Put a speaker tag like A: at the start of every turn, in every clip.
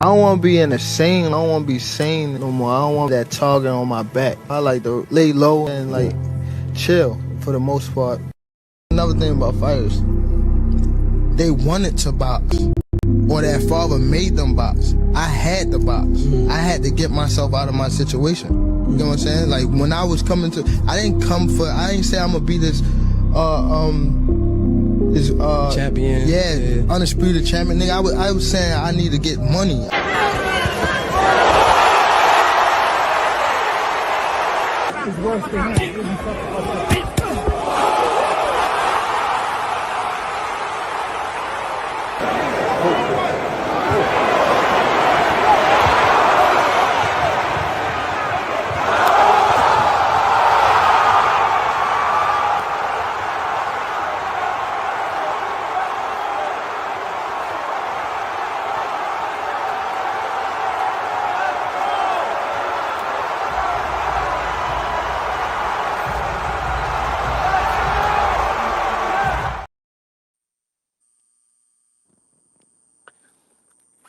A: I don't want to be in the sane. I don't want to be sane no more. I don't want that target on my back. I like to lay low and like chill for the most part. Another thing about fighters, they wanted to box, or their father made them box. I had to box. I had to get myself out of my situation. You know what I'm saying? Like when I was coming to, I didn't say I'm gonna be this
B: champion.
A: Yeah, undisputed champion. Nigga, I was saying I need to get money. It's worse than that.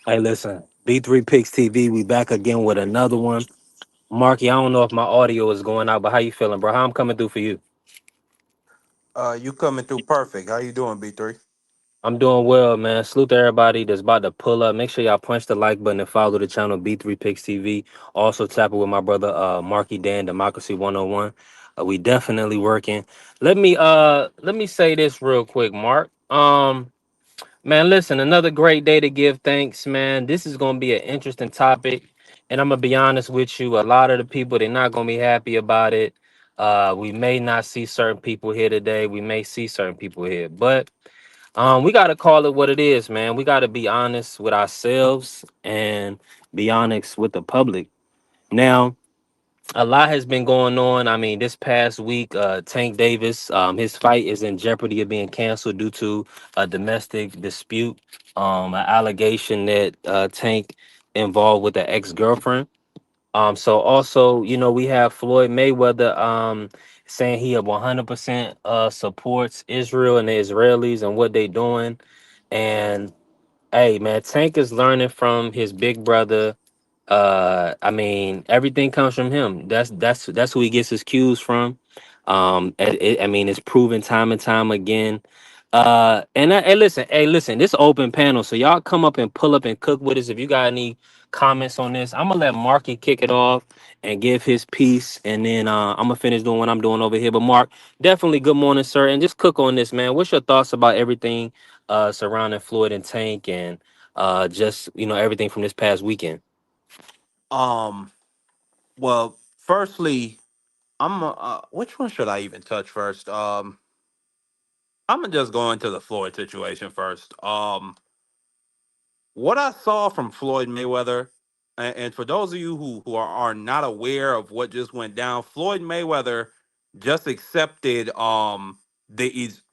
C: Hey, listen, B3 Picks TV, we back again with another one. Marky, I don't know if my audio is going out, but how you feeling, bro? How I'm coming through for you?
D: You coming through perfect. How you doing, B3?
C: I'm doing well, man. Salute to everybody that's about to pull up. Make sure y'all punch the like button and follow the channel B3 Picks TV. Also tap it with my brother Marky Dan, Democracy 101. We definitely working. Let me say this real quick, Mark. Man, listen, another great day to give thanks, man. This is going to be an interesting topic. And I'm going to be honest with you. A lot of the people, they're not going to be happy about it. We may not see certain people here today. We may see certain people here. But we got to call it what it is, man. We got to be honest with ourselves and be honest with the public. Now, a lot has been going on. I mean, this past week, Tank Davis, his fight is in jeopardy of being canceled due to a domestic dispute, an allegation that Tank involved with an ex-girlfriend. So also, we have Floyd Mayweather saying he 100% supports Israel and the Israelis and what they doing. And hey, man, Tank is learning from his big brother. I mean, everything comes from him. That's who he gets his cues from. I mean, it's proven time and time again. Hey, listen, this open panel, so y'all come up and pull up and cook with us. If you got any comments on this, I'm gonna let Marky kick it off and give his piece, and then I'm gonna finish doing what I'm doing over here. But Mark, definitely good morning, sir, and just cook on this, man. What's your thoughts about everything surrounding Floyd and Tank, and just everything from this past weekend?
D: Um, well, firstly, which one should I even touch first? I'm gonna just go into the Floyd situation first. What I saw from Floyd Mayweather, and for those of you who are not aware of what just went down, Floyd Mayweather just accepted the is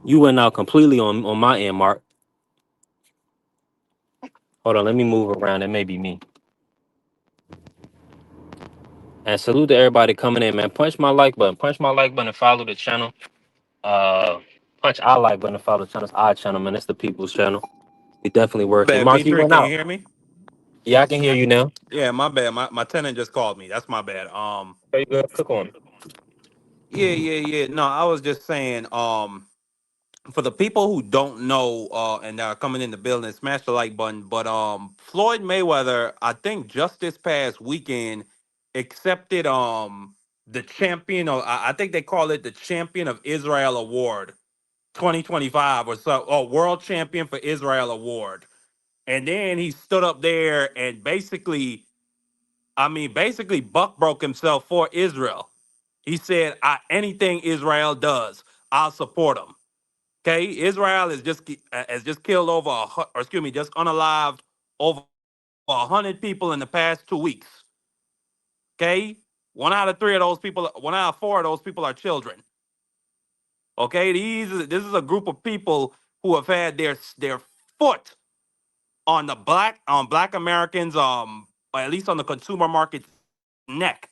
C: You went out completely on my end, Mark. Hold on, let me move around. It may be me. And salute to everybody coming in, man. Punch my like button. Punch my like button and follow the channel. Uh, punch our like button and follow the channel. It's our channel, man. It's the people's channel. We definitely working.
D: bad.
C: Mark, you
D: B3,
C: went
D: can you
C: out.
D: hear me?
C: Yeah, I can hear you now.
D: Yeah, my bad. My tenant just called me. That's my bad.
C: Okay, good. Cook on.
D: Yeah. No, I was just saying, for the people who don't know and are coming in the building, smash the like button. But Floyd Mayweather, I think just this past weekend accepted the champion, or I think they call it the Champion of Israel Award 2025 or so, or World Champion for Israel Award. And then he stood up there and basically buck broke himself for Israel. He said, anything Israel does, I'll support them. Okay, Israel has just killed or excuse me, just unalived over 100 people in the past 2 weeks. Okay, one out of four of those people are children. Okay, this is a group of people who have had their foot on black Americans, or at least on the consumer market's neck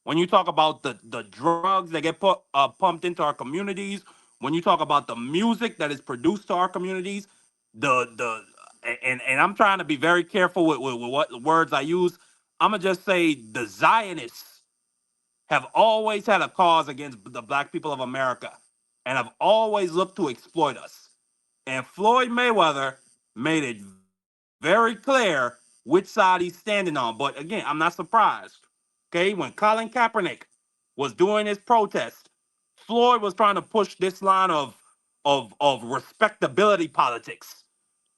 D: when you talk about the drugs that get pumped into our communities, when you talk about the music that is produced to our communities, the and I'm trying to be very careful with what words I use. I'm gonna just say the Zionists have always had a cause against the black people of America and have always looked to exploit us. And Floyd Mayweather made it very clear which side he's standing on. But again, I'm not surprised. Okay, when Colin Kaepernick was doing his protest, Floyd was trying to push this line of respectability politics,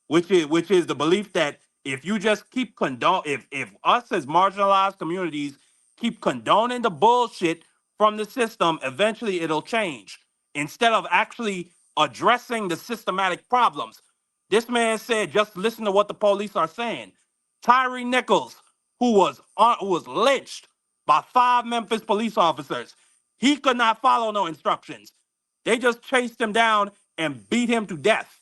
D: which is the belief that if you just keep condone if us as marginalized communities keep condoning the bullshit from the system, eventually it'll change instead of actually addressing the systematic problems. This man said, just listen to what the police are saying. Tyree Nichols, who was lynched by 5 Memphis police officers, he could not follow no instructions. They just chased him down and beat him to death.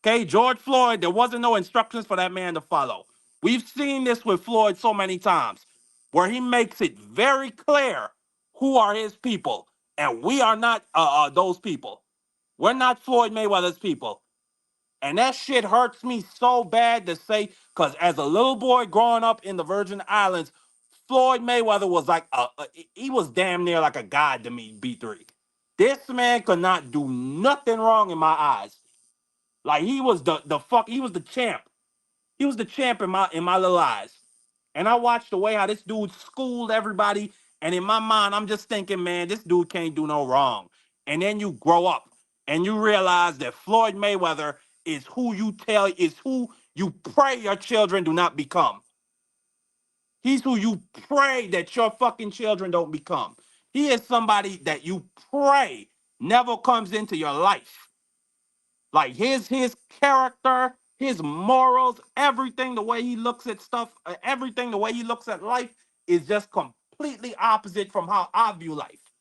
D: Okay, George Floyd, there wasn't no instructions for that man to follow. We've seen this with Floyd so many times, where he makes it very clear who are his people, and we are not those people. We're not Floyd Mayweather's people, and that shit hurts me so bad to say, because as a little boy growing up in the Virgin Islands, Floyd Mayweather was like he was damn near like a god to me. B3, this man could not do nothing wrong in my eyes. Like he was he was the champ. He was the champ in my little eyes. And I watched the way how this dude schooled everybody. And in my mind, I'm just thinking, man, this dude can't do no wrong. And then you grow up and you realize that Floyd Mayweather is who you pray your children do not become. He's who you pray that your fucking children don't become. He is somebody that you pray never comes into your life. Like his character, his morals, everything, the way he looks at stuff, everything, the way he looks at life is just completely opposite from how I view life.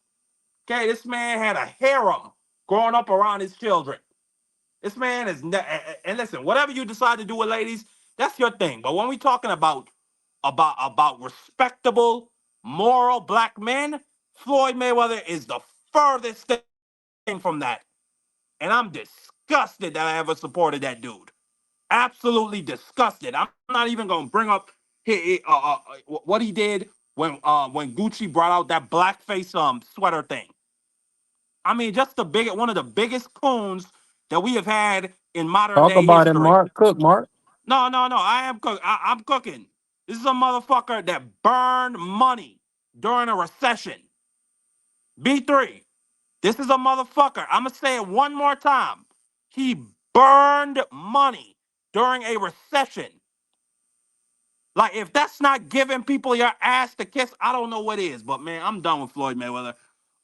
D: Okay, this man had a harem growing up around his children. This man is, and listen, whatever you decide to do with ladies, that's your thing. But when we talking about respectable, moral black men, Floyd Mayweather is the furthest thing from that. And I'm disgusted that I ever supported that dude. Absolutely disgusted. I'm not even gonna bring up what he did when Gucci brought out that blackface sweater thing. I mean, just the big one of the biggest coons that we have had in modern
C: Talk
D: day
C: about it,
D: history.
C: Mark. Cook, Mark.
D: No, no, no. I'm cooking. This is a motherfucker that burned money during a recession. B3. This is a motherfucker. I'm gonna say it one more time. He burned money during a recession. Like, if that's not giving people your ass to kiss, I don't know what is. But man, I'm done with Floyd Mayweather.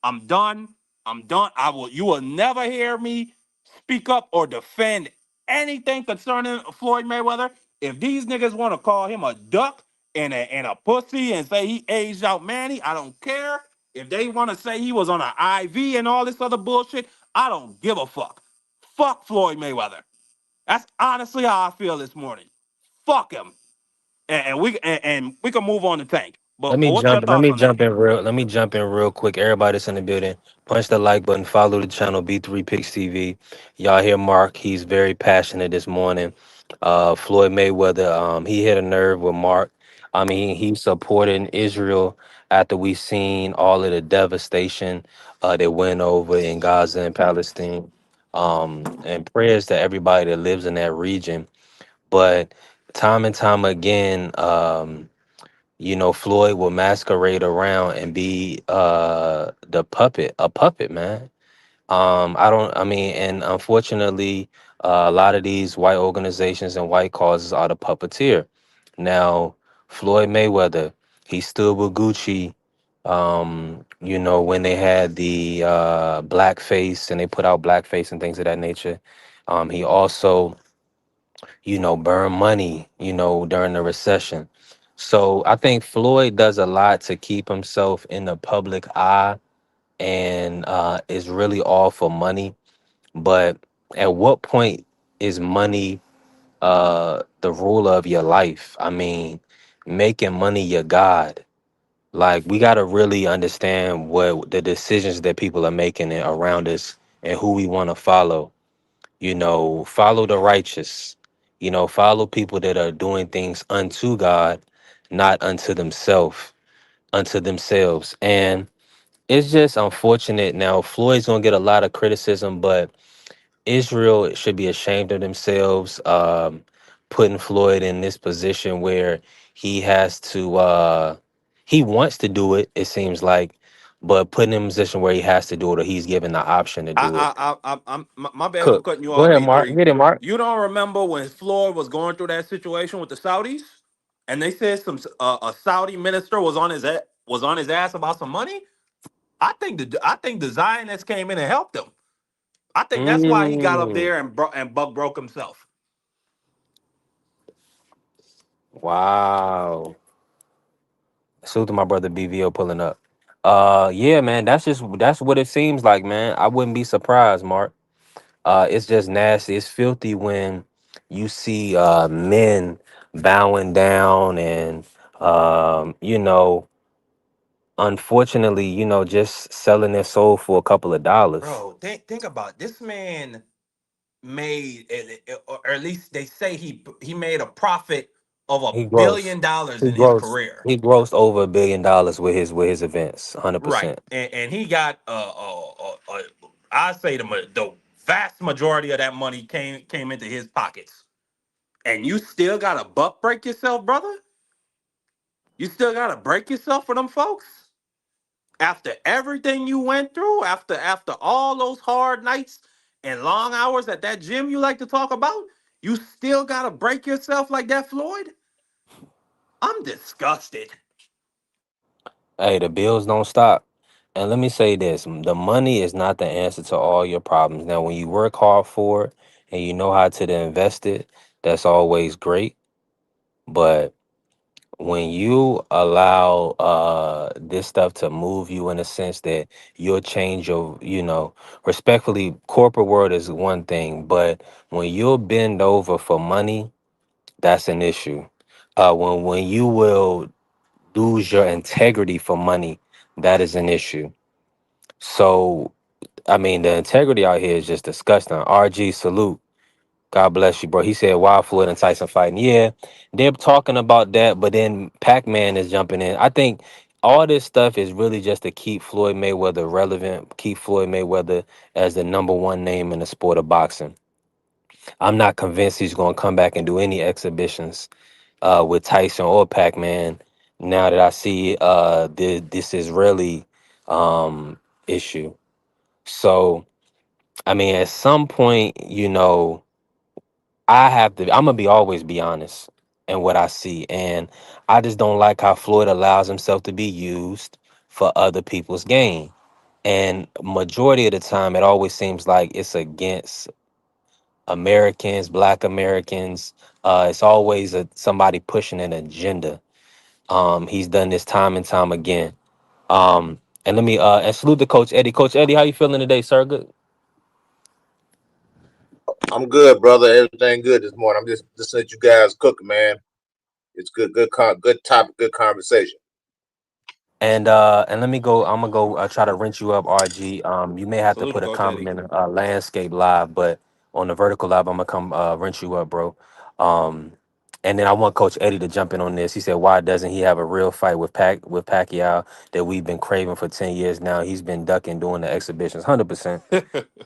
D: I'm done. I'm done. You will never hear me speak up or defend anything concerning Floyd Mayweather. If these niggas want to call him a duck and a pussy and say he aged out Manny, I don't care. If they want to say he was on an IV and all this other bullshit, I don't give a fuck. Fuck Floyd Mayweather. That's honestly how I feel this morning. Fuck him, and we can move on to Tank. But what's your
C: Let
D: thoughts
C: me
D: on that?
C: jump in real. Let me jump in real quick. Everybody that's in the building, punch the like button. Follow the channel B3 Picks TV. Y'all hear Mark? He's very passionate this morning. Floyd Mayweather. He hit a nerve with Mark. I mean, he's supporting Israel after we seen all of the devastation that went over in Gaza and Palestine. And prayers to everybody that lives in that region. But time and time again, Floyd will masquerade around and be a puppet, man. I mean, and unfortunately, a lot of these white organizations and white causes are the puppeteer. Now, Floyd Mayweather, he stood with Gucci, when they had the blackface and they put out blackface and things of that nature. He also burn money, during the recession. So I think Floyd does a lot to keep himself in the public eye and is really all for money. But at what point is money the rule of your life? I mean, making money your God. Like we got to really understand what the decisions that people are making around us and who we want to follow. You know, follow the righteous. You know, follow people that are doing things unto God, not unto themselves. And it's just unfortunate. Now Floyd's gonna get a lot of criticism, but Israel should be ashamed of themselves, putting Floyd in this position where he has to he wants to do it, it seems like, but putting him in a position where he has to do it or he's given the option to do it.
D: My bad for
C: Cook.
D: cutting you
C: Go
D: off,
C: ahead, Mark.
D: B3.
C: Get it, Mark.
D: You don't remember when Floyd was going through that situation with the Saudis, and they said some a Saudi minister was on his ass about some money. I think the Zionists came in and helped him. I think that's why he got up
C: Mm,
D: there and buck broke himself.
C: wow. Salute to my brother BVO pulling up. Yeah, man, that's what it seems like, man. I wouldn't be surprised, Mark. It's just nasty. It's filthy when you see men bowing down and unfortunately, just selling their soul for a couple of dollars.
D: Bro, think about it. This man made, or at least they say he made a profit of
C: He
D: a
C: grossed
D: billion dollars
C: he
D: in his
C: grossed
D: career.
C: he grossed over $1 billion with his events,
D: Right,
C: 100%.
D: and he got I say the vast majority of that money came into his pockets, and you still got to buck break yourself, brother. You still got to break yourself for them folks after everything you went through, after all those hard nights and long hours at that gym you like to talk about. You still got to break yourself like that, Floyd. I'm disgusted.
C: Hey, the bills don't stop. And let me say this, the money is not the answer to all your problems. Now, when you work hard for it and you know how to invest it, that's always great. But when you allow this stuff to move you in a sense that you'll change respectfully, corporate world is one thing, but when you'll bend over for money, that's an issue. When you will lose your integrity for money, that is an issue. So I mean, the integrity out here is just disgusting. RG, salute. God bless you, bro. He said Wild Floyd and Tyson fighting. Yeah, they're talking about that, but then Pac-Man is jumping in. I think all this stuff is really just to keep Floyd Mayweather relevant, keep Floyd Mayweather as the number one name in the sport of boxing. I'm not convinced he's going to come back and do any exhibitions with Tyson or Pac-Man. Now that I see this Israeli issue, so I mean, at some point, I'm gonna be always be honest in what I see. And I just don't like how Floyd allows himself to be used for other people's gain. And majority of the time it always seems like it's against Americans, black Americans. It's always somebody pushing an agenda. He's done this time and time again. And let me and salute to Coach Eddie. Coach Eddie, how you feeling today, sir? Good.
E: I'm good, brother. Everything good this morning. I'm just listening to you guys cooking, man. It's good topic, good conversation.
C: And let me go. I'm gonna go try to rinse you up, RG. You may have to
D: Salute to
C: put a
D: Coach
C: comment
D: Eddie.
C: in landscape live, but on the vertical live, I'm gonna come rinse you up, bro. Um, and then I want Coach Eddie to jump in on this. He said, "Why doesn't he have a real fight with Pacquiao that we've been craving for 10 years now? He's been ducking doing the exhibitions, 100%.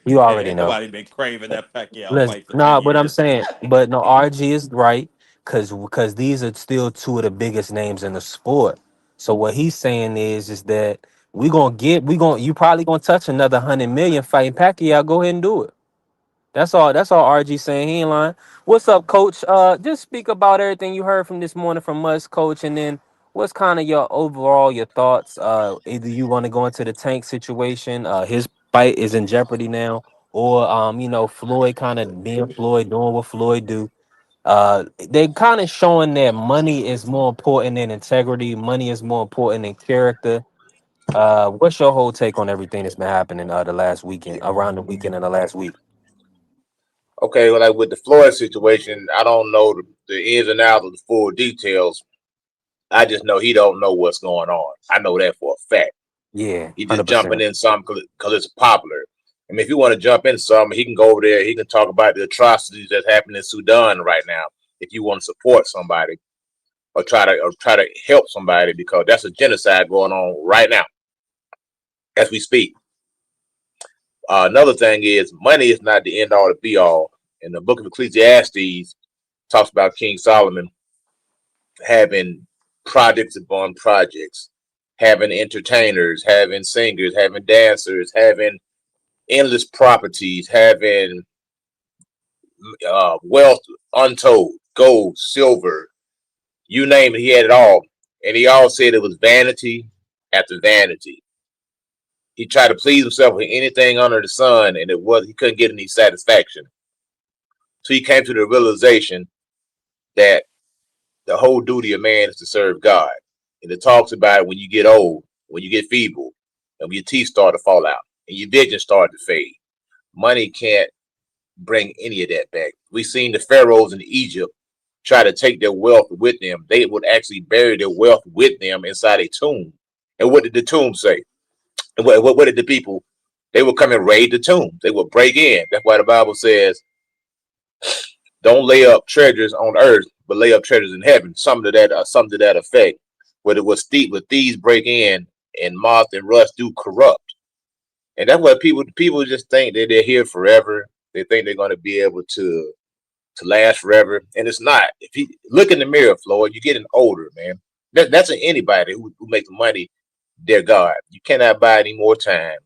C: You
D: Man,
C: already
D: ain't
C: know."
D: nobody been craving that Pacquiao
C: Listen,
D: fight for 10
C: nah, but I'm
D: years.
C: saying, but no, RG is right because these are still two of the biggest names in the sport. So what he's saying is that you probably gonna touch another 100 million fighting Pacquiao. Go ahead and do it. That's all. That's all RG saying. He ain't lying. What's up, Coach? Just speak about everything you heard from this morning from us, Coach, and then what's kind of your thoughts? Either you want to go into the Tank situation. His fight is in jeopardy now, or Floyd kind of being Floyd, doing what Floyd do. They kind of showing that money is more important than integrity. Money is more important than character. What's your whole take on everything that's been happening the last weekend, around the weekend and the last week?
E: Okay, well, like with the Floyd situation, I don't know the ins and outs of the full details. I just know he don't know what's going on. I know that for a fact.
C: Yeah,
E: He just
C: hundred
E: jumping
C: percent.
E: in something because it's popular. I mean, if you want to jump in something, he can go over there. He can talk about the atrocities that's happening in Sudan right now. If you want to support somebody or try to help somebody, because that's a genocide going on right now as we speak. Another thing is money is not the end all to be all. In the book of Ecclesiastes, talks about King Solomon having projects upon projects, having entertainers, having singers, having dancers, having endless properties, having wealth untold, gold, silver, you name it, he had it all. And he all said it was vanity after vanity. He tried to please himself with anything under the sun, and he couldn't get any satisfaction. So he came to the realization that the whole duty of man is to serve God. And it talks about it when you get old, when you get feeble, and when your teeth start to fall out, and your vision start to fade. Money can't bring any of that back. We've seen the pharaohs in Egypt try to take their wealth with them. They would actually bury their wealth with them inside a tomb. And what did the tomb say? And what did the people? They would come and raid the tomb. They would break in. That's why the Bible says, "Don't lay up treasures on earth, but lay up treasures in heaven." Something to that effect. Where it was steep, with thieves break in, and moth and rust do corrupt. And that's what people just think that they're here forever. They think they're going to be able to last forever, and it's not. If you look in the mirror, Floyd, you're getting older, man. That's anybody who makes money their God. You cannot buy any more time.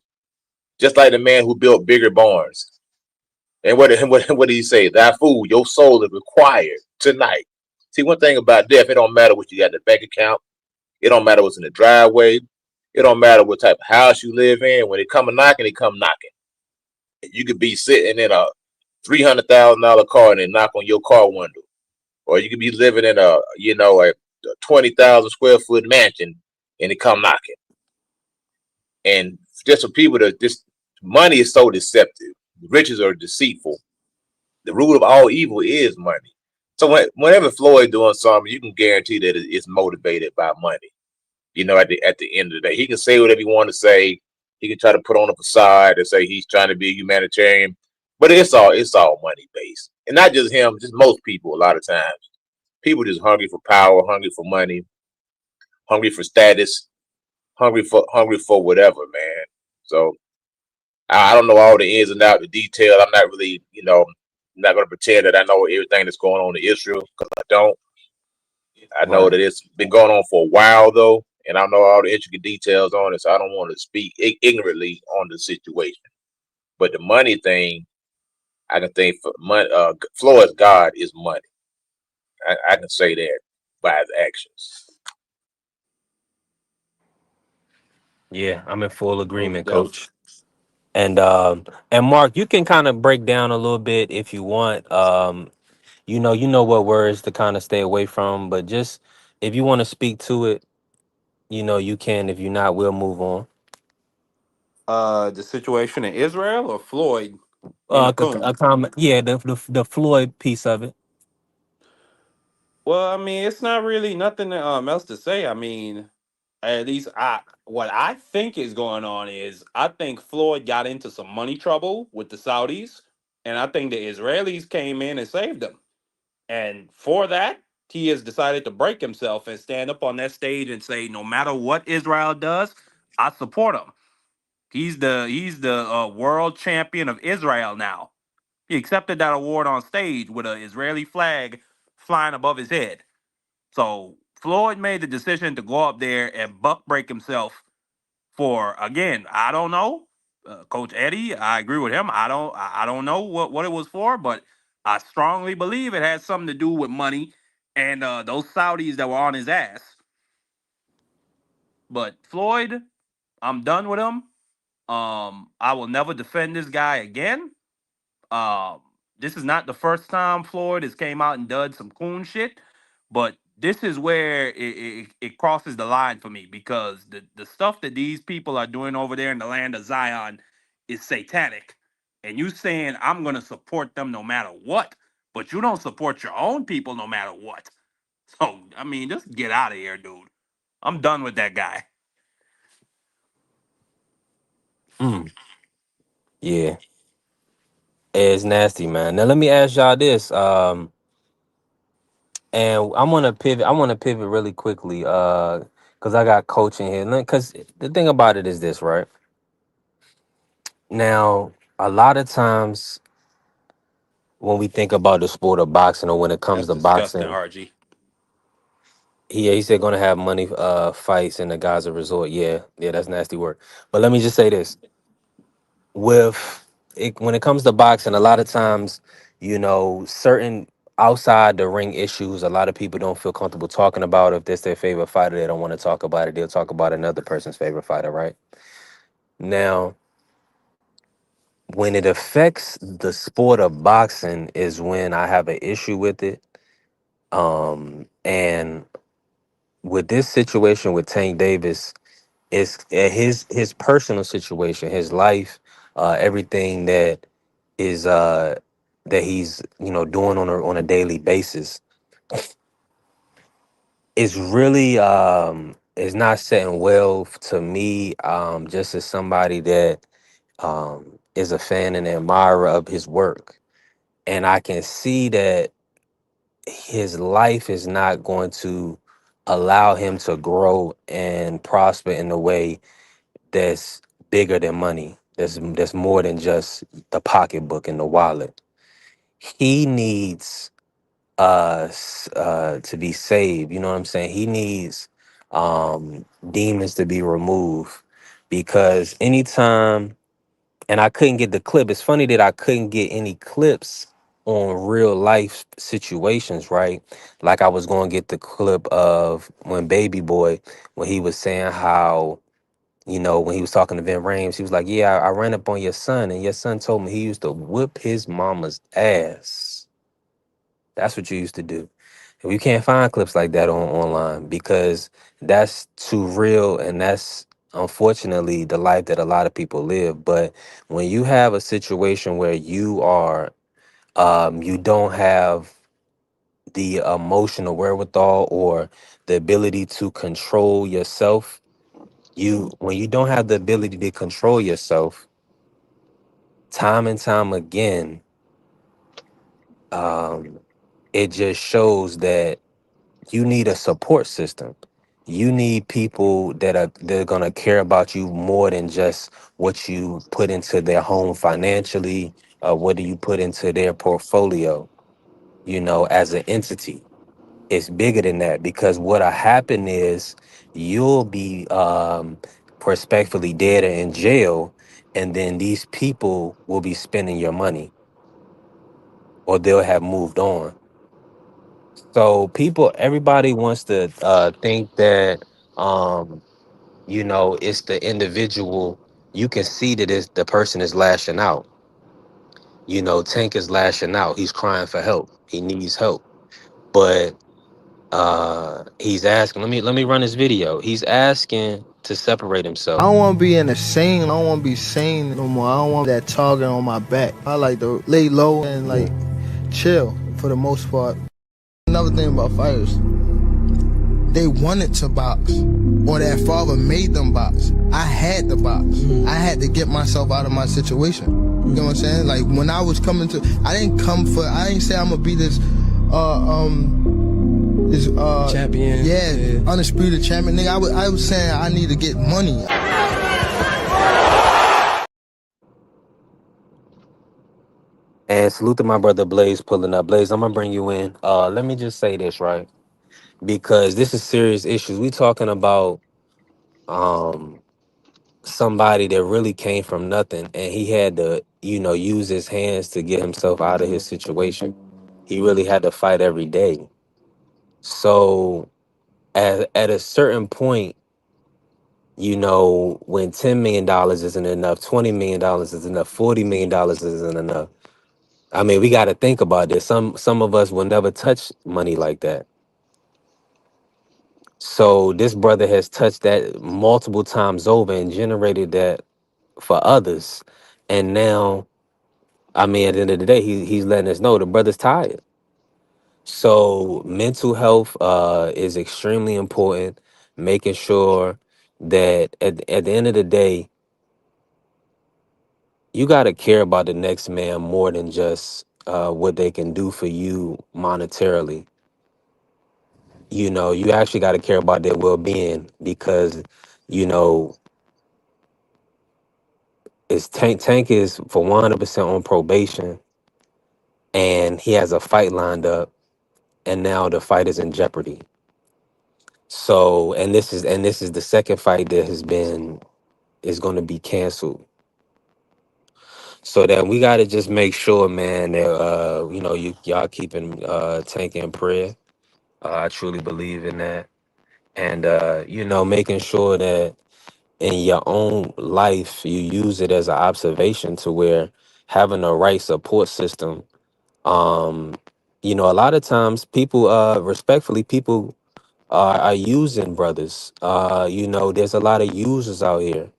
E: Just like the man who built bigger barns. And what did he say? Thy food, your soul is required tonight. See, one thing about death, it don't matter what you got in the bank account. It don't matter what's in the driveway. It don't matter what type of house you live in. When it come a knocking, it come knocking. You could be sitting in a $300,000 car and they knock on your car window, or you could be living in a 20,000 square foot mansion and it come knocking. And just for people to this money is so deceptive. Riches are deceitful. The root of all evil is money. So whenever Floyd doing something, you can guarantee that it's motivated by money. At the end of the day, he can say whatever he want to say. He can try to put on a facade and say he's trying to be a humanitarian, but it's all money based, and not just him, just most people. A lot of times, people just hungry for power, hungry for money, hungry for status, hungry for whatever, man. So I don't know all the ins and outs, the detail. I'm not really, not going to pretend that I know everything that's going on in Israel, because I don't. I know
C: Right.
E: that it's been going on for a while though, and I know all the intricate details on it, so I don't want to speak ignorantly on the situation. But the money thing, I can think for money. Floyd's God is money. I can say that by his actions.
C: Yeah, I'm in full
D: Most
C: agreement,
D: deaf.
C: Coach. And Mark, you can kind of break down a little bit if you want. You know what words to kind of stay away from, but just if you want to speak to it, you can. If you're not, we'll move on.
D: The situation in Israel or Floyd in the
C: A
D: coon?
C: comment. Yeah, the Floyd piece of it.
D: Well, I mean, it's not really nothing else to say. I mean, at least what I think is going on is I think Floyd got into some money trouble with the Saudis, and I think the Israelis came in and saved him. And for that, he has decided to break himself and stand up on that stage and say, no matter what Israel does, I support him. He's the world champion of Israel now. He accepted that award on stage with an Israeli flag flying above his head. So Floyd made the decision to go up there and buck break himself for, again, I don't know. Coach Eddie, I agree with him. I don't know what it was for, but I strongly believe it has something to do with money and those Saudis that were on his ass. But Floyd, I'm done with him. I will never defend this guy again. Um, this is not the first time Floyd has came out and done some coon shit, but this is where it crosses the line for me, because the stuff that these people are doing over there in the land of Zion is satanic. And you saying I'm gonna support them no matter what, but you don't support your own people no matter what. So I mean, just get out of here, dude. I'm done with that guy.
C: Mm, yeah, it's nasty, man. Now let me ask y'all this. And I'm gonna pivot. I want to pivot really quickly, because I got coaching here. Because the thing about it is this, right? Now, a lot of times when we think about the sport of boxing, or when it comes
D: That's
C: to
D: disgusting,
C: boxing,
D: RG.
C: he said gonna have money fights in the Gaza resort. Yeah, yeah, that's nasty work. But let me just say this: with it, when it comes to boxing, a lot of times, certain outside the ring issues, a lot of people don't feel comfortable talking about. If that's their favorite fighter, they don't want to talk about it. They'll talk about another person's favorite fighter, right? Now, when it affects the sport of boxing is when I have an issue with it. And with this situation with Tank Davis, it's his personal situation, his life, everything is that he's doing on a daily basis is really is not setting well to me, just as somebody that is a fan and admirer of his work, and I can see that his life is not going to allow him to grow and prosper in a way that's bigger than money, that's more than just the pocketbook and the wallet. He needs to be saved. You know what I'm saying? He needs demons to be removed, because anytime, and I couldn't get the clip. It's funny that I couldn't get any clips on real life situations, right? Like I was going to get the clip of when Baby Boy, when he was saying how, when he was talking to Vin Rames, he was like, "Yeah, I ran up on your son, and your son told me he used to whip his mama's ass." That's what you used to do. And we can't find clips like that online, because that's too real, and that's unfortunately the life that a lot of people live. But when you have a situation where you don't have the emotional wherewithal or the ability to control yourself, when you don't have the ability to control yourself, time and time again, um, it just shows that you need a support system. You need people that are gonna care about you more than just what you put into their home financially, or what do you put into their portfolio, as an entity. It's bigger than that, because what'll happen is you'll be respectfully dead or in jail, and then these people will be spending your money, or they'll have moved on. So everybody wants to think that, um, it's the individual. You can see that it's the person is lashing out. Tank is lashing out. He's crying for help. He needs help. But he's asking, let me run this video. He's asking to separate
A: I
C: himself.
A: don't want to be in a scene. I don't want to be sane no more. I don't want that target on my back. I like to lay low and like chill for the most part. Another thing about fighters, they wanted to box, or their father made them box. I had to box. I had to get myself out of my situation. You know what I'm saying? Like when I was coming to, I didn't say I'm gonna be this
B: champion.
A: Yeah, undisputed champion. Nigga, I was saying I need to get money.
C: And salute to my brother Blaze pulling up. Blaze, I'm gonna bring you in. Let me just say this, right? Because this is serious issues. We talking about um somebody that really came from nothing, and he had to, use his hands to get himself out of his situation. He really had to fight every day. So at a certain point, when $10 million isn't enough, $20 million is enough, $40 million isn't enough. I mean, we got to think about this. Some of us will never touch money like that. So this brother has touched that multiple times over and generated that for others. And now, I mean, at the end of the day, he's letting us know the brother's tired. So mental health is extremely important. Making sure that at the end of the day, you got to care about the next man more than just what they can do for you monetarily. You know, you actually got to care about their well-being because, you know, it's Tank is for 100% on probation, and he has a fight lined up, and now the fight is in jeopardy. So, and this is the second fight that has been is going to be canceled. So that we got to just make sure, man, that you know, y'all keeping Tank in prayer. I truly believe in that, and you know, making sure that in your own life you use it as an observation to where having the right support system. Um, you know, a lot of times people, respectfully, people are using brothers. You know, there's a lot of users out here.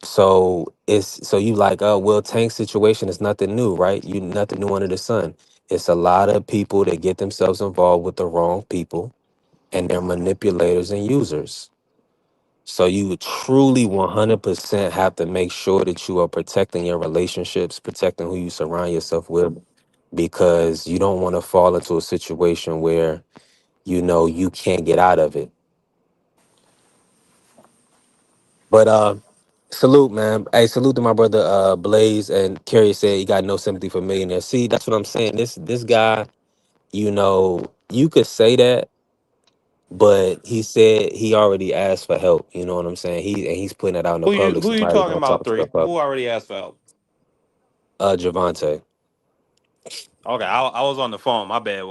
C: So you like, well, Tank situation is nothing new, right? You nothing new under the sun. It's a lot of people that get themselves involved with the wrong people, and they're manipulators and users. So you truly 100% have to make sure that you are protecting your relationships, protecting who you surround yourself with, because you don't want to fall into a situation where you know you can't get out of it. But salute, man. Hey, salute to my brother Blaze. And Kerry said he got no sympathy for millionaires. See, that's what I'm saying. This guy, you know, you could say that, but he said he already asked for help. You know what I'm saying? He's putting that out in the public,
D: Who
C: so
D: you
C: probably
D: talking
C: gonna
D: about?
C: talk
D: Three.
C: stuff up.
D: Who already asked for help?
C: Javante.
D: Okay, I was on the phone. My bad.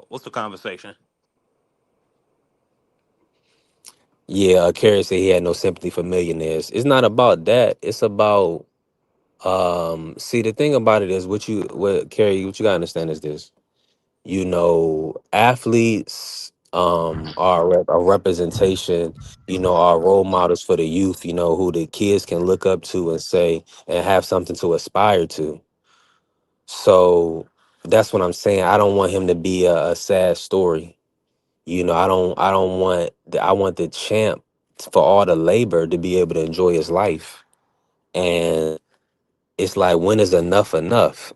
D: What's the conversation?
C: Yeah, Kerry said he had no sympathy for millionaires. It's not about that. It's about see, the thing about it is what Kerry, what you gotta understand is this. You know, athletes are a representation, you know, are role models for the youth, you know, who the kids can look up to and say and have something to aspire to. So that's what I'm saying. I don't want him to be a sad story. You know, I want the champ for all the labor to be able to enjoy his life. And it's like, when is enough enough?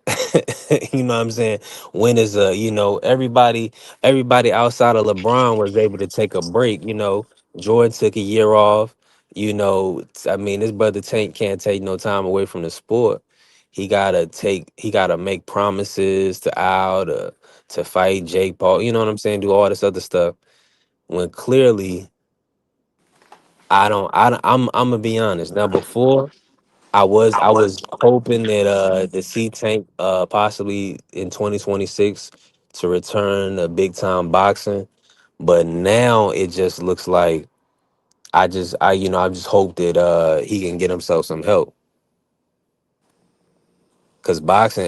C: You know what I'm saying? When is you know, everybody outside of LeBron was able to take a break. You know, Jordan took a year off. You know, I mean, this brother Tank can't take no time away from the sport. He gotta make promises to Al to fight Jake Paul. You know what I'm saying? Do all this other stuff when clearly I'm gonna be honest. Now, before I was hoping that to see Tank possibly in 2026 to return to big time boxing, but now it just looks like I just hope that he can get himself some help, because boxing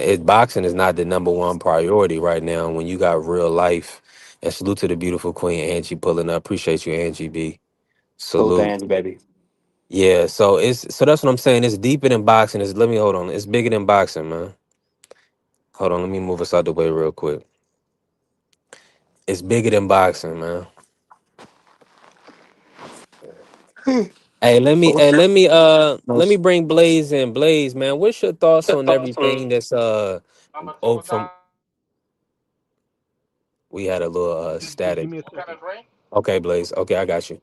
C: is not the number one priority right now when you got real life. And salute to the beautiful Queen Angie pulling up. Appreciate you, Angie B.
D: Salute to
C: Salute.
D: Angie, baby.
C: Yeah, so that's what I'm saying. It's deeper than boxing. Let me hold on. It's bigger than boxing, man. Hold on, let me move us out the way real quick. It's bigger than boxing, man. Let me bring Blaze in. Blaze, man, what's your thoughts on everything that's oh from we had a little
B: Just
C: static.
B: give me a second.
C: Okay, Blaze. Okay, I got you.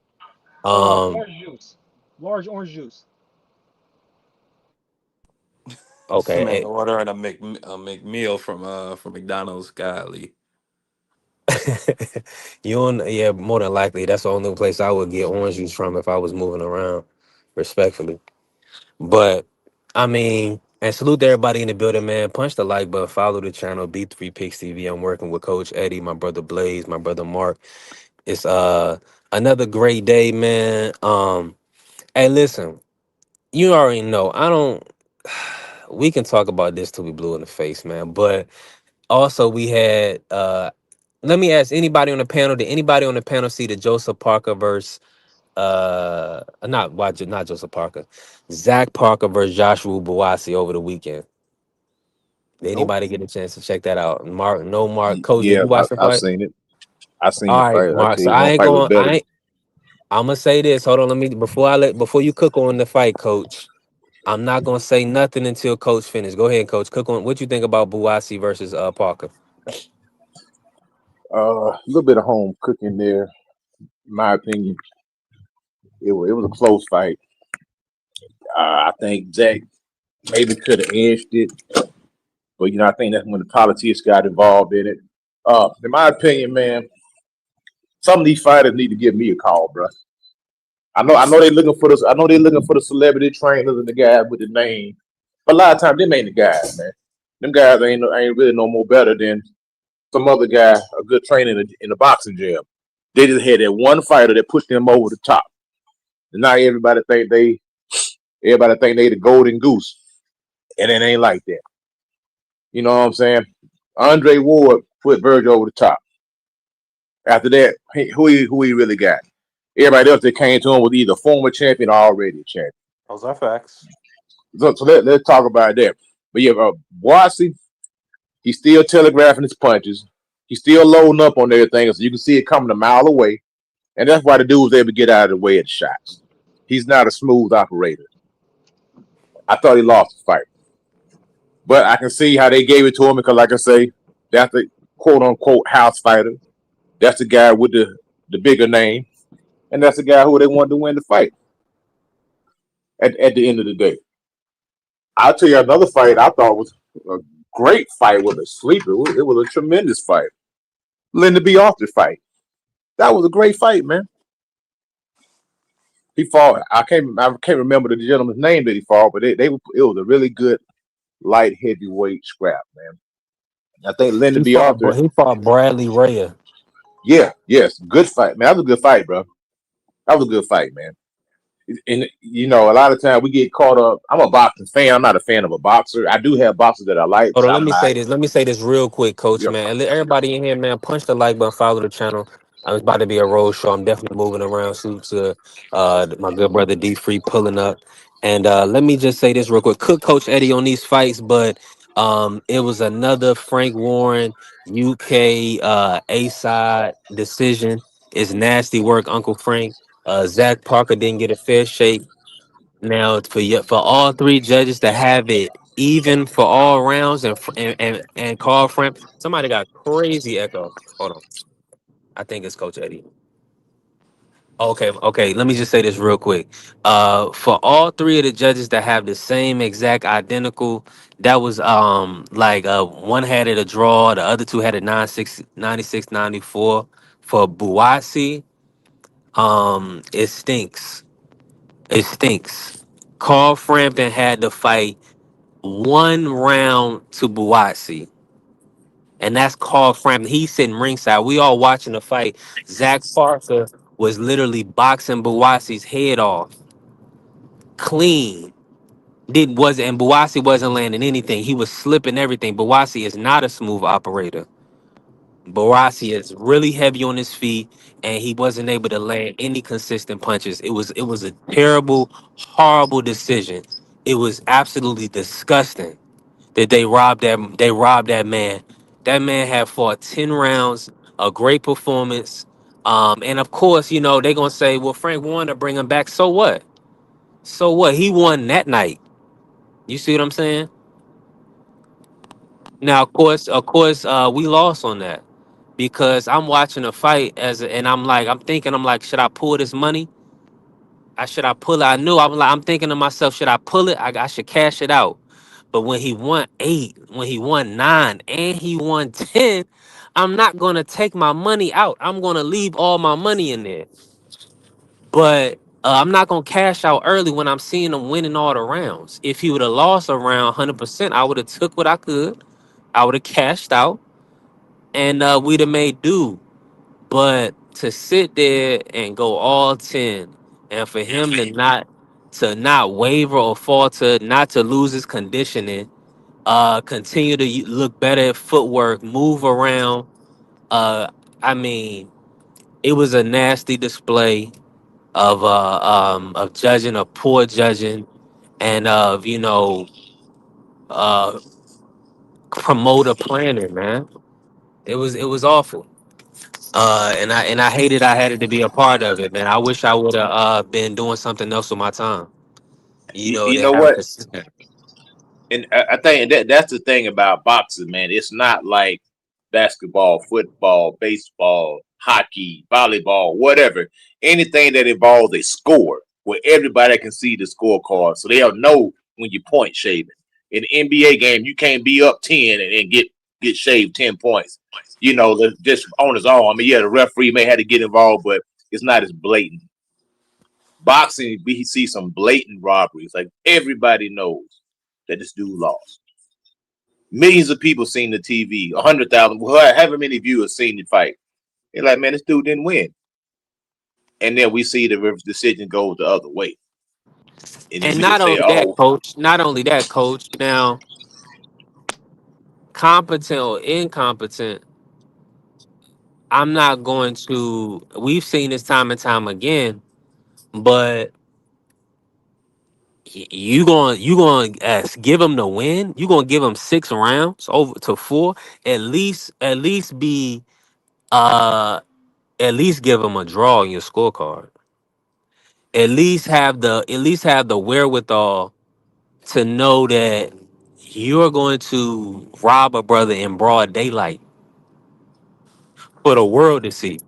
C: Um,
B: Orange juice. Large orange juice.
D: This
C: okay.
D: man ordering a McMeal from McDonald's. Golly.
C: You don't, yeah, more than likely that's the only place I would get orange juice from if I was moving around, respectfully. But I mean, and salute to everybody in the building, man. Punch the like button, follow the channel, B3 Picks TV. I'm working with Coach Eddie, my brother Blaze, my brother Mark. It's another great day, man. Hey, listen, you already know I don't we can talk about this till we blue in the face, man. But also we had let me ask anybody on the panel, did anybody on the panel see the Joseph Parker versus not Joseph Parker, Zach Parker versus Joshua Buwasi over the weekend? Did
F: Nope.
C: anybody get a chance to check that out? Mark, no, Mark, Coach, did
F: Yeah,
C: you watch the
F: I've
C: fight?
F: seen it. I seen the
C: All right,
F: fight. I
C: Mark.
F: tell
C: So
F: you,
C: I
F: one
C: ain't
F: fight was
C: going.
F: better.
C: I'm gonna say this. Hold on. Let me before you cook on the fight, Coach. I'm not gonna say nothing until Coach finish. Go ahead, Coach. Cook on. What you think about Buasi versus Parker?
F: A little bit of home cooking there, in my opinion. It was a close fight. I think Zach maybe could have edged it, but I think that's when the politics got involved in it. In my opinion, man, some of these fighters need to give me a call, bro. I know they're looking for this. I know they're looking for the celebrity trainers and the guy with the name. But a lot of times, them ain't the guys, man. Them guys ain't really no more better than some other guy, a good trainer in the boxing gym. They just had that one fighter that pushed them over the top. And now everybody think they the golden goose, and it ain't like that. You know what I'm saying? Andre Ward put Virgil over the top. After that, who he really got? Everybody else that came to him was either former champion or already a champion.
D: Those are facts.
F: So let's talk about that. But yeah, Boise, he's still telegraphing his punches. He's still loading up on everything, so you can see it coming a mile away. And that's why the dude was able to get out of the way of the shots. He's not a smooth operator. I thought he lost the fight, but I can see how they gave it to him because, like I say, that's the quote unquote house fighter. That's the guy with the bigger name, and that's the guy who they wanted to win the fight. At the end of the day, I'll tell you another fight I thought was a great fight with a sleeper. It was a tremendous fight. Linda B. Arthur fight. That was a great fight, man. He fought. I can't remember the gentleman's name that he fought, but it was a really good light heavyweight scrap, man. I think Linda B. Arthur.
C: He fought Bradley Raya.
F: Yeah, yes, good fight, man. That was a good fight, bro. That was a good fight, man. And a lot of times we get caught up. I'm a boxing fan. I'm not a fan of a boxer. I do have boxers that I like,
C: Hold
F: but
C: on, let
F: I'm
C: me
F: not.
C: say this. Let me say this real quick, Coach,
F: Yep.
C: man. And let everybody in here, man, punch the like button, follow the channel. It's about to be a road show. I'm definitely moving around. Shoot to my good brother D Free pulling up. And let me just say this real quick. Cook Coach Eddie on these fights, but it was another Frank Warren UK A side decision. It's nasty work, Uncle Frank. Zach Parker didn't get a fair shake. Now for all three judges to have it even for all rounds and call for him, somebody got crazy echo. Hold on, I think it's Coach Eddie. Okay, okay. Let me just say this real quick. For all three of the judges that have the same exact identical, that was like one had it a draw, the other two had it 96-94. For Buatsi, it stinks. It stinks. Carl Frampton had to fight one round to Buatsi, and that's Carl Frampton. He's sitting ringside. We all watching the fight. Zach Parker was literally boxing Buatsi's head off, clean. Did was and Buatsi wasn't landing anything. He was slipping everything. Buatsi is not a smooth operator. Buatsi is really heavy on his feet, and he wasn't able to land any consistent punches. It was a terrible, horrible decision. It was absolutely disgusting that they robbed that man. That man had fought 10 rounds, a great performance. And of course, they're gonna say, well, Frank won to bring him back. So what? So what? He won that night. You see what I'm saying? Now, of course, we lost on that because I'm watching a fight and I'm thinking, should I pull this money? Should I pull it? I'm thinking to myself, should I pull it? I should cash it out. But when he won 8, when he won 9, and he won 10, I'm not gonna take my money out. I'm gonna leave all my money in there. But I'm not gonna cash out early when I'm seeing him winning all the rounds. If he would have lost a round 100%, I would have took what I could. I would have cashed out, and we'd have made do. But to sit there and go all 10, and for him to not waver or falter, not to lose his conditioning, continue to look better at footwork, move around. I mean, it was a nasty display of judging, of poor judging, and of uh promoter planning, man. It was awful. And I hated I had it to be a part of it, man. I wish I would have been doing something else with my time.
E: You
C: They
E: know
C: have
E: what?
C: this.
E: And I think that's the thing about boxing, man. It's not like basketball, football, baseball, hockey, volleyball, whatever. Anything that involves a score where everybody can see the scorecard, so they'll know when you point shaving. In the NBA game, you can't be up 10 and get shaved 10 points. Just on its own. I mean, yeah, the referee may have to get involved, but it's not as blatant. Boxing, we see some blatant robberies. Like everybody knows that this dude lost. Millions of people seen the TV, 100,000, however many viewers seen the fight. They're like, man, this dude didn't win. And then we see the decision goes the other way. And then
C: And
E: we can
C: not
E: say,
C: only that,
E: oh,
C: coach. Not only that, coach. Now, competent or incompetent, I'm not going to. We've seen this time and time again, but you going to give him the win. You going to give him 6 rounds over to 4. At least be uh at least give him a draw in your scorecard. At least have the wherewithal to know that you're going to rob a brother in broad daylight for the world to see.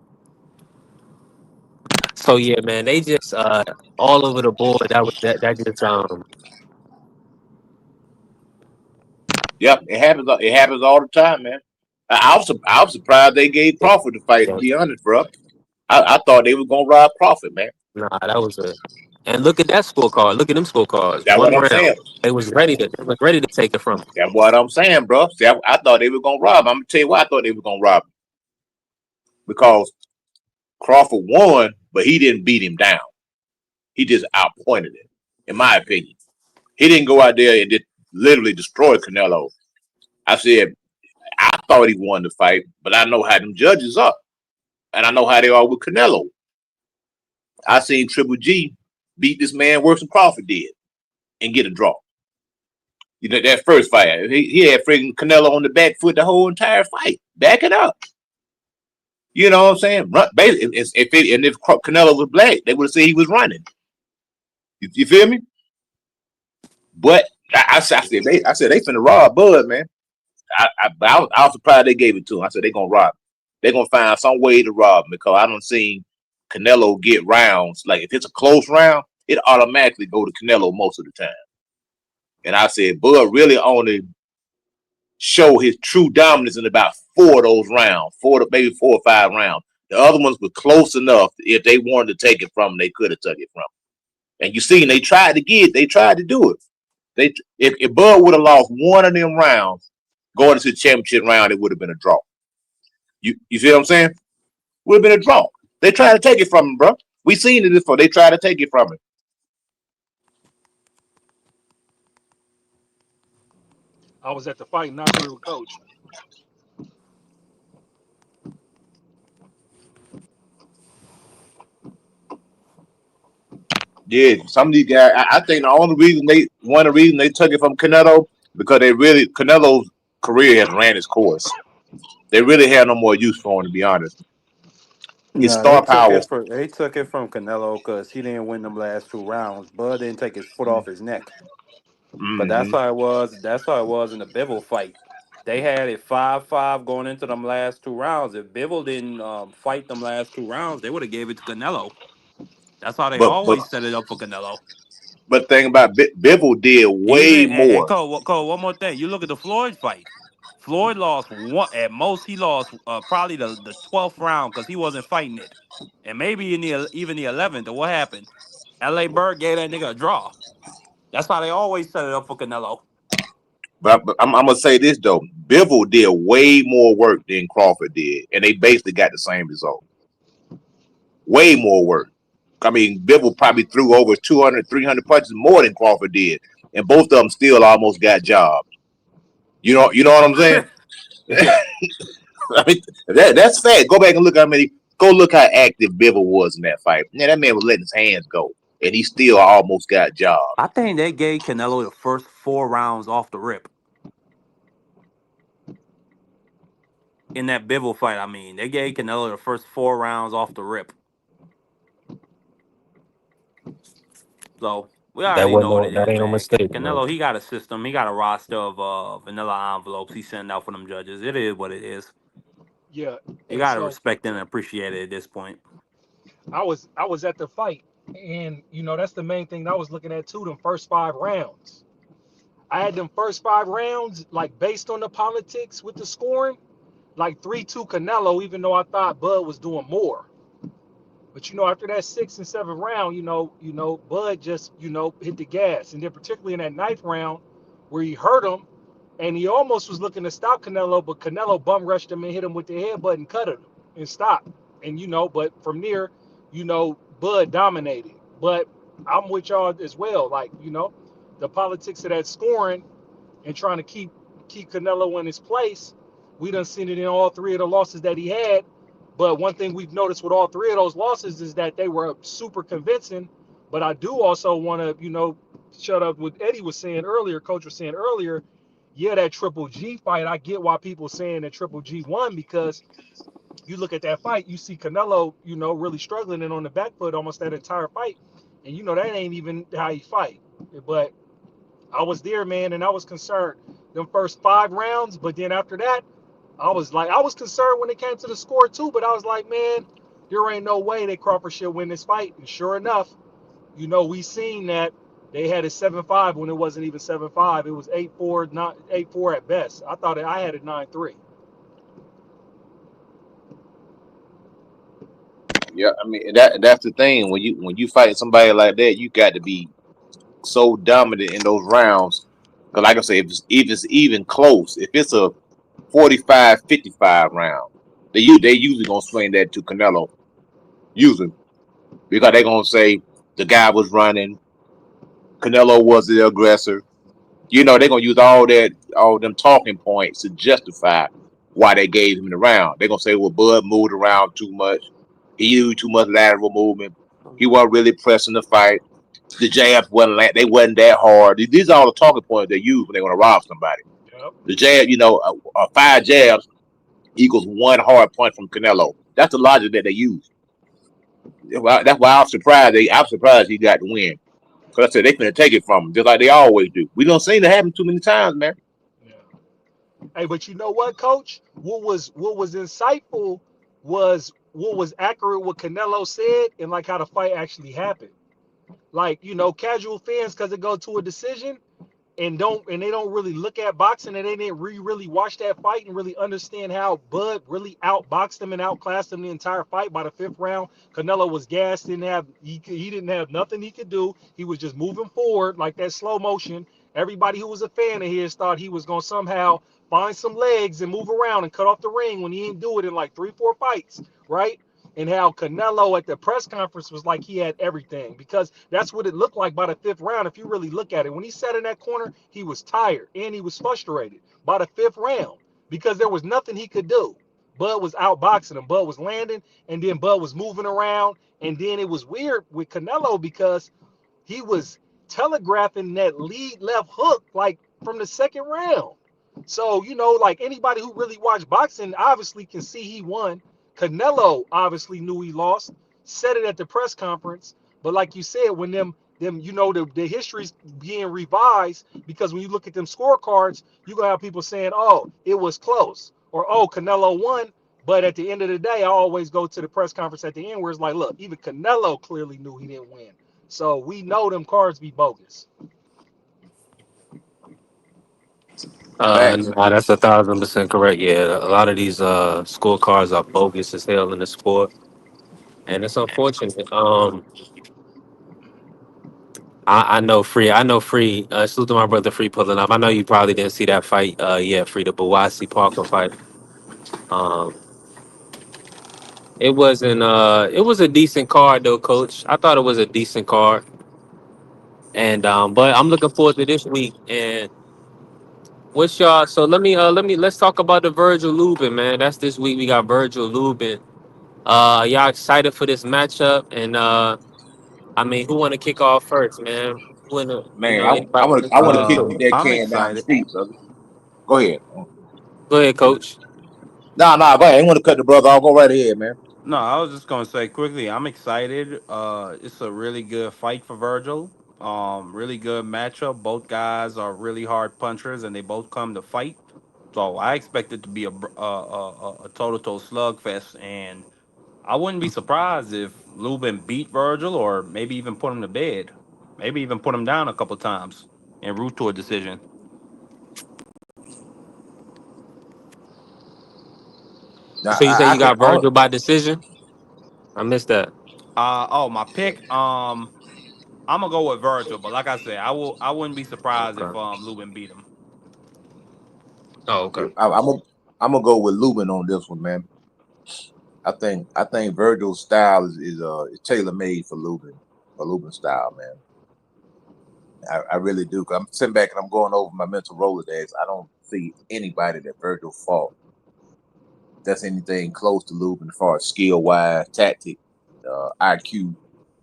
C: So yeah, man, they just all over the board. That just
E: yeah, it happens. It happens all the time, man. I was surprised they gave Crawford the fight. To
C: yeah,
E: be honest, bro, I thought they were gonna rob Crawford, man.
C: nah, that was a. And look at that scorecard. Look at them scorecards.
E: That's
C: One
E: what I'm
C: round.
E: saying.
C: They was ready to take it from him.
E: That's what I'm saying, bro. See, I thought they were gonna rob him. I'm gonna tell you why I thought they were gonna rob him, because Crawford won, but he didn't beat him down. He just outpointed him, in my opinion. He didn't go out there and just literally destroy Canelo. I said, I thought he won the fight, but I know how them judges are. And I know how they are with Canelo. I seen Triple G beat this man worse than Crawford did and get a draw. That first fight, he had freaking Canelo on the back foot the whole entire fight. Back it up. You know what I'm saying? Basically, if Canelo was black, they would have said he was running. You feel me? But I said they finna rob Bud, man. I was surprised they gave it to him. I said they gonna rob him. They're gonna find some way to rob him, because I don't see Canelo get rounds. Like if it's a close round, it automatically go to Canelo most of the time. And I said Bud really only show his true dominance in about 4 of those rounds, maybe 4 or 5 rounds. The other ones were close enough. If they wanted to take it from him, they could have took it from him. And you see, they tried to do it. If Bud would have lost one of them rounds going into the championship round, it would have been a draw. You see what I'm saying? Would have been a draw. They tried to take it from him, bro. We seen it before. They tried to take it from him.
B: I was at the fight, not here with Coach.
E: Yeah, some of these guys. I think one of the reasons they took it from Canelo, because Canelo's career has ran its course. They really had no more use for him, to be honest. His
D: No,
E: star power.
D: they took it from Canelo because he didn't win them last 2 rounds. Bud didn't take his foot off his neck. But that's
E: Mm-hmm.
D: how it was. That's how it was in the Bivol fight. They had it 5-5 going into them last 2 rounds. If Bivol didn't fight them last 2 rounds, they would have gave it to Canelo. That's how they
E: But but
D: always set it up for Canelo.
E: but the thing about Bivol did
D: Even
E: way
D: and
E: more.
D: Cole, one more thing. You look at the Floyd fight. Floyd lost one at most. He lost probably the 12th round because he wasn't fighting it, and maybe in the even the 11th. Or what happened? L.A. Bird gave that nigga a draw. That's how they always set it up for Canelo.
E: But I'm gonna say this though, Bivol did way more work than Crawford did, and they basically got the same result. Way more work. I mean, Bivol probably threw over 200, 300 punches more than Crawford did, and both of them still almost got jobs. You know what I'm saying?
D: Yeah,
E: I mean, that's fact. Go back and look how many. Go look how active Bivol was in that fight. Yeah, that man was letting his hands go, and he still almost got jobs.
D: I think they gave Canelo the first 4 rounds off the rip. in that Bivol fight. I mean, they gave Canelo the first 4 rounds off the rip. So we
C: That
D: already
C: wasn't
D: know what
C: no,
D: it
C: that
D: is,
C: ain't no
D: man.
C: mistake, man.
D: Canelo, he got a system. He got a roster of vanilla envelopes he send out for them judges. It is what it is.
B: Yeah,
D: You
B: and
D: got to
B: so
D: respect it and appreciate it at this point.
B: I was at the fight, and that's the main thing that I was looking at too. Them first 5 rounds, I had them first 5 rounds like based on the politics with the scoring, like 3-2 Canelo, even though I thought Bud was doing more. But after that 6th and 7th round, Bud just hit the gas, and then particularly in that 9th round where he hurt him, and he almost was looking to stop Canelo, but Canelo bum rushed him and hit him with the headbutt and cut him and stopped. And but from there, Bud dominated. But I'm with y'all as well. Like the politics of that scoring and trying to keep Canelo in his place. We done seen it in all 3 of the losses that he had. But one thing we've noticed with all 3 of those losses is that they were super convincing. But I do also want to, shut up what Eddie was saying earlier, Coach was saying earlier. Yeah, that Triple G fight, I get why people saying that Triple G won, because you look at that fight, you see Canelo, really struggling and on the back foot almost that entire fight. And that ain't even how he fight. But I was there, man, and I was concerned them first 5 rounds. But then after that, I was concerned when it came to the score too. But I was like, man, there ain't no way that Crawford should win this fight. And sure enough, we seen that they had it 7-5 when it wasn't even 7-5. It was 8-4, not 8-4 at best. I had it 9-3.
F: Yeah, I mean that's the thing. When you fight somebody like that, you got to be so dominant in those rounds. Because like I say, if it's even close, if it's a 45-55 round, they usually gonna swing that to Canelo, usually, because they gonna say the guy was running, Canelo was the aggressor. They're gonna use all them talking points to justify why they gave him the round. They're gonna say, well, Bud moved around too much, he used too much lateral movement, he wasn't really pressing the fight, the jabs they wasn't that hard. These are all the talking points they use when they're gonna rob somebody.
B: Yep.
F: The jab, 5 jabs equals one hard punch from Canelo. That's the logic that they use. That's why I'm surprised he got the win. Because I said they finna take it from him, just like they always do. We don't seem to happen too many times, man.
B: Yeah. Hey, but you know what, Coach? What was insightful was what was accurate what Canelo said and like how the fight actually happened. Like casual fans, because it go to a decision, and they don't really look at boxing, and they didn't really watch that fight and really understand how Bud really outboxed him and outclassed him the entire fight. By the 5th round, Canelo was gassed, he didn't have nothing he could do. He was just moving forward like that slow motion. Everybody who was a fan of his thought he was gonna somehow find some legs and move around and cut off the ring when he didn't do it in like 3-4 fights, right? And how Canelo at the press conference was like he had everything, because that's what it looked like by the 5th round. If you really look at it, when he sat in that corner, he was tired and he was frustrated by the 5th round because there was nothing he could do. Bud was outboxing him. Bud was landing, and then Bud was moving around. And then it was weird with Canelo because he was telegraphing that lead left hook like from the 2nd round. So, like anybody who really watched boxing obviously can see he won. Canelo obviously knew he lost, said it at the press conference. But like you said, when the history's being revised, because when you look at them scorecards, you're going to have people saying, oh, it was close, or oh, Canelo won. But at the end of the day, I always go to the press conference at the end where it's like, look, even Canelo clearly knew he didn't win. So we know them cards be bogus.
F: Facts.
C: Nah, that's 1,000% correct. Yeah, a lot of these scorecards are bogus as hell in the sport, and it's unfortunate. I know free. I know free. Salute to my brother Free pulling up. I know you probably didn't see that fight. Yeah, Free, the Bawasi Parker fight. Um, it wasn't. It was a decent card though, Coach. I thought it was a decent card, and but I'm looking forward to this week. And what's y'all? So let's talk about the Virgil Lubin, man. That's this week. We got Virgil Lubin. Y'all excited for this matchup? And I mean, who want to kick off first, man? Who wanna,
F: Man, I
C: anybody?
F: want to I want to kick
D: Um,
F: that
D: I'm
F: can down the
D: excited.
F: street, brother. Go ahead.
C: Go ahead, Coach.
F: Nah. Go ahead. I ain't want to cut the brother. I'll go right ahead, man.
D: No, I was just gonna say quickly. I'm excited. It's a really good fight for Virgil. Really good matchup. Both guys are really hard punchers, and they both come to fight. So I expect it to be a total slugfest, and I wouldn't be surprised if Lubin beat Virgil, or maybe even put him to bed, maybe even put him down a couple times en route to a decision.
F: Now
C: So you say
F: I
C: you
F: can
C: got Virgil by decision? I missed that.
D: My pick. I'm gonna go with Virgil, but like I said, I wouldn't be surprised if
C: Okay.
D: Lubin beat him.
C: Oh, okay.
F: I'm gonna go with Lubin on this one, man. I think Virgil's style is tailor made for Lubin style, man. I really do. 'Cause I'm sitting back and I'm going over my mental Rolodex. I don't see anybody that Virgil fought that's anything close to Lubin as far as skill wise, tactic, IQ.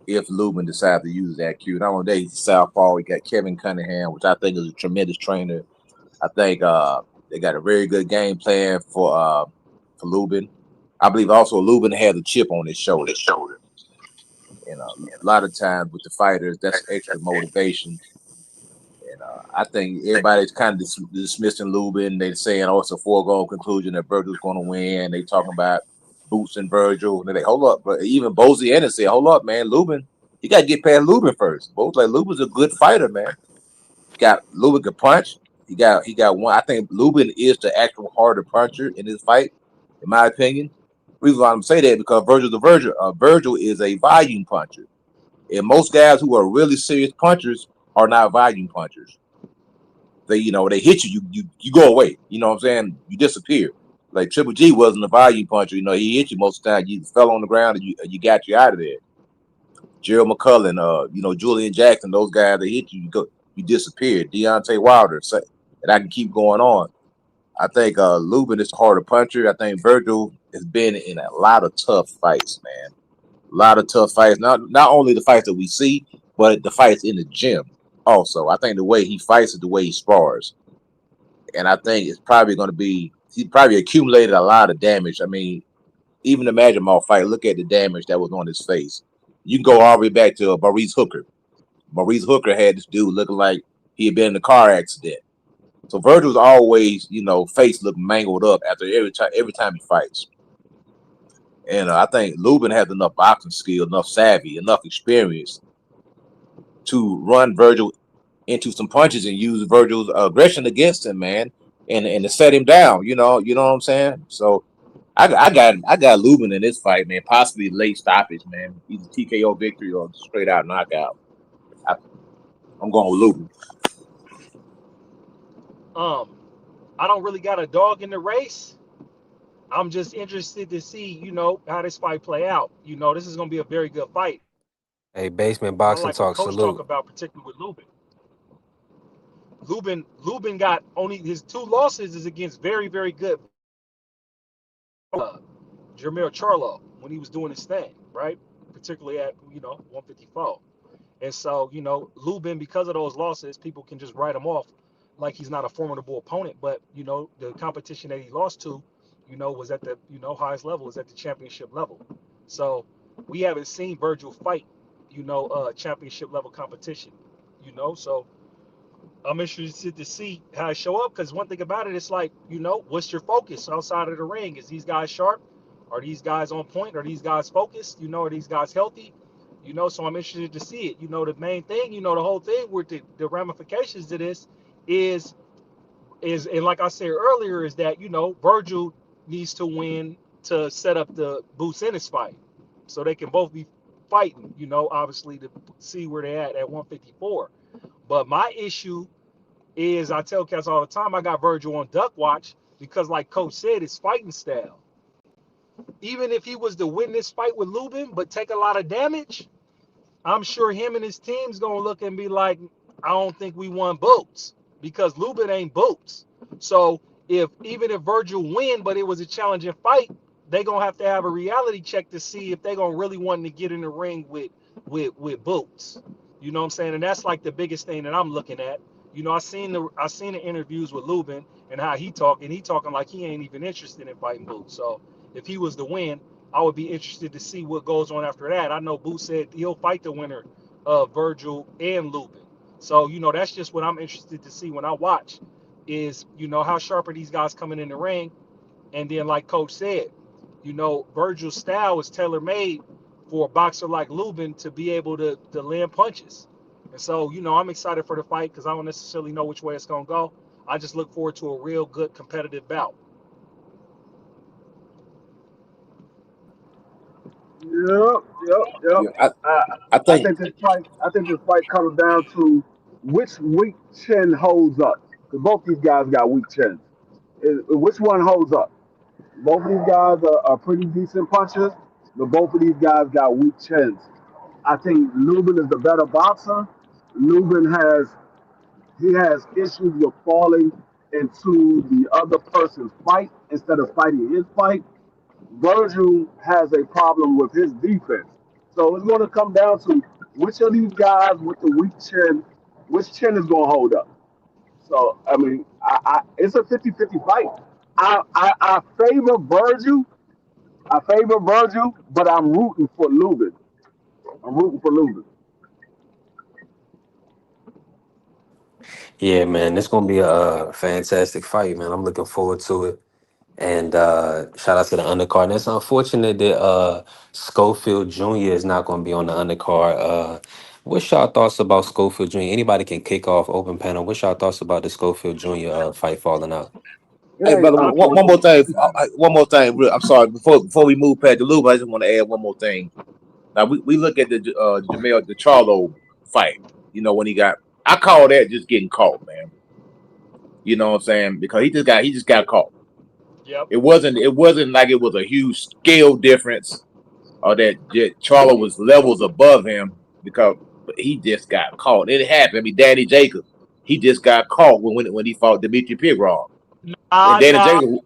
F: If Lubin decides to use that IQ, not only that, he's a southpaw. We got Kevin Cunningham, which I think is a tremendous trainer. I think they got a very good game plan for Lubin. I believe also Lubin has a chip on his shoulder. And a lot of times with the fighters, that's extra motivation. And I think everybody's kind of dismissing Lubin. They're saying, "Oh, it's a foregone conclusion that Virgil's going to win." They talking about Boots and Virgil, and they hold up, but even Bozy Ennis said, "Hold up, man, Lubin, you got to get past Lubin first." Both like Lubin's a good fighter, man. Got Lubin can punch. He got one. I think Lubin is the actual harder puncher in this fight, in my opinion. Reason why I'm saying that because Virgil's a Virgil. Virgil is a volume puncher, and most guys who are really serious punchers are not volume punchers. They hit you, you go away. You know what I'm saying? You disappear. Like Triple G wasn't a volume puncher. He hit you most of the time. You fell on the ground and you got you out of there. Gerald McCullen, Julian Jackson, those guys that hit you, you disappeared. Deontay Wilder, and I can keep going on. I think Lubin is the harder puncher. I think Virgil has been in a lot of tough fights, man. A lot of tough fights. Not only the fights that we see, but the fights in the gym. Also, I think the way he fights is the way he spars, and I think it's probably going to be he probably accumulated a lot of damage. I mean, even the Majimov fight, look at the damage that was on his face. You can go all the way back to Maurice Hooker. Maurice Hooker had this dude looking like he had been in a car accident. So Virgil's always, face look mangled up after every time he fights. And I think Lubin has enough boxing skill, enough savvy, enough experience to run Virgil into some punches and use Virgil's aggression against him, man, and to set him down. You know what I'm saying? So I got Lubin in this fight, man. Possibly late stoppage, man. Either TKO victory or straight out knockout. I, I'm going with Lubin.
B: Um, I don't really got a dog in the race. I'm just interested to see, how this fight play out. This is gonna be a very good fight.
C: Hey, Basement
B: I
C: Boxing
B: like what
C: Talk,
B: Coach talk
C: salute.
B: about, particularly with Lubin. Lubin got only his two losses is against very, very good uh, Jermel Charlo when he was doing his thing, right? Particularly at 154. And so, Lubin, because of those losses, people can just write him off like he's not a formidable opponent. But, the competition that he lost to, was at the, highest level, is at the championship level. So we haven't seen Virgil fight, championship level competition, So I'm interested to see how it show up because one thing about it, it's like, what's your focus outside of the ring? Is these guys sharp? Are these guys on point? Are these guys focused? Are these guys healthy? So I'm interested to see it. The main thing, the whole thing with the ramifications to this is and like I said earlier, is that, Virgil needs to win to set up the Boots Ennis fight. So they can both be fighting, obviously to see where they're at 154. But my issue is I tell cats all the time I got Virgil on duck watch because, like Coach said, it's fighting style. Even if he was to win this fight with Lubin but take a lot of damage, I'm sure him and his team's gonna look and be like, I don't think we won Boots because Lubin ain't Boots. So even if Virgil win, but it was a challenging fight, they gonna have to have a reality check to see if they gonna really want to get in the ring with Boots. You know what I'm saying? And that's like the biggest thing that I'm looking at. I seen the interviews with Lubin and how he talking. He talking like he ain't even interested in fighting Boots. So if he was to win, I would be interested to see what goes on after that. I know Boots said he'll fight the winner of Virgil and Lubin. So that's just what I'm interested to see when I watch. Is how sharp are these guys coming in the ring? And then, like Coach said, Virgil's style is tailor made for a boxer like Lubin to be able to land punches. And so, I'm excited for the fight because I don't necessarily know which way it's going to go. I just look forward to a real good competitive bout.
G: Yep, yep, yep.
F: Yeah,
G: I,
F: I
G: I
F: think
G: think this fight. I think this fight comes down to which weak chin holds up. Because both these guys got weak chins. Which one holds up? Both of these guys are pretty decent punchers, but both of these guys got weak chins. I think Lubin is the better boxer. Lubin has issues with falling into the other person's fight instead of fighting his fight. Virgil has a problem with his defense. So it's going to come down to which of these guys with the weak chin, which chin is going to hold up. So, I mean, it's a 50-50 fight. I favor Virgil. I favor Virgil, but I'm rooting for Lubin. I'm rooting for Lubin.
C: Yeah, man, it's gonna be a fantastic fight, man. I'm looking forward to it. And shout out to the undercard. And it's unfortunate that Schofield Jr. is not going to be on the undercard. What's y'all thoughts about Schofield Jr.? Anybody can kick off open panel. What's y'all thoughts about the Schofield Jr. Fight falling out?
G: It
F: hey
G: ain't
F: brother, one more
G: unfortunate.
F: thing. One more thing. I'm sorry. Before we move past the loop, I just want to add one more thing. Now we look at the Jamel the Charlo fight. When he got, I call that just getting caught, man. You know what I'm saying? Because he just got caught.
B: Yep.
F: It wasn't like it was a huge scale difference or that Charlo was levels above him because he just got caught. It happened. I mean, Danny Jacobs, he just got caught when he fought Dmitry Pigrov. And
B: Nah,
F: Danny
B: nah.
F: Jacobs.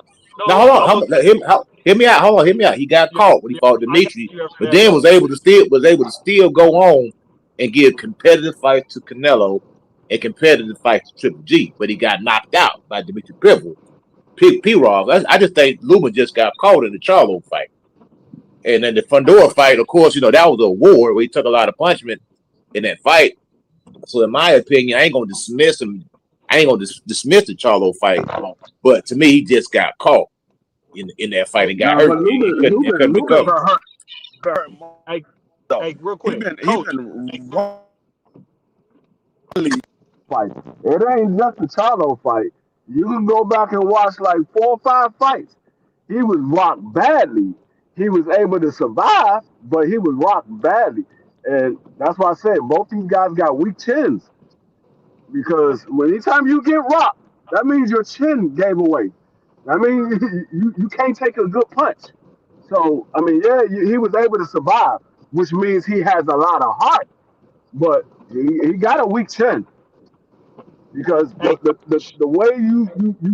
F: Now
B: No,
F: hold
B: no.
F: on, hear me out. Hold on, hear me out. He got
B: Yeah,
F: caught when he
B: yeah.
F: fought
B: I got
F: Dimitri,
B: you after
F: but
B: that,
F: then
B: though.
F: was able to still go on and give competitive fights to Canelo and competitive fights to Triple G. But he got knocked out by Dimitri Pirov. I just think Luma just got caught in the Charlo fight, and then the Fundora fight. Of course, that was a war where he took a lot of punishment in that fight. So, in my opinion, I ain't gonna dismiss him. I ain't gonna dismiss the Charlo fight, but to me, he just got caught in that fight
B: Hey,
F: and got
G: Now,
F: hurt.
G: but
F: He
G: Lubin,
F: couldn't he
G: Lubin,
F: couldn't
G: Lubin
F: recover.
G: been hurt more
B: hey,
G: though.
B: hey, real
G: He
B: quick,
G: been he
B: Coach.
G: been really fight. It ain't just the Charlo fight. You can go back and watch like 4 or 5 fights. He was rocked badly. He was able to survive, but he was rocked badly. And that's why I said both these guys got weak chins. Because when anytime you get rocked, that means your chin gave away. I mean, you can't take a good punch. So, I mean, yeah, he was able to survive, which means he has a lot of heart, but he got a weak chin because
B: Hey, Coach.
G: the way you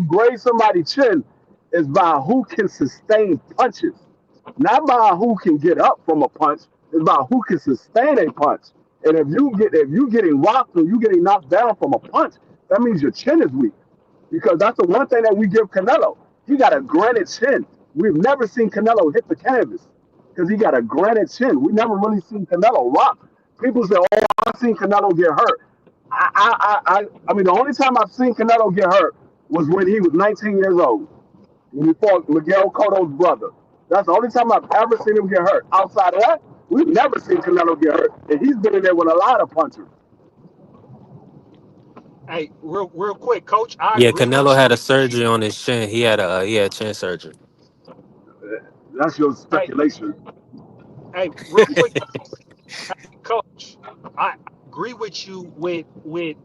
G: grade somebody's chin is by who can sustain punches, not by who can get up from a punch. It's about who can sustain a punch. And if you getting rocked or you getting knocked down from a punch, that means your chin is weak. Because that's the one thing that we give Canelo. He got a granite chin. We've never seen Canelo hit the canvas because he got a granite chin. We never really seen Canelo rock. People say, "Oh, I've seen Canelo get hurt." I mean, the only time I've seen Canelo get hurt was when he was 19 years old when he fought Miguel Cotto's brother. That's the only time I've ever seen him get hurt. Outside of that, we've never seen Canelo get hurt, and he's been in there with a lot of punchers.
B: Hey, real quick, Coach. I
C: Yeah,
B: agree
C: Canelo
B: with you.
C: had a surgery on his chin. He had chin surgery.
G: That's your
B: Hey,
G: speculation.
B: hey, real quick, Coach. I agree with you with Lubin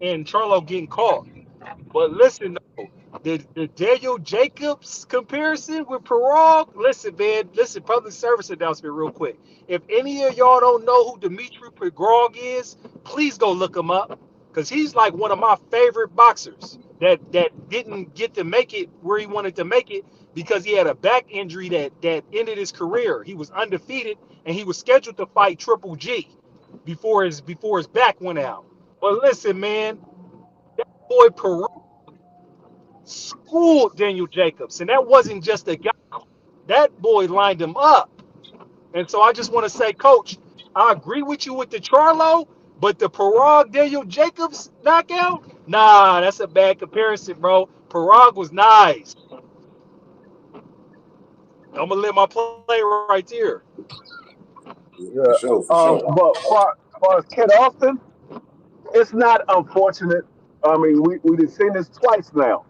B: and Charlo getting caught. But listen, though, the Daniel Jacobs comparison with Parag, listen, man, listen, public service announcement real quick. If any of y'all don't know who Dmitry Parag is, please go look him up. Because he's like one of my favorite boxers that didn't get to make it where he wanted to make it because he had a back injury that ended his career. He was undefeated and he was scheduled to fight Triple G before his back went out. But listen, man, boy Peru schooled Daniel Jacobs, and that wasn't just a guy. That boy lined him up. And so I just want to say, Coach, I agree with you with the Charlo, but the Parag Daniel Jacobs knockout, nah, that's a bad comparison, bro. Parag was nice. I'm gonna let my play right there.
F: For
G: Yeah.
F: sure, for sure.
G: But far as Kid Austin, it's not unfortunate. I mean, we've seen this twice now.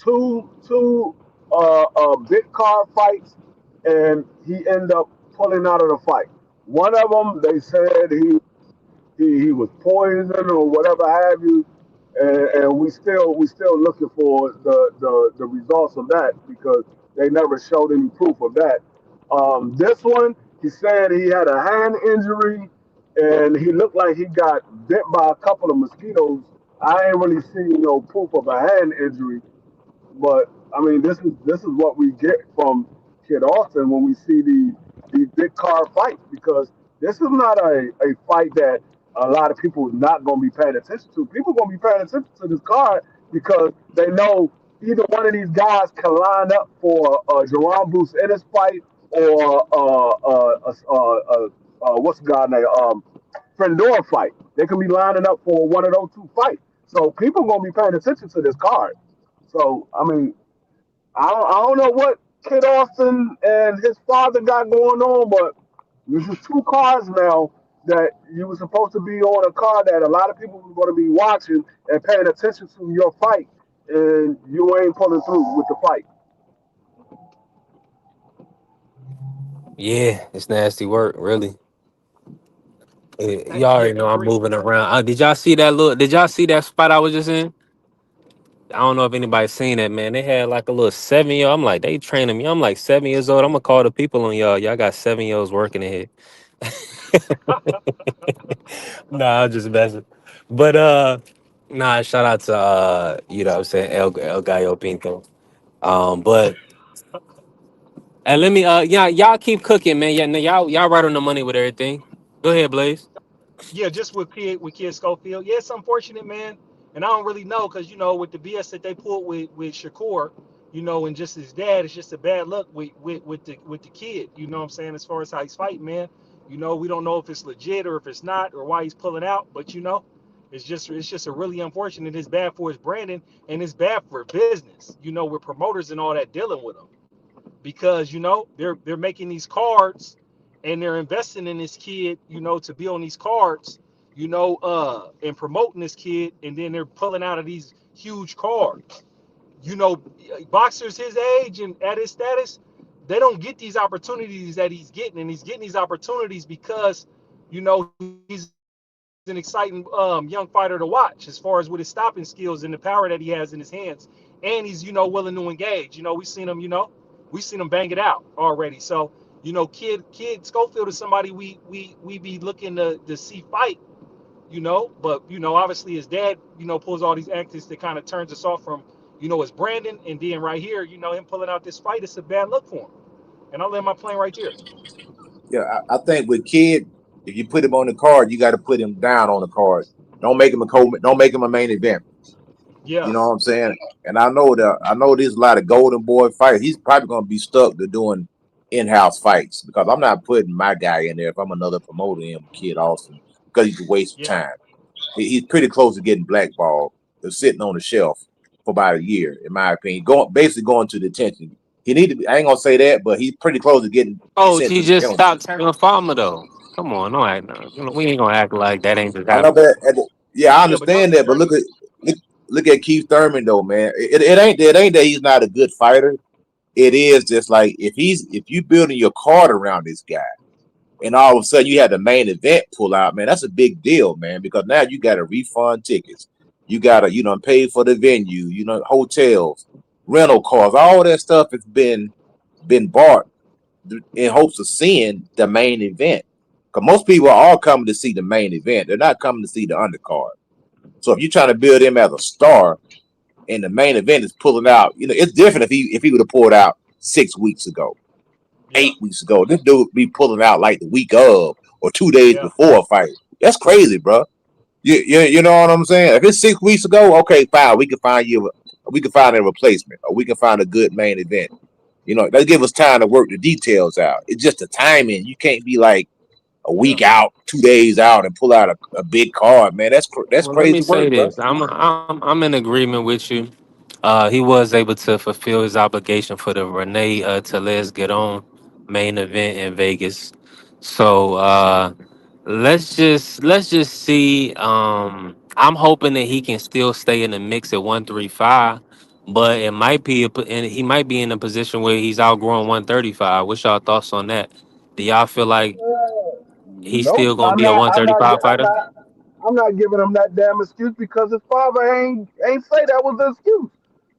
G: Two big car fights, and he ended up pulling out of the fight. One of them, they said he was poisoned or whatever have you, and we still looking for the results of that because they never showed any proof of that. This one, he said he had a hand injury, and he looked like he got bit by a couple of mosquitoes. I ain't really seen no proof of a hand injury, but I mean, this is what we get from Kid Austin when we see these big car fights because this is not a fight that a lot of people are not going to be paying attention to. People going to be paying attention to this card because they know either one of these guys can line up for Jerome Bruce Ennis fight or what's the guy name Frendor fight. They can be lining up for one of those two fights. So people going to be paying attention to this card. So I mean, I don't know what Kid Austin and his father got going on, but this is two cars now that you were supposed to be on a car that a lot of people were going to be watching and paying attention to your fight, and you ain't pulling through with the fight.
C: Yeah, it's nasty work, really. You
B: Yeah,
C: already know I'm
B: agree.
C: moving around. Did y'all see that look? Did y'all see that spot I was just in? I don't know if anybody's seen that, man. They had like a little 7 year. I'm like, they training me. I'm like 7 years old. I'm gonna call the people on y'all. Y'all got 7 year olds working in here. Nah, I'm just messing. But nah, shout out to you know what I'm saying, El Gallo Pinto. But and let me y'all keep cooking, man. Yeah, no, y'all right on the money with everything. Go ahead, Blaze.
B: Yeah, just with Kid Schofield. Yeah, it's unfortunate, man. And I don't really know because with the BS that they pulled with Shakur, and just his dad, it's just a bad look with the kid. You know what I'm saying? As far as how he's fighting, man. We don't know if it's legit or if it's not or why he's pulling out. But it's just a really unfortunate. It's bad for his branding and it's bad for business. With promoters and all that dealing with him because they're making these cards and they're investing in this kid, to be on these cards, and promoting this kid, and then they're pulling out of these huge cards. You know, Boxers his age and at his status, they don't get these opportunities that he's getting, and he's getting these opportunities because, he's an exciting young fighter to watch as far as with his stopping skills and the power that he has in his hands, and he's willing to engage. We seen him bang it out already. So kid Schofield is somebody we be looking to see fight. But obviously his dad pulls all these antics that kind of turns us off from his Brandon, and then right here him pulling out this fight, it's a bad look for him. And I'll land my plane right there.
E: Yeah, I think with Kid, if you put him on the card, you got to put him down on the card. Don't make him a don't make him a main event. You
B: Yeah,
E: know what I'm saying? And I know there's a lot of golden boy fighters. He's probably gonna be stuck to doing in-house fights because I'm not putting my guy in there if I'm another promoter in Kid Austin because he's a waste of
B: yeah.
E: time. He's pretty close to getting blackballed. They're sitting on the shelf for about a year, in my opinion. Going to detention. He need to be. I ain't gonna say that, but he's pretty close to getting
C: Oh,
E: sent
C: he
E: to the
C: just
E: penalty.
C: stopped having farmer though. Come on, don't act. No. We ain't gonna act like that ain't just
E: I know
C: happened.
E: that. Yeah, I
B: Yeah, but don't
E: understand that, but look at Keith Thurman though, man. It ain't that he's not a good fighter. It is just like if you building your card around this guy, and all of a sudden you had the main event pull out, man, that's a big deal, man, because now you got to refund tickets, you got to pay for the venue, hotels, rental cars, all that stuff has been bought in hopes of seeing the main event. Because most people are all coming to see the main event; they're not coming to see the undercard. So if you're trying to build him as a star, and the main event is pulling out, it's different if he would have pulled out 6 weeks ago,
B: yeah,
E: 8 weeks ago. This dude be pulling out like the week of or 2 days
B: yeah.
E: before a fight. That's crazy, bro. You know what I'm saying? If it's 6 weeks ago, okay, fine. We can find a replacement, or we can find a good main event. You know, they give us time to work the details out. It's just the timing. You can't be like a
B: Yeah.
E: week out, 2 days out, and pull out a big card, man. That's
C: Well, let me
E: crazy
C: say
E: work, bro.
C: this. I'm in agreement with you. He was able to fulfill his obligation for the Renee Telez get on main event in Vegas. So let's just see. I'm hoping that he can still stay in the mix at 135, but it might be and he might be in a position where he's outgrowing 135. What's y'all thoughts on that? Do y'all feel like he's
G: Nope.
C: still gonna be a
G: I'm not.
C: 135
G: I'm
C: fighter?
G: not. I'm not giving him that damn excuse because his father ain't say that was the excuse.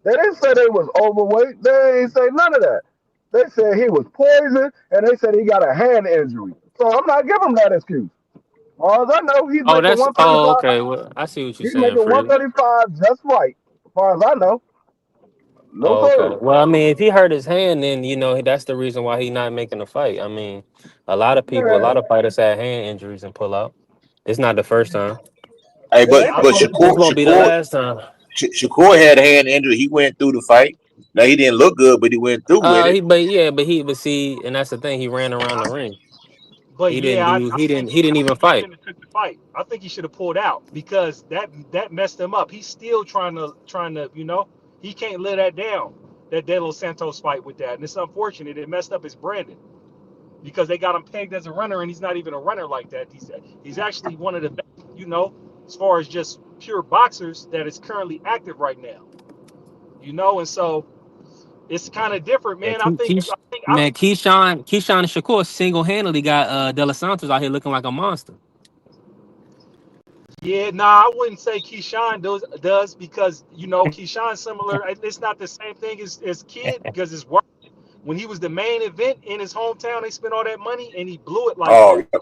G: They didn't say they was overweight. They ain't say none of that. They said he was poisoned and they said he got a hand injury. So I'm not giving him that excuse. All I know, he's
C: Oh,
G: making
C: that's oh
G: 135.
C: okay. Well, I see what you're
G: He's
C: saying,
G: making
C: Freely.
G: 135 just right. As far as I know, no
C: Oh, okay.
G: sir.
C: Well, I mean, if he hurt his hand, then that's the reason why he's not making the fight. I mean, a lot of
G: Yeah,
C: fighters had hand injuries and pull out. It's not the first time.
E: Hey,
G: it
E: but
G: ain't
B: I
G: the
E: but
B: think
G: first
C: This
E: Shakur
G: time.
C: won't be the
E: Shakur
C: last time.
E: Shakur had a hand injury. He went through the fight. Now he didn't look good, but he went through with it.
C: But see, and that's the thing. He ran around the ring.
B: But
C: He didn't
B: yeah,
C: do.
B: I
C: He
B: think
C: didn't. He didn't
B: I
C: even
B: think he
C: fight.
B: shouldn't have took the fight. I think he should have pulled out because that messed him up. He's still trying to he can't let that down. That De Los Santos fight with that, and it's unfortunate. It messed up his branding because they got him pegged as a runner, and he's not even a runner like that. He's actually one of the best, as far as just pure boxers that is currently active right now. And so it's kind of different,
C: Yeah,
B: man. I
C: Man, Keyshawn and Shakur single handedly got De Los Santos out here looking like a monster.
B: Yeah, nah, I wouldn't say Keyshawn does because Keyshawn similar. It's not the same thing as Kid because it's work. When he was the main event in his hometown, they spent all that money and he blew it like
E: Oh,
B: that.
E: yeah.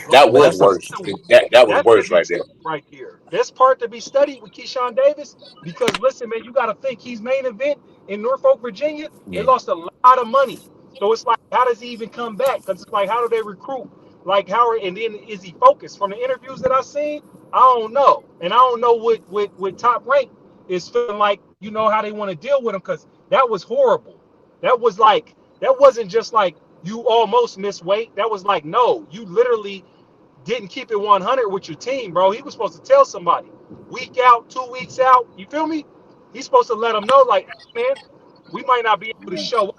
B: Like
E: That
C: But
E: was
C: that's
B: that's
E: worse.
B: the
E: That was
B: that's the
E: worse
B: big
E: right there.
B: study right there. This part to be studied with Keyshawn Davis because listen, man, you got to think he's main event in Norfolk, Virginia. They
C: yeah.
B: lost a lot of money, so it's like, how does he even come back? Because it's like, how do they recruit? Like, and then is he focused? From the interviews that I've seen, I don't know, and I don't know what Top Rank is feeling like. How they want to deal with him because that was horrible. That was like that wasn't just like you almost missed weight. That was like, no, you literally didn't keep it 100 with your team, bro. He was supposed to tell somebody week out, 2 weeks out. You feel me? He's supposed to let them know, like, hey, man, we might not be able to show up.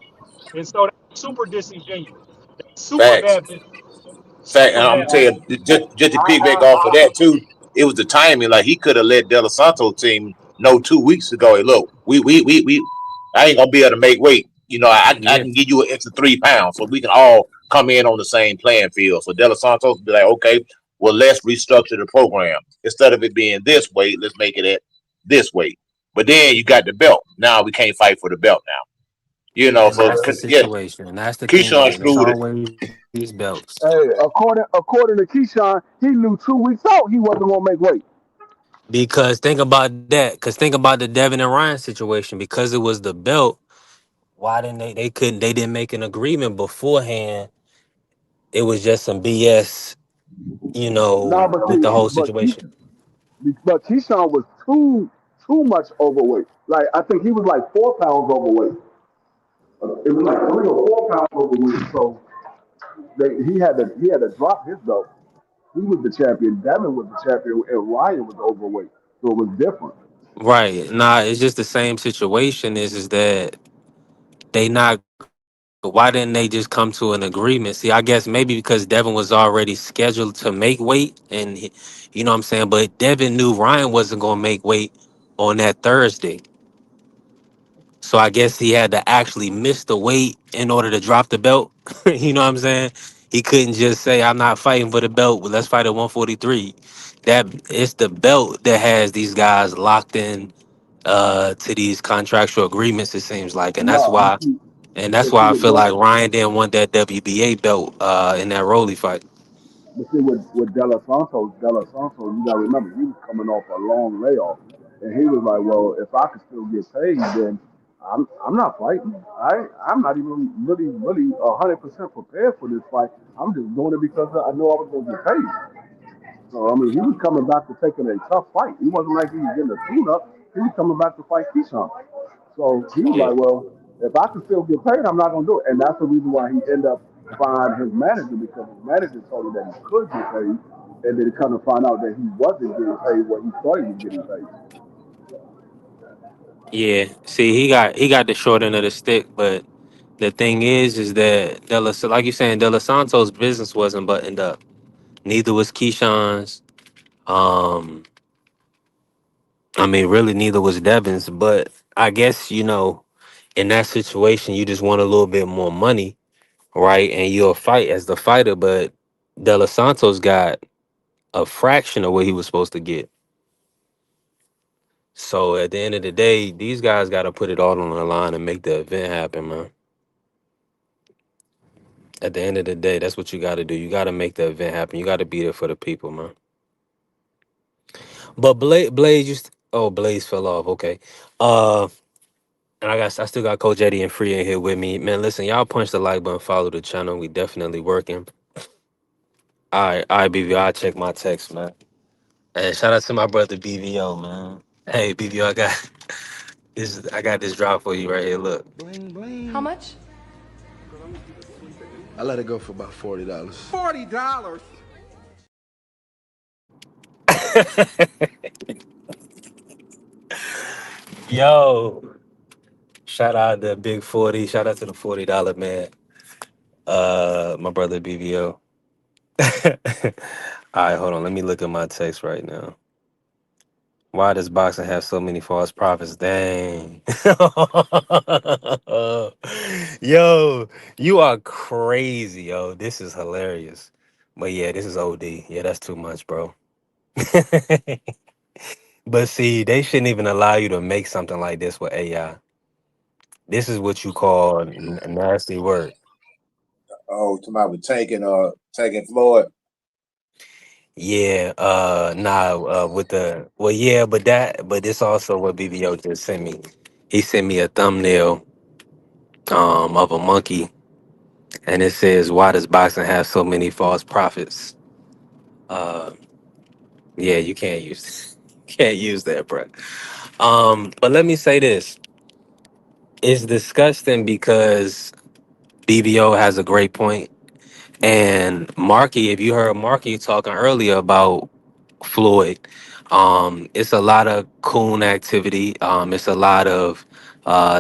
B: And so that's super disingenuous. That's super
E: Facts.
B: bad business.
E: Fact, and
B: Super
E: I'm gonna
B: bad
E: tell
B: business.
E: you, just to piggyback off of
G: I,
E: that too, it was the timing. Like he could have let De La Santo team know 2 weeks ago. Hey, look, I ain't gonna be able to make weight. I
C: Yeah.
E: can give you an extra 3 pounds, so we can all come in on the same playing field. So De La Santos be like, okay, well, let's restructure the program instead of it being this weight. Let's make it at this weight. But then you got the belt. Now we can't fight for the belt now.
C: And
E: So
C: that's the
E: yeah,
C: situation. And that's the thing
E: Keyshawn
C: with him. It's
E: screwed it.
C: always these belts.
G: hey, according to Keyshawn, he knew 2 weeks out he wasn't gonna make weight.
C: Because think about that. Because think about the Devin and Ryan situation. Because it was the belt, why didn't they didn't make an agreement beforehand. It was just some BS,
G: Nah, but
C: with
G: see,
C: the whole situation.
G: but Keyshawn was too much overweight. Like I think he was like 4 pounds overweight. It was like 3 or 4 pounds overweight. So he had to drop his belt. He was the champion. Devin was the champion, and Ryan was overweight. So it was different.
C: Right. Nah, it's just the same situation is that they not why didn't they just come to an agreement? See, I guess maybe because Devin was already scheduled to make weight and you know what I'm saying, but Devin knew Ryan wasn't going to make weight on that Thursday. So I guess he had to actually miss the weight in order to drop the belt. You know what I'm saying? He couldn't just say I'm not fighting for the belt, but let's fight at 143. That it's the belt that has these guys locked in to these contractual agreements, it seems like. And that's
G: No,
C: why
G: but see
C: I
G: with
C: feel like Ryan didn't want that WBA belt in that Rolly fight.
G: But see, with De La Santos, you gotta remember he was coming off a long layoff, and he was like, "Well, if I could still get paid, then I'm not fighting. I'm not even really 100% prepared for this fight. I'm just doing it because I know I was gonna get paid." So I mean, he was coming back to taking a tough fight. He wasn't like he was getting a tune-up. He was coming back to fight Keyshawn. So he was
C: Yeah.
G: like, well, if I can still get paid, I'm not going to do it. And that's the reason why he ended up firing his manager, because his manager told him that he could get paid, and then he come to find out that he wasn't getting paid what he thought he was getting paid.
C: Yeah. See, he got the short end of the stick, but the thing is that like you saying, De La Santo's business wasn't buttoned up. Neither was Keyshawn's. Um, I mean, really, neither was Devin's. But I guess in that situation, you just want a little bit more money, right? And you'll fight as the fighter. But De La Santos got a fraction of what he was supposed to get. So at the end of the day, these guys got to put it all on the line and make the event happen, man. At the end of the day, that's what you got to do. You got to make the event happen. You got to be there for the people, man. But Blaze, oh, Blaze fell off. Okay. And I still got Coach Eddie and Free in here with me. Man, listen, y'all punch the like button, follow the channel. We definitely working. All right, BVO, I'll check my text, man. And shout out to my brother BVO, man. Hey, BVO, I got this drop for you right here. Look.
A: Bling bling.
H: How much?
A: I let it go for about $40.
H: $40.
C: Yo, shout out to Big 40. Shout out to the $40 man. My brother BVO. All right, hold on. Let me look at my text right now. Why does boxing have so many false prophets? Dang. Yo, you are crazy, yo. This is hilarious. But yeah, this is OD. Yeah, that's too much, bro. But see, they shouldn't even allow you to make something like this with AI. This is what you call nasty work.
E: Oh, tomorrow with taking Floyd.
C: Yeah, with the yeah, but this also what BBO just sent me. He sent me a thumbnail of a monkey, and it says, "Why does boxing have so many false prophets?" Uh, yeah, you can't use can't use that, bro. But let me say this: it's disgusting because BBO has a great point, and Marky, if you heard Marky talking earlier about Floyd. It's a lot of coon activity. It's a lot of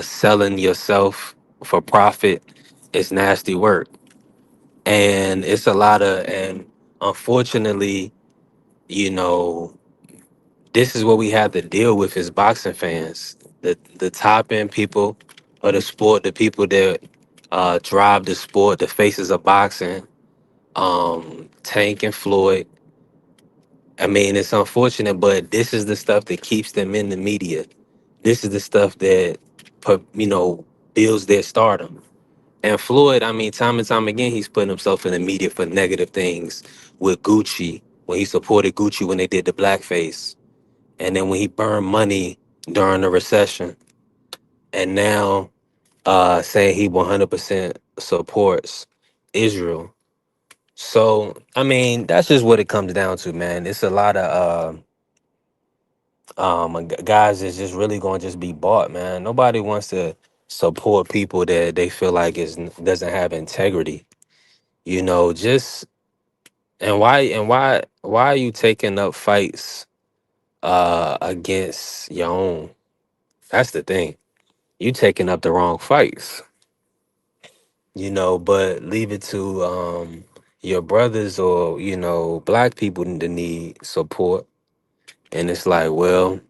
C: selling yourself for profit. It's nasty work, and and unfortunately, you know, this is what we have to deal with as boxing fans. The top end people of the sport, the people that drive the sport, the faces of boxing, Tank and Floyd. I mean, it's unfortunate, but this is the stuff that keeps them in the media. This is the stuff that, builds their stardom. And Floyd, I mean, time and time again, he's putting himself in the media for negative things with Gucci, when he supported Gucci when they did the blackface. And then when he burned money during the recession. And now saying he 100% supports Israel. So, I mean, that's just what it comes down to, man. It's a lot of guys is just really going to just be bought, man. Nobody wants to support people that they feel like doesn't have integrity. Just why are you taking up fights against your own? That's the thing. You taking up the wrong fights, but leave it to your brothers or black people to need support. And it's like, well,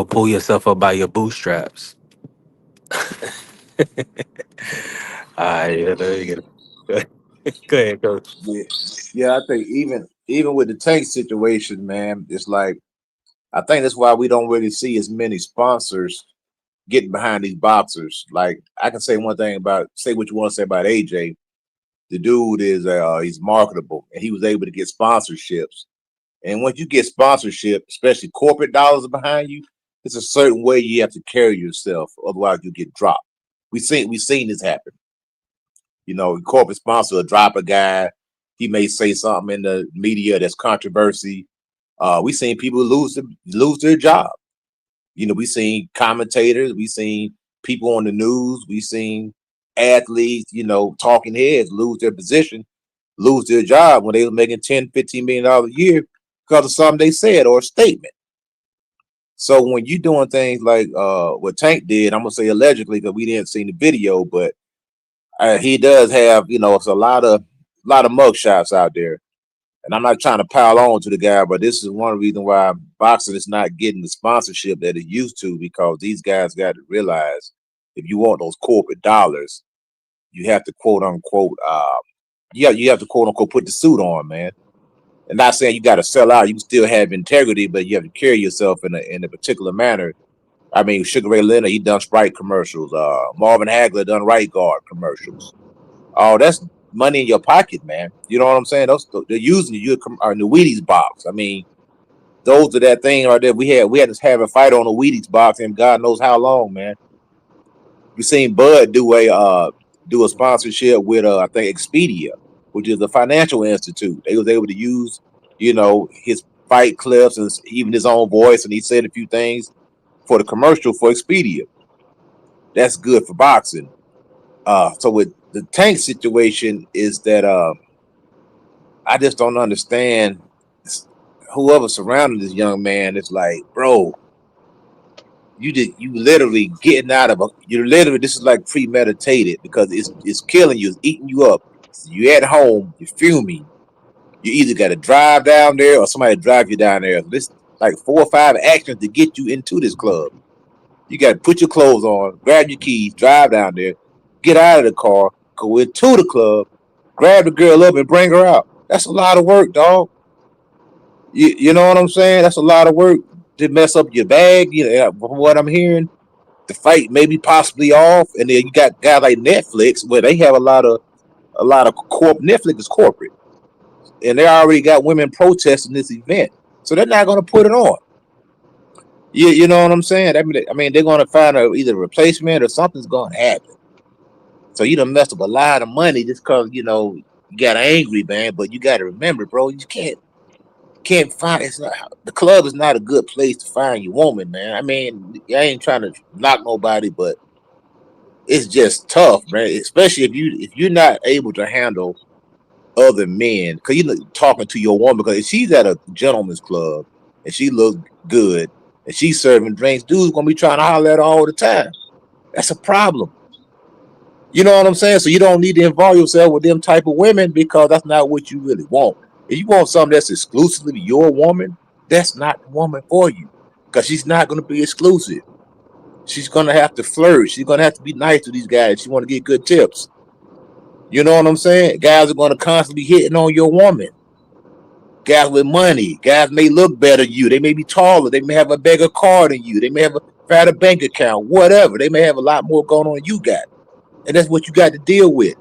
C: pull yourself up by your bootstraps. All right, yeah, there you go. Go ahead, coach.
E: Yeah, yeah. I think even with the tank situation, man, it's like I think that's why we don't really see as many sponsors getting behind these boxers. Like I can say one thing say what you want to say about AJ. The dude is he's marketable, and he was able to get sponsorships. And once you get sponsorship, especially corporate dollars behind you, it's a certain way you have to carry yourself, otherwise you get dropped. We seen this happen. Corporate sponsor will drop a guy.
F: He may say something in the media that's controversy. We seen people lose their job. We seen commentators, we seen people on the news, we seen athletes, talking heads lose their position, lose their job when they were making 10, $15 million a year because of something they said or a statement. So when you doing things like what Tank did, I'm gonna say allegedly because we didn't see the video, but he does have, it's a lot of mug shots out there. And I'm not trying to pile on to the guy, but this is one reason why boxing is not getting the sponsorship that it used to, because these guys got to realize if you want those corporate dollars, you have to quote unquote, you have to quote unquote put the suit on, man. And not saying you got to sell out, you can still have integrity, but you have to carry yourself in a particular manner. I mean, Sugar Ray Leonard, he done Sprite commercials. Marvin Hagler done Right Guard commercials. Oh, that's money in your pocket, man. You know what I'm saying? They're using you in the Wheaties box. I mean, those are that thing right there. We had to have a fight on the Wheaties box, and God knows how long, man. We seen Bud do a sponsorship with I think Expedia, which is a financial institute. They was able to use his fight clips and even his own voice, and he said a few things for the commercial for Expedia. That's good for boxing. So with the Tank situation is that I just don't understand whoever surrounded this young man. It's like, bro, you literally getting out of you're literally, this is like premeditated because it's killing you, it's eating you up. You at home, you're fuming. You either got to drive down there or somebody drive you down there. This like 4 or 5 actions to get you into this club. You got to put your clothes on, grab your keys, drive down there, get out of the car, go into the club, grab the girl up and bring her out. That's a lot of work, dog. You know what I'm saying? That's a lot of work to mess up your bag. From what I'm hearing, the fight maybe possibly off, and then you got guys like Netflix where they have a lot of Netflix is corporate, and they already got women protesting this event, so they're not going to put it on. You know what I'm saying? I mean, they're going to find either a replacement or something's going to happen. So you done messed up a lot of money just because you got angry, man. But you got to remember, bro, you can't find. It's not the club is not a good place to find your woman, man. I mean, I ain't trying to knock nobody, but it's just tough, man. Especially if you're not able to handle other men, because talking to your woman. Because if she's at a gentleman's club and she looks good and she's serving drinks, dude's gonna be trying to holler at her all the time. That's a problem. You know what I'm saying? So you don't need to involve yourself with them type of women because that's not what you really want. If you want something that's exclusively your woman, that's not the woman for you. Because she's not going to be exclusive. She's going to have to flirt. She's going to have to be nice to these guys. She want to get good tips. You know what I'm saying? Guys are going to constantly be hitting on your woman. Guys with money. Guys may look better than you. They may be taller. They may have a bigger car than you. They may have a fatter bank account. Whatever. They may have a lot more going on than you got. And that's what you got to deal with.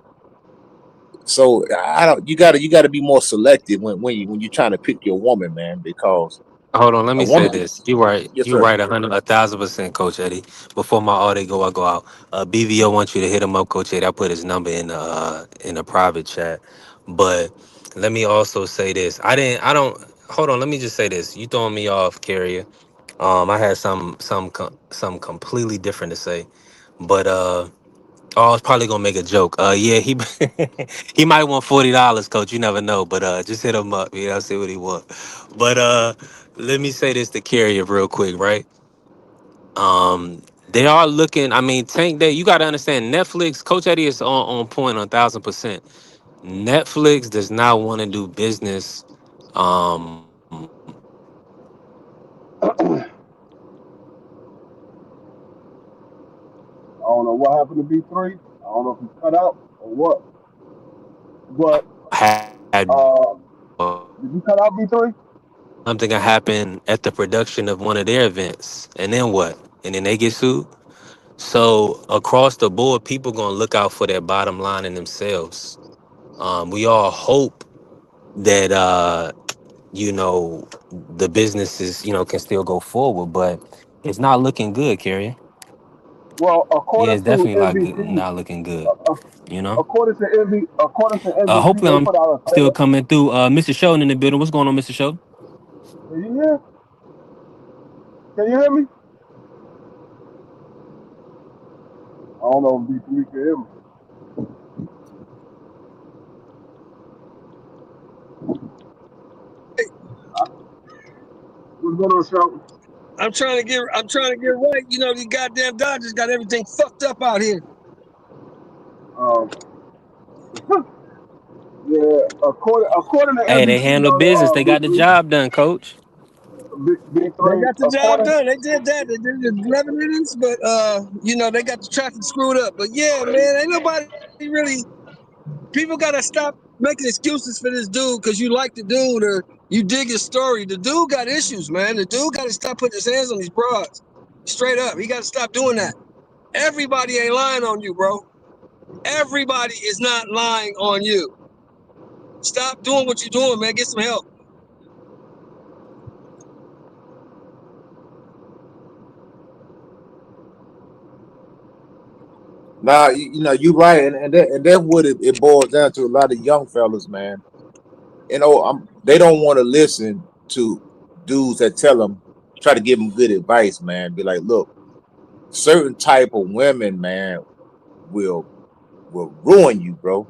F: So I don't. You got to be more selective when you're trying to pick your woman, man, because
C: Hold on, let
F: a
C: me say
F: woman.
C: this. You right.
F: Yes,
C: You
F: sir.
C: right 1,000%, Coach Eddie. Before my audio go out. BVO wants you to hit him up, Coach Eddie. I put his number in the private chat. But let me also say this. I don't hold on, let me just say this. You throwing me off, Carrier. I had some completely different to say. But oh, I was probably gonna make a joke. Yeah, he he might want $40, Coach. You never know, but just hit him up. Yeah, I'll see what he want. But let me say this to Carrier real quick, right? They are looking. I mean, Tank Day. You got to understand, Netflix. Coach Eddie is on point 1,000%. Netflix does not want to do business.
G: I don't know what happened to B3. I don't know if he cut out or what. But uh, did you cut out B3?
C: Something that happened at the production of one of their events, and then what? And then they get sued. So across the board, people gonna look out for their bottom line in themselves. We all hope that the businesses can still go forward, but it's not looking good, Carrier.
G: Well,
C: Yeah,
G: according
C: it's
G: to
C: definitely
G: MVP,
C: not looking good.
G: uh, uh,
C: You know.
G: according to MVP,
C: Hopefully,
G: they
C: I'm
G: put out a
C: still
G: statement.
C: coming through. Mr. Sheldon in the building. What's going on, Mr. Sheldon?
G: Can you hear? Can you hear me? I don't know if B3 can hear me. What's going on, Shelton?
H: I'm trying to get right. You know, these goddamn Dodgers got everything fucked up out here.
G: Um, yeah, according to
C: Hey, they
G: MVP
C: handle business.
G: though,
C: They got the job done, Coach.
H: They
G: B3,
H: got the job done. They did that. They did the 11 innings, but you know, they got the traffic screwed up. But yeah, man, ain't nobody really. People gotta stop making excuses for this dude because you like the dude or you dig his story. The dude got issues, man. The dude got to stop putting his hands on these broads. Straight up, he got to stop doing that. Everybody ain't lying on you, bro. Everybody is not lying on you. Stop doing what you're doing, man. Get some help.
F: Now, you're right, and that's what it boils down to. A lot of young fellas, man. They don't want to listen to dudes that tell them, try to give them good advice, man. Be like, look, certain type of women, man, will will ruin you, bro.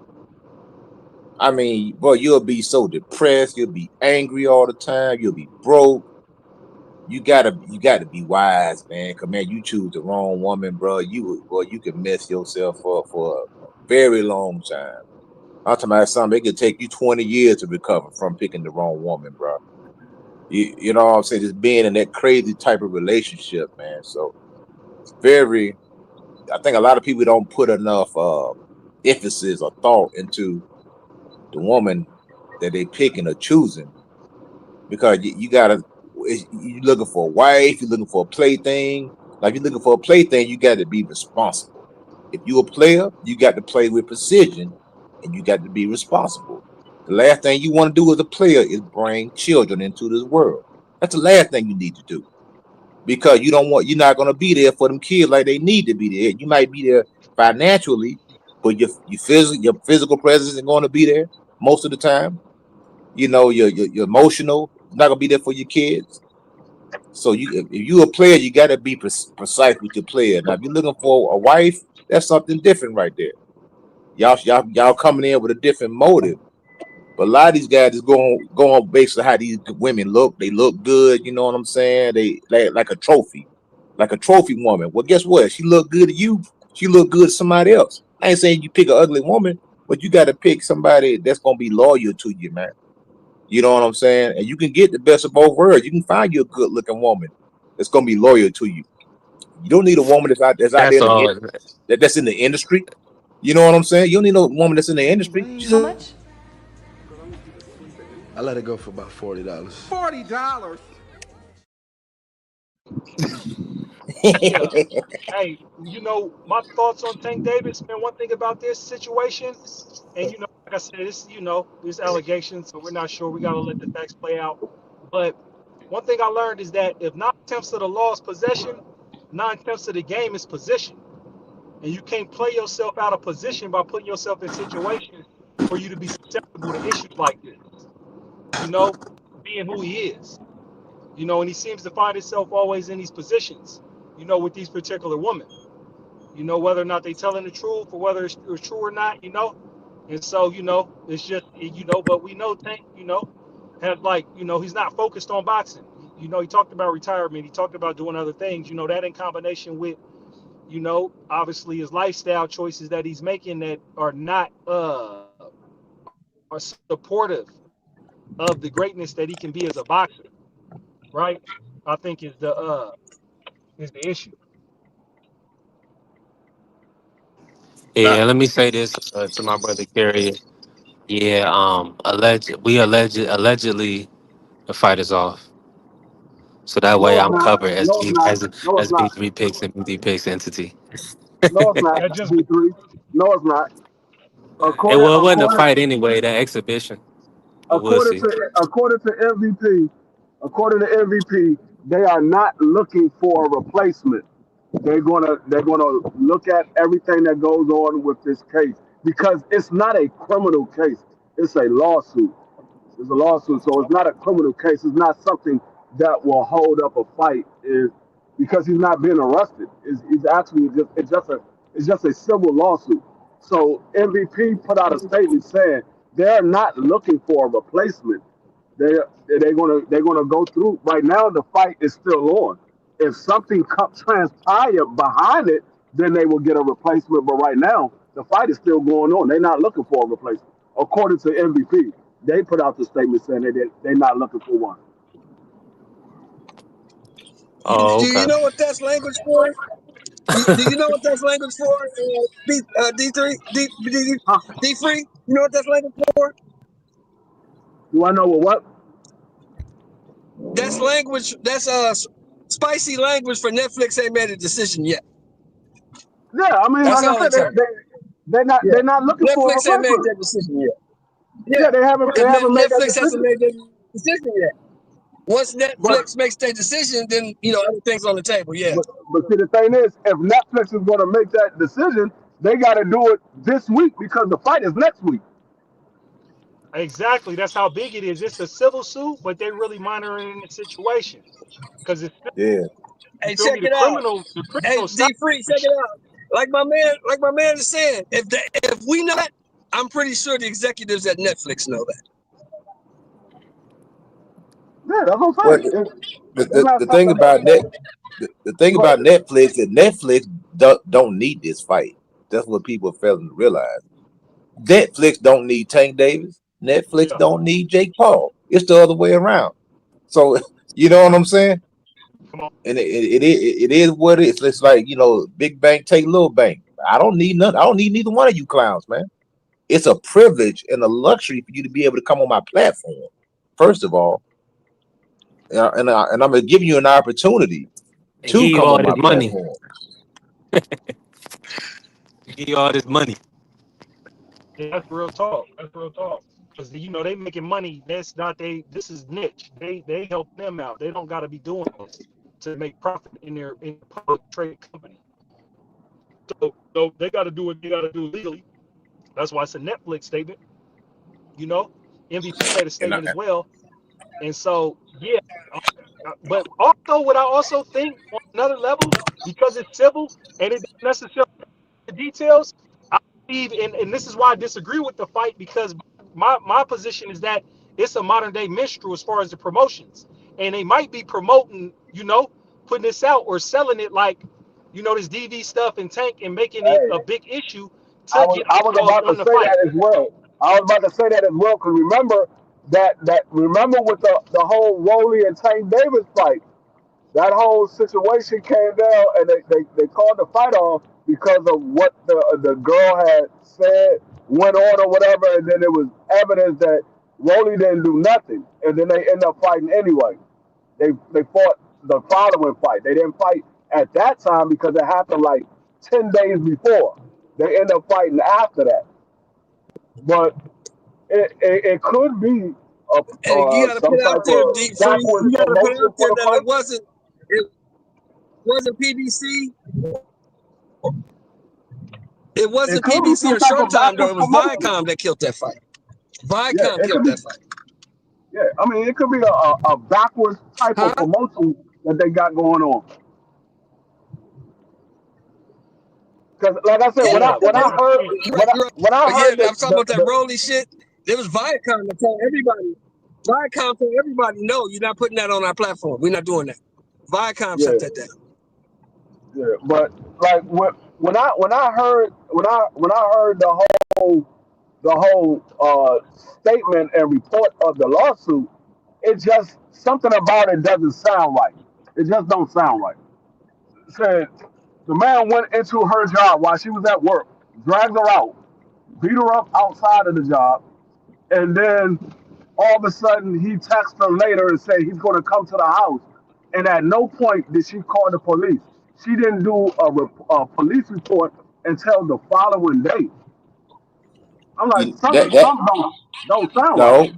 F: I mean, bro, you'll be so depressed, you'll be angry all the time, you'll be broke. You gotta be wise, man. Cause man, you choose the wrong woman, bro. You can mess yourself up for a very long time. I'm talking about something. It could take you 20 years to recover from picking the wrong woman, bro. You know what I'm saying? Just being in that crazy type of relationship, man. So it's very. I think a lot of people don't put enough emphasis or thought into the woman that they picking or choosing because you gotta. You looking for a wife, you're looking for a plaything. Like you're looking for a plaything, you got to be responsible. If you're a player, you got to play with precision, and you got to be responsible. The last thing you want to do as a player is bring children into this world. That's the last thing you need to do because you're not going to be there for them kids like they need to be there. You might be there financially, but your physical presence isn't going to be there most of the time. Your emotional not going to be there for your kids. So if you're a player, you got to be precise with your player. Now, if you're looking for a wife, that's something different right there. Y'all coming in with a different motive. But a lot of these guys is going based on how these women look. They look good, you know what I'm saying? They like a trophy woman. Well, guess what? She look good to you. She look good to somebody else. I ain't saying you pick an ugly woman, but you got to pick somebody that's gonna be loyal to you, man. You know what I'm saying? And you can get the best of both worlds. You can find you a good looking woman that's gonna be loyal to you. You don't need a woman that's out there
C: That's all.
F: that's in the industry. You know what I'm saying? You don't need no woman that's in the industry.
A: How much? I let it go for about $40.
B: Yeah. Hey, my thoughts on Tank Davis, man. One thing about this situation, and like I said, there's allegations, so we're not sure. We gotta let the facts play out. But one thing I learned is that if 9 tenths of the law is possession, 9 tenths of the game is position. And you can't play yourself out of position by putting yourself in situations for you to be susceptible to issues like this. You know, being who he is. And he seems to find himself always in these positions, with these particular women. Whether or not they telling the truth or whether it's true or not. And so, it's just, but we know Tank, have like, he's not focused on boxing. He talked about retirement. He talked about doing other things, that in combination with, obviously his lifestyle choices that he's making that are not, are supportive of the greatness that he can be as a boxer, right? I think is the issue.
C: Yeah, let me say this to my brother Kerry. Yeah, allegedly the fight is off, so that way
G: No, it's
C: I'm
G: not.
C: covered as
G: No, it's not. No, it's not.
C: B3 picks and B3 picks entity.
G: No, it's not.
B: That just
G: B3. No, it's not. According,
C: It wasn't a
G: according,
C: fight anyway, that exhibition, but we'll
G: according
C: see.
G: to, according to MVP, according to MVP, they are not looking for a replacement. They're gonna look at everything that goes on with this case because it's not a criminal case. It's a lawsuit. It's a lawsuit, so it's not a criminal case. It's not something that will hold up a fight. Is because he's not being arrested. It's actually just a civil lawsuit. So MVP put out a statement saying they're not looking for a replacement. They're gonna go through. Right now, the fight is still on. If something transpire behind it, then they will get a replacement. But right now, the fight is still going on. They're not looking for a replacement, according to MVP. They put out the statement saying they're not looking for one.
C: Oh,
H: Do you
C: okay.
H: know what that's language for? Do you know what that's language for? D3,
G: Huh?
H: D3. You know what that's language for?
G: Do I know what?
H: That's language. That's spicy language for Netflix ain't made a decision yet.
G: Yeah, I mean,
H: That's
G: like I
H: all
G: said,
H: it tells. Yeah,
G: they're not looking for a
H: Netflix ain't made
G: replacement.
H: that decision yet. Yeah,
G: Yeah, they haven't made that
H: Netflix hasn't
G: decision.
H: made that decision yet. Once
G: But
H: Netflix makes their decision, then everything's on the table. Yeah,
G: but see, the thing is, if Netflix is going to make that decision, they got to do it this week because the fight is next week.
B: Exactly. That's how big it is. It's a civil suit, but they really monitoring the situation because it's
F: Yeah.
B: you
H: hey,
B: feel me.
H: check
B: The
H: it out.
B: criminal, the
H: Hey,
B: criminal side.
H: D3, check it out. Like my man is saying, if we know that, I'm pretty sure the executives at Netflix know that.
G: Yeah, that's what
F: Well,
G: I'm saying.
F: the,
G: It's
F: the,
G: not
F: the thing
G: something
F: about
G: that.
F: net the thing
G: Go
F: about
G: ahead.
F: Netflix is Netflix don't need this fight. That's what people failing to realize. Netflix don't need Tank Davis. Netflix
B: Yeah.
F: don't need Jake Paul. It's the other way around. So you know what I'm saying?
B: Come on.
F: And it is what it is. It's like, big bank take little bank. I don't need none. I don't need neither one of you clowns, man. It's a privilege and a luxury for you to be able to come on my platform. First of all, and I'm gonna give you an opportunity
C: They give
F: to
C: you
F: come
C: all
F: on
C: this
F: my
C: money.
F: platform.
C: They give you all this money.
B: Yeah, that's real talk. That's real talk. Because they making money. That's not they. This is niche. They help them out. They don't got to be doing this to make profit in a public trade company. So they got to do what they got to do legally. That's why it's a Netflix statement. You know, MVP made a
F: And I,
B: statement as well. And so yeah, but also what I also think on another level because it's civil and it doesn't necessarily the details. I believe, and this is why I disagree with the fight because my position is that it's a modern day minstrel as far as the promotions, and they might be promoting, putting this out or selling it like, this DV stuff and Tank and making it
G: Hey,
B: a big issue
G: I
B: to
G: was
B: get
G: I was
B: eyeballs
G: about to
B: on the
G: say
B: fight.
G: that as well. I was about to say that as well because remember with the whole Rowley and Tank Davis fight. That whole situation came down and they called the fight off because of what the girl had said, went on or whatever, and then there was evidence that Rolly didn't do nothing, and then they end up fighting anyway. They fought the following fight. They didn't fight at that time because it happened like 10 days before. They end up fighting after that, but it could be
H: And you got to
G: some
H: put out
G: type
H: there,
G: of
H: D3.
G: backwards
H: You got to put
G: promotion
H: out
G: for
H: there
G: the
H: that
G: fight.
H: it wasn't PBC. It
G: It
H: wasn't
G: could be
H: PBC
G: some
H: or
G: type of
H: Showtime though.
G: backwards
H: It was
G: promotion.
H: Viacom that killed that fight.
G: Yeah,
H: Viacom
G: it
H: killed
G: could be.
H: that fight.
G: Yeah, I mean, it could be a backwards type
H: Huh?
G: of promotion that they got going on. Because, like I said,
H: Yeah,
G: when I
B: Yeah,
G: when
H: it
G: I
B: like
H: was.
B: I
G: heard
B: said,
H: You're right.
G: when I
H: You're right.
G: when I
H: But yeah,
G: heard
H: I'm talking about that Rolly shit. It was Viacom that told everybody. Viacom told everybody, no, you're not putting that on our platform. We're not doing that. Viacom shut
G: yeah,
H: that down.
G: yeah, but like when I heard the whole statement and report of the lawsuit, it just something about it doesn't sound right. It just don't sound right. Said the man went into her job while she was at work, dragged her out, beat her up outside of the job, and then all of a sudden he texts her later and say he's going to come to the house. And at no point did she call the police. She didn't do a police report until the following day. I'm like,
F: that
G: something,
F: that
G: something don't sound right.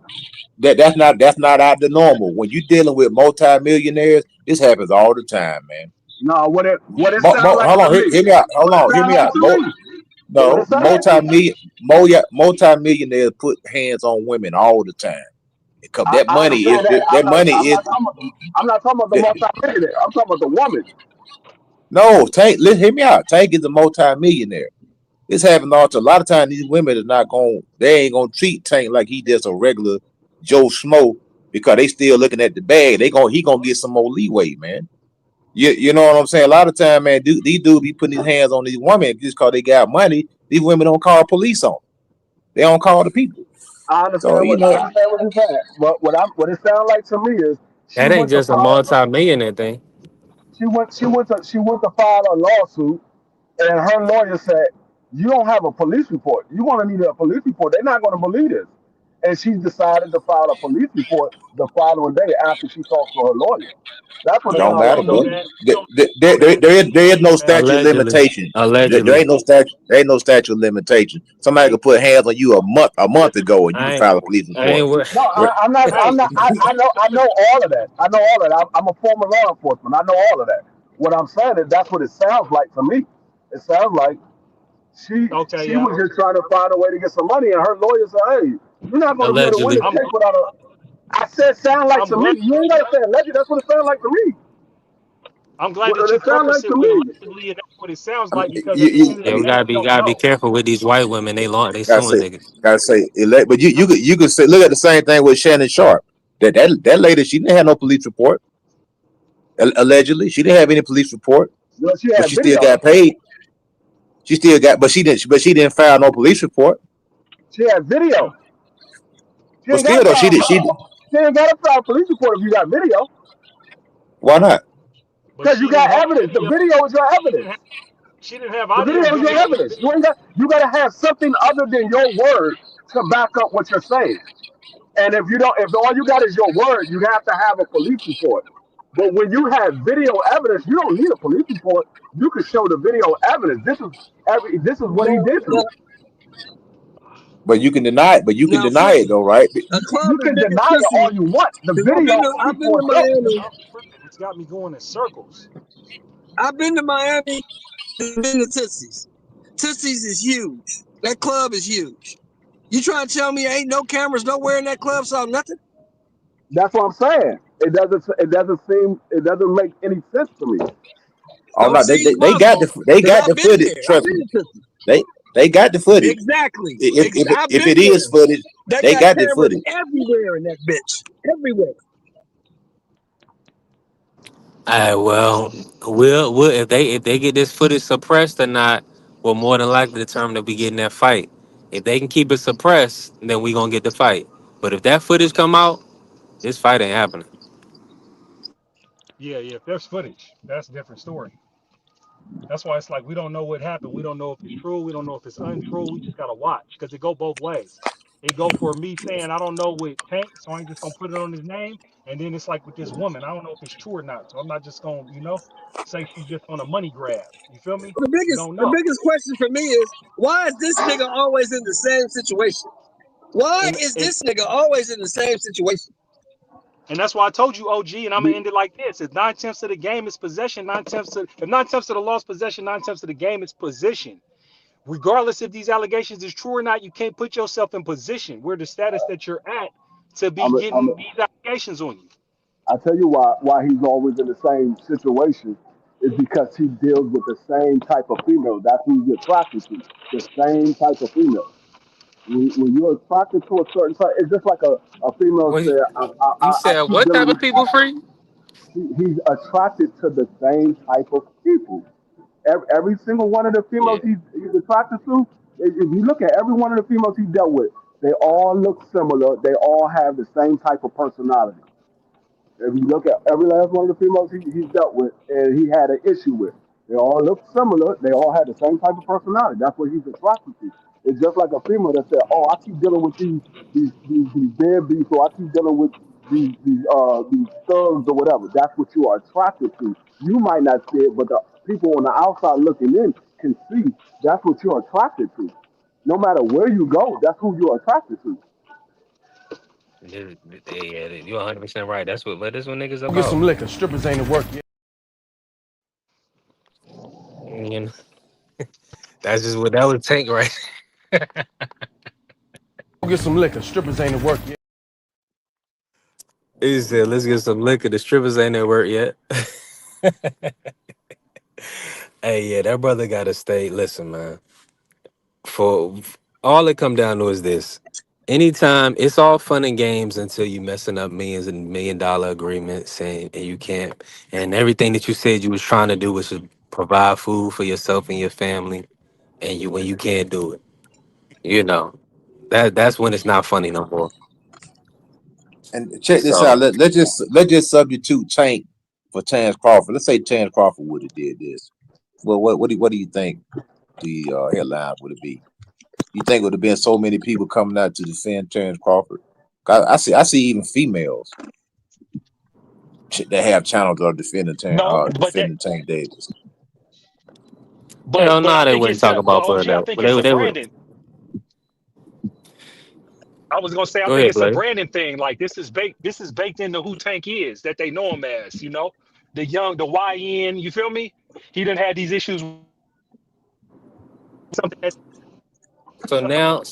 F: no, that's not out the normal. When you're dealing with multimillionaires, this happens all the time, man.
G: No, what it sound like
F: Hold
G: to
F: on,
G: me?
F: hear me out. Hold
G: What it
F: on, hear
G: sound
F: me
G: like
F: out.
G: to me? What
F: No,
G: it sound like to me?
F: multi-millionaires put hands on women all the time. Because
G: I,
F: that
G: I
F: money is
G: understand that.
F: that money is
G: I'm not talking about the multi-millionaire. I'm talking about the woman.
F: no Tank. Hear me out. Tank is a multi-millionaire. It's happening all to a lot of times. These women are not going. They ain't gonna treat Tank like he just a regular Joe Schmo because they still looking at the bag. He gonna get some more leeway, man. You know what I'm saying? A lot of time, man, these dudes be putting his hands on these women just because they got money. These women don't call police on them. They don't call the people.
G: I
F: So
G: understand what you're saying. But what it sounds like to me is she
C: That ain't
G: went to
C: just a
G: file.
C: multi-millionaire thing.
G: She went to file a lawsuit, and her lawyer said, "You don't have a police report. You're gonna need a police report. They're not gonna believe this." And she decided to file a police report the following day after she talked to her lawyer. That's what it
B: Yeah,
F: don't
G: sounds
B: we
G: like
F: matter,
B: don't
G: to
B: know
F: bro.
G: me.
B: that. We don't know that.
F: There is no
B: Man.
F: statute of
C: Allegedly.
F: limitation. There
C: Allegedly.
F: ain't no statute. There ain't no statute of limitation. Somebody
B: Hey,
F: could put hands on you a month
B: listen.
F: ago, and you can
C: I ain't
F: file a police
C: I
F: report.
C: ain't wor-
G: No,
F: Right?
G: I'm not. I'm
B: Hey,
G: not. I know all of that. I know all of that. I'm a former law enforcement. I know all of that. What I'm saying is that's what it sounds like to me. It sounds like she
B: okay,
G: she
B: yeah.
G: was just trying to find a way to get some money, and her lawyer said, "Hey, you're not going to be able to win
C: Allegedly.
G: this
B: I'm
G: case without a." I said, "Sound like
B: I'm
G: to me."
B: glad
G: You ain't got to say alleged. That's what it sounds like to me.
B: I'm glad
G: What
B: that you
G: it sound
B: preface
G: like
B: it
G: to
B: with
G: me.
B: allegedly, and that's what it sounds like because
F: You,
B: at the end of
C: Yeah,
B: the
C: we
B: day,
C: gotta
B: we
C: be
B: don't
C: gotta be
B: know.
C: careful with these white women. They
F: gotta
C: suing
F: say,
C: niggas.
F: you could say, look at the same thing with Shannon Sharp. That lady, she didn't have no police report. Allegedly, she didn't have any police report,
G: You know, she
F: but
G: had
F: she still
G: video.
F: got paid. She still got, but she didn't file no police report.
G: She had
B: Yeah,
G: video. She
F: But
G: ain't got
F: still
G: to
F: though,
G: file.
F: she
G: She ain't got to file a police report if you got video,
F: why not?
B: but
G: because you
B: she didn't
G: got
B: have
G: evidence. The
B: video.
G: video is your
B: She didn't
G: evidence.
B: have. She didn't have
G: The
B: audio
G: video is your
B: video.
G: evidence. You gotta have something other than your word to back up what you're saying. And if all you got is your word, you have to have a police report. But when you have video evidence, you don't need a police report. You can show the video evidence. This is what he
H: Now,
G: did to me.
F: But you can deny it. But you can
H: now,
F: deny it
H: Flip,
F: though, right?
H: a club
G: You
H: as
G: can
H: big as
G: deny it all
H: Tootsie's,
G: you want. The
H: because
G: video
H: I've
G: speaks
H: been
G: for
H: to
G: itself.
H: Miami.
B: I'm tripping. It's got me going in circles.
H: I've been to Miami and been to Tootsie's. Tootsie's is huge. That club is huge. You trying to tell me ain't no cameras nowhere in that club, saw nothing?
G: That's what I'm saying. It doesn't make any sense to me.
F: Oh
H: Don't
F: no,
H: seem plausible
F: they
H: because
F: got
H: I've
F: the
H: been
F: footage.
H: there. I've
F: Trust
H: been
F: me,
H: to Tootsie's.
F: they got the footage.
H: Exactly. I've
F: If
H: been
F: it is
H: there.
F: footage,
H: They
F: they
H: got
F: got the
H: cameras
F: footage.
H: everywhere in that bitch. Everywhere.
C: All right, well, we'll if they get this footage suppressed or not, we're more than likely determine if we get in that fight. If they can keep it suppressed, then we gonna get the fight. But if that footage come out, this fight ain't happening.
B: Yeah, yeah. If there's footage, that's a different story. That's why it's like we don't know what happened. We don't know if it's true. We don't know if it's untrue. We just gotta watch because it go both ways. It go for me saying I don't know with Tank, so I ain't just gonna put it on his name. And then it's like with this woman, I don't know if it's true or not. So I'm not just gonna, say she's just on a money grab. You feel me?
H: The
B: We
H: biggest
B: don't
H: the
B: know.
H: biggest question for me is why is this nigga always in the same situation? Why
B: And
H: is
B: and
H: this nigga always in the same situation?
B: and that's why I told you, OG, and I'm gonna end it like this: if 9 tenths of the game is possession, 9 tenths of if 9 tenths of the lost possession, 9 tenths of the game is position. Regardless if these allegations is true or not, you can't put yourself in position where the status that you're at to be
G: I'm a, I'm
B: getting
G: a,
B: these allegations on you.
G: I tell you why he's always in the same situation is because he deals with the same type of female. That's who he's attracted to. The same type of female. When you're attracted to a certain type, it's just like a female
C: Well,
G: said,
C: you
G: I
C: said
G: keep
C: what
G: dealing
C: type of
G: with.
C: people free?
G: He's attracted to the same type of people. Every single one of the females
C: Yeah.
G: he's attracted to, if you look at every one of the females he dealt with, they all look similar. They all have the same type of personality. If you look at every last one of the females he's dealt with and he had an issue with, they all look similar. They all had the same type of personality. That's what he's attracted to. It's just like a female that said, "Oh, I keep dealing with these deadbeats, or I keep dealing with these thugs or whatever." That's what you are attracted to. You might not see it, but the people on the outside looking in can see that's what you're attracted to. No matter where you go, that's who you're attracted to.
C: Yeah, you're 100% right. That's what niggas
I: Get
C: about.
I: some liquor. Strippers ain't at work yet.
C: You know, that's just what that would take, right?
I: Go get some liquor. Strippers ain't at work yet.
C: He said, "Let's get some liquor. The strippers ain't at work yet." Hey, yeah, that brother got to stay. Listen, man. For all it come down to is this: anytime it's all fun and games until you messing up millions and $1 million agreements, and you can't, and everything that you said you was trying to do was to provide food for yourself and your family, and you when you can't do it, you know that's when it's not funny no more.
E: And check this out.
C: So
E: Let's just substitute Tank for Chance Crawford. Let's say Chance Crawford would have did this. Well, what do you think the headline would it be? You think it would have been so many people coming out to defend Terrence Crawford? I see even females that have channels that are
B: No, but that
E: defending Tank Davis.
C: hell
B: but
C: no,
B: I
C: they
B: think
C: wouldn't
B: it's
C: talk
B: a but
C: about
B: OG,
C: putting
B: I
C: that,
B: think
C: but
B: it's a
C: they would.
B: Brandon. I was gonna say I
C: Go
B: think
C: ahead,
B: it's a
C: Blair.
B: Brandon thing. Like this is baked into who Tank is, that they know him as, the young, the YN, you feel me? He didn't have these issues with something that's
C: So now,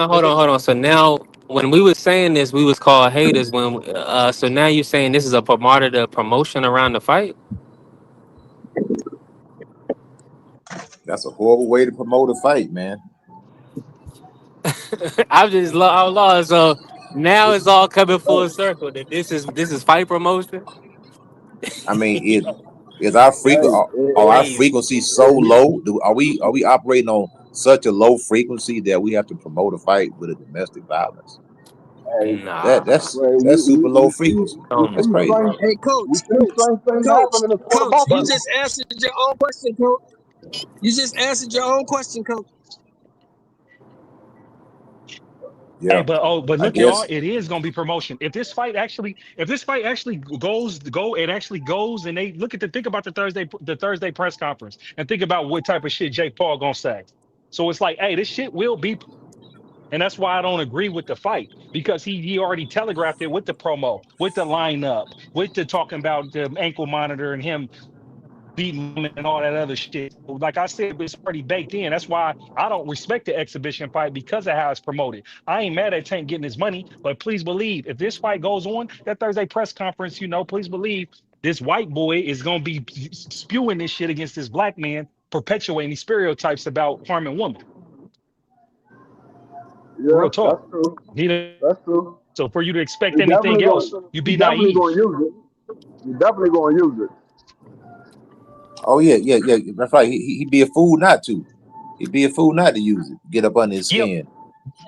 C: hold on. So now, when we was saying this, we was called haters. So now you're saying this is a promoter to promotion around the fight.
E: That's a horrible way to promote a fight, man.
C: I'm lost. So now it's all coming full circle. That this is fight promotion.
E: I mean, is our frequent
G: Hey,
E: are our
C: Crazy.
E: frequency so low? Are we operating on such a low frequency that we have to promote a fight with a domestic violence?
G: hey,
C: Nah,
E: That's super low frequency.
G: we
C: don't
E: That's
G: see
E: crazy.
G: strange,
H: Hey,
G: we
H: coach,
G: see
H: coach,
G: strange things
H: coach,
G: happen in the sport of
H: coach. You
G: boxing.
H: just answered your own question, coach. You just answered your own question, coach.
B: Hey,
E: Yeah,
B: but
E: I
B: look, y'all,
E: guess
B: it is gonna be promotion. If this fight actually goes, and they think about the Thursday press conference, and think about what type of shit Jake Paul gonna say. So it's like, hey, this shit will be, and that's why I don't agree with the fight, because he already telegraphed it with the promo, with the lineup, with the talking about the ankle monitor and him beating him and all that other shit. Like I said, it's already baked in. That's why I don't respect the exhibition fight, because of how it's promoted. I ain't mad at Tank getting his money, but please believe, if this fight goes on, that Thursday press conference, please believe this white boy is gonna be spewing this shit against this black man, perpetuating these stereotypes about harming women.
G: Yeah,
B: Real talk.
G: that's true.
B: You know,
G: That's true.
B: so for you to expect
G: He definitely
B: anything
G: going.
B: else, you
G: He
B: be
G: definitely going
B: naive.
G: to use it. He definitely going to use it.
E: Oh yeah, yeah, yeah. That's right. He'd be a fool not to. He'd be a fool not to use it. Get up under his
B: Yeah,
E: skin.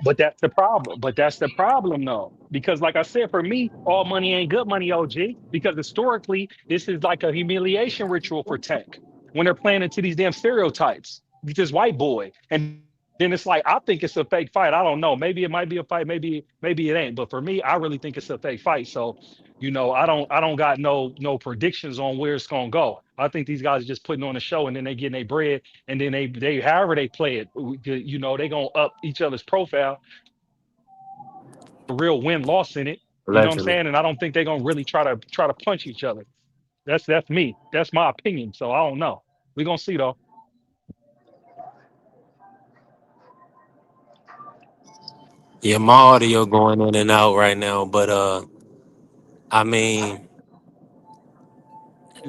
B: but that's the problem. But that's the problem, though. Because, like I said, for me, all money ain't good money, OG. Because historically, this is like a humiliation ritual for Tech when they're playing into these damn stereotypes. This white boy. And then it's like, I think it's a fake fight. I don't know. Maybe it might be a fight. Maybe it ain't. But for me, I really think it's a fake fight. So, I don't got no predictions on where it's gonna go. I think these guys are just putting on a show, and then they getting their bread, and then they however they play it, they gonna up each other's profile, real win loss in it. You know what I'm
C: allegedly.
B: saying? And I don't think they're gonna really try to punch each other. That's me. That's my opinion. So I don't know. We're gonna see though.
C: Yeah, my audio going in and out right now, but I mean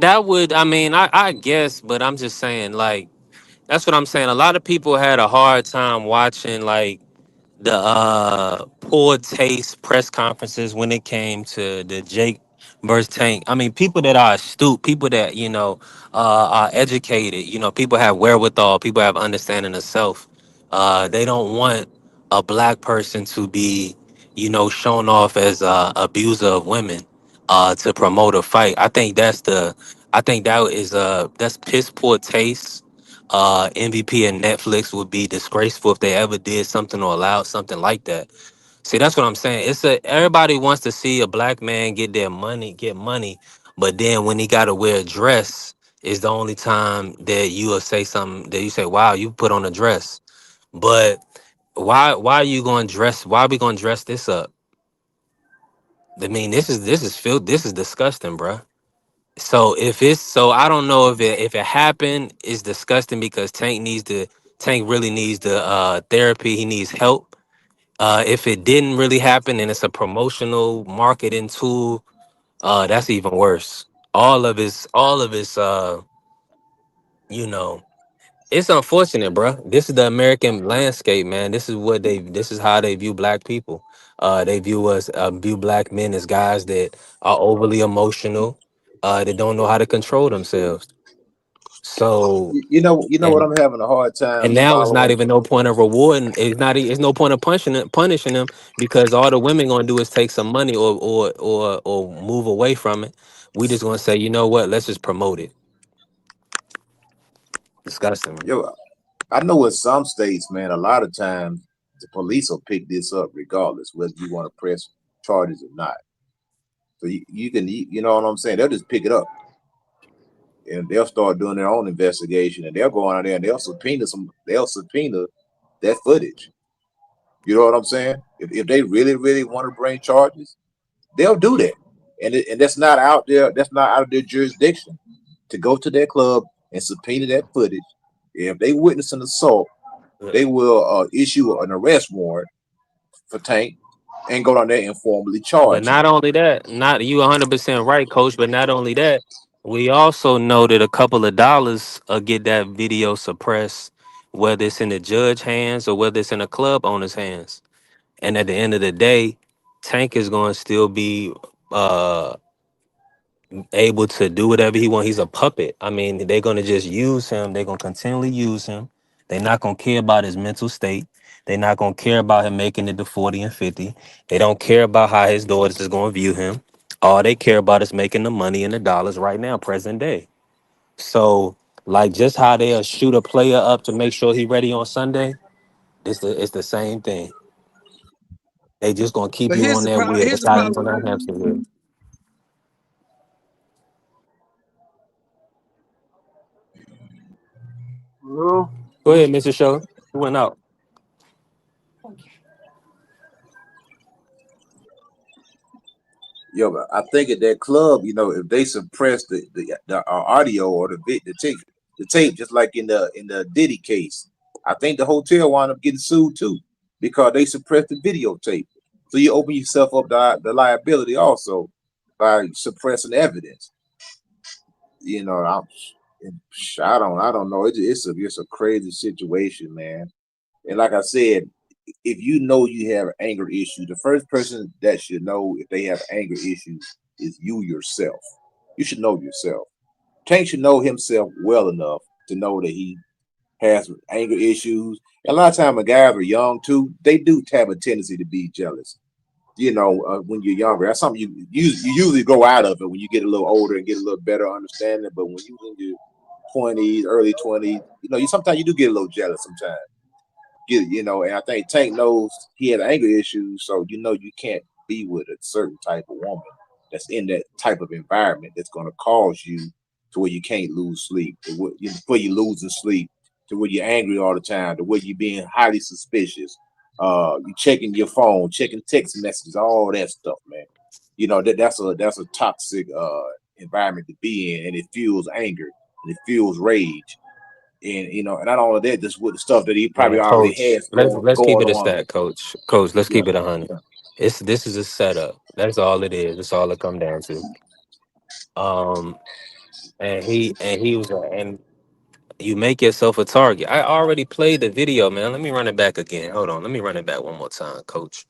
C: I guess, but I'm just saying, like, that's what I'm saying. A lot of people had a hard time watching, like, the poor taste press conferences when it came to the Jake versus Tank. I mean, people that are astute, people that are educated. People have wherewithal, people have understanding of self. They don't want a black person to be, shown off as a abuser of women, to promote a fight. I think that's piss poor taste. MVP and Netflix would be disgraceful if they ever did something or allowed something like that. See, that's what I'm saying. Everybody wants to see a black man get money, but then when he got to wear a dress, is the only time that you will say something that you say, "Wow, you put on a dress." But why are you going to dress? Why are we going to dress this up? I mean, this is disgusting, bruh. So if it's so, I don't know if it happened. It's disgusting because Tank really needs the therapy. He needs help. If it didn't really happen and it's a promotional marketing tool, that's even worse. All of his you know, it's unfortunate, bro. This is the American landscape, man. This is how they view black people. They view black men as guys that are overly emotional, that don't know how to control themselves. So
F: You know what
C: and
F: I'm having a hard
C: and
F: time
C: now it's not
F: following.
C: even no point of rewarding. It's no point of punishing them because all the women gonna do is take some money or move away from it. We just gonna say, you know what? Let's just promote it. Disgusting, man.
F: Yo, I know in some states, man, a lot of times the police will pick this up regardless whether you want to press charges or not. So you can, you know what I'm saying? They'll just pick it up and they'll start doing their own investigation and they'll go out there and they'll subpoena that footage. You know what I'm saying? If they really, really want to bring charges, they'll do that. And that's not out there, that's not out of their jurisdiction to go to their club and subpoena that footage. If they witness an assault, they will issue an arrest warrant for Tank and go down there and formally
C: But
F: charge him.
C: not only that, not you 100% right, coach. But not only that, we also know that a couple of dollars get that video suppressed, whether it's in the judge hands or whether it's in a club owner's hands. And at the end of the day, Tank is going to still be uh, able to do whatever he wants. He's a puppet. I mean, they're going to just use him. They're going to continually use him. They're not going to care about his mental state. They're not going to care about him making it to 40 and 50. They don't care about how his daughters is going to view him. All they care about is making the money and the dollars right now, present day. So, like, just how they'll shoot a player up to make sure he ready on Sunday, it's the same thing. They just going to keep
H: But
C: you
H: here's
C: on
H: the
C: that
H: problem.
C: wheel.
H: Here's
C: That's
H: the
C: how they
H: problem.
C: on that hamster wheel.
G: Well,
C: Go ahead, Mr. Show. You went out.
F: Yo, but I think at that club, if they suppress the audio or the tape, just like in the Diddy case, I think the hotel wound up getting sued too because they suppressed the videotape. So you open yourself up to the liability also by suppressing evidence. You know, I don't know. It's a crazy situation, man. And like I said, if you know you have anger issues, the first person that should know if they have anger issues is you yourself. You should know yourself. Tank should know himself well enough to know that he has anger issues. And a lot of times, when guys are young too, they do have a tendency to be jealous. When you're younger, that's something you usually grow out of it when you get a little older and get a little better understanding. But when you in your 20s, early 20s, you sometimes you do get a little jealous sometimes. And I think Tank knows he had anger issues, so you can't be with a certain type of woman that's in that type of environment that's going to cause you to where you can't lose sleep, where you losing sleep, to where you're angry all the time, to where you're being highly suspicious. You checking your phone, checking text messages, all that stuff, man. That's a toxic environment to be in, and it fuels anger and it fuels rage and not only that, just with the stuff that he probably
C: Man,
F: already
C: coach,
F: has
C: let's keep
F: going
C: it a
F: on.
C: stat, coach. Coach, let's
F: Yeah,
C: keep it 100. This is a setup. That's all it is. That's all it come down to. Um, and he was and you make yourself a target. I already played the video, man. Let me run it back again. Hold on. Let me run it back one more time, coach.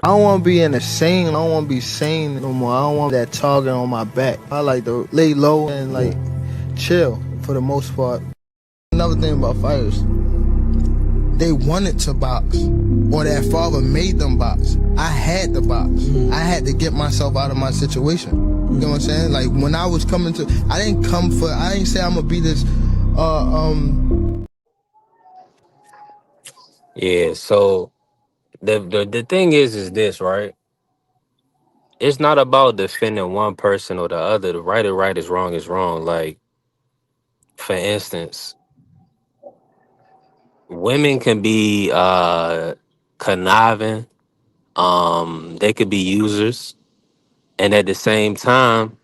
A: I don't want to be in the scene. I don't want to be seen no more. I don't want that target on my back. I like to lay low and like chill for the most part. Another thing about fighters, they wanted to box, or their father made them box. I had to box. I had to get myself out of my situation. You know what I'm saying? Like when I was coming to, I didn't say I'm gonna be this.
C: Yeah. So the thing is this, right? It's not about defending one person or the other. The right is right, is wrong is wrong. Like, for instance, women can be conniving. They could be users, and at the same time,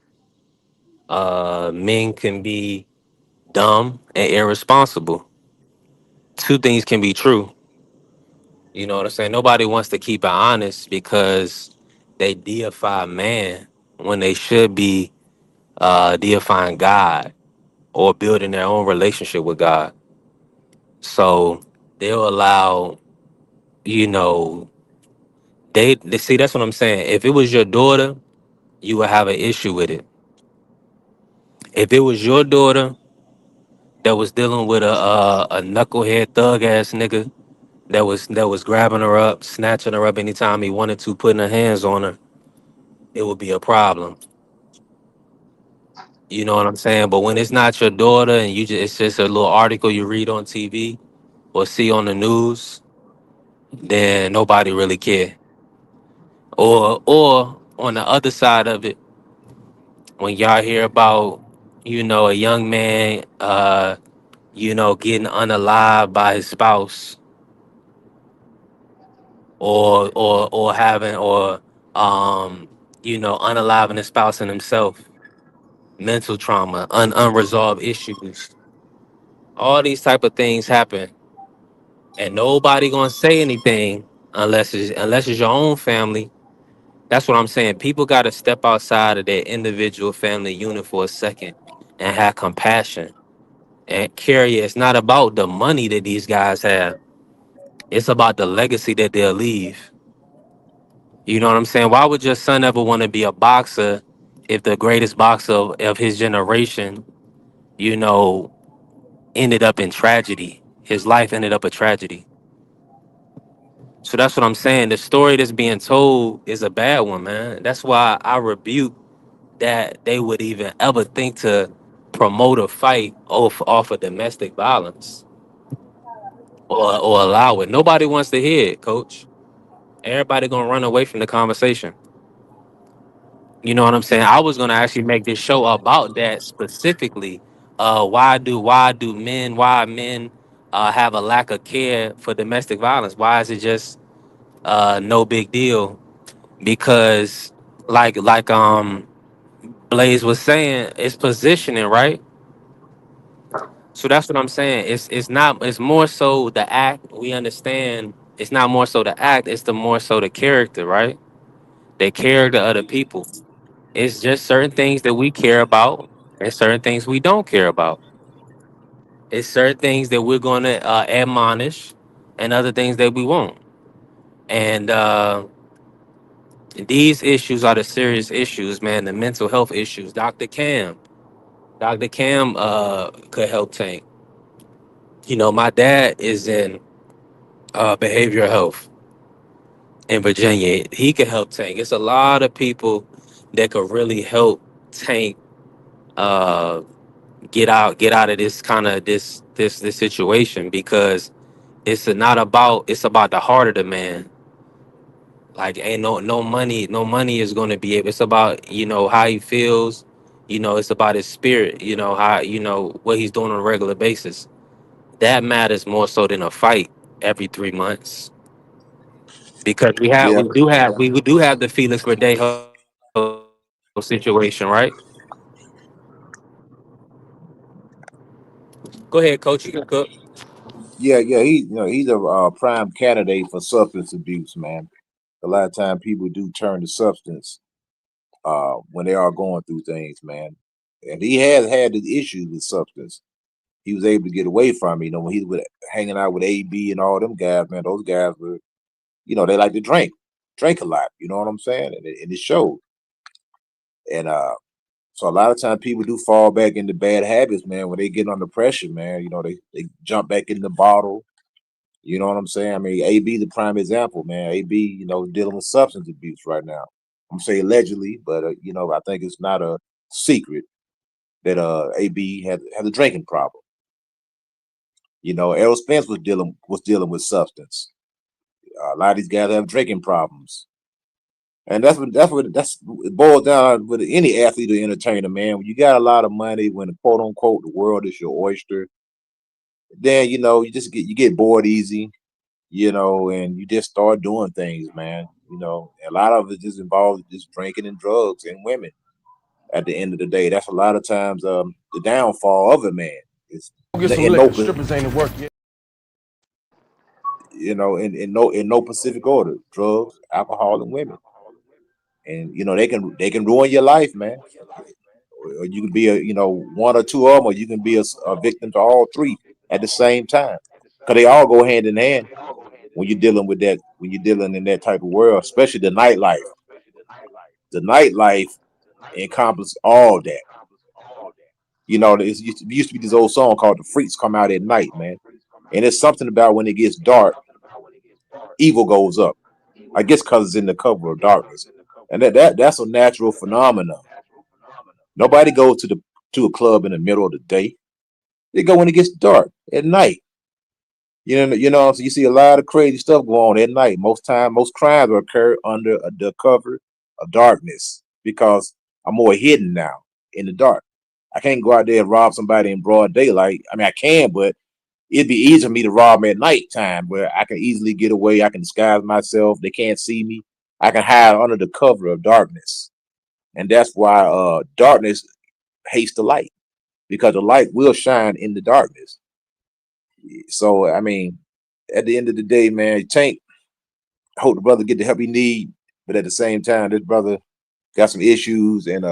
C: Men can be dumb and irresponsible. Two things can be true. You know what I'm saying? Nobody wants to keep it honest because they deify man when they should be deifying God or building their own relationship with God. So they'll allow, you know, they see that's what I'm saying. If it was your daughter, you would have an issue with it. If it was your daughter that was dealing with a knucklehead thug ass nigga that was grabbing her up, snatching her up anytime he wanted to, putting her hands on her, it would be a problem. You know what I'm saying? But when it's not your daughter and it's just a little article you read on TV or see on the news, then nobody really care. Or on the other side of it, when y'all hear about, a young man getting unalived by his spouse, or having or unaliving his spouse and himself, mental trauma, unresolved issues, all these type of things happen, and nobody gonna say anything unless it's your own family. That's what I'm saying. People got to step outside of their individual family unit for a second and have compassion and carry it. It's not about the money that these guys have. It's about the legacy that they'll leave. You know what I'm saying? Why would your son ever want to be a boxer if the greatest boxer of his generation, you know, ended up in tragedy? His life ended up a tragedy. So that's what I'm saying. The story that's being told is a bad one, man. That's why I rebuke that they would even ever think to promote a fight off of domestic violence or allow it. Nobody wants to hear it, coach. Everybody gonna run away from the conversation. You know what I'm saying? I was gonna actually make this show about that specifically. Why men have a lack of care for domestic violence? Why is it just no big deal? Because like Blaze was saying, it's positioning, right? So that's what I'm saying. It's more so the act. We understand it's not more so the act, it's the more so the character, right? The character of the people. It's just certain things that we care about and certain things we don't care about. It's certain things that we're gonna admonish and other things that we won't. And these issues are the serious issues, man, the mental health issues. Dr. Cam could help Tank. My dad is in behavioral health in Virginia. He could help Tank. It's a lot of people that could really help Tank uh, get out of this kind of this situation, because it's about the heart of the man. Like, ain't no money is going to be able. It's about how he feels. It's about his spirit. How what he's doing on a regular basis. That matters more so than a fight every 3 months, because
F: Yeah,
C: we do have the Felix Verdejo situation, right? Go ahead, coach. You can cook.
F: yeah. He's a prime candidate for substance abuse, man. A lot of time people do turn to substance when they are going through things, man. And he has had the issues with substance. He was able to get away from it. When he was hanging out with AB and all them guys, man, those guys were, they like to drink a lot. You know what I'm saying? And it showed. And so a lot of times people do fall back into bad habits, man. When they get under pressure, man, they jump back in the bottle. You know what I'm saying? I mean, AB the prime example, man. AB, dealing with substance abuse right now. I'm saying allegedly, but I think it's not a secret that AB had a drinking problem. Errol Spence was dealing with substance. A lot of these guys have drinking problems, and that's it boils down with any athlete or entertainer, man. When you got a lot of money, when quote unquote the world is your oyster, then you get bored easy, and you just start doing things, man. A lot of it just involves just drinking and drugs and women. At the end of the day, that's a lot of times the downfall of a man. It's
I: Go get some
F: in
I: liquor. Strippers ain't at work yet.
F: in no specific order: drugs, alcohol, and women. And they can ruin your life, man. Or you can be one or two of them, or you can be a victim to all three at the same time, because they all go hand in hand when you're dealing with that. When you're dealing in that type of world, especially the nightlife encompasses all that. It used to be this old song called "The Freaks Come Out at Night," man. And it's something about when it gets dark, evil goes up. I guess because it's in the cover of darkness, and that's a natural phenomenon. Nobody goes to a club in the middle of the day. They go when it gets dark at night. So you see a lot of crazy stuff go on at night. Most crimes occur under the cover of darkness because I'm more hidden now in the dark. I can't go out there and rob somebody in broad daylight. I mean, I can, but it'd be easy for me to rob them at nighttime where I can easily get away. I can disguise myself. They can't see me. I can hide under the cover of darkness. And that's why darkness hates the light, because the light will shine in the darkness. So I mean, at the end of the day, man, Tank, I hope the brother get the help he need, but at the same time, this brother got some issues, and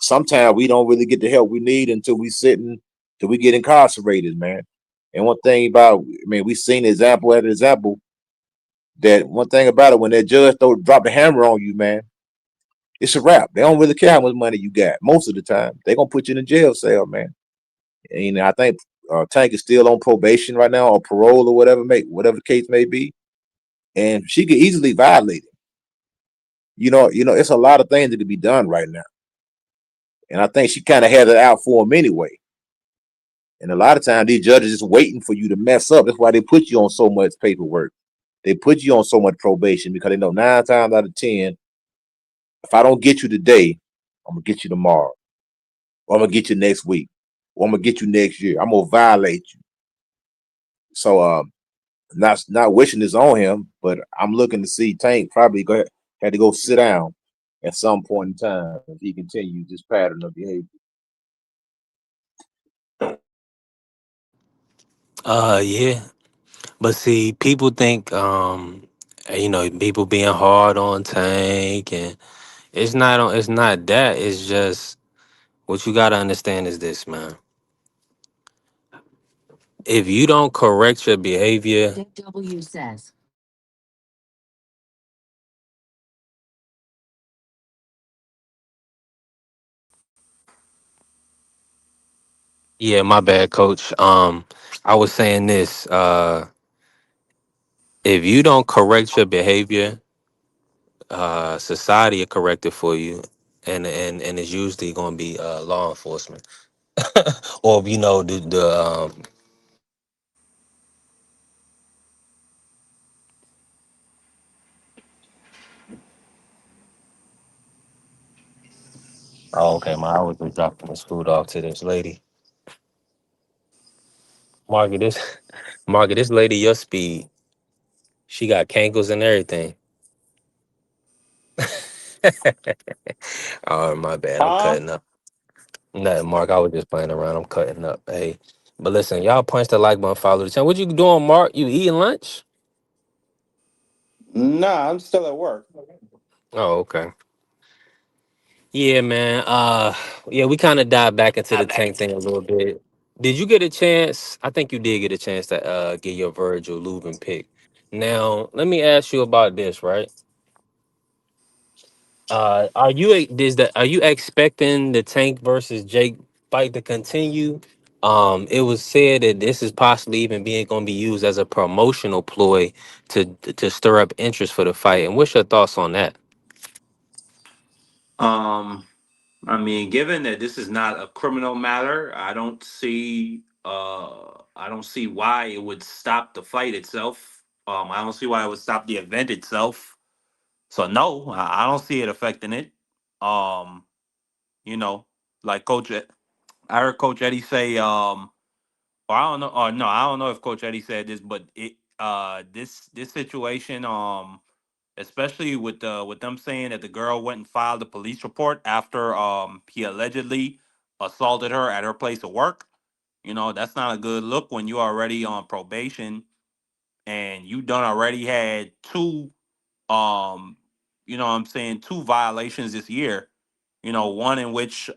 F: sometimes we don't really get the help we need till we get incarcerated, man. And one thing about, I mean, we seen example after example that one thing about it, when that judge drop the hammer on you, man, it's a wrap. They don't really care how much money you got. Most of the time, they gonna put you in a jail cell, man. And I think Tank is still on probation right now, or parole, or whatever the case may be, and she could easily violate it. It's a lot of things that could be done right now, and I think she kind of had it out for him anyway. And a lot of times, these judges just waiting for you to mess up. That's why they put you on so much paperwork. They put you on so much probation because they know 9 times out of 10, if I don't get you today, I'm gonna get you tomorrow, or I'm gonna get you next week, or I'm gonna get you next year. I'm gonna violate you. So not wishing this on him, but I'm looking to see Tank probably had to go sit down at some point in time if he continues this pattern of behavior.
C: Yeah. But see, people think people being hard on Tank, and it's not that. It's just what you gotta understand is this, man. If you don't correct your behavior, yeah, my bad, coach. I was saying this, if you don't correct your behavior, society will correct it for you. And it's usually gonna be law enforcement. Or the oh, okay, I was just dropping the school off to this lady. Market this Market this lady your speed. She got cankles and everything. Oh, my bad. I'm
D: Huh?
C: cutting up. Nothing, Mark. I was just playing around. I'm cutting up. Hey. But listen, y'all punch the like button, follow the channel. What you doing, Mark? You eating lunch?
D: Nah, I'm still at work.
C: Oh, okay. Yeah, man. Yeah, we kind of dive back into the tank thing a little bit. Did you get a chance? I think you did get a chance to get your Virgil Lubin pick. Now, let me ask you about this, right? Are you expecting the Tank versus Jake fight to continue? It was said that this is possibly even being going to be used as a promotional ploy to stir up interest for the fight. And what's your thoughts on that?
D: Um, I mean, given that this is not a criminal matter, I don't see why it would stop the fight itself. I don't see why it would stop the event itself. So no, I don't see it affecting it. Um, you know, like I heard Coach Eddie say, or I don't know, or no, I don't know if Coach Eddie said this, but this situation, especially with them saying that the girl went and filed a police report after he allegedly assaulted her at her place of work. You know, that's not a good look when you already on probation and you done already had two um you know what I'm saying, two violations this year. You know, one in which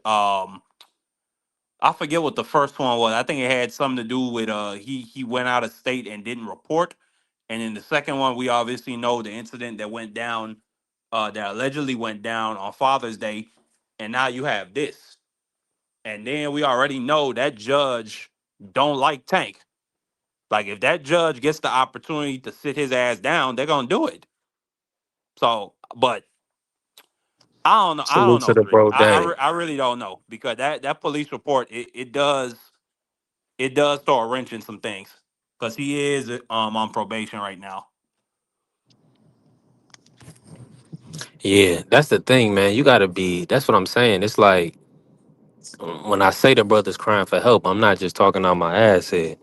D: I forget what the first one was. I think it had something to do with he went out of state and didn't report. And then the second one, we obviously know the incident that went down, that allegedly went down on Father's Day, and now you have this. And then we already know that judge don't like Tank. Like if that judge gets the opportunity to sit his ass down, they're gonna do it. So, but I don't know. I don't
C: Salute to
D: know,
C: the
D: three.
C: bro Dang.
D: I really don't know because that police report it does throw a wrench in some things because he is on probation right now.
C: Yeah, that's the thing, man. You gotta be. That's what I'm saying. It's like when I say the brother's crying for help, I'm not just talking on my ass here.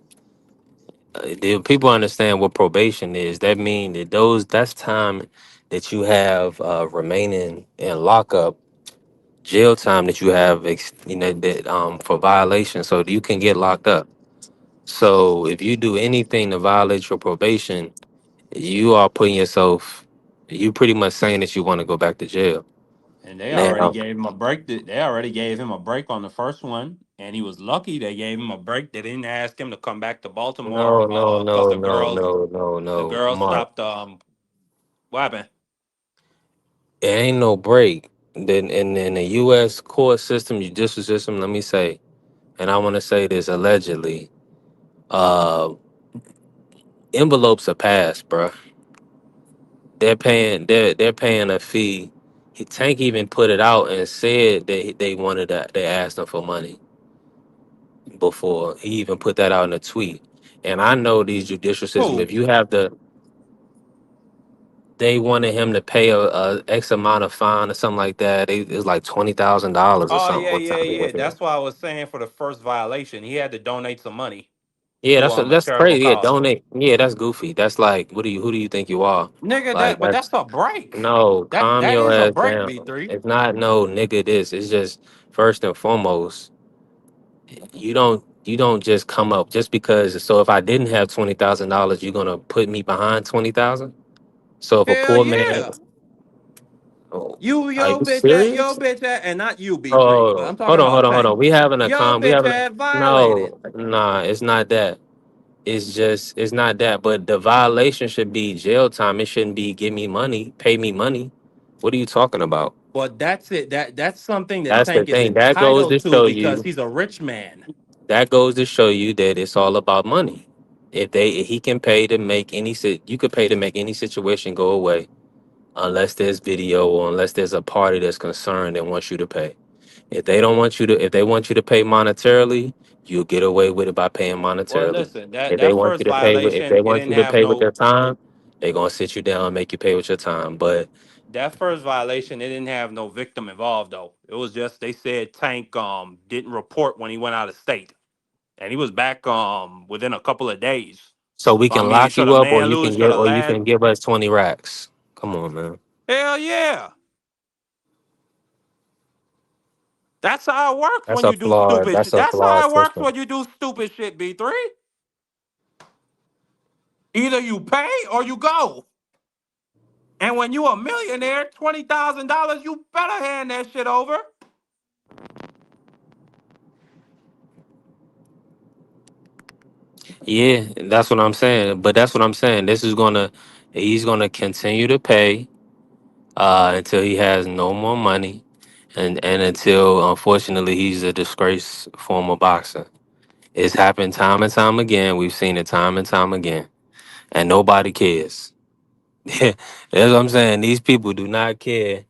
C: The people understand what probation is. That mean that that's time that you have remaining in lockup, jail time that you have, that for violation, so you can get locked up. So if you do anything to violate your probation, you are putting yourself. You pretty much saying that you want to go back to jail.
D: And they already
C: Now,
D: gave him a break. They already gave him a break on the first one, and he was lucky they gave him a break. They didn't ask him to come back to Baltimore
C: no, no,
D: because
C: no, no, no, no,
D: the
C: no,
D: girls
C: Mark.
D: stopped. What happened?
C: It ain't no break. Then in the U.S. court system, judicial system, let me say, and I want to say this allegedly, uh, envelopes are passed, bruh. They're paying a fee. Tank even put it out and said that they wanted that they asked him for money before. He even put that out in a tweet. And I know these judicial system.
D: Who?
C: If you have they wanted him to pay a X amount of fine or something like that. It was like $20,000 or
D: Oh
C: something
D: yeah,
C: one
D: yeah,
C: time.
D: yeah. That's why I was saying for the first violation, he had to donate some money
C: Yeah,
D: to
C: that's
D: a
C: that's
D: charitable
C: crazy. Yeah,
D: cause.
C: donate. Yeah, that's goofy. That's like, who do you think you are?
D: Nigga,
C: Like
D: that's
C: that's
D: a break.
C: no, calm
D: That
C: your
D: is a
C: ass
D: break,
C: down.
D: B3.
C: It's not no nigga. This it's just first and foremost. You don't just come up just because. So if I didn't have $20,000, you're gonna put me behind 20,000. So if a
D: Hell
C: poor man,
D: yeah.
C: oh,
D: You
C: are
D: your
C: you
D: bitch at your
C: serious?
D: bitch at and not you B3, but
C: Oh,
D: I'm talking
C: hold on, hold
D: about
C: on, hold
D: Tank.
C: on. We having a
D: Your
C: con. We
D: bitch
C: having a,
D: had violated.
C: no, nah. It's not that. It's not that. But the violation should be jail time. It shouldn't be give me money, pay me money. What are you talking about?
D: But that's it. That's something that
C: That's the
D: Tank is
C: thing. That goes to
D: entitled to
C: show
D: because
C: you.
D: he's a rich man.
C: That goes to show you that it's all about money. If he can pay to make you could pay to make any situation go away, unless there's video or unless there's a party that's concerned and wants you to pay. If they want you to pay monetarily, you'll get away with it by paying
D: Well,
C: monetarily.
D: listen, that first
C: If
D: violation,
C: they
D: it
C: want
D: didn't
C: you to
D: have
C: pay with
D: no
C: their time, they're gonna sit you down and make you pay with your time. But
D: that first violation, it didn't have no victim involved though. It was just they said Tank didn't report when he went out of state. And he was back within a couple of days.
C: so we
D: I
C: can
D: mean,
C: lock
D: should
C: you
D: a
C: up,
D: man lose? Should a
C: or you
D: lad?
C: can give us 20 racks. Come on, man.
D: Hell yeah. That's how it works when you do stupid shit.
C: That's a
D: That's
C: flawed
D: how it works
C: system.
D: when you do stupid shit, B3. Either you pay or you go. And when you a millionaire, $20,000, you better hand that shit over.
C: Yeah, that's what I'm saying. But that's what I'm saying. He's gonna continue to pay until he has no more money, and until unfortunately he's a disgraced former boxer. It's happened time and time again. We've seen it time and time again, and nobody cares. That's what I'm saying. These people do not care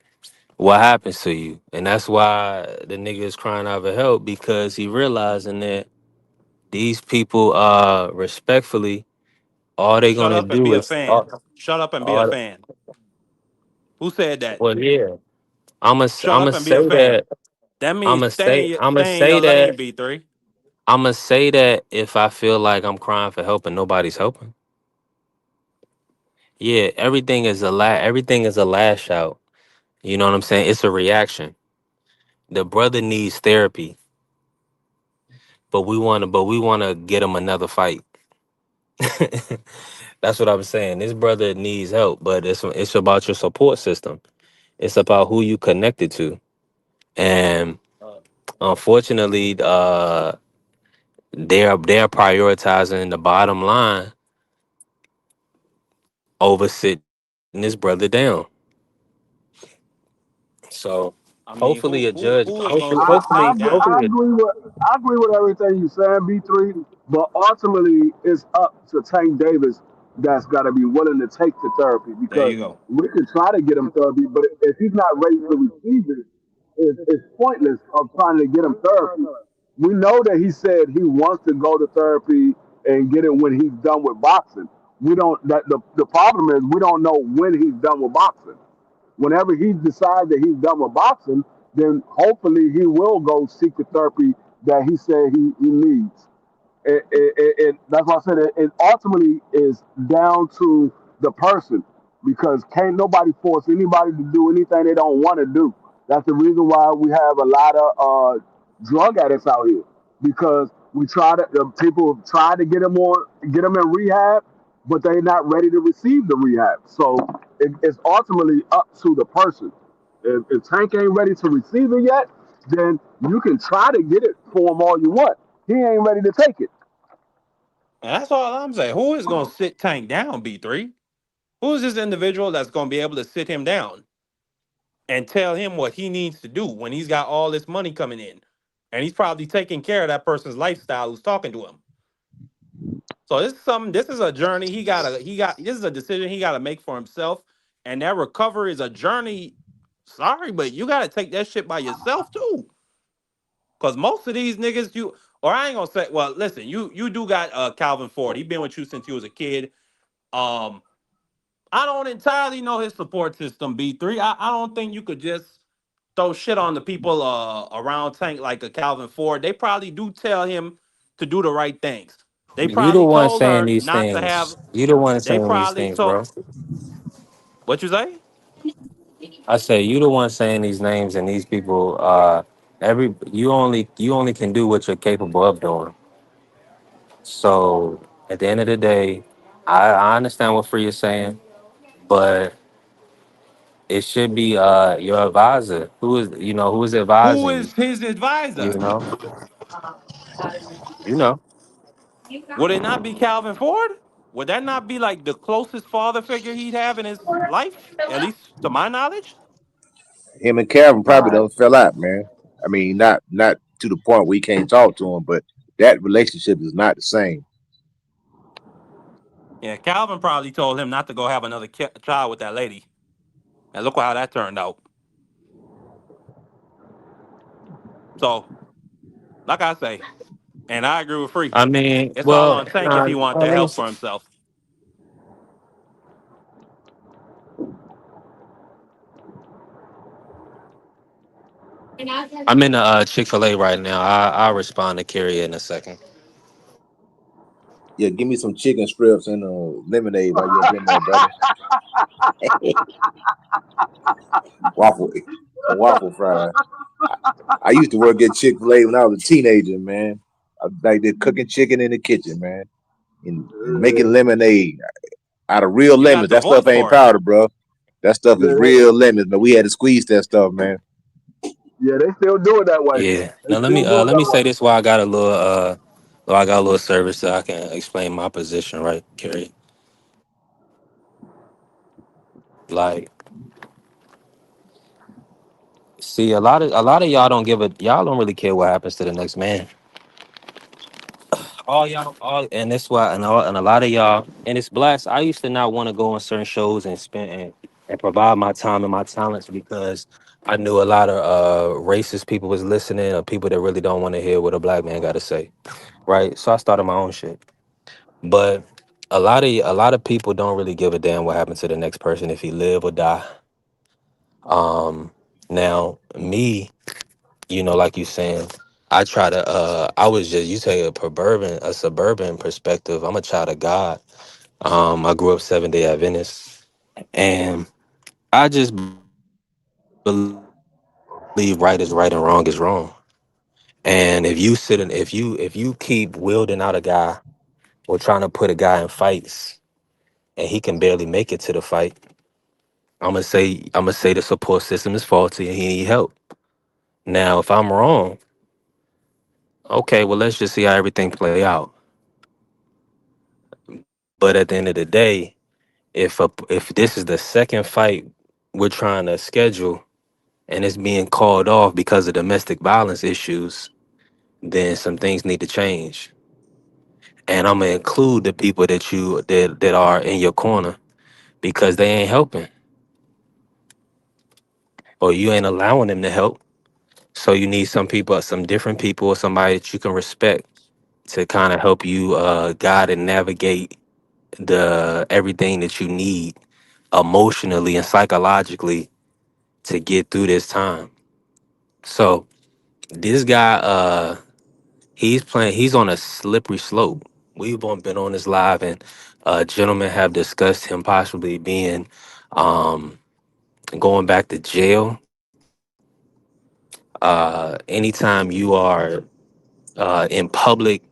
C: what happens to you, and that's why the nigga is crying out for help because he realizing that these people respectfully all they
D: Shut
C: gonna
D: up and be
C: do
D: a
C: is
D: fan. Shut up and be a
C: all
D: fan. Who said that?
C: well yeah.
D: Shut
C: I'ma
D: up and be a
C: say
D: fan.
C: that
D: That means
C: I'ma
D: stay in
C: say
D: your lane,
C: that
D: B3.
C: I'ma say that if I feel like I'm crying for help and nobody's helping. Yeah, everything is a lash out. You know what I'm saying? It's a reaction. The brother needs therapy, but we wanna get him another fight. That's what I'm saying. This brother needs help, but it's about your support system. It's about who you connected to. And unfortunately, they're prioritizing the bottom line over sitting this brother down. So
D: I mean,
C: hopefully a judge,
D: who is gonna sit
C: hopefully
D: Tank down?
G: I agree with everything you saying, B3. But ultimately, it's up to Tank Davis that's got to be willing to take the therapy
D: There
G: because
D: you go.
G: we can try to get him therapy, but if he's not ready to receive it, it's pointless of trying to get him therapy. We know that he said he wants to go to therapy and get it when he's done with boxing. We don't. That the problem is we don't know when he's done with boxing. Whenever he decides that he's done with boxing, then hopefully he will go seek the therapy that he said he needs. That's why I said it ultimately is down to the person because can't nobody force anybody to do anything they don't want to do. That's the reason why we have a lot of drug addicts out here because we try to the people try to get them in rehab, but they're not ready to receive the rehab. So it's ultimately up to the person. If Tank ain't ready to receive it yet, then you can try to get it for him all you want. He ain't ready to take it.
D: And that's all I'm saying. Who is gonna sit Tank down, B3? Who is this individual that's gonna be able to sit him down and tell him what he needs to do when he's got all this money coming in? And he's probably taking care of that person's lifestyle who's talking to him. So this is a journey this is a decision he gotta make for himself. And that recovery is a journey. Sorry, but you gotta take that shit by yourself too. Cause most of these niggas, or I ain't gonna say, well, listen, you do got Calvin Ford. He been with you since you was a kid. Um, I don't entirely know his support system, B3. I don't think you could just throw shit on the people around Tank like a Calvin Ford. They probably do tell him to do the right things. They
C: you the
D: probably
C: one
D: told
C: saying
D: her
C: these
D: not to have.
C: things. You the one
D: They
C: saying these
D: probably
C: things,
D: told.
C: bro.
D: What you say?
C: I say you the one saying these names and these people. You only can do what you're capable of doing. So at the end of the day, I understand what Free is saying, but it should be your advisor who is
D: Who
C: advising you.
D: is his
C: You
D: advisor?
C: know, you know.
D: Would it not be Calvin Ford? Would that not be like the closest father figure he'd have in his life, at least to my knowledge?
E: Him and Calvin probably don't fell out, man. I mean, not to the point where he can't talk to him, but that relationship is not the same.
D: Yeah, Calvin probably told him not to go have another child with that lady. And look how that turned out. So, like I say, and I agree with Free.
C: I mean,
D: It's all
C: well,
D: on Tank if he want
C: let
D: that
C: me.
D: help for himself.
C: I'm in the Chick-fil-A right now. I'll respond to Carrie in a second.
E: Yeah, give me some chicken strips and lemonade while you're up in there, brother. Waffle, some waffle fries. I used to work at Chick-fil-A when I was a teenager, man. I like they're cooking chicken in the kitchen, man, and making lemonade out of real
D: You got
E: lemons.
D: the
E: That stuff
D: voice
E: ain't
D: for it.
E: powder, bro. That stuff is
G: Yeah,
E: real lemons, but we had to squeeze that stuff, man.
G: yeah, they still do it that way.
C: Yeah.
G: They
C: Now let
G: still
C: me
G: do
C: uh
G: it
C: let
G: that
C: me
G: way.
C: say this while I got a little while I got a little service so I can explain my position, right, Carrie? Like, see, a lot of y'all don't really care what happens to the next man. All and that's why and a lot of y'all and it's blessed. I used to not want to go on certain shows and and provide my time and my talents because I knew a lot of racist people was listening or people that really don't want to hear what a black man got to say, right? So I started my own shit. But a lot of people don't really give a damn what happened to the next person if he live or die. Um, now me, like you saying, I was just you take a suburban perspective. I'm a child of God. I grew up 7 Day Adventist. And I just believe right is right and wrong is wrong. And if you keep wielding out a guy or trying to put a guy in fights and he can barely make it to the fight, I'm gonna say the support system is faulty and he need help. Now, if I'm wrong, okay, well let's just see how everything play out. But at the end of the day, if this is the second fight we're trying to schedule and it's being called off because of domestic violence issues, then some things need to change. And I'm gonna include the people that are in your corner because they ain't helping or you ain't allowing them to help. So you need some people, some different people, or somebody that you can respect to kind of help you guide and navigate the everything that you need emotionally and psychologically to get through this time. So this guy, he's on a slippery slope. Been on this live and gentlemen have discussed him possibly being um, going back to jail. Anytime you are in public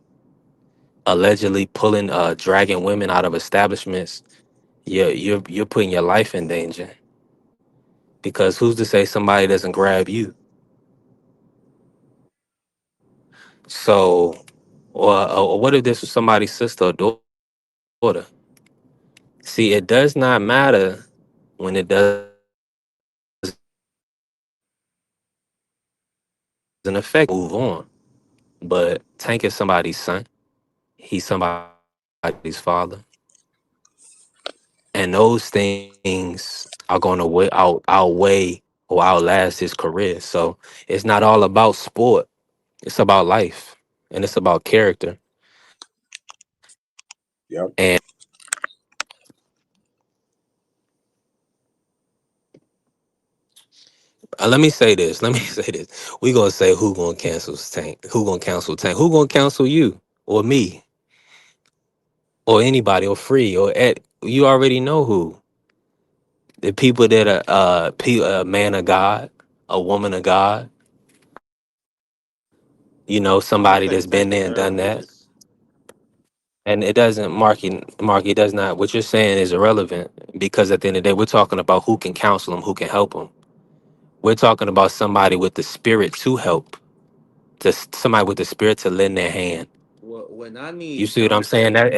C: allegedly pulling dragging women out of establishments, you're putting your life in danger because who's to say somebody doesn't grab you? So or what if this was somebody's sister or daughter? See, it does not matter when it doesn't affect you. It doesn't matter when it doesn't affect you. Move on. But Tank is somebody's son. He's somebody's father. And those things are going to outweigh or outlast his career. So it's not all about sport. It's about life and it's about character. And
F: Yep.
C: let me say this. Let me say this. We gonna say who gonna cancel Tank? Who gonna cancel Tank? Who gonna cancel you or me or anybody or Free or Ed? You already know who. The people that are a man of God, a woman of God. You know,
D: I'm gonna
C: somebody
D: say
C: that's been
D: Tank and
C: there and
D: Errol
C: done that.
D: Davis.
C: And it doesn't, Marky does not. What you're saying is irrelevant because at the end of the day, we're talking about who can counsel them, who can help them. We're talking about somebody with the spirit to help, somebody with the spirit to lend their hand.
D: When I
C: You
D: need
C: see what I'm saying?
D: counsel,
C: That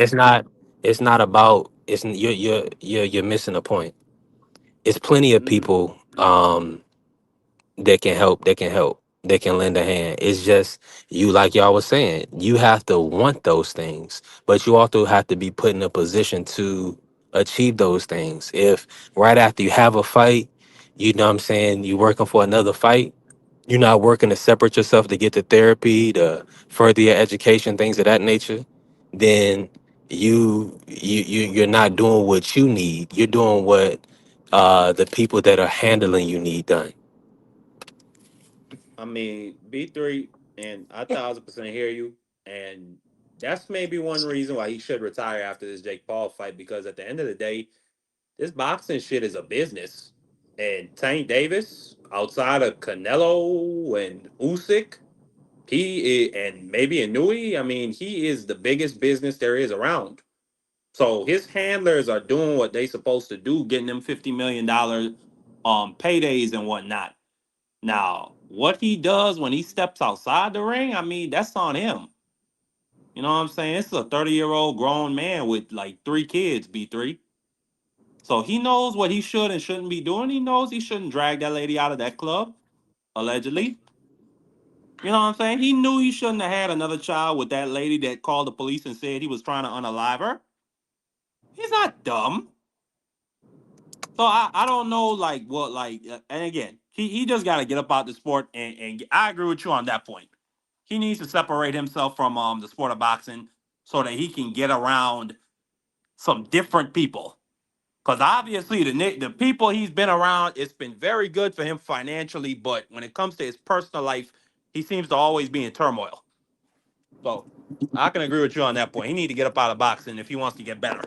C: it's not about, you're missing a point. It's plenty of
D: mm,
C: people that can lend a hand. It's just you, like y'all was saying, you have to want those things, but you also have to be put in a position to achieve those things. If right after you have a fight, you know what I'm saying, you're working for another fight, you're not working to separate yourself to get to therapy, to further your education, things of that nature, then you're not doing what you need. You're doing what the people that are handling you need done.
D: I mean B3, and I 1000% hear you. And that's maybe one reason why he should retire after this Jake Paul fight, because at the end of the day, this boxing shit is a business. And Tank Davis, outside of Canelo and Usyk, and maybe Inui, I mean, he is the biggest business there is around. So his handlers are doing what they supposed to do, getting them $50 million paydays and whatnot. Now, what he does when he steps outside the ring, I mean, that's on him. You know what I'm saying? This is a 30-year-old grown man with like three kids, B3. So he knows what he should and shouldn't be doing. He knows he shouldn't drag that lady out of that club, allegedly. You know what I'm saying? He knew he shouldn't have had another child with that lady that called the police and said he was trying to unalive her. He's not dumb. So I don't know like what like and again he just got to get up out the sport and I agree with you on that point. He needs to separate himself from the sport of boxing so that he can get around some different people. Because obviously the people he's been around, it's been very good for him financially, but when it comes to his personal life, he seems to always be in turmoil. So I can agree with you on that point. He need to get up out of boxing if he wants to get better.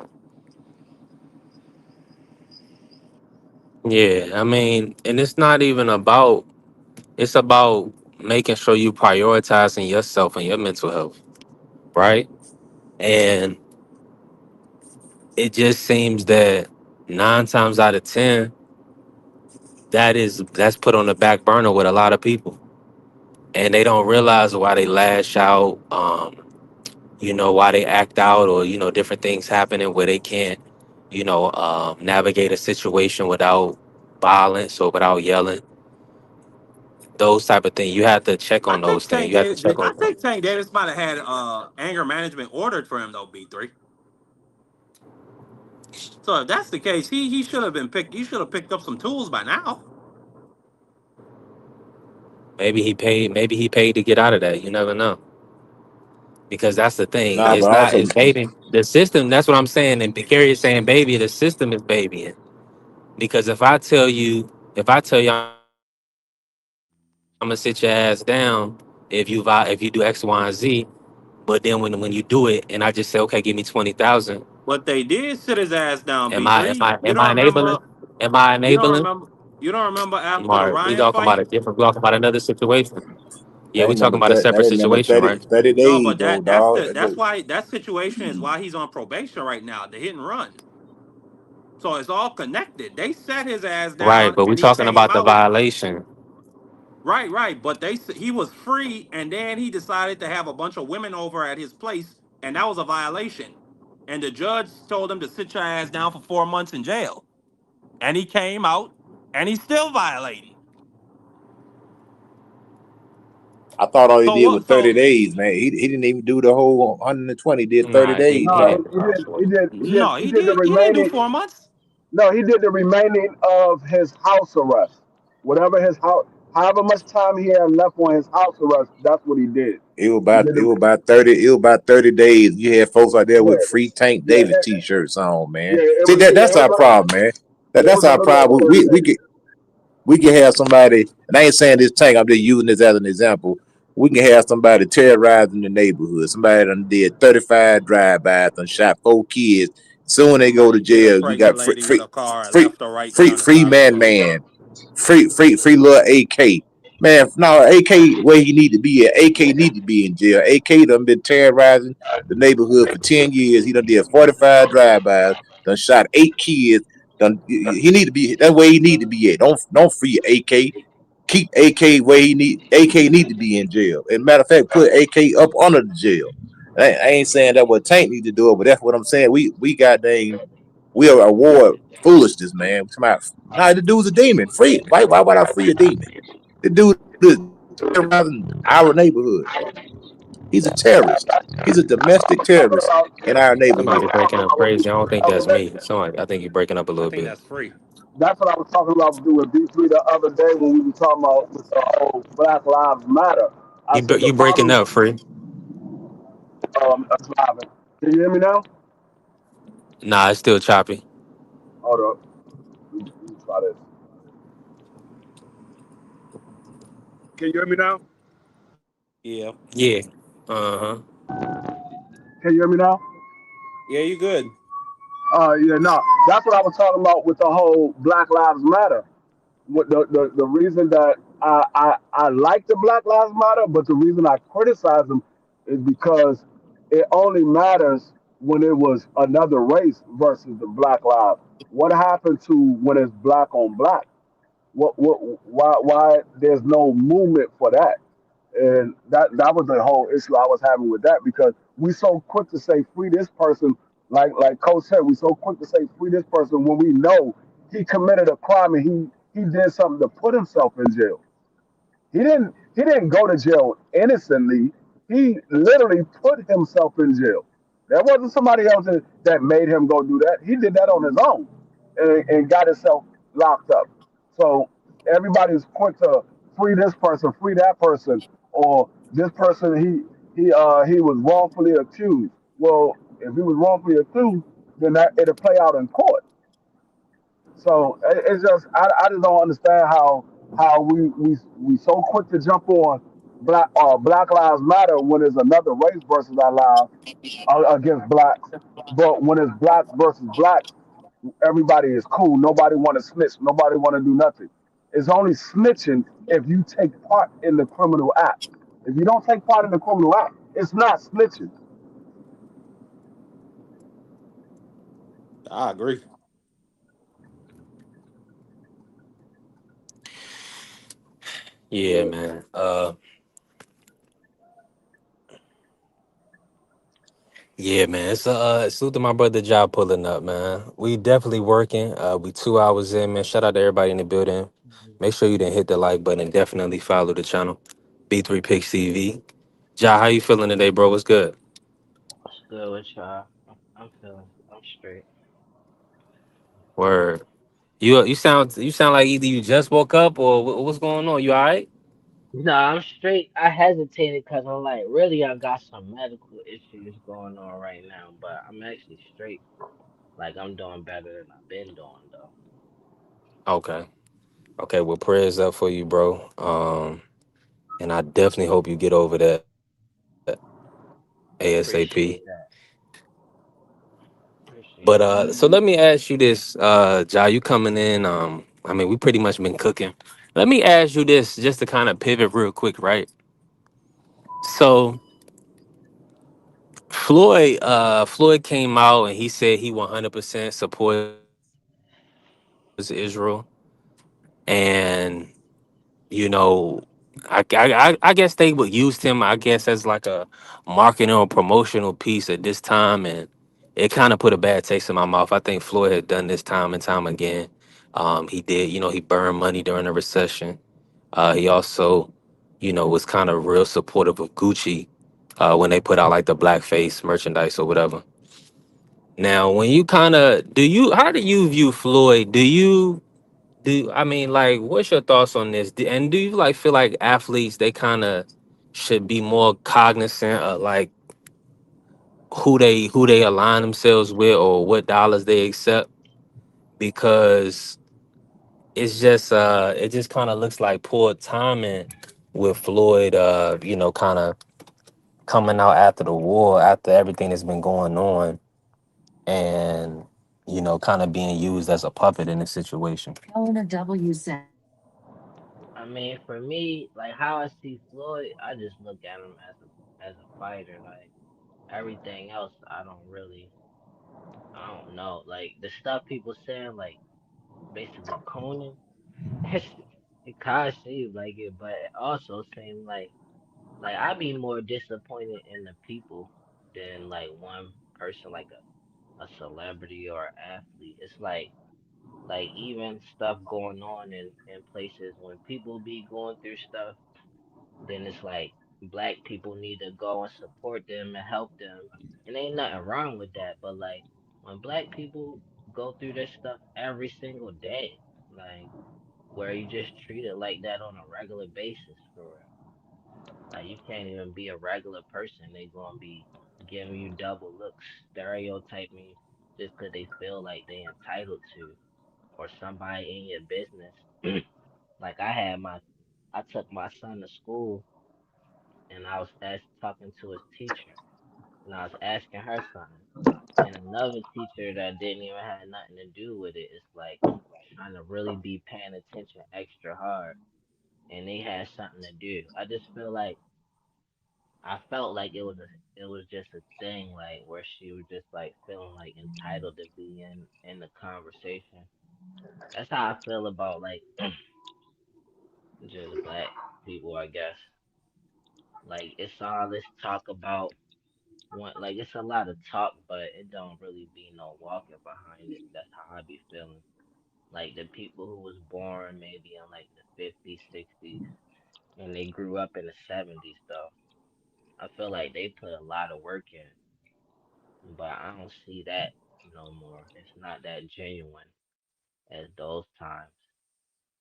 C: Yeah, I mean, and it's not even about. It's about making sure you prioritizing yourself and your mental health, right? And it just seems that 9 times out of 10, that's put on the back burner with a lot of people, and they don't realize why they lash out. Why they act out, or different things happening where they can't, navigate a situation without violence or without yelling. Those type of things. You have to check
D: I
C: on
D: think
C: those things.
D: Tank
C: You have to
D: Davis.
C: check
D: I
C: on.
D: think Tank Davis might have had anger management ordered for him though. B3. So if that's the case, he should have been picked. He should have picked up some tools by now.
C: Maybe he paid. Maybe he paid to get out of that. You never know. Because that's the thing.
F: Nah,
C: It's
F: but
C: not.
F: also
C: It's baby. The system. That's what I'm saying. And Gary is saying, "Baby, the system is babying." Because if I tell you, I'm gonna sit your ass down if you do X, Y, and Z, but then when you do it, and I just say, "Okay, give me 20,000,"
D: But they did sit his ass down.
C: am I
D: B3.
C: am I enabling? Am I
D: You don't
C: enabling?
D: remember. You don't remember after the
C: Or we
D: Ryan
C: talking about
D: fight.
C: a different? We talking about another situation? Yeah, we
F: that
C: talking
F: number
C: about a
F: that
C: separate
F: that number
C: situation, right?
F: 30
D: No,
F: days
D: but
F: though,
D: that's
F: dog.
D: the that's why that situation is why he's on probation right now. The hit and run. So it's all connected. They set his ass
C: Right,
D: down
C: but we
D: and he
C: talking
D: came
C: about the
D: out.
C: violation.
D: Right, right. But he was free, and then he decided to have a bunch of women over at his place, and that was a violation. And the judge told him to sit your ass down for 4 months in jail. And he came out, and he's still violating.
F: I thought all he
D: So
F: did was
D: what?
F: 30
D: So
F: days, man. He didn't even do the whole 120. He did 30
C: Nah, he
F: days,
G: No,
F: bro.
C: had.
D: no,
G: he did the
D: he didn't do
G: remaining.
D: 4 months.
G: No, he did the remaining of his house arrest. Whatever his house, however much time he had left on his house arrest, that's what he did. He did
F: It
G: the,
F: was about 30. It was about 30 days. You had folks out there with
G: yeah,
F: free Tank
G: yeah,
F: Davis t-shirts on, man.
G: yeah.
F: See that's
G: It
F: our
G: was
F: problem, man.
G: it
F: That's
G: was a
F: our
G: little
F: problem.
G: over 30 days.
F: We can have somebody, and I ain't saying this Tank, I'm just using this as an example. We can have somebody terrorizing the neighborhood. Somebody done did 35 drive-bys and shot 4 kids. Soon they go to
D: Somebody hit a
F: jail. You got
D: pregnant lady with a car,
F: free,
D: left or right down the
F: free
D: side of the road.
F: man, free little AK. Man, no, AK where he need to be at. AK need to be in jail. AK done been terrorizing the neighborhood for 10 years. He done did 45 drive-bys, done shot 8 kids. Done, he need to be that way he need to be at. Don't free AK. Keep AK where he need AK need to be in jail. And matter of fact, put AK up under the jail. I ain't saying that what Tank need to do it, but that's what I'm saying. We got dang we are award foolishness, man. Come out. Nah, the dude's a demon. Free. Why would I free a demon? The dude is terrorizing our neighborhood. He's a terrorist. He's a domestic
G: Talking
F: terrorist
G: about,
F: in our
C: Somebody
F: neighborhood.
C: breaking up crazy. I don't think
G: I was
C: that's me.
G: saying,
C: Somebody, I think you're breaking up a
D: I
C: little
D: think
C: bit.
D: that's free.
G: that's what I was talking about with B3 the other day when we were talking about with the whole Black Lives Matter. I said the
C: You breaking
G: problem.
C: up, free?
G: That's driving. Can you hear me now?
C: Nah, it's still choppy.
G: Hold up. Let me try this. Can you hear me now?
D: Yeah.
C: Yeah. Uh huh.
G: Can you hear me now?
D: Yeah, you good.
G: Yeah, no. That's what I was talking about with the whole Black Lives Matter. What the reason that I like the Black Lives Matter, but the reason I criticize them is because it only matters when it was another race versus the Black Lives. What happened to when it's black on black? What why there's no movement for that? And that was the whole issue I was having with that because we so quick to say free this person, like Coach said, we so quick to say free this person when we know he committed a crime and he did something to put himself in jail. He didn't go to jail innocently. He literally put himself in jail. There wasn't somebody else that made him go do that. He did that on his own and got himself locked up. So everybody's quick to free this person, free that person, or this person he was wrongfully accused. Well, if he was wrongfully accused, then that it'll play out in court. So it's just I just don't understand how we so quick to jump on Black Lives Matter when it's another race versus our lives against blacks, but when it's blacks versus blacks, Everybody is cool. Nobody want to snitch. Nobody want to do nothing. It's only snitching if you take part in the criminal act. If you don't take part in the criminal act, it's not snitching.
D: I agree.
C: Yeah, man. Yeah, man. Salute to my brother Job pulling up, man. We definitely working. We 2 hours in, man. Shout out to everybody in the building. Make sure you didn't hit the like button and definitely follow the channel. B3 Pix TV. Ja, how you feeling today, bro? What's good?
J: What's good with y'all? I'm feeling, I'm straight.
C: Word. You sound like either you just woke up or what's going on? You all right?
J: No, I'm straight. I hesitated because I'm like, really, I got some medical issues going on right now, but I'm actually straight. Like, I'm doing better than I've been doing, though.
C: Okay. Okay. Well, prayers up for you, bro. And I definitely hope you get over that ASAP.
J: Appreciate that.
C: But
J: Appreciate that.
C: so let me ask you this, Ja, you coming in, I mean, we pretty much been cooking. Let me ask you this just to kind of pivot real quick, right? So Floyd came out and he said he 100% supports Israel. And you know, I guess they would used him, I guess, as like a marketing or promotional piece at this time, and it kind of put a bad taste in my mouth. I think Floyd had done this time and time again. He did, he burned money during the recession. He also, was kind of real supportive of Gucci when they put out like the blackface merchandise or whatever. Now, when you kind of how do you view Floyd? I mean, like, what's your thoughts on this? And do you like feel like athletes they kind of should be more cognizant of like who they align themselves with or what dollars they accept? Because it just kind of looks like poor timing with Floyd, kind of coming out after the war, after everything that's been going on, and kind of being used as a puppet in this situation.
J: I mean, for me, like, how I see Floyd, I just look at him as a fighter. Like, everything else, I don't know. Like, the stuff people saying, like, basically cooning. It kind of seemed like it, but it also seemed like I'd be more disappointed in the people than like one person, like a celebrity or an athlete. It's like even stuff going on in places when people be going through stuff, then it's like black people need to go and support them and help them. And ain't nothing wrong with that, but like when black people go through this stuff every single day, like where you just treat it like that on a regular basis for real. Like you can't even be a regular person. They gonna be giving you double looks, stereotyping you just 'cause they feel like they entitled to, or somebody in your business. Like I took my son to school and I was talking to his teacher and I was asking her something. And another teacher that didn't even have nothing to do with it is like trying to really be paying attention extra hard and they had something to do. I felt like it was just a thing like where she was just like feeling like entitled to be in the conversation. That's how I feel about like just black people, I guess. Like it's all this talk about one, like it's a lot of talk, but it don't really be no walking behind it. That's how I be feeling. Like the people who was born maybe in like the 50s, 60s, and they grew up in the 70s though. I feel like they put a lot of work in, but I don't see that no more. It's not that genuine as those times.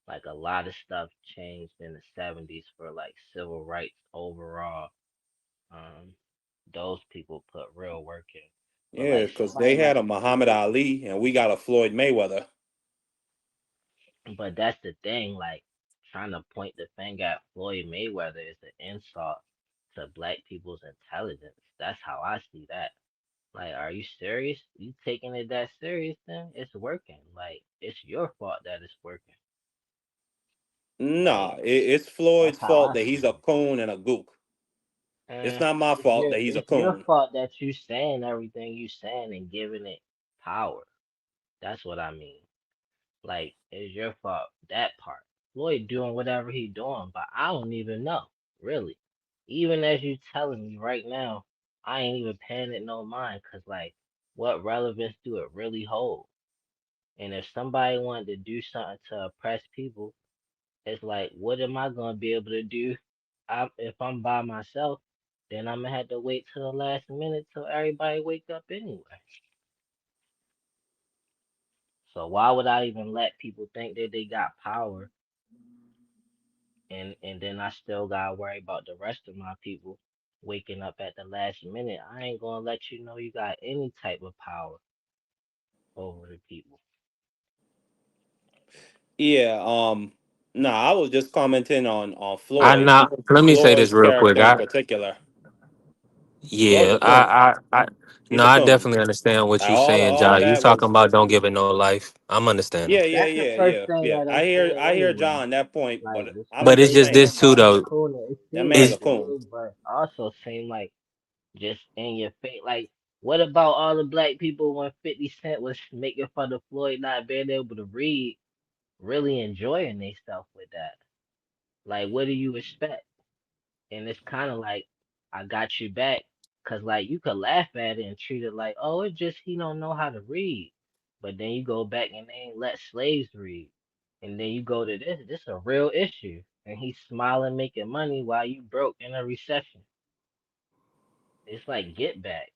J: Like a lot of stuff changed in the 70s for like civil rights overall. Um, those people put real work in. But
D: Yeah,
J: like
D: because they
J: somebody
D: had
J: like
D: a Muhammad Ali and we got a Floyd Mayweather.
J: But that's the thing, like trying to point the finger at Floyd Mayweather is an insult to black people's intelligence. That's how I see that. Like, are you serious? You taking it that serious? Then it's working. Like, it's your fault that it's working.
D: Nah,
J: Like,
D: it's
J: that's
D: Floyd's
J: how
D: fault
J: I
D: that
J: see
D: he's a
J: it.
D: coon and a gook. It's
J: And
D: not my fault that he's a
J: it's your
D: coon.
J: fault that you saying everything you saying and giving it power. That's what I mean. Like, it's your fault that part. Floyd doing whatever he doing, but I don't even know really. Even as you telling me right now, I ain't even paying it no mind. Cause like, what relevance do it really hold? And if somebody wanted to do something to oppress people, it's like, what am I gonna be able to do? If I'm by myself, then I'm gonna have to wait till the last minute till everybody wake up anyway. So why would I even let people think that they got power, and then I still gotta worry about the rest of my people waking up at the last minute? I ain't gonna let you know you got any type of power over the people.
D: Yeah, nah, I was just commenting on
C: I not. Let me say this
D: Floyd's
C: real quick.
D: character in particular. Floyd's
C: Yeah,
D: a coon.
C: no,
D: He's a
C: I
D: coon.
C: definitely understand what you saying,
D: All
C: John. You
D: that
C: talking
D: was
C: about don't give it no life. I'm understanding.
J: That's the first thing
D: yeah.
J: that I said
D: I hear
J: anyway.
D: John that point,
J: Like
D: but
J: the
D: I'm
C: But
J: stuff
C: it's
J: they
D: just
C: just
J: saying
C: this
D: saying
C: too,
J: about him
C: though.
J: cooning, it
D: that
J: seemed
D: man's a
J: like
C: It's
J: it
D: coon.
J: is, but also seemed like just in your face. Like, what about all the black people when 50 Cent was making fun of Floyd not being able to read, really enjoying themselves with that? Like, what do you expect? And it's kind of like, I got you back, cause like you could laugh at it and treat it like, oh, it's just he don't know how to read. But then you go back and they ain't let slaves read. And then you go to this a real issue. And he's smiling, making money while you broke in a recession. It's like get back.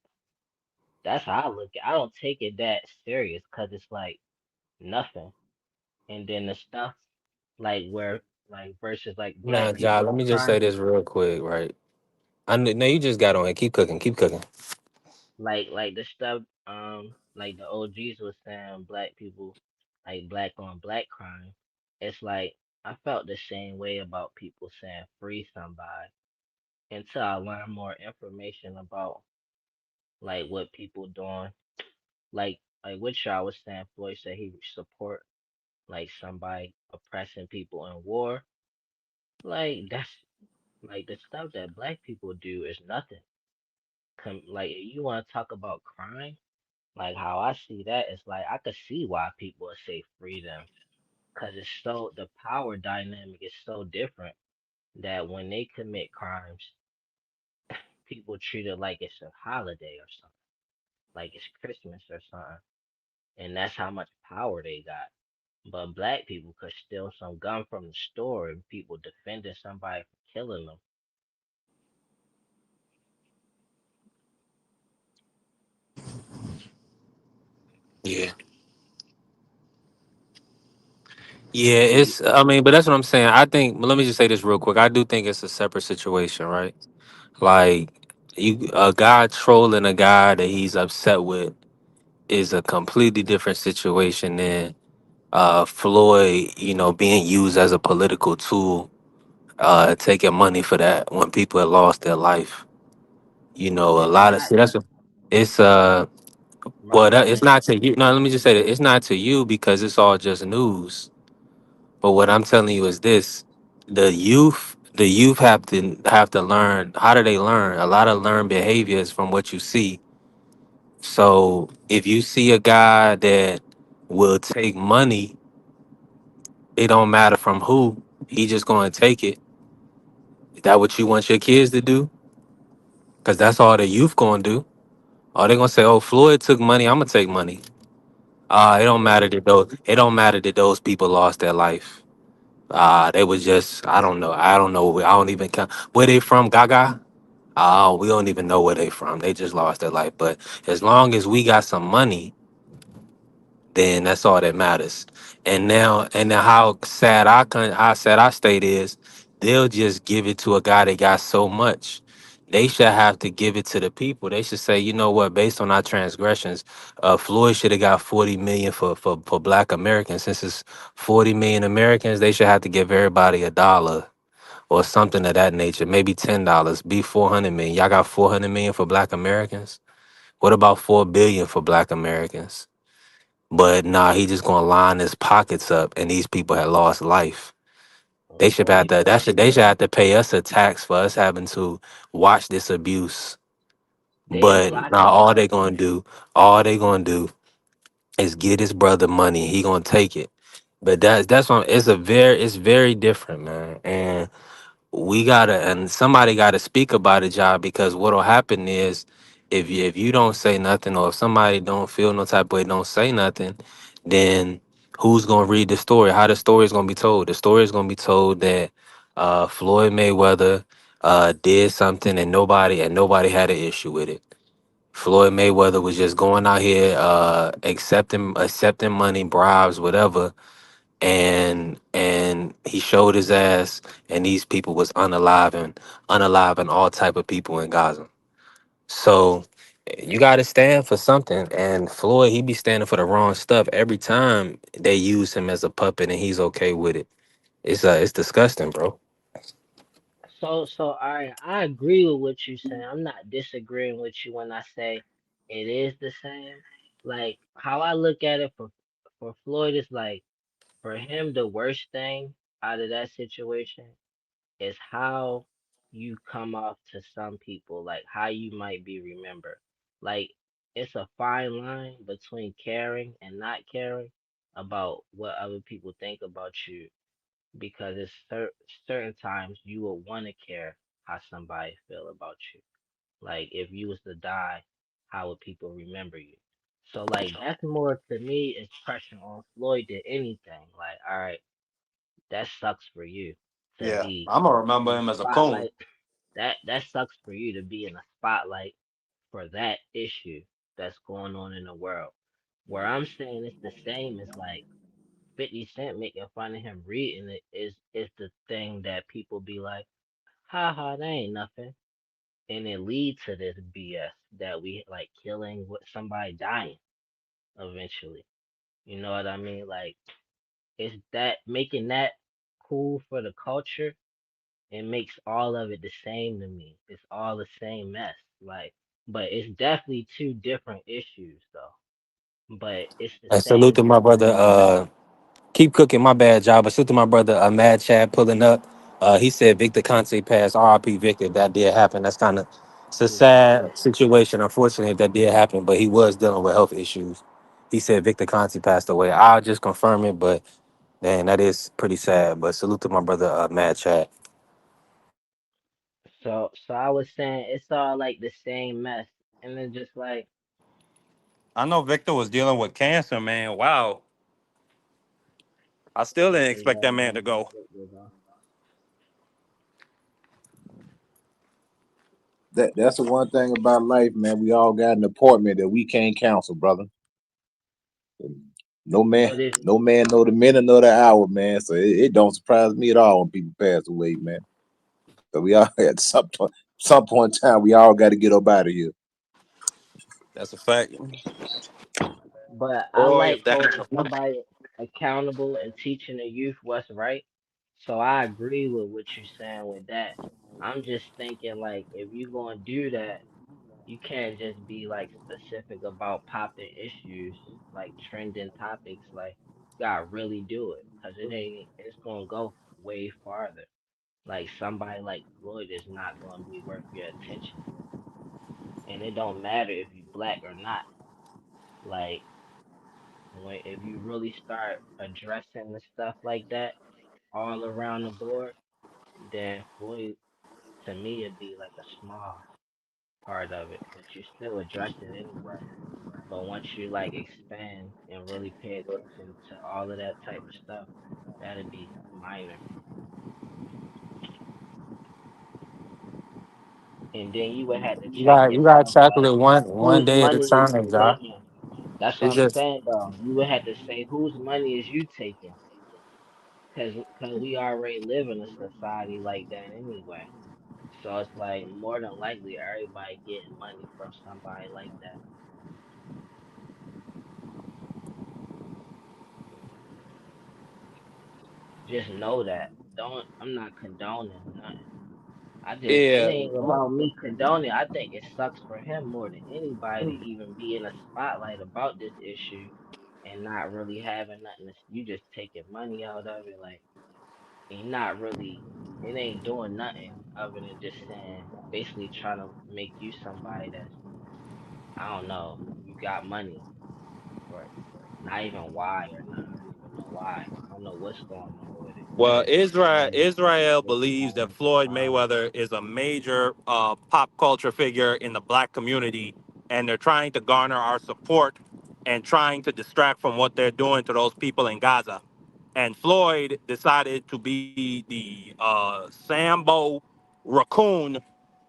J: That's how I look at it. I don't take it that serious because it's like nothing. And then the stuff like where like versus like
C: Now,
J: black
C: John.
J: people
C: Let
J: and
C: me just say
J: crime.
C: this real quick, right? No, you just got on it. Keep cooking. Keep cooking.
J: Like the stuff like the OGs was saying black people like black on black crime. It's like I felt the same way about people saying free somebody until I learned more information about like what people doing. Like what y'all was saying, Floyd said he would support like somebody oppressing people in war. Like that's like the stuff that black people do is nothing. Like you want to talk about crime? Like how I see that is like I could see why people would say freedom, cause it's so the power dynamic is so different that when they commit crimes, people treat it like it's a holiday or something, like it's Christmas or something, and that's how much power they got. But black people could steal some gun from the store and people defending somebody from killing them.
C: Yeah. Yeah, it's. I mean, but that's what I'm saying. I think. Let me just say this real quick. I do think it's a separate situation, right? Like, a guy trolling a guy that he's upset with is a completely different situation than Floyd, being used as a political tool, taking money for that when people had lost their life. A
J: It's
C: lot of
J: not
C: see that's what it's
J: my
C: well that it's
J: point.
C: not to you. No, let me just say that it's not to you because it's all just news. But what I'm telling you is this: the youth have to learn. How do they learn? A lot of learned behaviors from what you see. So if you see a guy that will take money, it don't matter from who. He just gonna take it. Is that what you want your kids to do? Because that's all the youth gonna do. Are they gonna say, "Oh, Floyd took money. I'm gonna take money." It don't
J: Yeah,
C: matter that those. It don't matter that those people lost their life. They was just. I don't know. I don't know. I don't even count. Where they from? Gaga. We don't even know where they from. They just lost their life. But as long as we got some money, then that's all that matters. And now how sad our state is, they'll just give it to a guy that got so much. They should have to give it to the people. They should say, you know what, based on our transgressions, Floyd should have got 40 million for Black Americans. Since it's 40 million Americans, they should have to give everybody $1 or something of that nature. Maybe $10. Be 400 million. Y'all got 400 million for Black Americans. What about 4 billion for Black Americans? But nah, he just gonna line his pockets up, and these people had lost life. They should have
J: Floyd
C: to. That
J: died.
C: should. They should have to pay us a tax for us having to watch this abuse.
J: They
C: But
J: blocking
C: now
J: it
C: all they gonna do is get his brother money. He gonna take it. But that's what it's very different, man. And we gotta and somebody gotta speak about it, y'all, because what'll happen is if you don't say nothing, or if somebody don't feel no type of way, don't say nothing, then who's gonna read the story? How the story is gonna be told? The story is gonna be told that Floyd Mayweather did something, and nobody had an issue with it. Floyd Mayweather was just going out here accepting money, bribes, whatever, and he showed his ass, and these people was unaliving all type of people in Gaza. So you got to stand for something, and Floyd, he be standing for the wrong stuff every time they use him as a puppet, and he's okay with it. It's disgusting, bro.
J: I agree with what you're saying. I'm not disagreeing with you when I say it is the same. Like how I look at it for Floyd is like for him the worst thing out of that situation is how you come off to some people, like how you might be remembered. Like it's a fine line between caring and not caring about what other people think about you because it's certain times you will want to care how somebody feel about you. Like if you was to die, how would people remember you? So like that's more to me is pressure on Floyd than anything. Like, all right, that sucks for you to
D: Yeah,
J: be
D: I'm gonna
J: in
D: remember
J: the
D: him as a coon.
J: spotlight. That sucks for you to be in the spotlight for that issue that's going on in the world. Where I'm saying it's the same as like 50 Cent making fun of him reading it is the thing that people be like, ha ha, that ain't nothing. And it leads to this BS that we like killing with somebody dying eventually. You know what I mean? Like it's that making that cool for the culture. It makes all of it the same to me. It's all the same mess. Like, but it's definitely two different issues though. But it's the
C: And salute
J: same
C: to my brother.
J: thing.
C: Keep cooking, my bad, job. But salute to my brother, Mad Chad pulling up. He said Victor Conte passed. R.I.P. Victor. If that did happen, that's kind of it's a
J: Yeah.
C: sad situation. Unfortunately, if that did happen, but he was dealing with health issues. He said Victor Conte passed away. I'll just confirm it, but man, that is pretty sad. But salute to my brother, Mad Chad.
J: So I was saying it's all like the same mess, and then just like
D: I know Victor was dealing with cancer, man. Wow, I still didn't expect
J: yeah,
D: that man
J: man,
D: to go.
F: That's the one thing about life, man. We all got an appointment that we can't cancel, brother. No man,
J: But if
F: no man know the minute nor the hour, man. So it don't surprise me at all when people pass away, man. So we all at some point in time, we all got to get up out of here.
D: That's a fact.
J: but I
D: Or
J: like
D: if that.
J: holding somebody accountable and teaching the youth what's right. So I agree with what you're saying with that. I'm just thinking like if you gonna do that, you can't just be like specific about popping issues, like trending topics. Like, you gotta really do it, cause it's gonna go way farther. Like somebody like Floyd is not gonna be worth your attention, and it don't matter if you black or not. Like, if you really start addressing the stuff like that all around the board, then Floyd to me it'd be like a small part of it, but you still address it anyway. But once you like expand and really pay attention to all of that type of stuff, that'd be minor. And then you would have to check
C: You got to
J: yourself
C: tackle
J: like
C: it one
J: whose
C: day at a
J: money is
C: time,
J: you
C: Job.
J: taking? That's what
C: It's
J: I'm
C: just
J: saying though. You would have to say whose money is you taking? Cause we already live in a society like that anyway. So it's like more than likely everybody getting money from somebody like that. Just know that. Don't I'm not condoning nothing. It
C: Yeah.
J: ain't about me condoning. I think it sucks for him more than anybody to even be in a spotlight about this issue and not really having nothing. You just taking money out of it, like, and not really. It ain't doing nothing other than just saying, basically trying to make you somebody that's, I don't know, you got money for not even why or not. I don't even know why. I don't know what's going on with it.
D: Well,
J: And
D: Israel
J: just
D: believes that
J: having
D: Floyd
J: fun.
D: Mayweather is a major pop culture figure in the black community, and they're trying to garner our support and trying to distract from what they're doing to those people in Gaza. And Floyd decided to be the Sambo raccoon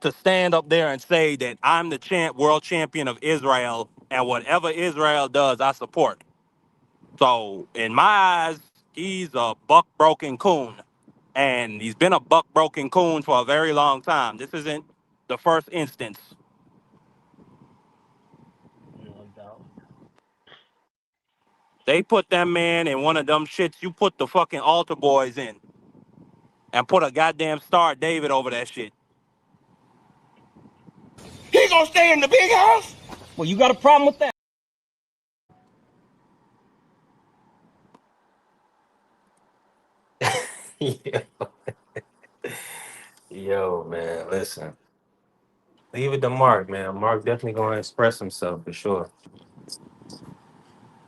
D: to stand up there and say that I'm the world champion of Israel, and whatever Israel does, I support. So in my eyes, he's a buck broken coon. And he's been a buck broken coon for a very long time. This isn't the first instance.
J: No doubt.
D: They put that man in one of them shits you put the fucking altar boys in and put a goddamn Star David over that shit.
I: He gonna stay in the big house? Well, you got a problem with that?
C: Yeah. Yo, man, listen. Leave it to Mark, man. Mark definitely gonna express himself for sure.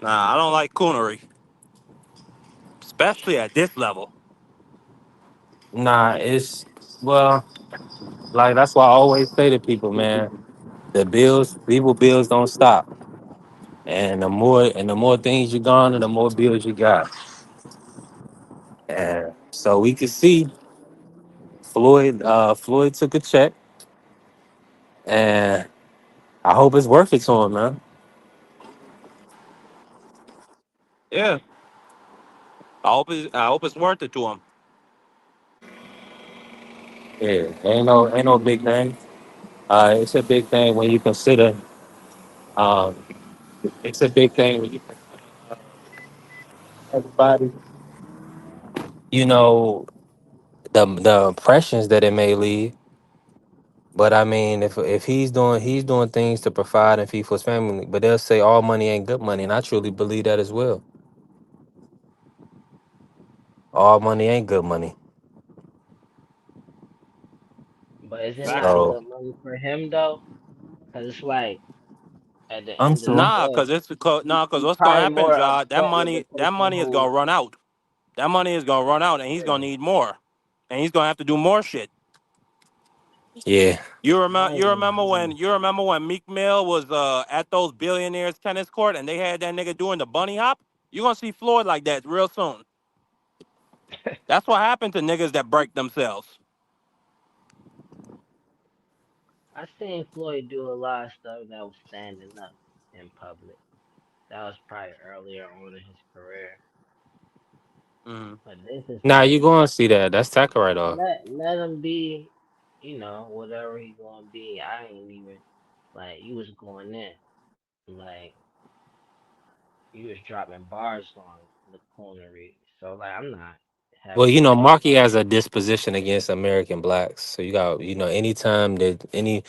D: Nah, I don't like coonery, especially at this level.
C: Nah, well, like that's why I always say to people, man, people bills don't stop. And the more things you gone and the more bills you got. And so we could see Floyd took a check, and I hope it's worth it to him, man.
D: Yeah, I hope it's worth it to him.
C: Yeah, ain't no big thing. It's a big thing when you consider. Um, it's a big thing when you everybody. You know the impressions that it may leave. But I mean, if he's doing things to provide and feed for his family, but they'll say all money ain't good money, and I truly believe that as well. All money ain't good money.
J: But is it not
D: Facts.
C: So
J: good money for him though? Cause it's like at the
C: I'm
J: end of the
C: sure.
D: Nah,
J: day,
D: cause it's because nah, cause
J: he
D: what's gonna
J: probably
D: happen,
J: more
D: Jod? That
J: upset with the
D: money, that
J: person
D: money is
J: who,
D: gonna run out. That money is gonna run out, and he's gonna
J: yeah,
D: need more, and he's gonna have to do more shit.
C: Yeah.
J: I ain't gonna lie.
D: You remember when Meek Mill was at those billionaires tennis court and they had that nigga doing the bunny hop? You're gonna see Floyd like that real soon. That's what happened to niggas that break themselves.
J: I seen Floyd do a lot of stuff that was standing up in public. That was probably earlier on in his career.
D: Mm.
J: But this is
C: Now you
J: like
C: gonna see that. That's tackle right off.
J: let him be, whatever he gonna be. I ain't even like you was going in. Like you was dropping bars on the cornery. So like I'm not
C: Well,
J: having no
C: Marky
J: problem.
C: has a disposition against American blacks. So you got, anytime that any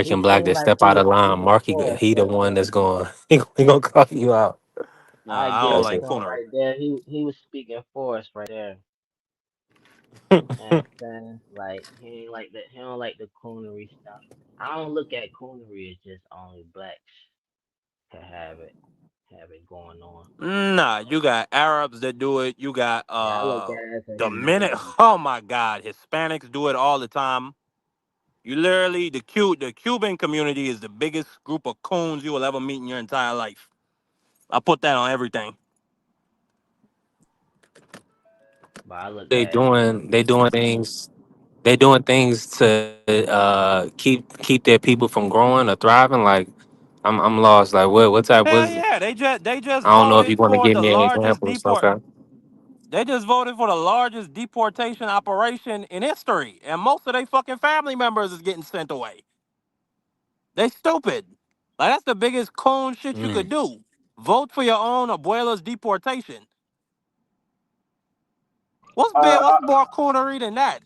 J: He
C: American black
J: seemed
C: that
J: like
C: step
J: he
C: out of
J: was
C: line,
J: speaking
C: Marky,
J: for us
C: he the
J: right
C: one
J: there.
C: that's going, he gonna call you out.
D: Nah,
J: I
D: I
J: give
D: don't
J: it
C: That's
D: like
J: to
C: it.
J: him
D: coonery.
J: right there. He was speaking for us right there. And saying like he ain't like that. He don't like the coonery stuff. I don't look at coonery as just only blacks to have it going on.
D: Nah, you got Arabs that do it. You got
J: Yeah, I look at it as a
D: the minute.
J: humanity
D: Oh
J: thing.
D: my God, Hispanics do it all the time. You literally the Cuban community is the biggest group of coons you will ever meet in your entire life. I put that on everything.
J: But I look
C: They
J: at it as
C: doing, they doing things, they doing things to keep their people from growing or thriving. Like I'm lost. Like what type
D: Hell
C: was?
D: yeah, they just
C: I don't know if you
D: voted
C: want to
D: for
C: give
D: the
C: me an
D: largest
C: example. It's
D: deport.
C: okay.
D: They just voted for the largest deportation operation in history, and most of their fucking family members is getting sent away. They stupid. Like that's the biggest coon shit you could
C: Mm.
D: do. Vote for your own abuela's deportation.
G: Uh,
D: What's more coonery than that?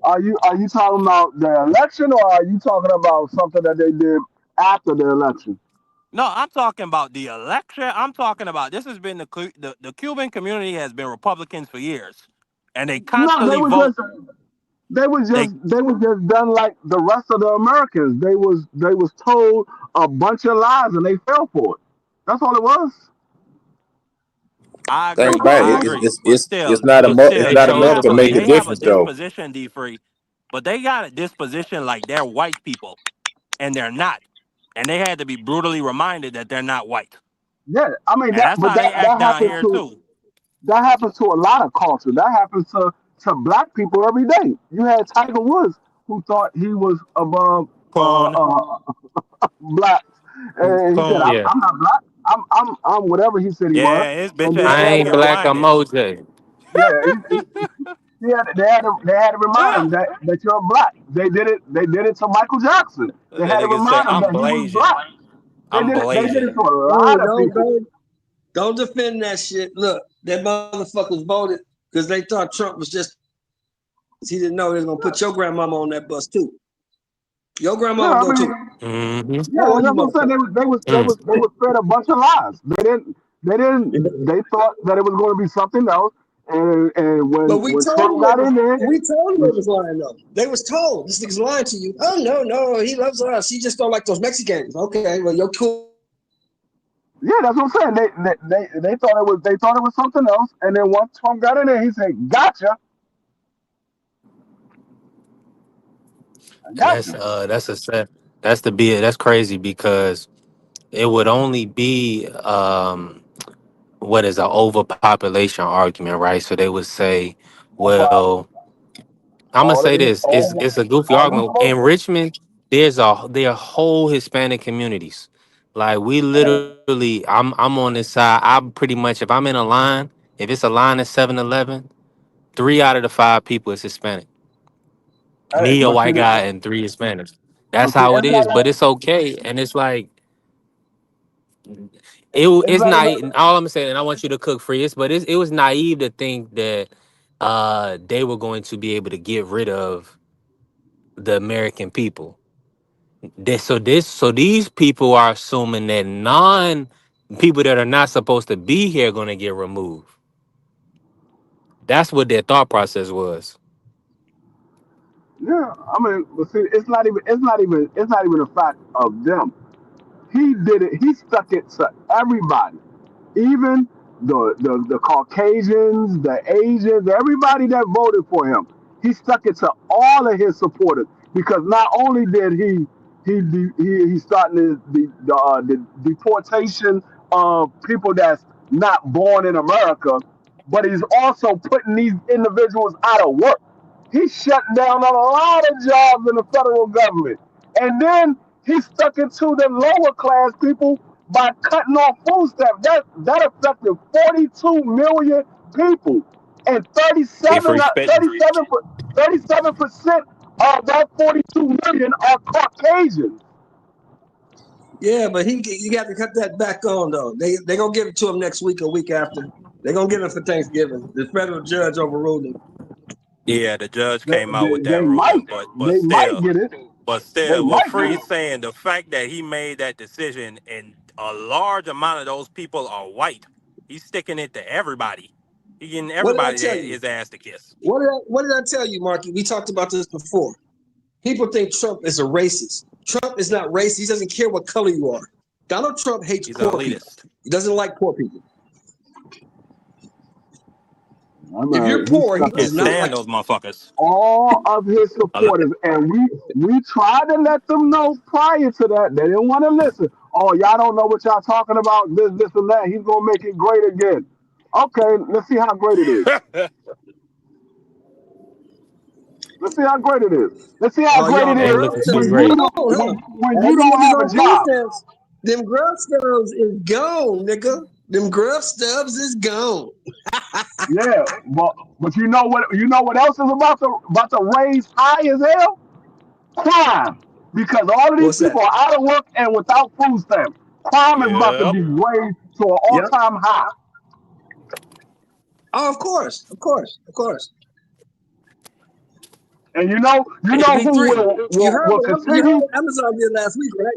G: Are you talking about the election, or are you talking about something that they did after the election?
D: No, I'm talking about the election. I'm talking about this has been the Cuban community has been Republicans for years, and they
G: No,
D: constantly vote. They
G: they was just done like the rest of the Americans. They was told a bunch of lies and they fell for it. That's all it was.
D: I
E: Think
D: agree.
E: about
D: I
E: it.
D: agree. But
E: It's
D: still,
E: not
C: They,
E: it's
C: they
D: still,
E: not
D: they
E: enough
C: chose
D: have
E: to
C: to
D: a
E: make a
D: they
C: leave.
D: have a
E: difference though.
D: disposition, D free, but they got a disposition like they're white people, and they're not, and they had to be brutally reminded that they're not white,
G: Yeah, I mean
D: and
G: that,
D: that's
G: but
D: how they act
G: that
D: down
G: happens
D: here
G: to
D: too.
G: that happens to a lot of culture. That happens to black people every day. You had Tiger Woods who thought he was above
D: Coon,
G: blacks, and he said,
D: coon.
C: Yeah,
G: I'm not black. I'm whatever he said he was."
D: Yeah, his bitch
G: And then
C: I
D: ass
G: they
D: had to
G: had
C: ain't
D: get
G: to,
C: black. I'm
D: reminded.
C: OJ.
G: yeah, they had to remind him that you're black. They did it to Michael Jackson. They
D: That
G: had to
D: nigga say
G: remind him
D: I'm
G: that he was
D: blazing.
G: black. They
D: I'm
G: did it. They did it
D: blazing.
G: to a
H: Hey,
G: lot of
H: don't
G: people.
H: don't don't defend that shit. Look, that motherfuckers voted because they thought Trump was just. He didn't know they was gonna put your grandmama on that bus too. Your
G: Yeah,
H: grandmama
G: I
H: go
G: mean,
H: too.
C: Mm-hmm.
G: yeah,
H: All you
G: that's what I'm saying.
H: motherfuckers.
G: They was fed a bunch of lies. They thought that it was going to be something else. And
H: But
G: when Trump got in there,
H: we told them
G: when,
H: they was lying though. They was told this nigga's lying to you. Oh no, he loves us. He just don't like those Mexicans. Okay, well you're cool.
G: yeah, that's what I'm saying. They thought it was something else. And then once Trump got in there, he said, "Gotcha, I
C: And
G: gotcha."
C: that's a set. That's crazy because it would only be what is an overpopulation argument, right? So they would say,
G: No problem.
C: well, I'm gonna
G: All
C: say
G: the
C: this.
G: all
C: It's a goofy
G: all them
C: argument. In
G: folks.
C: Richmond, there are whole Hispanic communities. Like we literally, I'm on this side. I'm pretty much if I'm in a line, if it's a line at 7-Eleven, 3 out of the 5 people is Hispanic.
G: Hey,
C: Me, a white guy, and 3 Hispanics. That's how it
G: it's
C: is.
G: not
C: But
G: even
C: it's okay. And it's like
G: it's
C: it's
G: not even
C: naive. All I'm saying, and I want you to cook for this, but it was naive to think that they were going to be able to get rid of the American people. So these people are assuming that non people that are not supposed to be here are going to get removed. That's what their thought process was.
G: yeah. I mean, but see, it's not even a fact of them. He did it. He stuck it to everybody, even the Caucasians, the Asians, everybody that voted for him. He stuck it to all of his supporters because not only did he starting the deportation of people that's not born in America, but he's also putting these individuals out of work. He shut down a lot of jobs in the federal government. And then he stuck it to the lower class people by cutting off food stamps. That affected 42 million people. And
C: Be
G: 37,
C: free
G: uh,
C: spitting.
G: 37, 37% of that 42 million are Caucasians.
H: Yeah, but you got to cut that back on though. They gonna give it to him next week or week after. They're gonna give him for Thanksgiving. The federal judge overruled him.
D: Yeah, the judge
G: They,
D: came out
G: they,
D: with that
G: they might
D: ruling, but
G: they might get it. They
D: what
G: might get
D: Free's
G: it.
D: saying, the fact that he made that decision and a large amount of those people are white, he's sticking it to everybody. He getting
H: What did I
D: everybody
H: tell you?
D: his ass to kiss.
H: What did I tell you, Marky? We talked about this before. People think Trump is a racist. Trump is not racist. He doesn't care what color you are. Donald Trump hates
D: He's an
H: poor people.
D: elitist.
H: He doesn't like poor people. If you're
G: He
H: poor, he
D: He
G: stuck it
H: does
D: can't
G: to
H: not
D: stand
H: like you.
D: those motherfuckers.
G: all of his
D: A lo-
G: supporters, and we tried to let them know prior to that. They didn't want to listen. Oh, y'all don't know what y'all talking about. This, and that. He's gonna make it great again. Okay, let's see how great it is. Let's see how great it is. Let's see how
H: Oh,
G: great
H: y'all
G: it
C: Ain't
G: is
C: looking
H: grub
C: too
G: when
H: stubs
G: you
C: great.
H: is
G: don't
H: gone, huh?
G: when
H: As
G: you
H: the
G: don't
H: niggas
G: have a
H: on food
G: job.
H: stamps, them grub stubs is gone, nigga. Them grub stubs is gone.
G: Yeah, but you know what else is about to raise high as hell? Crime. Because all of these
H: What's that?
G: people are out of work and without food stamps. Crime is about to
D: yep.
G: be raised to an
H: Yep.
G: all-time high.
H: Oh, of course.
G: And you
H: Hey,
G: know who
H: B3,
G: will
H: you heard
G: continue.
H: what Amazon did last week, right?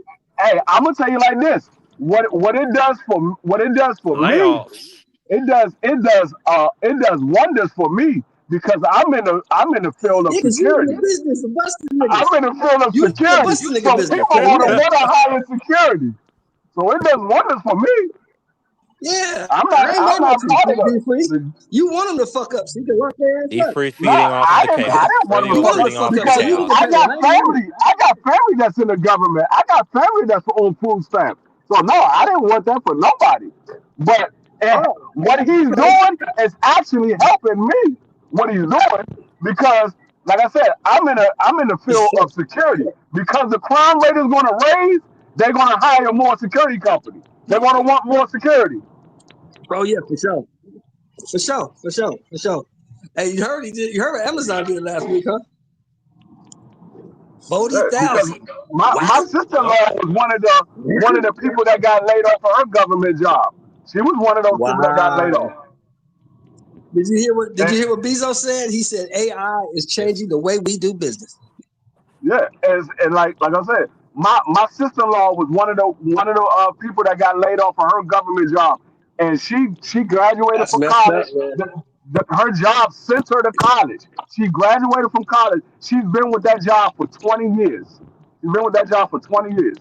G: Hey, I'm gonna tell you like this. What it does for me,
D: Layoffs.
G: it does wonders for me because I'm in the field of
H: Yeah, because you in the
G: security.
H: business of busting niggas.
G: I'm in the field of
H: You in the
G: security.
H: busting nigga
G: So
H: business.
G: people
H: So
G: gonna
H: yeah.
G: want to hire security. So it does wonders for me.
H: Yeah,
G: I'm
H: I ain't
G: I'm
H: mad
G: not
H: at you,
G: part of
H: Big B Free.
G: the
H: You want them to fuck up so you can lock their ass
D: He
H: up.
D: free
G: no,
D: feeding off of the
G: I
D: chaos.
G: didn't want
D: Freddie
G: them to
H: You
D: was
G: fuck
H: want them
G: up
H: to
D: feeding
H: fuck
D: off of
H: up
D: the
G: because
H: so you can get
D: chaos.
G: I
H: paid.
G: got
H: I ain't mad at
G: family. I got family that's in the government. I got family that's on food stamps. So no, I didn't want that for nobody. But
H: you.
G: what he's
H: Oh, okay.
G: doing is actually helping me. What he's doing because, like I said, I'm in the field of security because the crime rate is going to raise. They're going to hire more security companies. They're going to want more security.
H: Oh yeah, for sure. For sure. For sure. For sure. Hey, you heard what Amazon did last week, huh?
G: Because
H: 40,000.
G: my
H: Wow.
D: Yep.
G: sister-in-law was one of the people that got laid off of her government job. She was one of those people that got laid
H: Wow.
G: off.
H: Did you
G: And
H: hear what Bezos said? He said AI is changing the way we do business.
G: yeah, and like I said, my sister-in-law was one of the people that got laid off of her government job, and she graduated
H: That's
G: from
H: messed up,
G: college.
H: man.
G: Her job sent her to college. She graduated from college. She's been with that job for 20 years. She's been with that job for 20 years.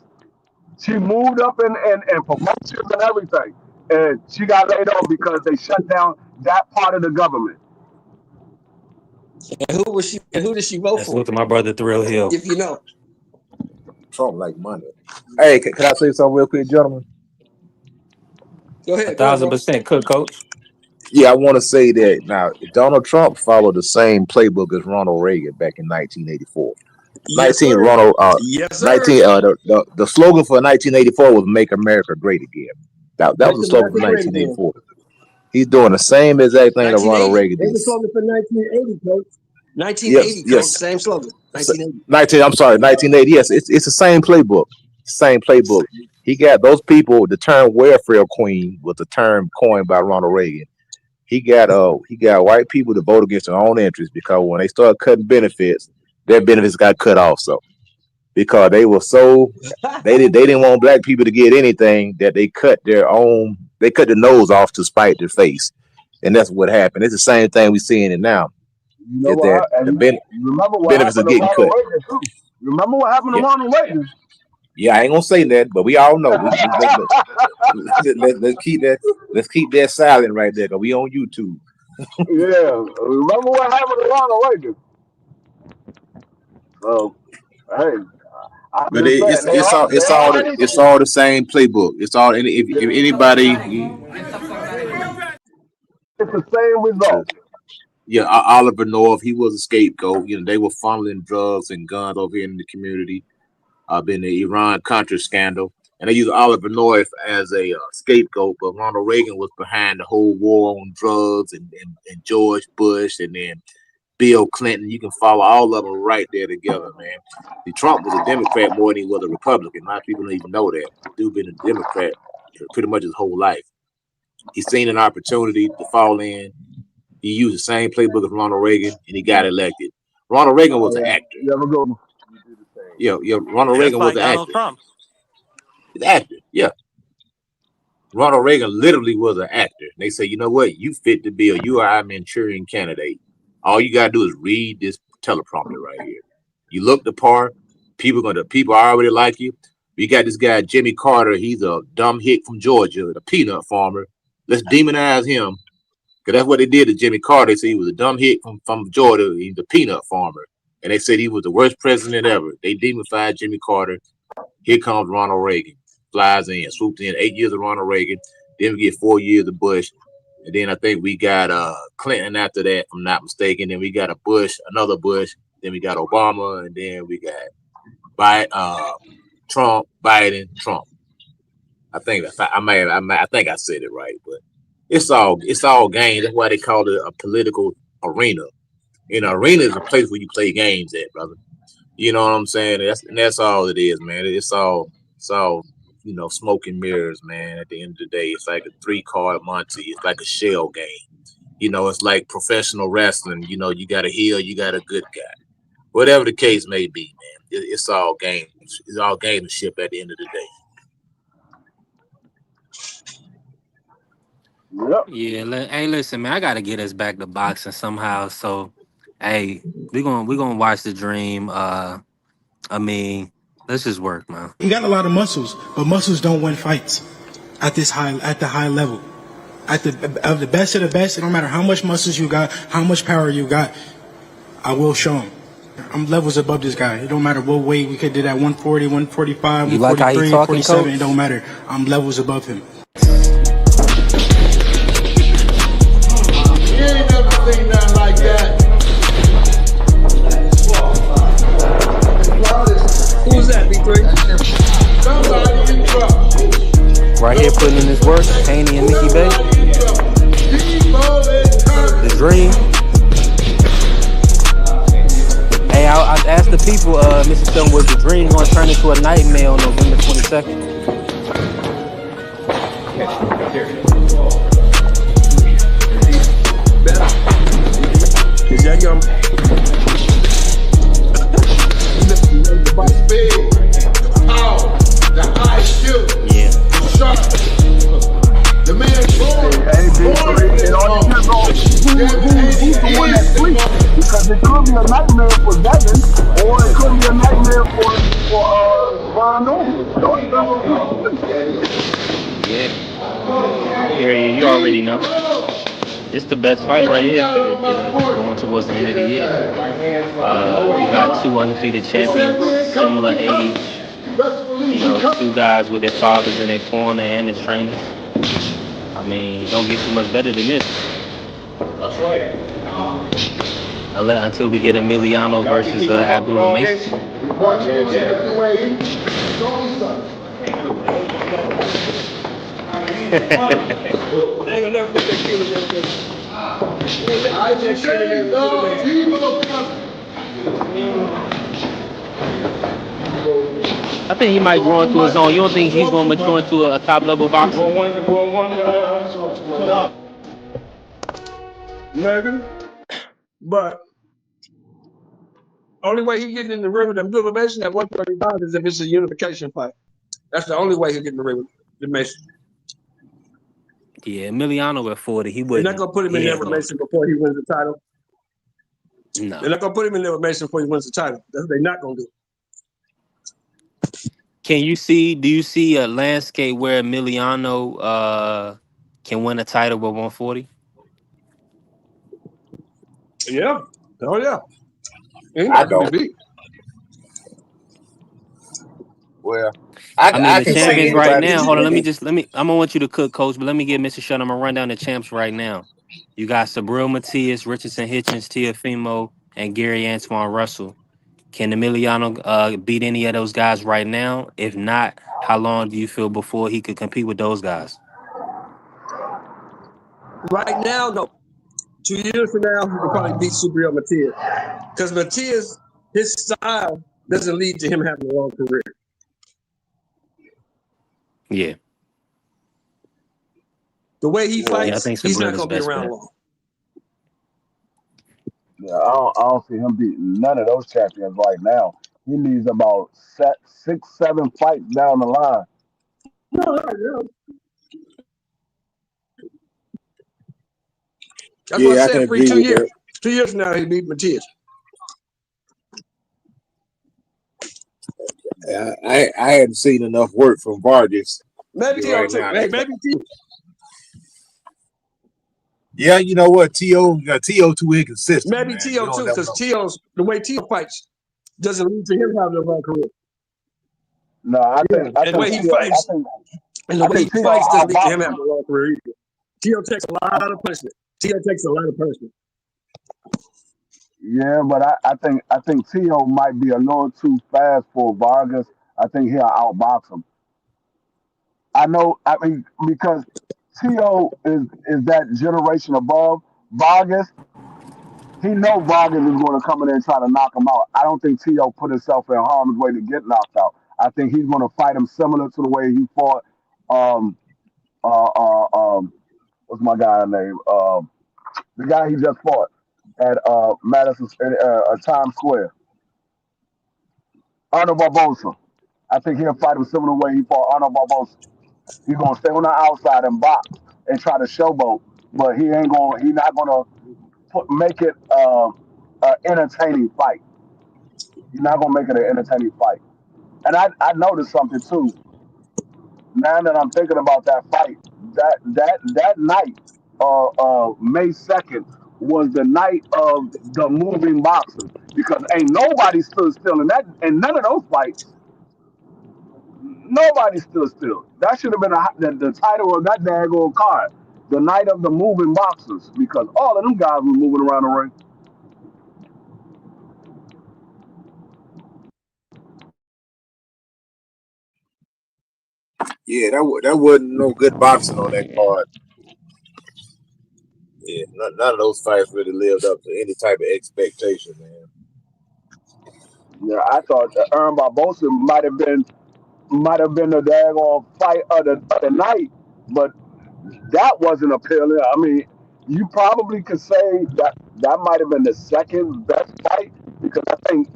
G: She moved up in promotions and everything. And she got laid off because they shut down that part of the government.
H: And who was she and who did she vote
C: And
H: for?
C: salute to my brother Thrill Hill.
H: If you know.
F: Trump like money. Hey, can I say something real quick, gentlemen?
C: A
H: Go ahead,
C: thousand
H: bro.
C: percent cook, coach.
F: Yeah, I want to say that now Donald Trump followed the same playbook as Ronald Reagan back in 1984.
H: Yes,
F: 19
H: sir.
F: Ronald
H: Yes, sir.
F: 19 the slogan for 1984 was "Make America Great Again." That
H: Make
F: was the slogan
H: America
F: for
H: great again.
F: 1984. He's doing the same exact thing that Ronald
H: 1980.
F: Reagan
H: There's
F: did.
H: a slogan for 1980, coach.
F: Yes,
H: 1980, coach.
F: yes.
H: Same slogan. 1980.
F: 19. I'm sorry, 1980. Yes, it's the same playbook. Same playbook. He got those people. The term "welfare queen" was the term coined by Ronald Reagan. He got white people to vote against their own interests because when they started cutting benefits, their benefits got cut off. So because they didn't want black people to get anything that they cut the nose off to spite their face, and that's what happened. It's the same thing we seeing it now.
G: You know
F: Is that
G: what?
F: the
G: And you remember what
F: benefits are
G: happened to
F: getting
G: Ronald
F: cut?
G: Reagan too. You remember what happened to
F: Yeah,
G: Ronald Reagan?
F: yeah. I ain't gonna say that, but we all know. Let's keep that silent right there, cause we on YouTube.
G: Yeah, remember what happened to Ronald Reagan? So, hey, I'm
F: But
G: just saying
F: it's all the same playbook. It's all if anybody
G: it's the same
F: to
G: result.
F: yeah, Oliver North, he was a scapegoat. They were funneling drugs and guns over here in the community. Been the Iran Contra scandal, and they used Oliver North as a scapegoat. But Ronald Reagan was behind the whole war on drugs, and George Bush, and then Bill Clinton. You can follow all of them right there together, man. See, Trump was a Democrat more than he was a Republican. A lot of people don't even know that. Dude been a Democrat pretty much his whole life. He's seen an opportunity to fall in. He used the same playbook as Ronald Reagan, and he got elected. Ronald Reagan was an actor.
G: You ever go?
F: Yeah, yeah. Ronald
D: Just
F: Reagan was
D: like
F: an
D: Donald
F: actor.
D: Trump.
F: He's an actor. Yeah. Ronald Reagan literally was an actor. They say, you know what? You fit the bill. You are a Manchurian candidate. All you gotta do is read this teleprompter right here. You look the part. People already like you. We got this guy Jimmy Carter. He's a dumb hick from Georgia, the peanut farmer. Let's demonize him because that's what they did to Jimmy Carter. They said he was a dumb hick from Georgia. He's a peanut farmer, and they said he was the worst president ever. They demonified Jimmy Carter. Here comes Ronald Reagan. Flies in, swoops in 8 years of Ronald Reagan. Then we get 4 years of Bush. And then I think we got Clinton after that, if I'm not mistaken. Then we got a Bush, another Bush. Then we got Obama. And then we got Trump, Biden, Trump. I think I think I said it right, but it's all game. That's why they call it a political arena. An arena is a place where you play games at, brother. You know what I'm saying? That's all it is, man. It's all smoke and mirrors, man. At the end of the day, it's like a 3-card Monty. It's like a shell game. It's like professional wrestling. You got a heel, you got a good guy.
E: Whatever the case may be, man, it's all games. It's all gamemanship at the end of the day.
G: Yep.
C: Yeah, hey, listen, man, I gotta get us back to boxing somehow. So, hey, we gonna watch the dream. I mean, let's just work, man.
K: He got a lot of muscles, but muscles don't win fights at the high level. At the best of the best, it don't matter how much muscles you got, how much power you got, I will show him. I'm levels above this guy. It don't matter what weight we could do that 140, 145,
C: You like how he
K: 143,
C: talking,
K: 147,
C: coach?
K: it don't matter. I'm levels above him.
A: You ain't never seen nothing like that.
H: Who's that, B3?
A: Somebody in trouble.
C: Right here, putting in his work, Haney and Mickey Bay,
A: Somebody in trouble. Debo is
C: the
A: hurt.
C: dream. Hey, I asked the people, Mr. Shelton, was the dream gonna turn into a nightmare on November 22nd?
H: Better. Is that young?
A: The speed, the power, the IQ,
C: Yeah.
A: the sharp. The man born
G: It
A: this
G: all
A: moment.
G: depends on who's the one that sleeps. Because it could be a nightmare for Devin, or it could be a nightmare for Ron Norman. It all depends on who's sleep.
C: Yeah. I hear you. You already know. It's the best fight right here. Going towards the end of the year. You got two undefeated champions, similar age. You know, two guys with their fathers in their corner and their trainers. I mean, don't get too much better than this. Until we get Emiliano versus Abdullah Mason.
H: They ain't gonna never put that kid in there.
C: I think he might grow into his own. You don't think he's going to mature into a top level boxer?
H: Maybe. But only way he getting in the ring with them Billy Mason at 135 is if it's a unification fight. That's the only way he'll get in the ring with the Mason.
C: Yeah, Emiliano at 40, he
H: They're
C: wouldn't.
H: not gonna put him in
C: He
H: there
C: ain't
H: with
C: going.
H: Mason before he wins the title.
C: No.
H: They're not gonna put him in there with Mason before he wins the title. That's what they're not gonna do.
C: Do you see a landscape where Emiliano can win a title with 140?
H: Yeah. Oh yeah. He's
E: I
H: not gonna
E: don't.
H: be beat.
E: Well,
C: I mean,
E: I
C: the
E: can see
C: champions right
E: anybody
C: now. Hold on,
E: defend it.
C: I'm gonna want you to cook, coach, but let me get Mr. Shutt. I'm gonna run down the champs right now. You got Sabril Matias, Richardson Hitchens, Tiafimo, and Gary Antoine Russell. Can Emiliano beat any of those guys right now? If not, how long do you feel before he could compete with those guys?
H: Right now, no. 2 years from now, he could probably beat Subriel Matias. Because Matias, his style doesn't lead to him having a long career.
C: Yeah.
H: The way he
C: Yeah, I
H: fights,
C: think
H: he's
C: Sabril
H: not
C: is
H: gonna be
C: best
H: around
C: bet.
H: long.
G: Yeah, I don't see him beating none of those champions right now. He needs about 6, 7 fights down the line.
H: No, no. That's what I
F: Yeah, I can
H: said.
F: agree
H: 2
F: with that.
H: years. 2 years from now, he beat Matias.
F: I hadn't seen enough work from Vargas
H: Maybe T.O.
F: right
H: too.
F: now.
H: Hey, maybe T.O.
E: Yeah, you know what, T.O. too inconsistent,
H: Maybe
E: man. You
H: T.O.
E: don't
H: too,
E: never
H: because
E: know.
H: the way T.O. fights doesn't lead to him having a long career.
G: No, I
H: Yeah.
G: think I
H: And the way
G: think
H: he
G: Tio,
H: fights and the
G: I
H: way he
G: think Tio
H: fights doesn't lead to
G: outboxed
H: him
G: him.
H: having a long career either. T.O. takes a lot of punishment. T.O. takes a lot of punishment.
G: Yeah, but I think Tio might be a little too fast for Vargas. I think he'll outbox him. I know. I mean, because Tio is that generation above Vargas. He know Vargas is going to come in there and try to knock him out. I don't think Tio put himself in harm's way to get knocked out. I think he's going to fight him similar to the way he fought. Um, what's my guy's name? The guy he just fought at Madison Times Square. Arnold Barbosa. I think he'll fight him similar way he fought Arnold Barbosa. He's gonna stay on the outside and box and try to showboat, but he ain't gonna. He not gonna make it an entertaining fight. He's not gonna make it an entertaining fight. And I noticed something too. Now that I'm thinking about that fight, that night, May 2nd, was the night of the moving boxers because ain't nobody stood still in that in none of those fights. Nobody stood still. That should have been the title of that daggone card, the night of the moving boxers, because all of them guys were moving around the ring.
E: Yeah, that wasn't no good boxing on that card. Yeah, none of those fights really lived up to any type of expectation, man.
G: Yeah, I thought Aaron Barbosa might have been the daggone fight of the night, but that wasn't appealing. I mean, you probably could say that might have been the second best fight because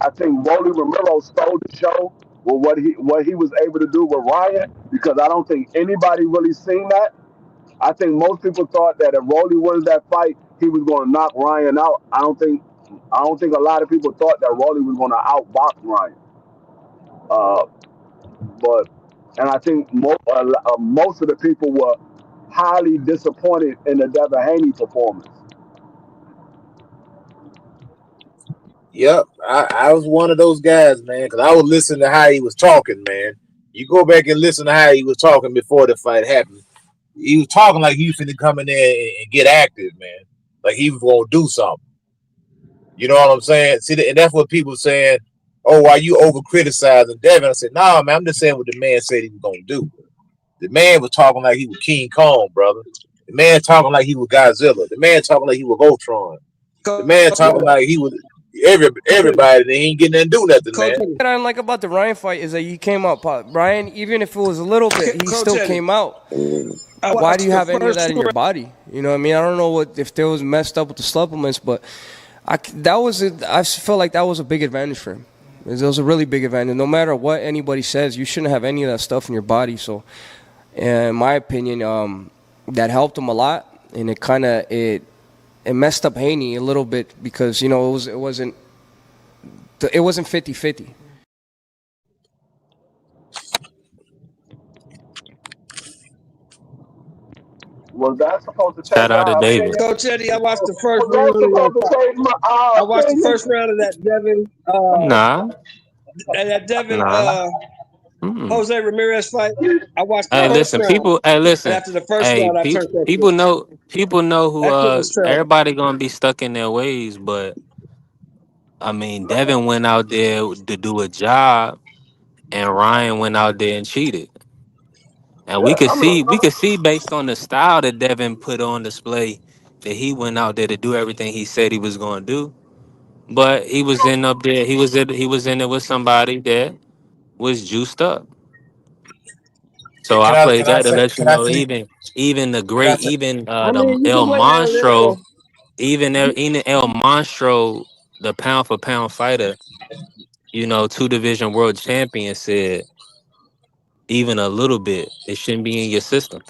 G: I think Rolly Romero stole the show with what he was able to do with Ryan because I don't think anybody really seen that. I think most people thought that if Rolly wins that fight, he was going to knock Ryan out. I don't think a lot of people thought that Rolly was going to outbox Ryan. Uh, but and I think most of the people were highly disappointed in the Devin Haney performance.
E: Yep, I was one of those guys, man, because I was listening to how he was talking, man. You go back and listen to how he was talking before the fight happened. He was talking like he was finna come in there and get active, man. Like he was gonna do something. You know what I'm saying? See, and that's what people saying. Oh, why you over criticizing Devin? I said, nah, man. I'm just saying what the man said he was gonna do. The man was talking like he was King Kong, brother. The man talking like he was Godzilla. The man talking like he was Voltron. The man
H: Coach,
E: talking like he was everybody. They ain't getting there and do nothing,
H: Coach,
E: man.
I: What I don't like about the Ryan fight is that you came out, Ryan, even if it was a little bit, he
H: Coach
I: still
H: Eddie.
I: came out.
H: I
I: Why do
H: watched
I: you
H: the
I: have any of
H: first
I: that in your body? You know what I mean? I don't know if there was messed up with the supplements, but I felt like that was a big advantage for him. It was a really big advantage. No matter what anybody says, you shouldn't have any of that stuff in your body. So, in my opinion, that helped him a lot, and it messed up Haney a little bit because it wasn't 50-50.
G: Was that supposed to change
C: Shout out to
G: our
C: David.
G: opinion?
H: Coach Eddie, I watched the first
G: Was
H: round
G: that
H: of that
G: supposed to
H: fight.
G: change our
H: I watched the
G: opinion?
H: first round of that Devin
C: Nah, nah. Mm.
H: Jose Ramirez fight. I watched the
C: Hey,
H: first
C: listen,
H: round,
C: people. Hey,
H: and
C: listen.
H: after the first
C: Hey,
H: round, I turned that
C: people
H: shit.
C: know. People know who.
H: That shit was trash.
C: Everybody gonna be stuck in their ways, but I mean, Devin went out there to do a job, and Ryan went out there and cheated. And we
G: Yeah,
C: could
G: I'm
C: see,
G: not.
C: we could see based on the style that Devin put on display that he went out there to do everything he said he was going to do. But he was in up there. He was in there with somebody that was juiced up. So I played that to let you
E: Can I
C: know,
E: say
C: even the
E: can I
C: great,
E: say
C: even
H: I
C: the
H: mean, you can
C: El
H: blame
C: Monstro,
H: analytical.
C: even El Monstro, the pound for pound fighter, two division world champion said even a little bit, it shouldn't be in your system.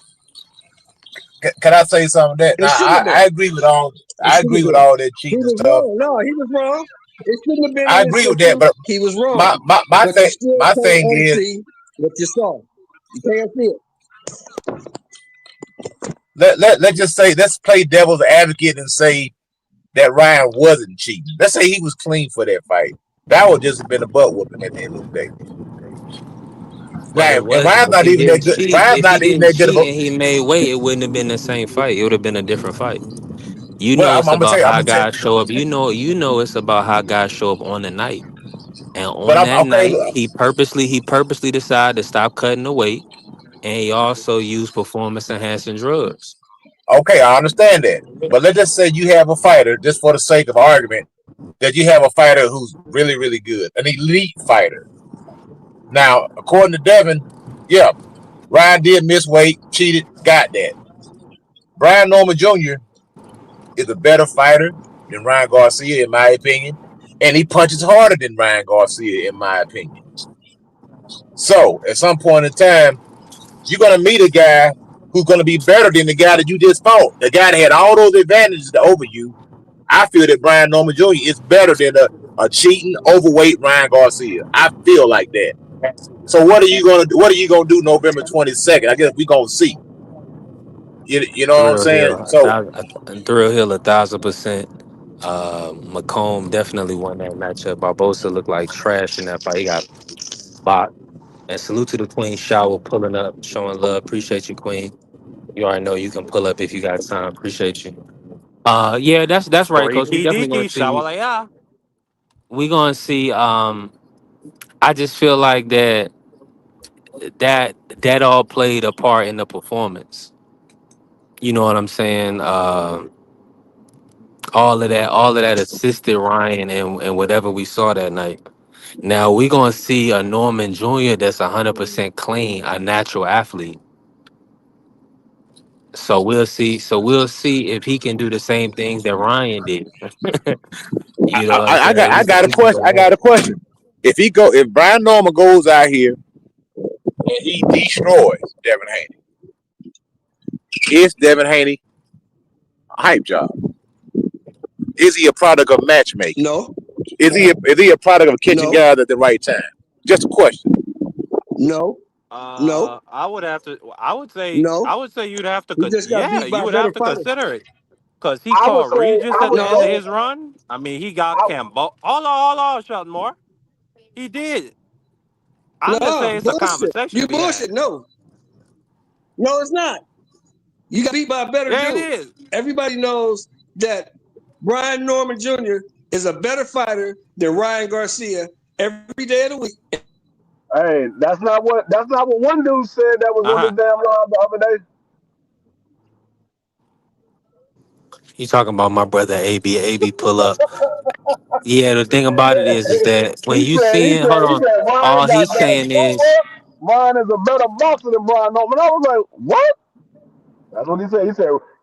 E: can I say something that
H: It
E: now
H: shouldn't have
E: I
H: been.
E: agree with all
H: It
E: I
H: shouldn't
E: agree
H: have
E: with
H: been.
E: all that
H: He
E: cheating
H: was
E: stuff.
H: wrong. No, he was wrong. It shouldn't have been
E: I
H: in his
E: agree with that,
H: system.
E: but
H: He was wrong.
E: my
H: But you
E: thing
H: still
E: my
H: can't
E: thing is
H: unsee what you saw. You can't see it.
E: let's just say let's play devil's advocate and say that Ryan wasn't cheating. Let's say he was clean for that fight. That would just have been a butt whooping at the end of the day.
C: But
E: Now,
C: it
E: and
C: was
E: Ryan's
C: if
E: not
C: he
E: even
C: didn't
E: that good.
C: cheat,
E: Ryan's
C: if he
E: not even
C: didn't
E: that good of
C: cheat
E: a.
C: and he made weight, it wouldn't have been the same fight. It would have been a different fight. You know
E: Well,
C: it's
E: I'm gonna
C: about
E: say, I'm
C: how
E: gonna say,
C: guys show up. You know it's about how guys show up on the night. And
E: but
C: on
E: I'm
C: that
E: okay.
C: night, he purposely decided to stop cutting the weight, and he also used performance enhancing drugs.
E: Okay, I understand that. But let's just say you have a fighter, just for the sake of argument, that you have a fighter who's really, really good, an elite fighter. Now, according to Devin, yeah, Ryan did miss weight, cheated, got that. Brian Norman Jr. is a better fighter than Ryan Garcia, in my opinion, and he punches harder than Ryan Garcia, in my opinion. So at some point in time, you're gonna meet a guy who's gonna be better than the guy that you just fought. The guy that had all those advantages over you. I feel that Brian Norman Jr. is better than a cheating, overweight Ryan Garcia. I feel like that. So what are you gonna do? What are you gonna do November 22nd? I guess we gonna see. You know what I'm
C: Thrill
E: saying?
C: Hill,
E: So
C: Thrill Hill, 1,000%. McComb definitely won that matchup. Barbosa looked like trash in that fight. He got bought. And salute to the Queen Shower pulling up, showing love. Appreciate you, Queen. You already know you can pull up if you got time. Appreciate you. Yeah, that's right, Coach. We
D: Freaky
C: definitely gonna
D: deaky,
C: see.
D: shawalaya.
C: We gonna see. I just feel like that all played a part in the performance. You know what I'm saying? All of that assisted Ryan and whatever we saw that night. Now we gonna see a Norman Jr. that's 100% clean, a natural athlete. So we'll see. So we'll see if he can do the same things that Ryan did. You know what I'm saying?
E: I got a
C: We can
E: question.
C: go
E: I got
C: ahead.
E: a question. If Brian Norman goes out here and he destroys Devin Haney, is Devin Haney a hype job? Is he a product of matchmaking?
H: No,
E: Is he a product of catching
H: no,
E: guys at the right time? Just a question.
H: no, no,
D: I would have to. I would say.
H: no.
D: I would say you'd have to.
H: He just got
D: Yeah,
H: beat by
D: you
H: a
D: would
H: better
D: have to
H: fighter.
D: consider it because he
G: I would
D: caught
G: say,
D: Regis
G: I
D: at
G: would
D: the end of
H: No,
G: say,
D: his run. I mean, he got Cambo. Hold on, shut more. He did. I'm just
H: no,
D: saying it's a
H: bullshit.
D: conversation to
H: You
D: be had.
H: bullshit. No, no, it's not. You got beat by a better
D: Yeah, it
H: dude.
D: is.
H: Everybody knows that Brian Norman Jr. is a better fighter than Ryan Garcia every day of the week.
G: hey, that's not what one dude said that was
D: Uh
G: on the
D: huh.
G: damn line the other day.
C: You talking about my brother AB? AB pull up. Yeah, the thing about it is that when
G: He
C: you
G: said, he
C: seeing, hold
G: said, he
C: on,
G: said, Ryan
C: all
G: got
C: he's
G: better
C: saying is
G: footwork. Ryan is a better boxer than Brian Norman. I was like, what? That's what he said.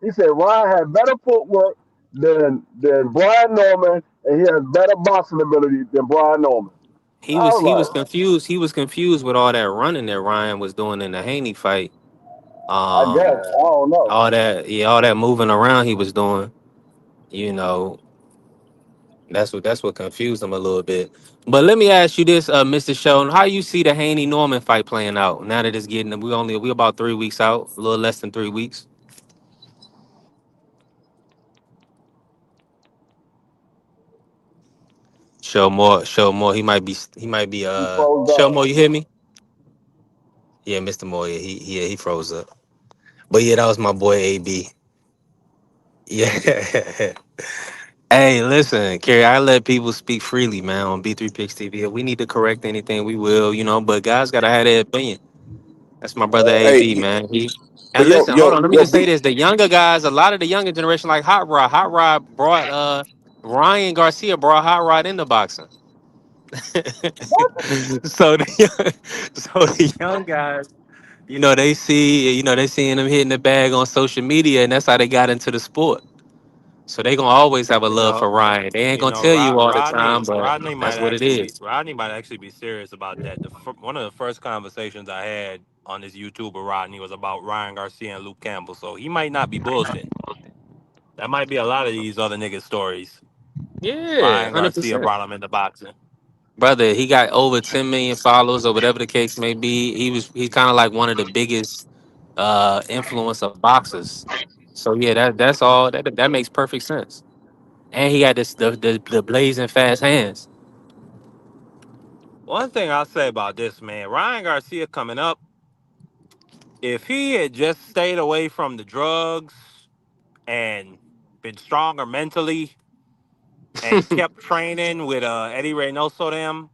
G: He said Ryan had better footwork than Brian Norman, and he has better boxing ability than Brian Norman.
C: he
G: I
C: was
G: was
C: he was
G: like,
C: confused. He was confused with all that running that Ryan was doing in the Haney fight.
G: I guess
C: Um,
G: I don't know.
C: all that moving around he was doing. You know, that's what confused him a little bit. But let me ask you this, Mr. Sheldon, how you see the Haney Norman fight playing out now that it's getting we about 3 weeks out, a little less than 3 weeks. Show more. He might be
G: He froze
C: show
G: up.
C: more. You hear me? Yeah, Mr. Moore. Yeah, he froze up. But yeah, that was my boy AB. Yeah. Hey, listen, Kerry, I let people speak freely, man, on B3 Picks TV. If we need to correct anything, we will, but guys gotta have their opinion. That's my brother
E: Hey,
C: AB, man.
E: but
C: And listen, hold on, let me
E: yo,
C: just say this. The younger guys, a lot of the younger generation, like Hot Rod. Hot Rod brought Ryan Garcia brought Hot Rod into boxing. so the so the young guys, they seeing them hitting the bag on social media, and that's how they got into the sport. So they gonna always have a
D: You
C: love
D: know,
C: for Ryan. They ain't
D: you
C: gonna
D: know,
C: tell you all the time, but
D: Rodney
C: that's
D: might
C: what it
D: actually be
C: is.
D: Rodney might actually be serious about that. One of the first conversations I had on this YouTube with Rodney was about Ryan Garcia and Luke Campbell. So he might not be bullshit. That might be a lot of these other niggas' stories.
C: Yeah,
D: Ryan
C: hundred
D: Garcia
C: percent,
D: brought him into boxing.
C: brother. He got over 10 million followers, or whatever the case may be. He's kind of like one of the biggest influence of boxers. So yeah, that's all. That makes perfect sense. And he got the blazing fast hands.
D: One thing I'll say about this man, Ryan Garcia coming up, if he had just stayed away from the drugs and been stronger mentally and kept training with Eddie Reynoso them,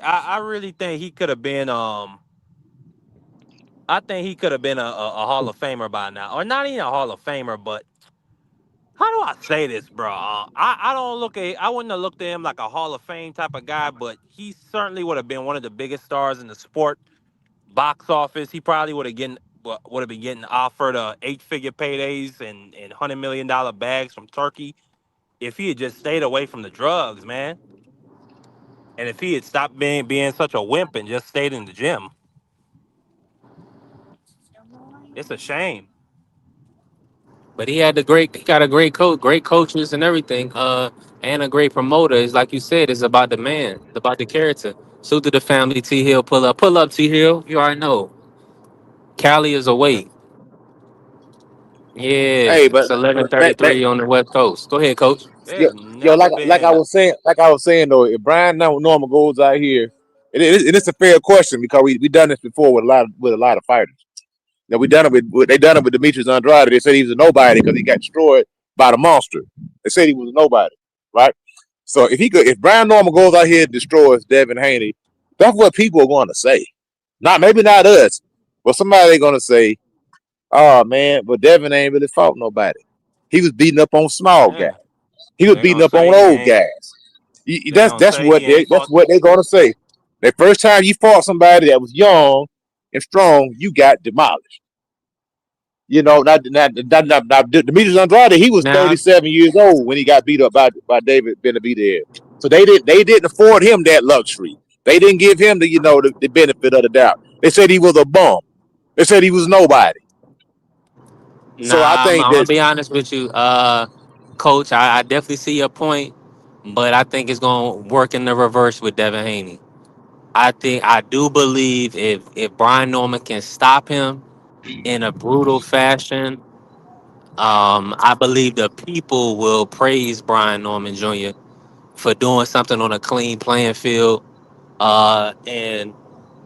D: I really think he could have been I think he could have been a Hall of Famer by now, or not even a Hall of Famer, but how do I say this, bro? I don't look at I wouldn't have looked at him like a Hall of Fame type of guy, but he certainly would have been one of the biggest stars in the sport. Box office, he probably would have been getting offered 8-figure paydays and $100 million bags from Turkey if he had just stayed away from the drugs, man. And if he had stopped being such a wimp and just stayed in the gym, it's a shame.
C: But he got a great coach, great coaches and everything, and a great promoter. It's like you said, it's about the man, it's about the character. Salute to the family, T Hill, pull up, T Hill. You already know, Cali is away. Yeah,
E: Hey,
C: it's
E: but
C: 11:33 on the West Coast. Go ahead, Coach.
E: yo,
D: They've
E: yo,
D: never
E: like I
D: been.
E: was saying, though, if Brian Norman goes out here, it is a fair question because we done this before with a lot of fighters. Now we done it they done it with Demetrius Andrade. They said he was a nobody because he got destroyed by the monster. They said he was a nobody, right? So if Brian Norman goes out here and destroys Devin Haney, that's what people are going to say. Not maybe not us, but somebody going to say, "Oh man, but Devin ain't really fought nobody. He was beating up on small guys.
D: Yeah,
E: He was
D: they're
E: beating
D: gonna
E: up
D: say
E: on
D: he
E: old
D: ain't.
E: guys."
D: They're gonna say he ain't
E: That's
D: fought.
E: what they're going to say. The first time you fought somebody that was young and strong, you got demolished. You know, not Demetrius Andrade. He was
C: Now,
E: 37 years old when he got beat up by David Benavidez. So they didn't afford him that luxury. They didn't give him the benefit of the doubt. They said he was a bum. They said he was nobody. So I think
C: I'm gonna
E: that
C: be honest with you, Coach. I definitely see your point, but I think it's gonna work in the reverse with Devin Haney. I do believe if Brian Norman can stop him in a brutal fashion, I believe the people will praise Brian Norman Jr. for doing something on a clean playing field, and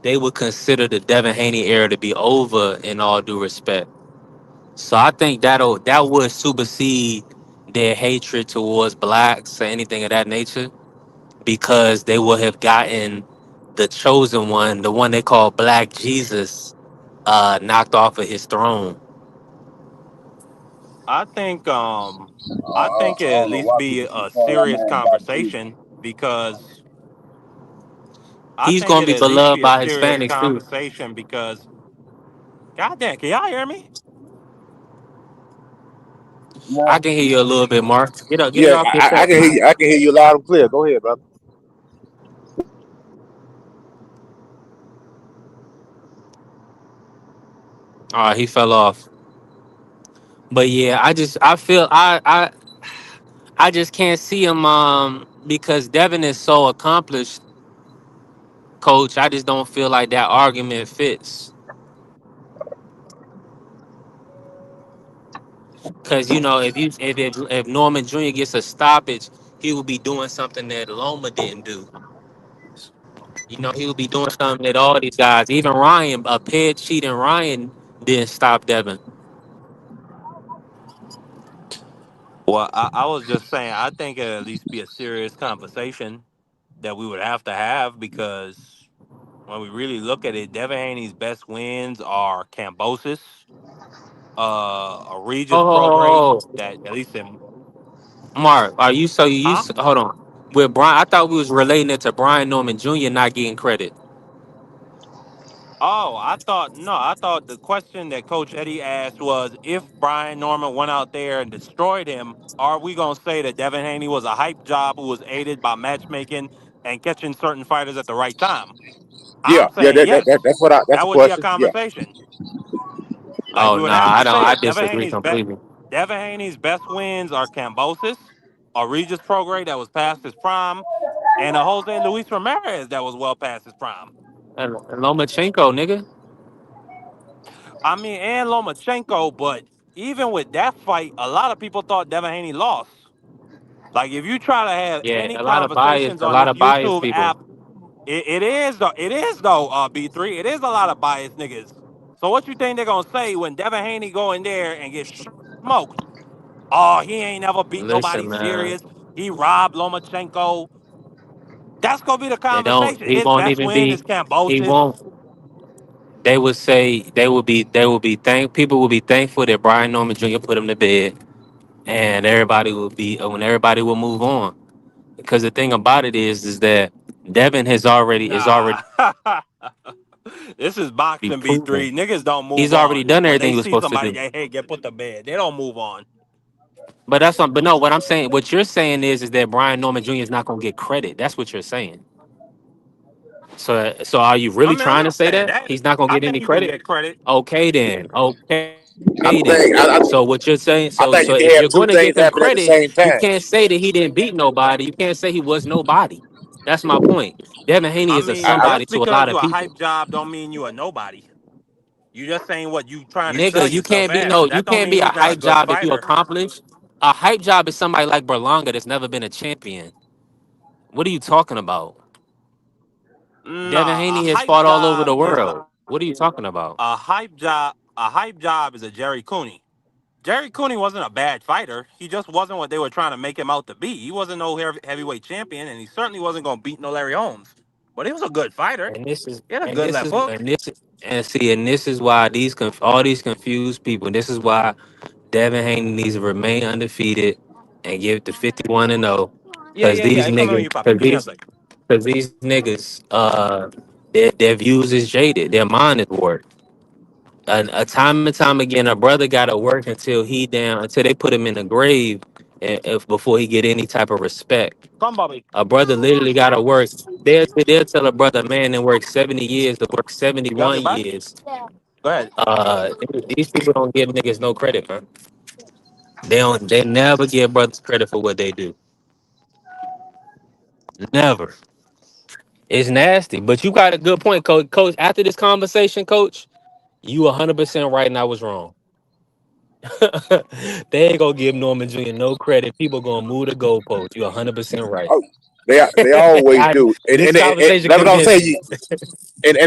C: they would consider the Devin Haney era to be over in all due respect. So I think that would supersede their hatred towards blacks or anything of that nature because they would have gotten the chosen one, the one they call Black Jesus, knocked off of his throne.
D: I think. I think
F: I
D: it at
F: don't know
D: least
F: why
D: be
F: people keep
D: a
F: calling that
D: serious
F: man Black Jesus.
D: conversation because I
C: He's
D: think
C: gonna
D: it
C: be
D: at least
C: beloved
D: be a
C: by
D: serious
C: Hispanics too.
D: conversation because goddamn, can y'all hear me?
F: Yeah,
C: I can hear you a little bit, Mark. Get it
E: yeah,
C: off your
E: I
C: chest.
E: can hear you. I can hear you loud and clear. Go ahead, brother.
C: All right, he fell off. But yeah, I feel I just can't see him because Devin is so accomplished, Coach. I just don't feel like that argument fits. Because if Norman Jr. gets a stoppage, he will be doing something that Loma didn't do. He will be doing something that all these guys, even Ryan, a pair cheating Ryan, didn't stop Devin.
D: Well, I was just saying, I think it at least be a serious conversation that we would have because when we really look at it, Devin Haney's best wins are Cambosis, a Regis
C: Oh,
D: Prograis
C: oh, oh, oh.
D: that at least in
C: Mark, are you so
D: huh?
C: hold on. With Brian, I thought we was relating it to Brian Norman Jr. not getting credit.
D: Oh, I thought no. I thought the question that Coach Eddie asked was if Brian Norman went out there and destroyed him, are we gonna say that Devin Haney was a hype job who was aided by matchmaking and catching certain fighters at the right time?
E: Yeah,
D: I'm saying yes.
E: that's the
D: That would be a
E: question. Yeah,
D: conversation. Like
C: Oh
D: we
C: no,
D: would have
C: I
D: to
C: don't.
D: say
C: I
D: it.
C: disagree completely.
D: Devin Haney's best wins are Cambosis, a Regis Prograis that was past his prime, and a Jose Luis Ramirez that was well past his prime.
C: And Lomachenko, nigga.
D: I mean, and Lomachenko, but even with that fight, a lot of people thought Devin Haney lost. Like, if you try to have
C: Yeah,
D: any conversations
C: a
D: on
C: lot
D: this
C: of biased
D: YouTube
C: people.
D: app, it is though, B3. It is a lot of biased niggas. So what you think they're gonna say when Devin Haney go in there and get smoked? Oh, he ain't never beat nobody
C: Listen, man.
D: serious. He robbed Lomachenko. That's gonna be the
C: They don't.
D: conversation.
C: He
D: His
C: won't
D: best
C: even
D: win
C: be.
D: is
C: He
D: Cambosis.
C: won't. They would say they will be thank people will be thankful that Brian Norman Jr. put him to bed, and everybody will be when everybody will move on. Because the thing about it is that Devin is already
D: Nah. This is boxing
C: proven.
D: B3. Niggas don't move
C: He's already
D: on.
C: done
D: When
C: everything
D: they
C: he was
D: see
C: supposed to
D: somebody
C: do.
D: that hey get put to bed, they don't move on.
C: But no, what I'm saying, what you're saying is that Brian Norman Jr. is not gonna get credit. That's what you're saying. So are you
D: I
C: really
D: mean, I'm
C: trying to
D: not
C: say
D: saying
C: that
D: that.
C: he's not gonna
D: I
C: get
D: think
C: any
D: you can
C: credit?
D: get credit.
C: Okay then. Okay
E: I
C: then.
E: think
C: So what you're saying,
E: I
C: so
E: think
C: so
E: you can
C: if
E: have
C: you're
E: two
C: going to
E: things
C: give him
E: happen at the
C: credit,
E: same
C: you
E: time.
C: can't say that he didn't beat nobody. You can't say he was nobody. That's my point. Devin Haney
D: I
C: is a
D: mean,
E: I,
C: somebody
D: just
C: to a
D: because
C: lot of
D: you're a
C: people.
D: hype job don't mean you a nobody. You just saying what you trying to sell
C: Nigga,
D: yourself as.
C: you
D: That don't
C: can't
D: mean
C: be a
D: he's not a
C: hype
D: good
C: job if you
D: fighter.
C: accomplish. A hype job is somebody like Berlanga that's never been a champion. What are you talking about? Devin
D: Nah, a
C: Haney has
D: hype
C: fought all over
D: job
C: the
D: is
C: world. What are you talking about?
D: a hype job. A hype job is a Jerry Cooney. Jerry Cooney wasn't a bad fighter. He just wasn't what they were trying to make him out to be. He wasn't no heavyweight champion, and he certainly wasn't going to beat no Larry Holmes. But he was a good fighter.
C: And this is
D: He had a
C: and
D: good
C: this
D: left
C: is
D: hook.
C: and this and see and this is why all these confused people. This is why Devin Haney needs to remain undefeated and give it to 51-0,
D: Yeah,
C: because
D: yeah, yeah.
C: these
D: Échame
C: niggas,
D: mi papi, piensa.
C: because these niggas, their views is jaded, their mind is warped. A time and time again, a brother got to work until they put him in the grave, if before he get any type of respect.
D: Come, Bobby.
C: A brother literally got to work. They'll tell a brother, man, that work 70 years to work
D: You have your
C: 71
D: bag?
C: years.
D: Go ahead.
C: These people don't give niggas no credit, man. They never give brothers credit for what they do. Never. It's nasty. But you got a good point, coach. Coach, after this conversation, coach, you 100% right and I was wrong. They ain't gonna give Norman Jr. no credit. People gonna move the goalpost. You 100% right.
F: Oh, they always do.
C: This
F: And
C: conversation
F: that's what I'm
C: convinced
F: saying.
C: me.
F: And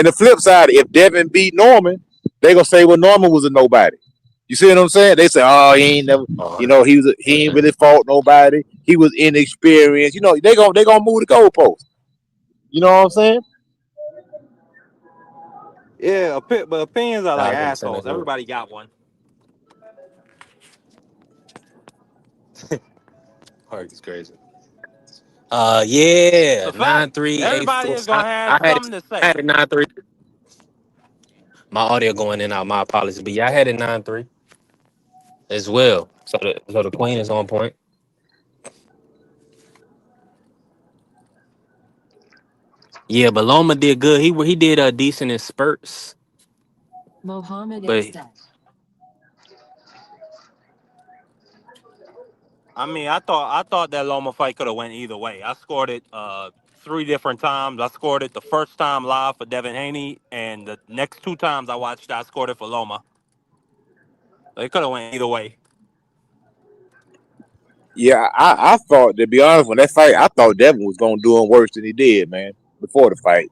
F: the flip side, if Devin beat Norman, they gonna say, well, Norman was a nobody. You see what I'm saying? They say, oh, he ain't never,
C: Oh,
F: he ain't really fought nobody. He was inexperienced. They gonna move the goalpost. You know what I'm saying?
D: Yeah, but opinions are
C: I
D: like
C: was gonna send
D: assholes.
C: that group.
D: Everybody got one.
C: Heart is crazy.
D: It's
C: Yeah,
D: a fact.
C: nine three eight
D: Everybody
C: four.
D: is gonna have
C: I had it.
D: something to
C: I
D: say.
C: had it 9-3. My audio going in and out. My apologies, but yeah, I had it 9-3 as well. So the queen is on point. Yeah, but Loma did good. He did decent in spurts. But
D: I mean, I thought that Loma fight could have went either way. I scored it three different times. I scored it the first time live for Devin Haney, and the next two times I watched, I scored it for Loma. It could have went either way.
F: Yeah, I thought, to be honest, when that fight, I thought Devin was gonna do him worse than he did, man, before the fight.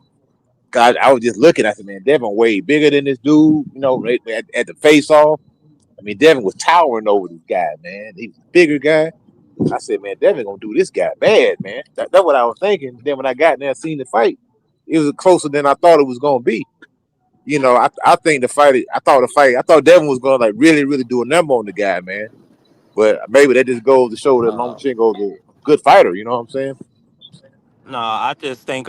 F: God, I was just looking. I said, man, Devin way bigger than this dude. At the face off. I mean, Devin was towering over this guy, man. He was a bigger guy. I said, man, Devin gonna do this guy bad, man. That's what I was thinking. Then when I got in there, seen the fight, it was closer than I thought it was gonna be. I think I thought Devin was gonna like really, really do a number on the guy, man. But maybe that just goes to show that
C: uh,
F: Lomachenko's a good fighter. You know what I'm saying?
D: No, I just think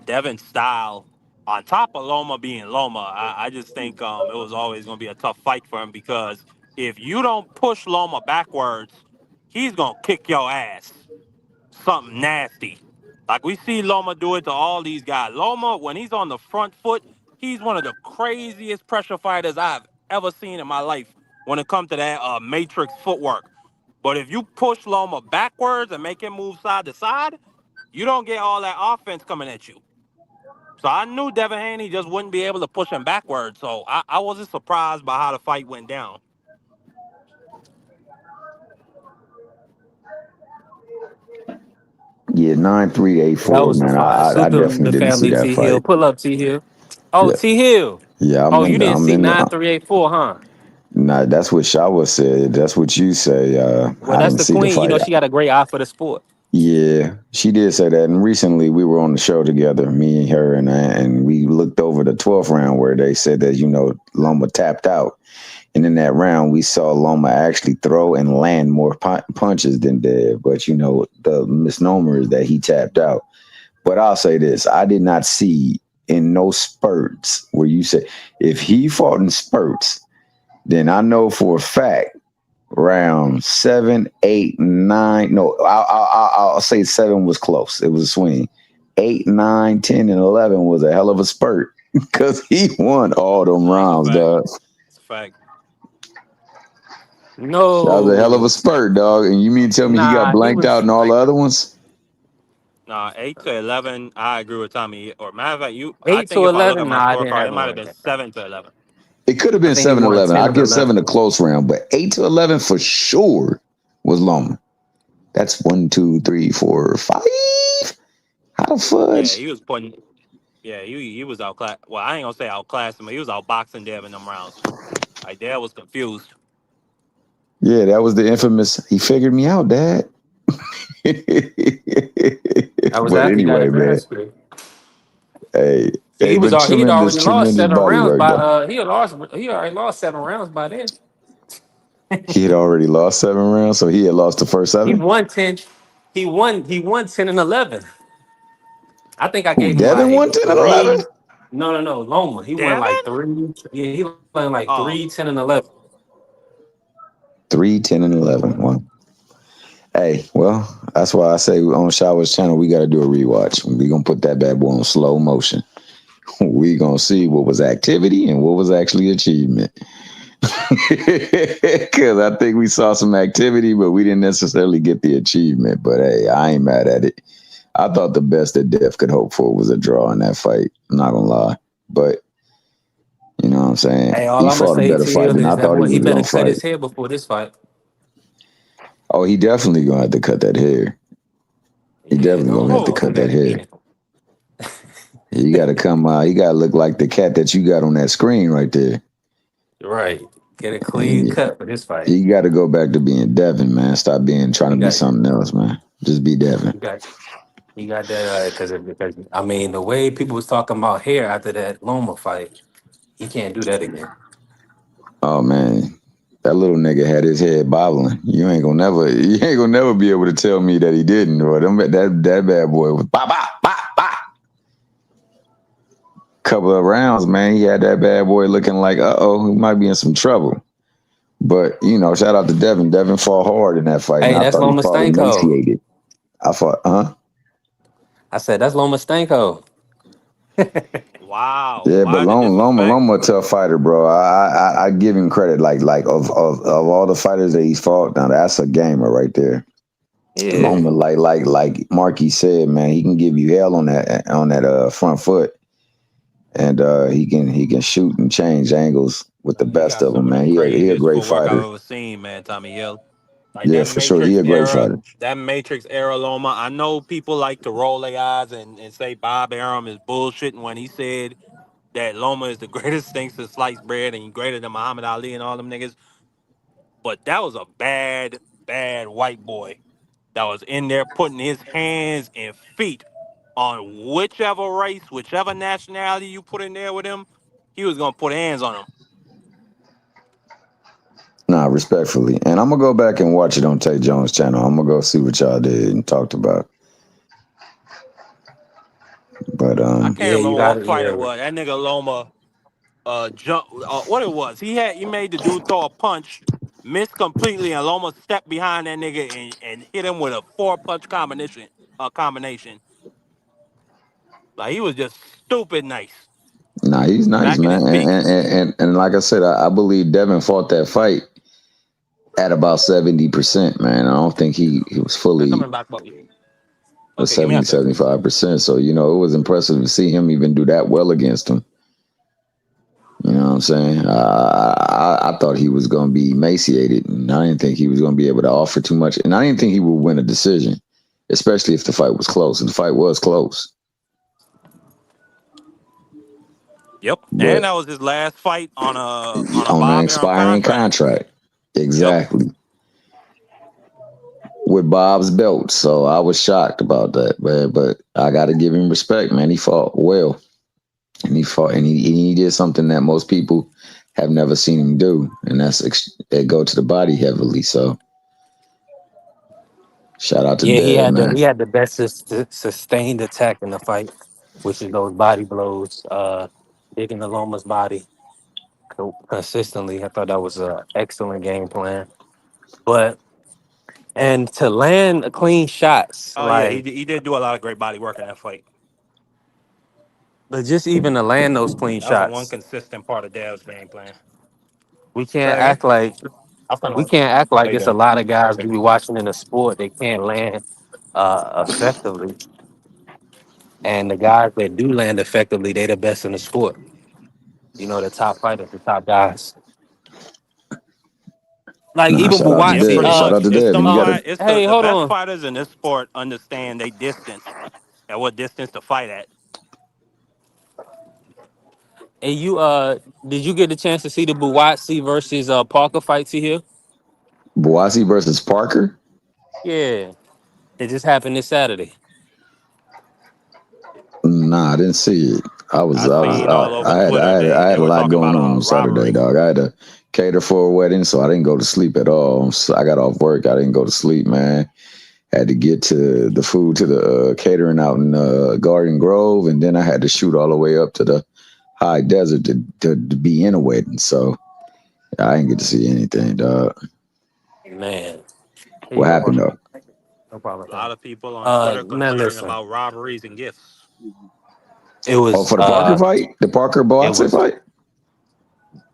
D: Devin's style, on top of Loma being Loma, I just think it was always going to be a tough fight for him because if you don't push Loma backwards, he's going to kick your ass. Something nasty. Like we see Loma do it to all these guys. Loma, when he's on the front foot, he's one of the craziest pressure fighters I've ever seen in my life when it comes to that matrix footwork. But if you push Loma backwards and make him move side to side, you don't get all that offense coming at you. So I knew Devin Haney just wouldn't be able to push him backwards. So I wasn't surprised by how the fight went down.
L: Yeah, 9384,
C: that was a
L: man.
C: fire.
L: I
C: Salute
L: definitely
C: the
L: didn't see
C: family
L: that
C: T Hill.
L: fight.
C: Pull up T Hill. Oh,
L: Yeah,
C: T Hill.
L: yeah,
C: Oh, you didn't
L: I'm
C: see
L: in the.
C: 9384, huh?
L: Nah, that's what Shawa said. That's what you say.
C: Well,
L: I
C: that's
L: didn't
C: the
L: see the
C: queen. You know,
L: fight.
C: she got a great eye for the sport.
L: Yeah, she did say that. And recently we were on the show together, me and her, and we looked over the 12th round where they said that, Loma tapped out. And in that round, we saw Loma actually throw and land more punches than Dev. But, the misnomer is that he tapped out. But I'll say this, I did not see in no spurts where you say, if he fought in spurts, then I know for a fact round 7, 8, 9. No, I'll say 7 was close. It was a swing. 8, 9, 10, and 11 was a hell of a spurt because he won all them
D: That's a
L: rounds,
D: fact.
L: dog.
D: It's a fact.
L: That was a hell of a
C: No,
L: spurt, dog. And you mean to tell me he got
C: nah, he
L: blanked out
C: was
L: in all the
C: like
L: other ones?
D: Nah, 8 to 11. I agree with Tommy. Or matter of fact, you. I
C: eight
D: think
C: to
D: if I look at
C: 11.
D: my
C: Nah, I didn't
D: scorecard, it
C: have him
D: might have
C: like
D: been
C: that.
D: 7 to 11.
L: It could have
C: I
L: been
C: think he
L: 7
C: won
L: 11.
C: 10
L: I'll
C: and
L: give 7 a
C: 11.
L: close round, but 8 to 11 for sure was Loma. That's 1, 2, 3, 4, 5. How the
D: Yeah,
L: fudge?
D: he was putting. Yeah, he was outclass. Well, I ain't gonna say outclassing, but he was outboxing Dev in them rounds. Like Dev was confused.
L: Yeah, that was the infamous. He figured me out, Dad.
C: I was
L: But
C: after he got
L: anyway, man.
C: advanced.
L: Hey,
C: He
L: hey,
C: was
L: but
C: all he had
L: tremendous,
C: already lost
L: tremendous
C: 7
L: body
C: rounds
L: work
C: by
L: though.
C: he already lost 7 rounds by then.
L: He had already lost 7 rounds, so he had lost the first
C: He
L: 7.
C: won 10. He won 10 and 11. I think I
L: Who,
C: gave him
L: Devin
C: like
L: won 10 and 11?
C: 3. No. Loma. He won
D: Devin?
C: like 3. Yeah, he won like
D: Oh,
C: 3, 10, and 11.
L: 3, 10, and 11. Wow. Hey, well, that's why I say on Shower's channel, we got to do a rewatch. We going to put that bad boy on slow motion. We going to see what was activity and what was actually achievement. Because I think we saw some activity, but we didn't necessarily get the achievement. But hey, I ain't mad at it. I thought the best that Def could hope for was a draw in that fight. I'm not going to lie. But, you know what I'm saying?
C: Hey, all
L: He
C: I'm gonna
L: fought a
C: say
L: better
C: to
L: fight
C: you
L: than
C: is
L: I
C: that
L: thought he
C: boy he
L: was
C: better
L: going to
C: cut
L: fight.
C: his hair before this fight.
L: Oh, he definitely going to have to cut that hair. He
C: Yeah,
L: definitely going to have to
C: don't
D: who?
C: do
L: cut
C: that
L: that hair.
C: again.
L: He got to come out. He got to look like the cat that you got on that screen right there.
C: Right. Get a clean
L: And
C: cut for this fight.
L: he got to go back to being Devin, man. Stop being trying to
C: You
L: be
C: got
L: something else, man. Just be Devin.
C: you got you got that because I mean the way people was talking about hair after that Loma fight, he can't do that again.
L: Oh man, that little nigga had his head bobbling. You ain't gonna never be able to tell me that he didn't. Or that bad boy was bop bop bop bop. Couple of rounds, man. He had that bad boy looking like, he might be in some trouble. But shout out to Devin. Devin fought hard in that fight, and
C: Hey,
L: I
C: that's
L: thought he
C: Loma
L: fought
C: Stanko.
L: emaciated. I thought,
C: I said that's Loma Stanko.
D: Wow.
L: Yeah, but
D: Why the disrespect?
L: Loma a tough fighter, bro. I give him credit. Like of all the fighters that he's fought, now that's a gamer right there.
C: Yeah.
L: Loma, like Marky said, man, he can give you hell on that front foot, and he can shoot and change angles with the
D: He
L: best
D: got
L: of them,
D: some of the
L: man. He a
D: craziest
L: great
D: footwork I've
L: fighter.
D: ever seen, man. Tommy Hill. Like
L: Yeah, for sure. He a great fighter.
D: That Matrix era Loma. I know people like to roll their eyes and say Bob Arum is bullshitting when he said that Loma is the greatest thing since sliced bread and greater than Muhammad Ali and all them niggas. But that was a bad, bad white boy that was in there putting his hands and feet on whichever race, whichever nationality you put in there with him, he was gonna put hands on him.
L: Nah, respectfully, and I'm gonna go back and watch it on Tay Jones' channel. I'm gonna go see what y'all did and talked about. But
D: I can't
C: Yeah, you
D: remember
C: got
D: what
C: it.
D: fight it
C: Yeah.
D: was. That nigga Loma jump what it was. He made the dude throw a punch, missed completely, and Loma stepped behind that nigga and hit him with a 4 punch combination. Like he was just stupid nice.
L: nah, he's nice,
D: Back in his
L: man. And
D: peak.
L: and like I said, I believe Devin fought that fight at about 70%, man. I don't think he was
D: They're
L: fully
D: coming back up.
L: was
D: Okay, give me that
L: 70,
D: second.
L: 75%. So, it was impressive to see him even do that well against him. You know what I'm saying? I thought he was going to be emaciated, and I didn't think he was going to be able to offer too much. And I didn't think he would win a decision, especially if the fight was close. And the fight was close.
D: Yep. And
L: But
D: that was his last fight on a
L: on an
D: Bob Arum
L: expiring
D: contract.
L: contract,
D: Yep.
L: exactly, with Bob's belt. So I was shocked about that, man. But I got to give him respect, man. He fought well. And he fought, and he did something that most people have never seen him do, and that's they go to the body heavily. So shout out to
C: Yeah, he
L: Dev,
C: had the
L: man.
C: he had the best sustained attack in the fight, which is those body blows, digging the Loma's body consistently. I thought that was an excellent game plan. But and to land clean shots,
D: Oh yeah,
C: like
D: he did do a lot of great body work in that fight.
C: But just even to land those clean
D: That was the one
C: shots,
D: consistent part of Dev's game plan.
C: we can't
D: Say again.
C: act like we can't act
D: How
C: like
D: you
C: it's a
D: doing?
C: lot of guys we be watching in the sport they can't land effectively, and the guys that do land effectively, they the best in the sport. You know, the top fighters, the top guys. Like
L: Nah,
C: even
L: shout out to
D: Yeah,
C: Buatsi.
L: Dev.
D: pretty
L: Shout out
D: much.
L: to
D: It's
L: Dev.
D: them
L: And you got
D: fight.
L: to
D: It's
C: Hey,
D: the
C: hold
D: best
C: on.
D: fighters in this sport understand they distance and what distance to fight at.
C: And you did you get the chance to see the Buatsi versus Parker fight here?
L: Boise versus Parker.
C: Yeah. It just happened this Saturday.
L: Nah, I didn't see it.
D: I seen all over Twitter
L: I had
D: they
L: a
D: were
L: lot
D: talking
L: going
D: about
L: on
D: a
L: Saturday,
D: robbery.
L: dog. I had to cater for a wedding, so I didn't go to sleep at all. So I got off work. I didn't go to sleep, man. Had to get to the food to the catering out in Garden Grove, and then I had to shoot all the way up to the high desert to be in a wedding. So I didn't get to see anything, dog.
C: Man. Here you
L: What
C: go,
L: happened
C: bro.
L: though?
C: No
D: A
C: problem.
D: lot of people on Twitter
C: Man,
D: complaining
C: listen.
D: about robberies and gifts.
C: It
L: Oh,
C: was
L: for the Parker fight, the Parker
C: it
L: Boxe
C: was
L: fight.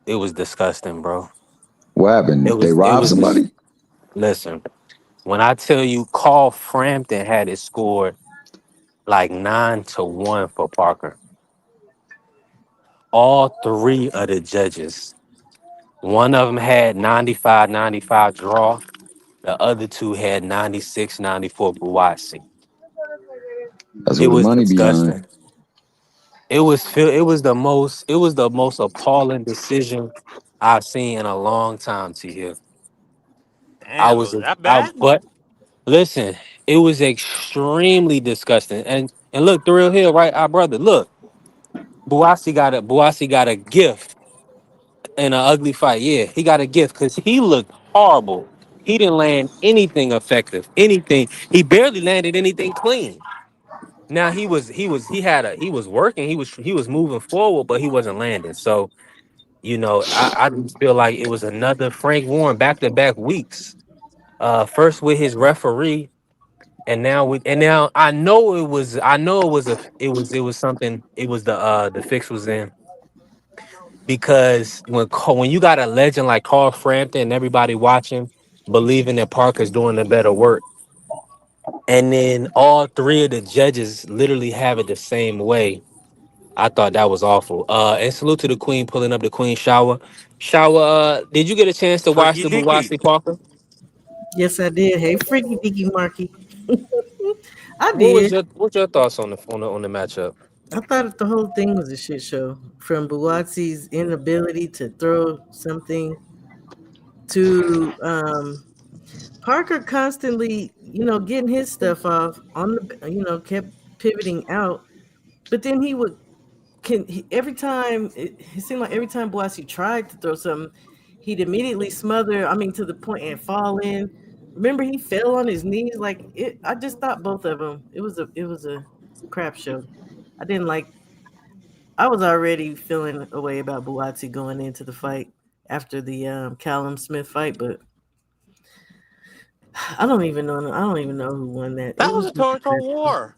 C: it was disgusting, bro.
L: What happened? They
C: It
L: robbed
C: was this
L: somebody.
C: listen. When I tell you Carl Frampton had it scored like 9-1 for Parker, all three of the judges, one of them had 95-95 draw, the other two had 96-94 Buatsi.
L: That's
C: It
L: where the
C: was
L: money behind.
C: disgusting. It was the most appalling decision I've seen in a long time to hear. I
D: Damn, it
C: was
D: was that
C: I
D: bad?
C: but listen, it was extremely disgusting. And look, Thrill Hill, right? Our brother, look, Buasi got a gift in an ugly fight. Yeah, he got a gift because he looked horrible. He didn't land anything effective, anything. He barely landed anything clean. Now he was working, he was moving forward, but he wasn't landing. So, you know, I just feel like it was another Frank Warren back-to-back weeks. First with his referee, and now I know it was something, it was the fix was in, because when you got a legend like Carl Frampton and everybody watching, believing that Parker's doing the better work, and then all three of the judges literally have it the same way. I thought that was awful. And salute to the Queen pulling up the Queen shower. Shower, did you get a chance to watch
D: Freaky
C: the
D: deaky.
C: Buwasi Parker?
M: Yes, I did. Hey, freaky deaky Marky. I
C: What was
M: did.
C: your thoughts on the matchup?
M: I thought the whole thing was a shit show. From Buatsi's inability to throw something to Parker constantly, getting his stuff off on kept pivoting out. But then he would every time it seemed like every time Boise tried to throw something, he'd immediately smother. I mean, to the point and fall in. Remember, he fell on his knees. Like it, I just thought both of them. It was a crap show. I didn't like. I was already feeling a way about Buatsi going into the fight after the Callum Smith fight, but I don't even know. I don't even know who won that.
D: That
M: It
D: was
M: was
D: a
M: just a
D: total
M: crap show.
D: war.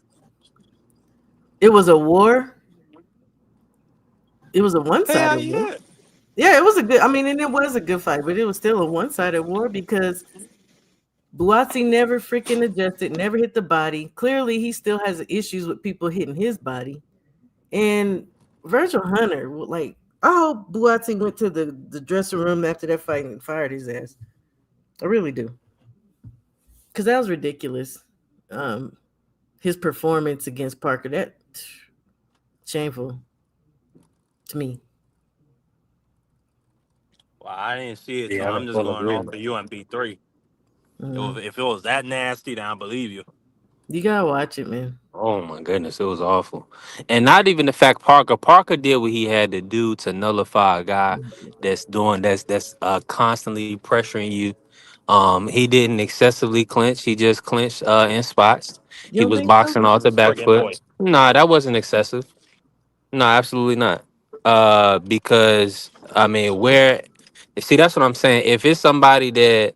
M: It was a war. It was a
D: Hell
M: one-sided war.
D: yeah.
M: Yeah, it was a good. I mean, and it was a good fight, but it was still a one-sided war because Buatsi never freaking adjusted, never hit the body. Clearly, he still has issues with people hitting his body. And Virgil Hunter, like, I hope Buatsi went to the dressing room after that fight and fired his ass. I really do, because that was ridiculous. Um, his performance against Parker, that shameful to me.
D: Well, I didn't see it, so
C: Yeah, I'm in
D: I'm just
C: full
D: going off
C: agreement.
D: the UMP3.
M: Mm.
D: If it was that nasty, then I believe you.
M: You gotta watch it, man.
C: Oh my goodness, it was awful. And not even the fact Parker did what he had to do to nullify a guy that's constantly pressuring you. He didn't excessively clinch. He just clinched in spots.
M: You
C: He
M: don't
C: was
M: think so?
C: boxing
D: Which
C: off the
D: was
C: back
D: friggin'
C: foot.
D: annoying.
C: Nah, that wasn't excessive. No, absolutely not. Because I mean, where see, that's what I'm saying. If it's somebody that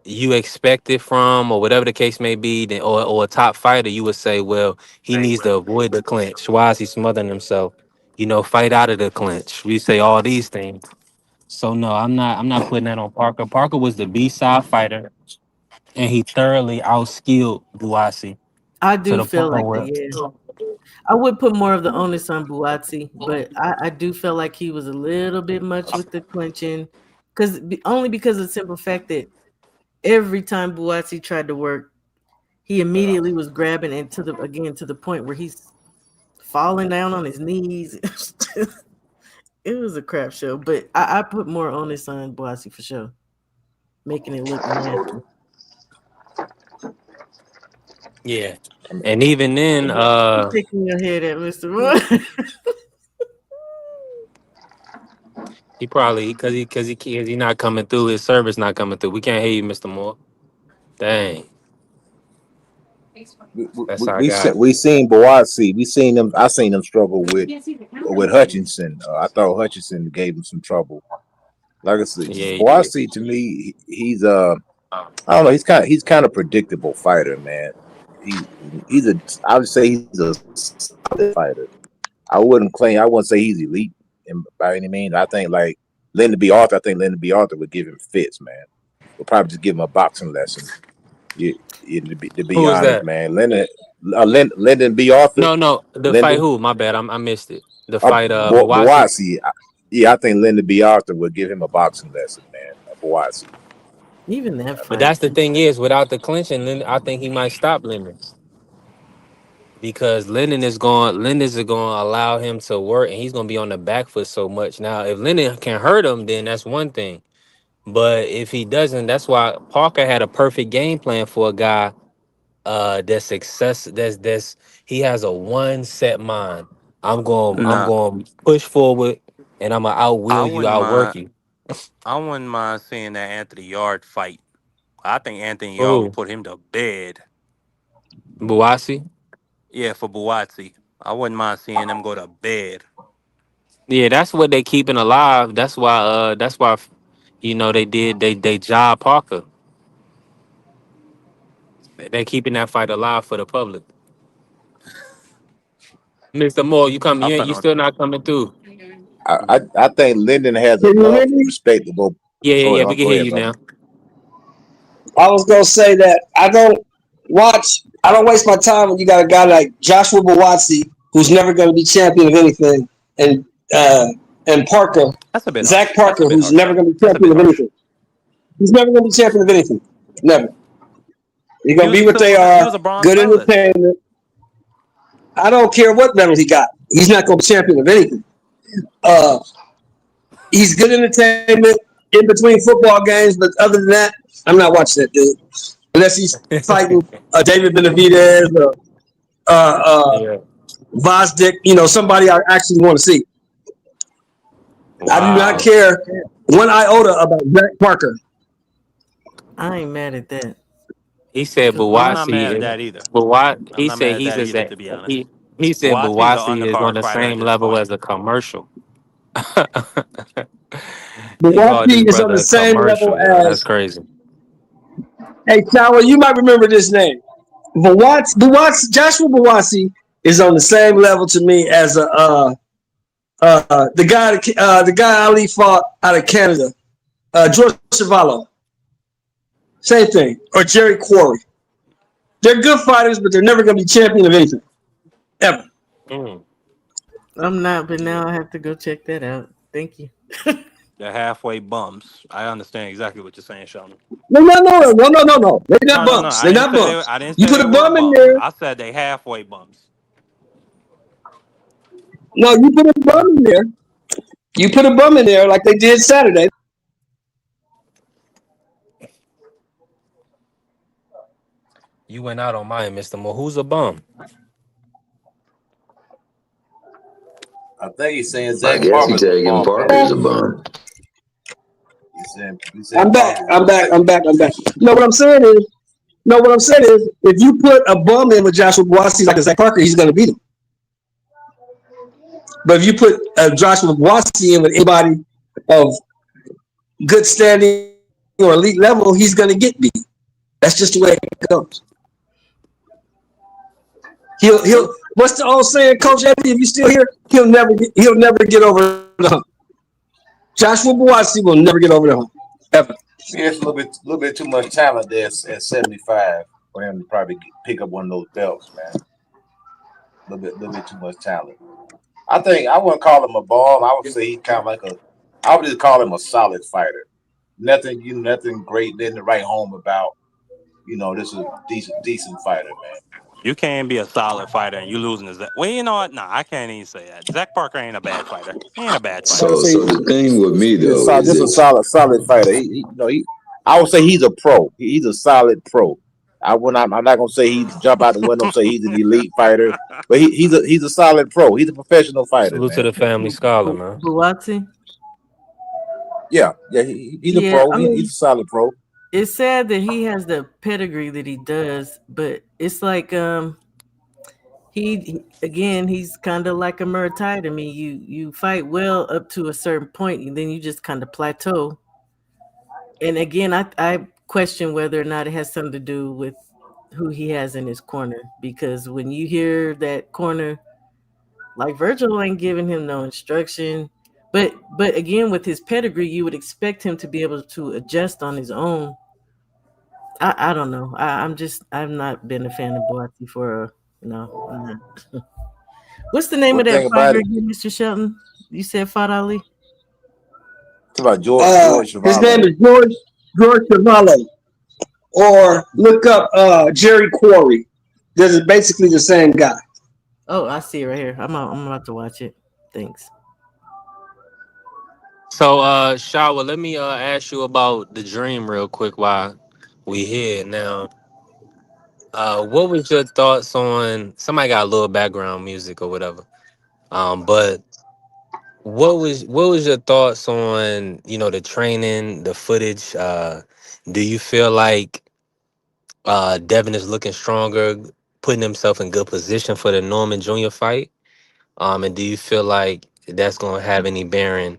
C: you expect it from, or whatever the case may be, then, or a top fighter, you would say, well, he needs to avoid the clinch. Why is he smothering himself? Fight out of the clinch. We say all these things. So no, I'm not putting that on Parker. Parker was the B side fighter, and he thoroughly outskilled Buasi
M: I
C: to
M: do
C: the
M: feel
C: point
M: like that.
C: where
M: Yeah, I would put more of the onus on Buatsi, but I do feel like he was a little bit much with the clinching, only because of the simple fact that every time Buatsi tried to work, he immediately was grabbing and to the point where he's falling down on his knees. It was a crap show, but I put more onus on Buatsi for sure, making it look nasty.
C: yeah, and even then,
M: You shaking your head at Mr. Moore.
C: he probably because he not coming through. His service not coming through. We can't hear you, Mr. Moore. Dang, that's our guy.
F: We seen Boazzi. We seen them. I seen them struggle with Hutchinson. I thought Hutchinson gave him some trouble. Like I said,
C: Yeah, he did.
F: Boazzi to me, he's I don't know. He's kind of predictable fighter, man. He he's a I would say he's a solid fighter. I wouldn't say he's elite by any means. I think like Lyndon B. Arthur. I think Lyndon B. Arthur would give him fits, man. Would probably just give him a boxing lesson. To be
C: Who is
F: honest,
C: that?
F: man, Lyndon B. Arthur,
C: No, the fight.
F: Lyndon
C: Who? My bad. I missed it. The fight. Bawasi.
F: Boasi. Yeah, I think Lyndon B. Arthur would give him a boxing lesson, man. Boasi.
M: Even that
C: But
M: fight.
C: that's the thing is, without the clinching, I think he might stop Linden because Linden is going to allow him to work, and he's going to be on the back foot so much. Now, if Linden can hurt him, then that's one thing. But if he doesn't, that's why Parker had a perfect game plan for a guy that's success. That's he has a one set mind. I'm
D: Nah,
C: going to push forward, and I'm gonna
D: I
C: outwill you,
D: wouldn't
C: outwork
D: mind.
C: you.
D: I wouldn't mind seeing that Anthony Yard fight. I think Anthony Yard will
C: Oh,
D: put him to bed.
C: Buasi.
D: Yeah, for Buatsi. I wouldn't mind seeing them go to bed.
C: Yeah, that's what they keeping alive. That's why they job Parker. They keeping that fight alive for the public. Mr. Moore, you come
D: I
C: you
D: plan
C: still
D: on.
C: not coming through.
F: I think Lyndon has
H: Can you
F: enough
H: hear me?
F: respectable.
C: Yeah, yeah, yeah. We can
F: Go
C: hear
F: ahead,
C: you
F: brother.
C: now.
H: I was gonna say that I don't waste my time when you got a guy like Joshua Buatsi, who's never gonna be champion of anything, and uh and Parker,
D: That's a bit
H: Zach
D: harsh. That's a
H: Parker,
D: bit
H: who's
D: harsh,
H: never
D: Sean.
H: gonna be
D: That's a bit
H: champion of
D: harsh.
H: anything. He's never gonna be champion of anything. Never. They're
D: He
H: gonna
D: was
H: be
D: a
H: what they
D: silver. He
H: are,
D: was a bronze
H: good
D: medalist.
H: entertainment. I don't care what medal he got. He's not gonna be champion of anything. Uh he's good entertainment in between football games, but other than that, I'm not watching that dude. Unless he's fighting David Benavidez or uh, uh,
C: Yeah.
H: Vosdick, somebody I actually want to see. I do not
C: Wow.
H: care one iota about Zach Parker.
M: I ain't mad at that
C: He said
M: because all
D: I'm
M: I
D: not
C: Bawasi
D: mad at
C: is
D: that either.
C: but why
D: I'm
C: he
D: not
C: said
D: mad at
C: he's
D: that
C: just
D: either,
C: that
D: to be honest.
C: he said
D: Buatsi's an
C: Bawasi is on
D: undercard
C: the
D: fighter at
C: same
D: this
C: level
D: point.
C: as a commercial. He called this
H: Milwaukee is on
C: brother
H: the
C: a
H: same level
C: commercial, yo. That's
H: as,
C: crazy.
H: hey, Tower, you might remember this name. Joshua Bawasi is on the same level to me as the guy Ali fought out of Canada, George Savallo. Same thing, or Jerry Quarry. They're good fighters, but they're never going to be champion of anything ever.
C: Mm.
M: I'm not, but
D: Yeah.
M: now I have to go check that out. Thank you.
D: They're halfway bums. I understand exactly what you're saying, Sean.
H: No, no, no, no, no, no, no, no. They're not
D: No, no, no.
H: bumps. They're not bumps.
D: I didn't
H: You
D: say
H: put
D: they
H: a
D: were
H: bum in
D: bums.
H: there.
D: I said they halfway bums.
H: No, you put a bum in there. You put a bum in there like they did Saturday.
C: You went out on mine, Mr. Moore. Who's a bum?
E: I think he's saying
L: I
E: Zach
L: guess you
E: Parker's a
L: taking
E: bum,
L: Parker's
E: man.
L: a bum.
H: I'm
E: He said
H: back.
E: Parker's
H: I'm
E: a
H: back.
E: bum.
H: I'm back. I'm back. No, what I'm saying is, no, what I'm saying is, if you put a bum in with Joshua Boasi like a Zach Parker, he's going to beat him. But if you put Joshua Boasi in with anybody of good standing or elite level, he's going to get beat. That's just the way it goes. He'll. What's the old saying, Coach Eddie? If you still here, he'll never get over the hump. Joshua Buatsi will never get over the hump ever.
E: See, it's a little bit too much talent there at 75 for him to probably pick up one of those belts, man. A little bit too much talent. I think I wouldn't call him a ball. I would say he's kind of like I would just call him a solid fighter. Nothing great, nothing to write home about. This is a decent fighter, man.
D: You can't be a solid fighter and you losing to Zach. Well, you know what? Nah, I can't even say that. Zach Parker ain't a bad fighter. He ain't a bad fighter.
L: So the thing with me though is
E: just a solid fighter. I would say he's a pro. He's a solid pro. I'm not gonna say he's jump out the window and say he's an elite fighter, but he's a solid pro. He's a professional fighter.
C: Salute to the family scholar, man.
M: Buatsi?
E: Yeah, he's a pro. He's a solid pro.
M: It's sad that he has the pedigree that he does, but it's like he's kind of like a Muay Thai to me. You fight well up to a certain point, and then you just kind of plateau. And again, I question whether or not it has something to do with who he has in his corner, because when you hear that corner, like Virgil ain't giving him no instruction. But again, with his pedigree, you would expect him to be able to adjust on his own. I don't know. I've not been a fan of Buatsi for no. What's the name of that fighter again, Mr. Shelton? You said Fat Ali?
E: It's about George
H: his name is George Chevalier. Or look up Jerry Quarry. This is basically the same guy.
M: Oh, I see it right here. I'm about to watch it. Thanks.
C: So, Shawa, let me ask you about the dream real quick while we here now. What was your thoughts on? Somebody got a little background music or whatever. But what was your thoughts on the training, the footage? Do you feel like Devin is looking stronger, putting himself in good position for the Norman Jr. fight? And do you feel like that's gonna have any bearing?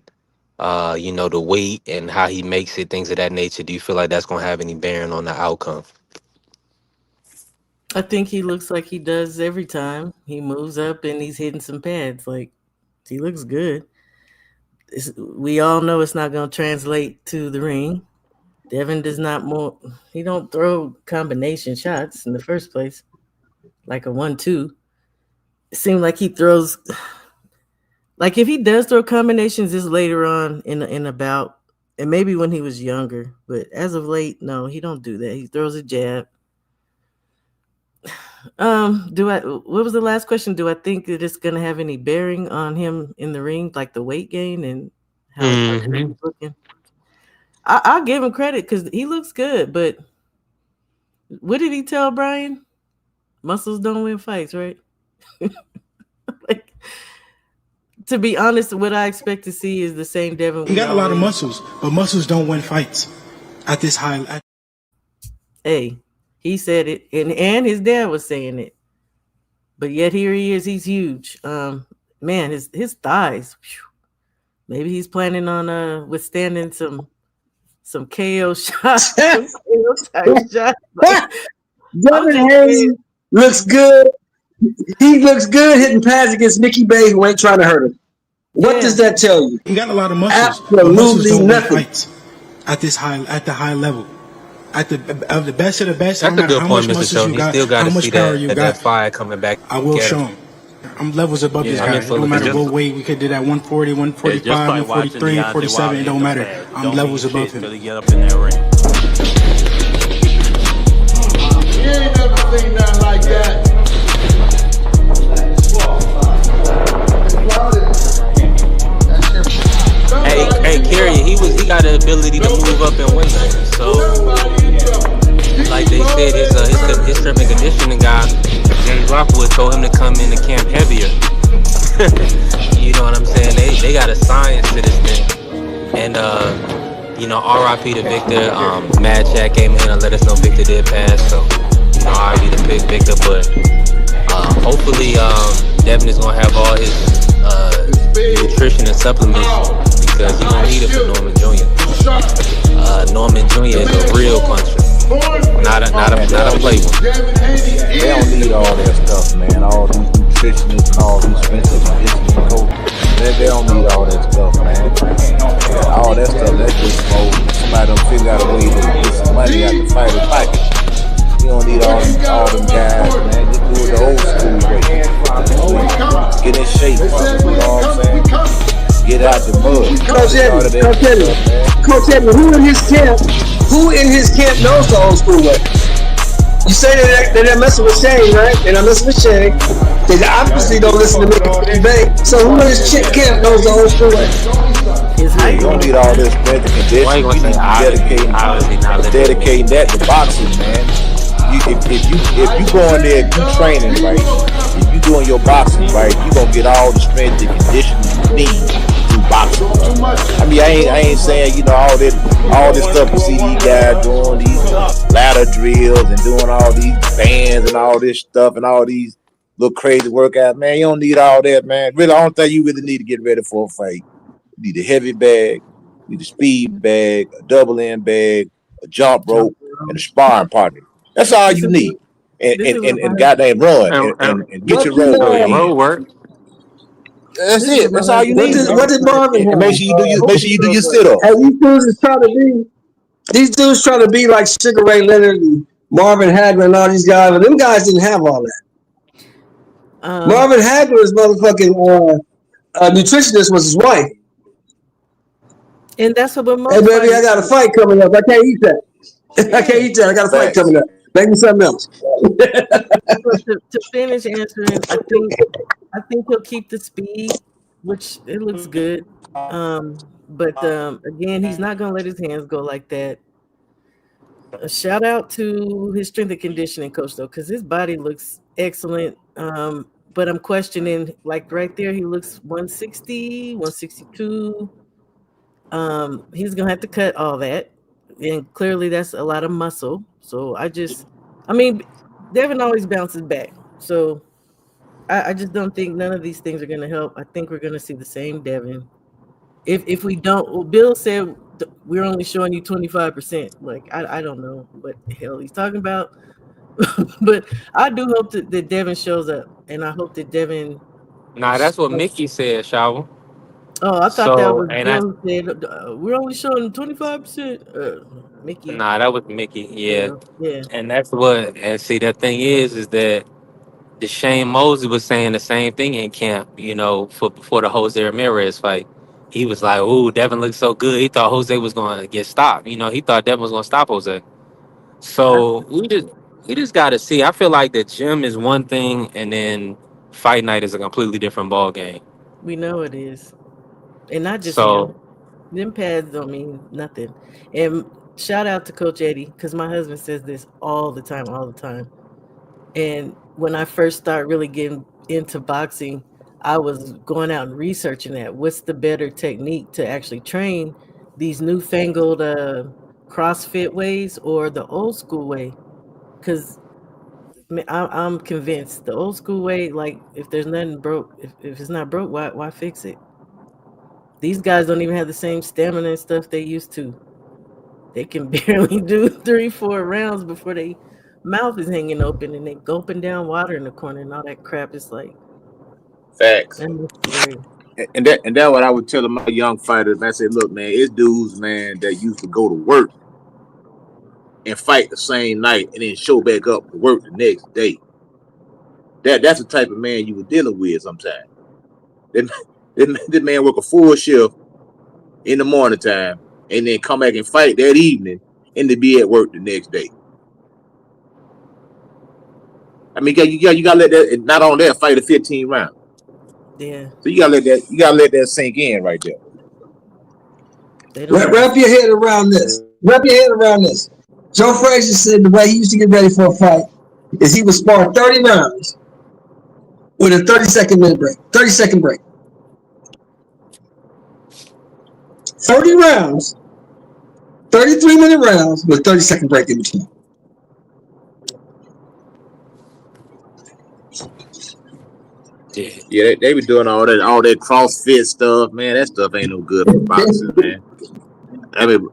C: The weight and how he makes it, things of that nature. Do you feel like that's gonna have any bearing on the outcome?
M: I think he looks like he does every time he moves up and he's hitting some pads. Like, he looks good. We all know it's not going to translate to the ring. Devin he don't throw combination shots in the first place, like a 1-2. It seems like he throws, like if he does throw combinations, it's later on in a bout, and maybe when he was younger. But as of late, no, he don't do that. He throws a jab. What was the last question? Do I think that it's gonna have any bearing on him in the ring, like the weight gain and how he's looking? I'll give him credit because he looks good, but what did he tell Brian? Muscles don't win fights, right? Like, to be honest, what I expect to see is the same Devin.
K: He got a lot of muscles, but muscles don't win fights at this high.
M: Hey, he said it, and his dad was saying it, but yet here he is. He's huge. Man, his thighs. Whew. Maybe he's planning on withstanding some KO shots. KO type shots.
H: Devin Hayes looks good. He looks good hitting pads against Mickey Bay, who ain't trying to hurt him. What does that tell you?
K: He got a lot of muscles.
H: Absolutely nothing.
K: Fights at the high level. Of the best of the best.
C: That's
K: no
C: a good point, Mr.
K: muscles
C: Shelton.
K: you
C: You
K: got,
C: still got
K: how
C: to
K: much
C: see
K: power you got.
C: that fire coming back.
K: I will show him. I'm levels above this guy. It don't matter what weight. We could do that 140, 145, 143, 147. It don't matter. I'm levels above him.
D: Till he get up in that ring.
A: You ain't never seen nothing like that.
C: Hey, Kerry, he got the ability to move up in weight. So, like they said, his strength and conditioning guy, James Rockwood, told him to come in the camp heavier. You know what I'm saying? They got a science to this thing. And R.I.P. to Victor. Mad Chat came in and let us know Victor did pass. So, R.I.P. to Victor. But hopefully, Devin is gonna have all his nutrition and supplements because he gonna need it for Norman Jr. Norman Jr. is a real puncher,
F: Man,
C: not a play one.
F: they don't need all that stuff, man. All these nutritionists and all these strength and conditioning coaches. They don't need all that stuff, man. Yeah, all that stuff, that's just for somebody done figure out a way to get some money out the fighter's pocket. You don't need all them guys, man. Just do it the old school way. Get in shape, you know what I'm saying? Get out the mud.
H: Coach Eddie, who in his camp knows the old school way? You say that they're messing with Shane, right? They're not messing with Shane. They obviously don't listen to Mickey Bay. So who in his camp knows the old school way?
F: Yeah, you don't need all this strength and conditioning. You need to dedicating that to boxing, man. If you go in there, if you training right, if you doing your boxing right, you gonna get all the strength and conditioning you need through boxing. I mean, I ain't saying all this stuff you see these guys doing, these ladder drills and doing all these bands and all this stuff and all these little crazy workouts, man. You don't need all that, man. Really, I don't think you really need to get ready for a fight. You need a heavy bag, you need a speed bag, a double end bag, a jump rope, and a sparring partner. That's all you need. And goddamn run and get your road work in.
C: Road work.
F: That's it. That's all you need.
H: What did Marvin have?
F: And make sure you do your sit up.
H: And these dudes trying to be like Sugar Ray Leonard and Marvin Hagler and all these guys, but them guys didn't have all that. Marvin Hagler's motherfucking nutritionist was his wife.
M: And that's what most.
H: Hey baby, I got a fight coming up. I can't eat that. I can't eat that. I got a fight coming up. Make me something else.
M: to finish answering, I think he'll keep the speed, which it looks good. But again, he's not gonna let his hands go like that. A shout out to his strength and conditioning coach though, because his body looks excellent. But I'm questioning, like right there, he looks 160, 162. He's gonna have to cut all that, and clearly that's a lot of muscle. So Devin always bounces back. So I just don't think none of these things are gonna help. I think we're gonna see the same Devin. If we don't, well, Bill said we're only showing you 25%. Like I don't know what the hell he's talking about, but I do hope that Devin shows up, and I hope that Devin.
C: Nah, that's what Mickey said, Shower.
M: Oh, I thought that was
C: and
M: Bill said we're only showing 25%. Mickey.
C: Nah, that was Mickey. Yeah.
M: Yeah.
C: And that's what. And see, the thing is that Shane Mosley was saying the same thing in camp. Before the Jose Ramirez fight, he was like, "Ooh, Devin looks so good." He thought Jose was going to get stopped. He thought Devin was going to stop Jose. So we just got to see. I feel like the gym is one thing, and then fight night is a completely different ball game.
M: We know it is. And not just
C: So
M: them pads don't mean nothing. And shout out to Coach Eddie, because my husband says this all the time. And when I first started really getting into boxing, I was going out and researching that. What's the better technique to actually train these newfangled CrossFit ways or the old school way? Because I'm convinced the old school way, like if there's nothing broke, if it's not broke, why fix it? These guys don't even have the same stamina and stuff they used to. They can barely do 3-4 rounds before their mouth is hanging open and they gulping down water in the corner and all that crap. It's like
E: facts.
F: And that what I would tell my young fighters. I said, look, man, it's dudes, man, that used to go to work and fight the same night and then show back up to work the next day. That's the type of man you were dealing with sometimes. This man work a full shift in the morning time and then come back and fight that evening and to be at work the next day. I mean, you gotta let that, not on that, fight a 15 round.
M: Yeah.
F: So you gotta let that sink in right there.
H: Wrap your head around this. Joe Frazier said the way he used to get ready for a fight is he would spar 30 rounds with a 30-second break. 30 rounds, 33-minute rounds with 30-second break in between.
C: Yeah.
E: Yeah, they be doing all that CrossFit stuff, man. That stuff ain't no good for boxing, man. I mean,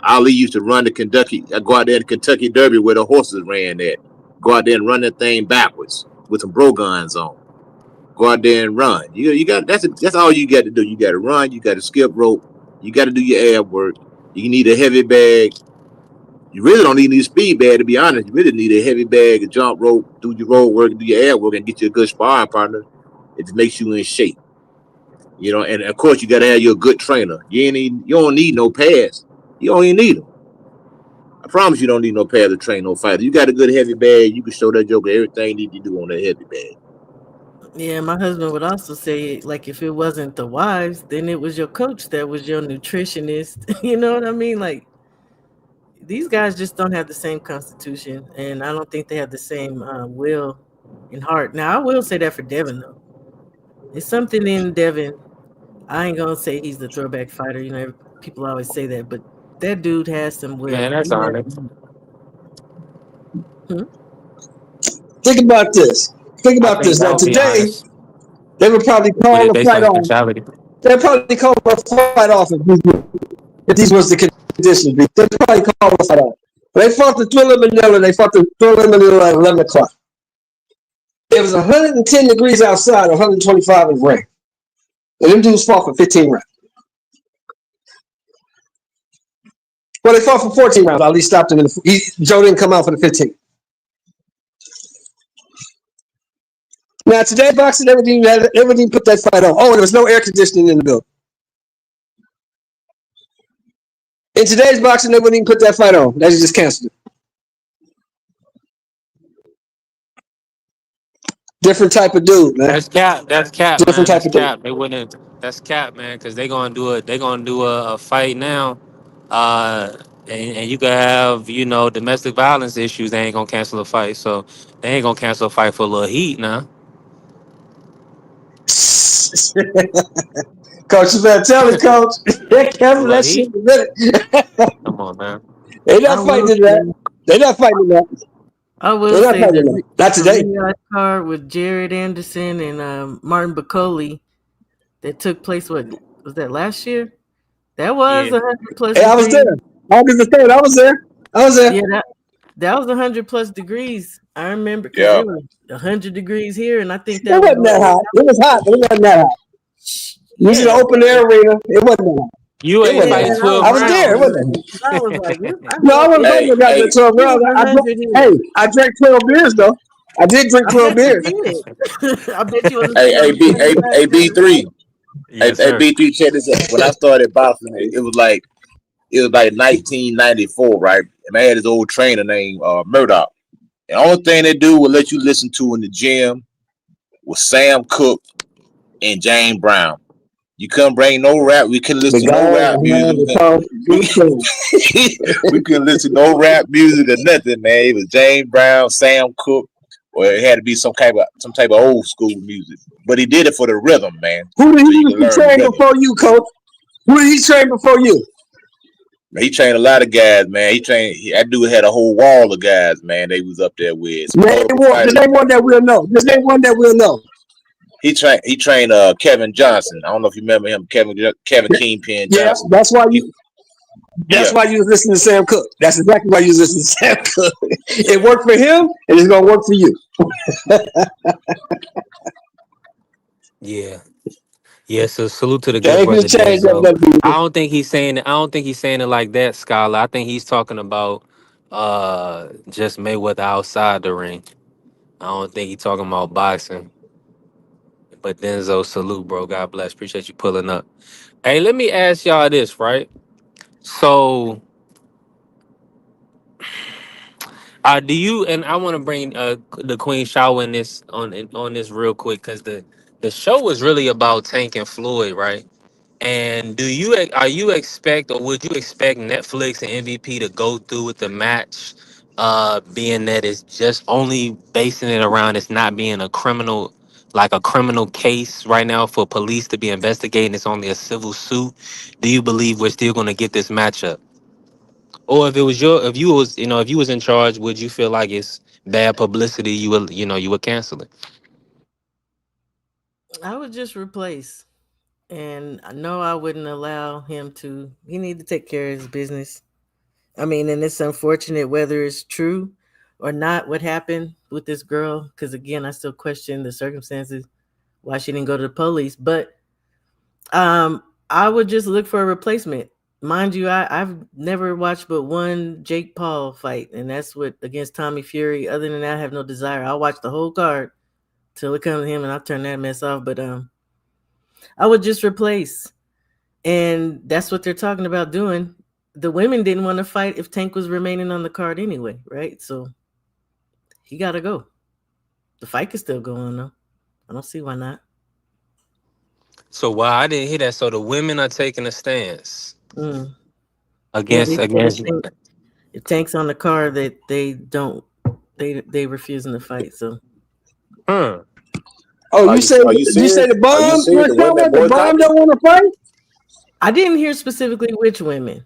E: Ali used to run the Kentucky. I go out there in Kentucky Derby where the horses ran at. Go out there and run that thing backwards with some bro guns on. Go out there and run. You got that's all you got to do. You got to run. You got to skip rope. You got to do your ab work. You need a heavy bag. You really don't need a speed bag to be honest. You really need a heavy bag, a jump rope, do your road work, do your ab work, and get you a good sparring partner. It just makes you in shape. And of course you got to have your good trainer. You don't need no pads. You don't even need them. I promise you don't need no pads to train no fighter. You got a good heavy bag. You can show that joker everything you need to do on that heavy bag.
M: Yeah, my husband would also say, like, if it wasn't the wives, then it was your coach that was your nutritionist. You know what I mean? Like, these guys just don't have the same constitution, and I don't think they have the same will and heart. Now, I will say that for Devin, though. It's something in Devin. I ain't gonna say he's the throwback fighter. You know, people always say that, but that dude has some
C: Man,
M: will.
C: that's honest.
M: Hmm?
H: Think about this. Think
C: I
H: about
C: think
H: this.
C: that
H: Now
C: would be
H: today
C: honest
H: they would probably
C: with
H: call
C: it
H: the
C: based
H: fight
C: on his
H: on.
C: mentality.
H: They'd probably call the fight off if these was the conditions. They'd probably call the fight off. They fought the Thriller Manila. They fought the Thriller Manila at 11 o'clock. It was 110 degrees outside, 125 in the rain. And them dudes fought for 15 rounds. Well, they fought for 14 rounds. Ali stopped him. Joe didn't come out for the 15. Now, today, boxing, they wouldn't even put that fight on. Oh, there was no air conditioning in the building. In today's boxing, they wouldn't even put that fight on. They just canceled it. Different type of dude, man.
C: That's cap. That's cap,
H: Different
C: man.
H: type
C: That's
H: of dude.
C: cap. They wouldn't. That's cap, man. Because they gonna do it. They gonna do a fight now. And you could have domestic violence issues. They ain't gonna cancel a fight. So they ain't gonna cancel a fight for a little heat now.
H: Coach, you better tell it, coach. They
C: A
H: cancel
C: little
H: that shit
C: heat.
H: in a minute.
C: Come on, man.
H: They're
M: I
H: not
M: will
H: fighting that.
M: say,
H: They're not fighting that.
M: I will
H: They're not
M: say
H: fighting that. Not
M: the
H: today.
M: rematch card with Jared Anderson and Martin Bacoli that took place. What was that last year? That was
C: Yeah.
M: 100 plus
H: Hey, I was
M: degrees.
H: there. August the 3rd. I was there. I was there.
M: Yeah, that was 100 plus degrees. I remember because
E: Yeah.
M: it was 100 degrees here, and I think
H: It
M: that was
H: wasn't that hot. It was hot, but it wasn't that hot. This is an
M: yeah,
H: open air arena. It wasn't that hot.
C: You
H: It
C: ain't
H: wasn't that
M: yeah.
C: fighting
M: And
H: hot.
M: I was
C: 12
H: I was
C: rounds,
H: there. It
M: round.
C: man.
H: wasn't that hot.
M: I was like, I
H: No, I
M: know
H: wasn't fighting
E: Hey,
H: no goddamn
E: hey,
H: 12
M: it was
H: rounds.
M: 100
H: Hey,
M: here.
H: I drank 12 beers, though. I did drink
M: I
H: 12
M: bet you
H: beers.
M: did. I bet you wasn't
E: hey,
M: sitting on
E: hey,
M: the
E: B,
M: sunny
E: hey,
M: side
E: hey,
M: of
E: B
M: that bed.
E: three, hey,
C: Yes,
E: hey,
C: sir.
E: B3. Check this out. When I started boxing, it was like 1994, right? And I had this old trainer named Murdoch. And the only thing they do will let you listen to in the gym was Sam Cooke and James Brown. You couldn't bring no rap. We couldn't
H: The
E: listen to no
H: guy
E: rap music.
H: behind the call,
E: We we couldn't listen to no rap music or nothing, man. It was James Brown, Sam Cooke, or it had to be some type of old school music. But he did it for the rhythm, man.
H: Who did he
E: So you
H: used
E: can
H: to
E: learn the
H: train
E: rhythm.
H: before you, coach? Who did he train before you?
E: Man, he trained a lot of guys, man. That dude had a whole wall of guys, man. They was up there with some
H: Name
E: notable
H: one. Just
E: fighters.
H: name one that we'll know. Just name one that we'll know.
E: He trained Kevin Johnson. I don't know if you remember him, Kevin Kingpin
H: Yeah,
E: Johnson.
H: that's why
E: He,
H: you. That's
E: yeah,
H: why you was listening to Sam Cooke. That's exactly why you was listening to Sam Cooke. It worked for him, and it's gonna work for you.
C: Yeah. Yeah, so salute to the
H: They
C: good
H: ain't gonna
C: brother
H: change up
C: Denzo.
H: nothing.
C: I don't think he's saying it. I don't think he's saying it like that, Scholar. I think he's talking about just Mayweather outside the ring. I don't think he's talking about boxing. But Denzo, salute, bro. God bless. Appreciate you pulling up. Hey, let me ask y'all this, right? So, do you? And I want to bring the Queen Shower in this on this real quick because the show was really about Tank and Floyd, right? And are you expect or would you expect Netflix and MVP to go through with the match, being that it's just only basing it around it's not being like a criminal case right now for police to be investigating. It's only a civil suit. Do you believe we're still going to get this matchup? Or if you was in charge, would you feel like it's bad publicity? You would cancel it.
M: I would just replace. And I know I wouldn't allow him to. He need to take care of his business. I mean, and it's unfortunate whether it's true or not what happened with this girl. Because again, I still question the circumstances why she didn't go to the police. But I would just look for a replacement. Mind you, I've never watched but one Jake Paul fight, and that's what against Tommy Fury. Other than that, I have no desire. I'll watch the whole card till it comes to him, and I'll turn that mess off. But I would just replace, and that's what they're talking about doing. The women didn't want to fight if Tank was remaining on the card anyway, right? So he got to go. The fight could still go on though. I don't see why not.
C: So why I didn't hear that? So the women are taking a stance
M: Mm. Yeah,
C: against
M: they said
C: against.
M: if Tank's on the card that they don't, they refusing to fight. So
C: Hmm.
H: Oh,
E: Are
H: you
E: you
H: say
E: are you
H: you say
E: serious?
H: the
E: Are you
H: bomb?
E: serious?
H: What
E: The women
H: the bomb
E: boycotting?
H: don't want to fight?
M: I didn't hear specifically which women.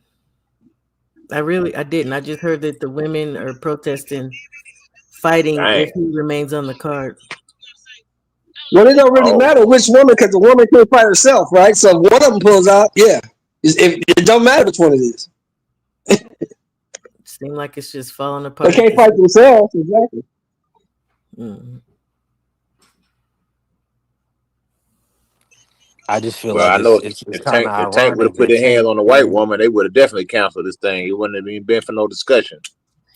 M: I didn't. I just heard that the women are protesting, fighting
E: Dang.
M: if he remains on the card.
H: Well, it don't really
E: Oh,
H: matter which woman, because the woman can't fight herself, right? So if one of them pulls out, yeah, it don't matter which one it is.
M: Seem like it's just falling
H: They
M: apart at
H: can't
M: this.
H: fight themselves, exactly.
M: Mm.
C: I just feel
E: well,
C: like
E: I know
C: it's kind of
E: if Tank would have
C: ironic
E: put
C: that
E: their hands
C: Tank
E: on the white
C: didn't.
E: woman, they would have definitely canceled this thing. It wouldn't have even been for no discussion.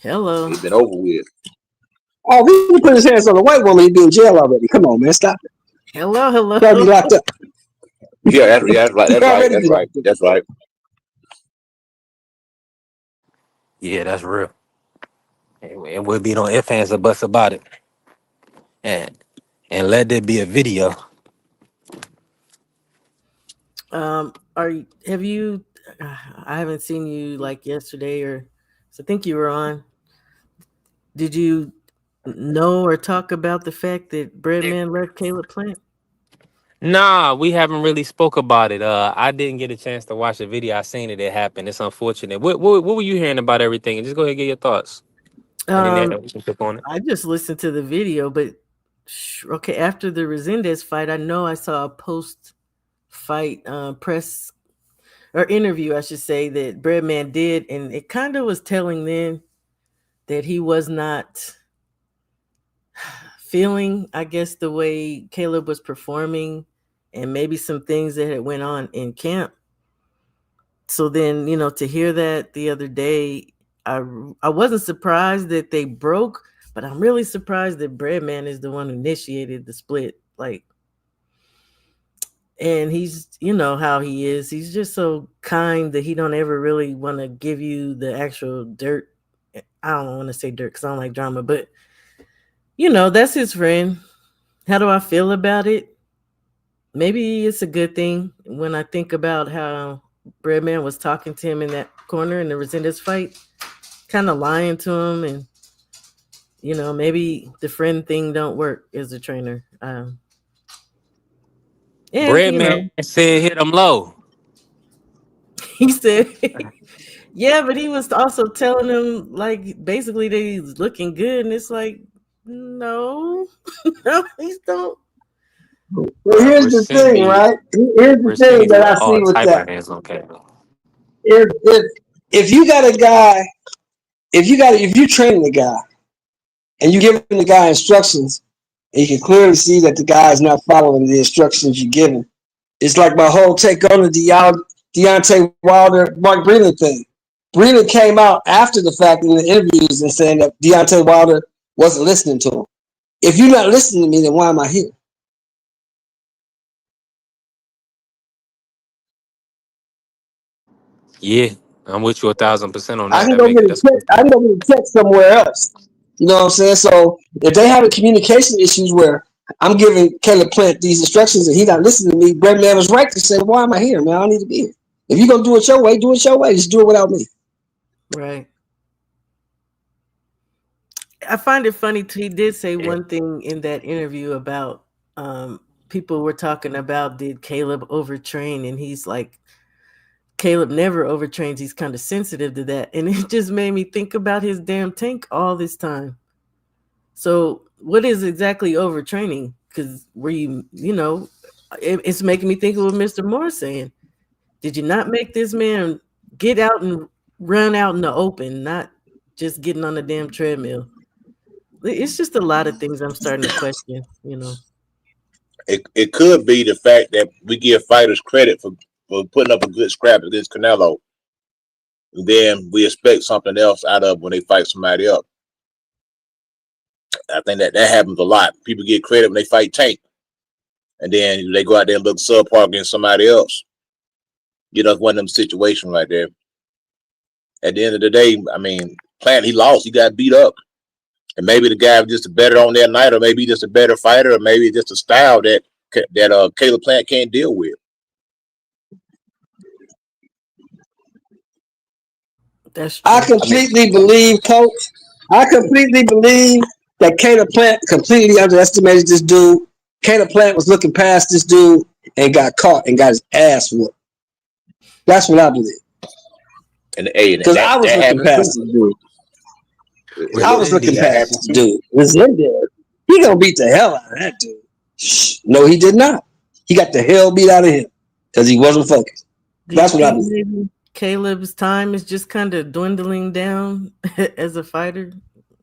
M: Hello,
E: It'd been over with.
H: Oh, if he put his hands on a white woman, he'd be in jail already. Come on, man, stop it.
M: hello,
H: Probably be
M: hello.
H: locked up.
E: Yeah, that's right.
H: He
E: That's right.
H: already
E: That's
H: be
E: right.
H: locked up.
E: That's right.
C: Yeah, that's real. And we'll be on if ands or buts about it, and let there be a video.
M: Are you? Have you? I haven't seen you like yesterday, or so I think you were on. Did you know or talk about the fact that Breadman left Caleb Plant?
C: Nah, we haven't really spoke about it. I didn't get a chance to watch the video. I seen it happen. It's unfortunate. What were you hearing about everything? And just go ahead and get your thoughts. And then
M: Um,
C: we can click on it.
M: I just listened to the video, but okay. After the Resendez fight, I know I saw a post-fight press or interview, I should say, that Breadman did, and it kind of was telling then that he was not feeling, I guess, the way Caleb was performing, and maybe some things that had went on in camp. So then, to hear that the other day, I I wasn't surprised that they broke, but I'm really surprised that Breadman is the one who initiated the split. Like, and he's, how he is. He's just so kind that he don't ever really want to give you the actual dirt. I don't want to say dirt because I don't like drama, but that's his friend. How do I feel about it? Maybe it's a good thing when I think about how Breadman was talking to him in that corner in the Resendez fight, kind of lying to him, and maybe the friend thing don't work as a trainer. And
C: Breadman said hit him low.
M: he said, yeah, but he was also telling him like basically that he's looking good, and it's like, no, no, he's don't.
H: Well, here's the thing,
C: Rasheem
H: right? Here's the thing
C: Rasheem
H: that
C: put
H: I see
C: all
H: with
C: type
H: that.
C: of hands on Caleb.
H: If you got a guy, if you training the guy and you giving the guy instructions, and you can clearly see that the guy is not following the instructions you give him. It's like my whole take on the Deontay Wilder Mark Breland thing. Breland came out after the fact in the interviews and saying that Deontay Wilder wasn't listening to him. If you're not listening to me, then why am I here?
C: Yeah, I'm with you 1,000% on
H: I
C: that.
H: can go get a
C: That's
H: check. I can go get a check somewhere else. You know what I'm saying? So if they having communication issues where I'm giving Caleb Plant these instructions and he not listening to me, Brett Man was right to say, "Why am I here, man? I don't need to be here. If you're gonna do it your way, do it your way. Just do it without me."
M: Right. I find it funny too. He did say
C: yeah.
M: one thing in that interview about people were talking about did Caleb overtrain, and he's like, Caleb never overtrains. He's kind of sensitive to that, and it just made me think about his damn tank all this time. So, what is exactly overtraining? Because it's making me think of what Mr. Moore saying. Did you not make this man get out and run out in the open, not just getting on the damn treadmill? It's just a lot of things I'm starting to question.
E: It could be the fact that we give fighters credit for putting up a good scrap against Canelo. And then we expect something else out of when they fight somebody else. I think that happens a lot. People get credit when they fight Tank. And then they go out there and look subpar against somebody else. It's one of them situations right there. At the end of the day, I mean, Plant, he lost. He got beat up. And maybe the guy was just a better on that night, or maybe just a better fighter, or maybe just a style that Caleb Plant can't deal with.
M: That's true.
H: I completely believe, Coach. I completely believe that Caleb Plant completely underestimated this dude. Caleb Plant was looking past this dude and got caught and got his ass whooped. That's what I believe. Because I was looking past this dude. I was looking past this dude. Resendez, he gonna beat the hell out of that dude. No, he did not. He got the hell beat out of him because he wasn't focused. That's what I believe.
M: Caleb's time is just kind of dwindling down as a fighter.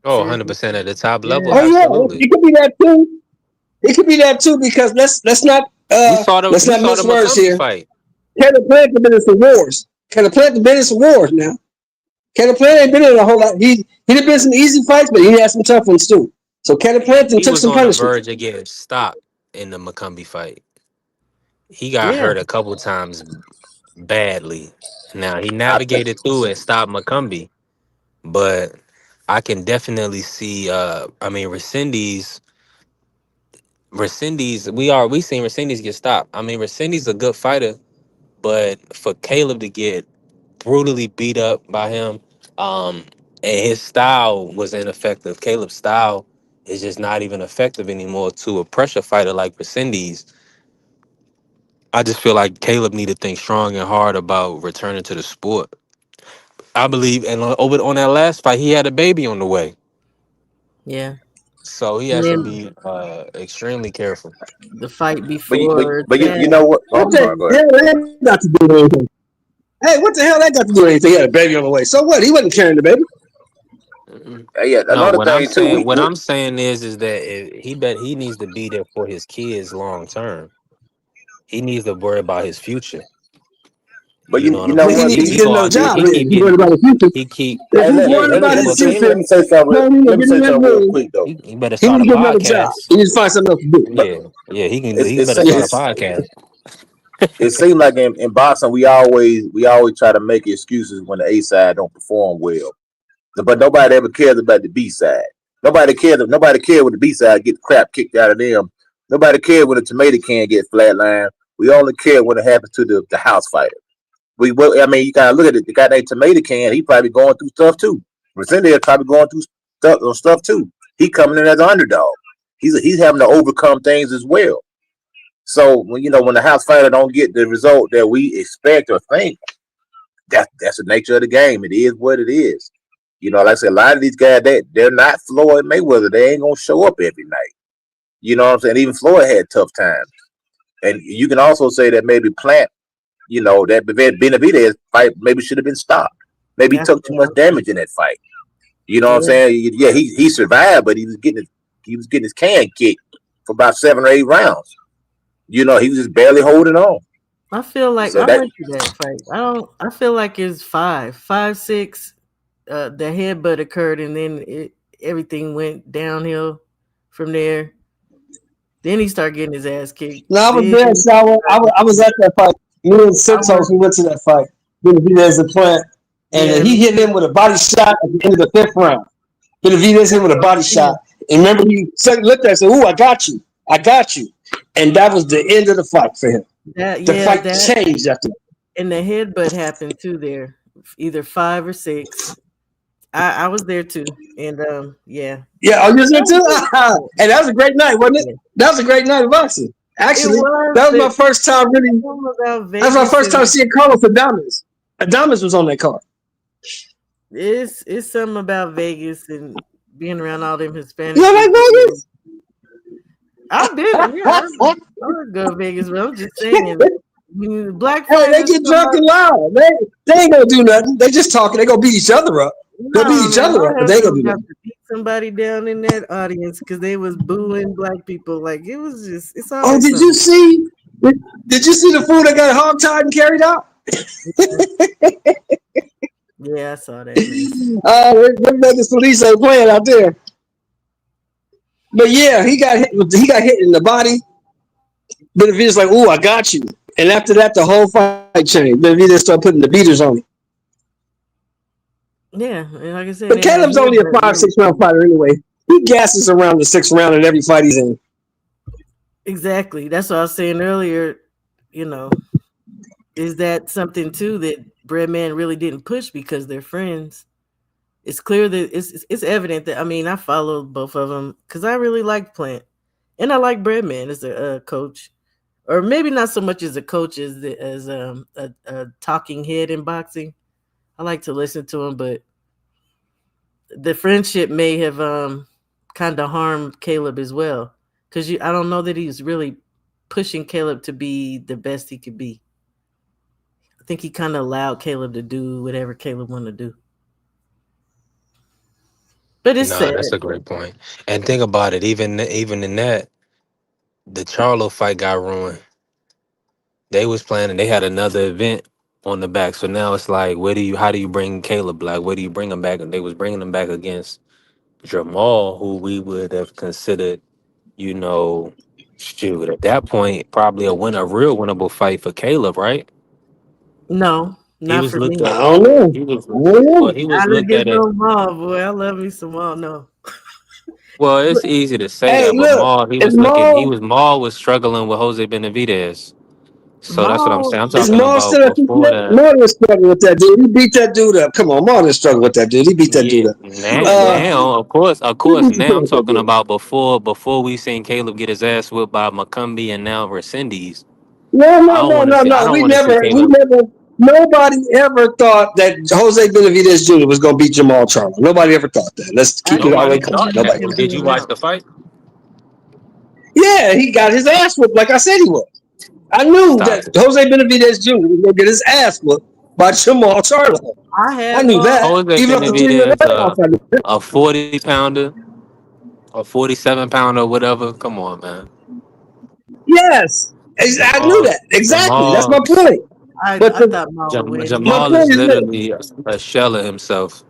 C: Oh, 100% at the top level.
H: Oh yeah,
C: Absolutely.
H: it could be that too. It could be that too because let's not mince words here.
C: Fight.
H: Caleb Plant has been in some wars. Caleb Plant has been in some wars now. Caleb Plant ain't been in a whole lot. He done been some easy fights, but he had some tough ones too. So Caleb Plant took some punishment.
C: He was on the verge of getting stopped in the McCumbee fight. He got hurt a couple times badly. Now he navigated through it, stopped McCumbee, but I can definitely see. Resendez. We seen Resendez get stopped. I mean, Resendez a good fighter, but for Caleb to get brutally beat up by him, and his style was ineffective. Caleb's style is just not even effective anymore to a pressure fighter like Resendez. I just feel like Caleb need to think strong and hard about returning to the sport. I believe, and over on that last fight, he had a baby on the way.
M: Yeah.
C: So he has to be extremely careful.
M: The fight before.
E: But you know what?
H: What the hell that got to do with anything? Hey, what the hell that got to do with anything? He had a baby on the way. So what? He wasn't carrying the baby.
C: What I'm saying is that he needs to be there for his kids long term. He needs to worry about his future.
E: But
C: you know
H: what? He needs to get another job. He's worried about his future.
C: He keep.
E: Let me say something real quick though.
C: He better start a podcast.
H: He needs to find something else to do.
C: Yeah, he can. He better start a podcast.
E: It seems like in boxing we always try to make excuses when the A side don't perform well, but nobody ever cares about the B side. Nobody cares when the B side get the crap kicked out of them. Nobody cares when the tomato can get flatlined. We only care when it happens to the house fighter. You gotta look at it. The guy named Tomato Can, he probably going through stuff too. Resendez probably going through stuff too. He coming in as an underdog. He's having to overcome things as well. So when the house fighter don't get the result that we expect or think, that's the nature of the game. It is what it is. Like I said, a lot of these guys they're not Floyd Mayweather. They ain't gonna show up every night. You know what I'm saying? Even Floyd had tough times. And you can also say that maybe Plant, that Benavidez fight maybe should have been stopped. Maybe he took too much damage in that fight. You know what I'm saying? Yeah, he survived, but he was getting his can kicked for about 7 or 8 rounds. He was just barely holding on.
M: I feel like I went to that fight. I feel like it's 5, 6. The headbutt occurred, and then everything went downhill from there. Then he started getting his ass kicked.
H: No, I was there, Sour. I was at that fight. Me and Santos, we went to that fight. Benavidez and Plant, and he hit him with a body shot at the end of the 5th round. Benavidez hit him with a body shot, and remember he looked at it and said, "Ooh, I got you," and that was the end of the fight for him. The fight changed after that.
M: And the headbutt happened too there, either 5 or 6. I was there too, and yeah.
H: Yeah, oh, you was there too? And that was a great night, wasn't it? That was a great night of boxing. Actually, that was my first time really. That was my first time seeing Carlos Adames. Adames was on that card.
M: It's something about Vegas and being around all them Hispanics.
H: You like Vegas?
M: I've been, yeah, I would go to Vegas, but I'm just saying, black
H: Hey, they
M: fighters
H: get
M: come
H: drunk
M: out.
H: and loud. They ain't gonna do nothing. They just talking. They gonna beat each other up. They'll beat
M: No,
H: each
M: man,
H: other up,
M: my
H: but they ain't gonna
M: husband
H: do
M: got
H: nothing.
M: to beat somebody down in that audience because they was booing black people. Like it was just, it's
H: Oh,
M: always
H: did you
M: something.
H: see? Did you see the fool that got hogtied and carried out?
M: Yeah, I saw that mess.
H: Them Vegas police ain't playing out there. But yeah, he got hit. He got hit in the body. Benavidez like, "Ooh, I got you." And after that, the whole fight changed. Benavidez started putting the beaters on him.
M: Yeah, and like I said,
H: But
M: in that
H: Caleb's only a
M: headbutt,
H: five,
M: really,
H: 6 round fighter anyway. He gasses around the 6th round in every fight he's in.
M: exactly. That's what I was saying earlier. You know, is that something too that Breadman really didn't push because they're friends? It's clear that it's evident that, I mean, I followed both of them because I really like Plant and I like Breadman as a coach, or maybe not so much as a coach as a talking head in boxing. I like to listen to him, but the friendship may have kind of harmed Caleb as well because I don't know that he's really pushing Caleb to be the best he could be. I think he kind of allowed Caleb to do whatever Caleb wanted to do. But it's
C: No,
M: sad.
C: that's a great point. And think about it, even in that, the Charlo fight got ruined. They was planning, they had another event on the back. So now it's like, how do you bring Caleb back? Where do you bring him back? And they was bringing him back against Jamal, who we would have considered, you know, shoot, at that point, probably a real winnable fight for Caleb, right?
M: No,
C: He
M: not
C: was
M: for
C: looked
M: me.
H: I
C: at,
H: don't know.
C: he was,
H: I don't
C: well,
H: know.
C: he was
M: I just
C: looked
M: get
C: at it.
M: no Maul, boy. I love me some Maul. No,
C: Well, it's easy to say
H: Hey,
C: that, but
H: look, if Maul
C: Maul was struggling with Jose Benavidez. So that's what I'm
M: Maul.
C: saying. I'm
H: is
C: talking
H: Maul
C: about
H: still at
C: before
H: 58,
C: that.
H: Maul didn't struggle with that dude. He beat that dude up. Come on, Maul didn't struggle with that dude. He beat that dude
C: Yeah,
H: up.
M: Yeah,
C: now, of
H: He
C: course,
H: beat the shit
C: now I'm
H: out that
C: talking
H: dude.
C: about before we seen Caleb get his ass whipped by McCumbee and now Rescindes.
H: No,
C: I
H: no,
C: don't
H: no,
C: want to
H: no,
C: see. I
H: no.
C: don't want to see
H: We
C: Caleb.
H: never, nobody ever thought that Jose Benavidez Jr. was going to beat Jamal Charlo. Nobody ever thought that. Let's
M: I
H: keep it
M: didn't
H: all the way
C: Nobody
M: think he
H: clear.
C: thought
M: beat
C: that.
H: Nobody
M: him
H: thought
C: Did
H: that.
C: you
M: being
C: watch
M: out.
C: the fight?
H: Yeah, he got his ass whooped like I said he would. I knew
C: Stop
H: that
C: it.
H: Jose Benavidez Jr. was going to get his ass whooped by Jamal Charlo.
M: I
H: I
M: had
H: knew that.
M: Maul.
C: Jose
H: Even after 3 minutes
C: Benavidez,
H: layoff, I knew that.
C: a 40 pounder, a 47 pounder, whatever. Come on, man.
H: Yes, I knew
C: Jamal,
H: that. Exactly. That's my
C: Jamal,
H: point. But
M: I thought Maul would win.
H: my
C: Jamal
H: point
C: is
H: is this.
C: literally a shell of himself.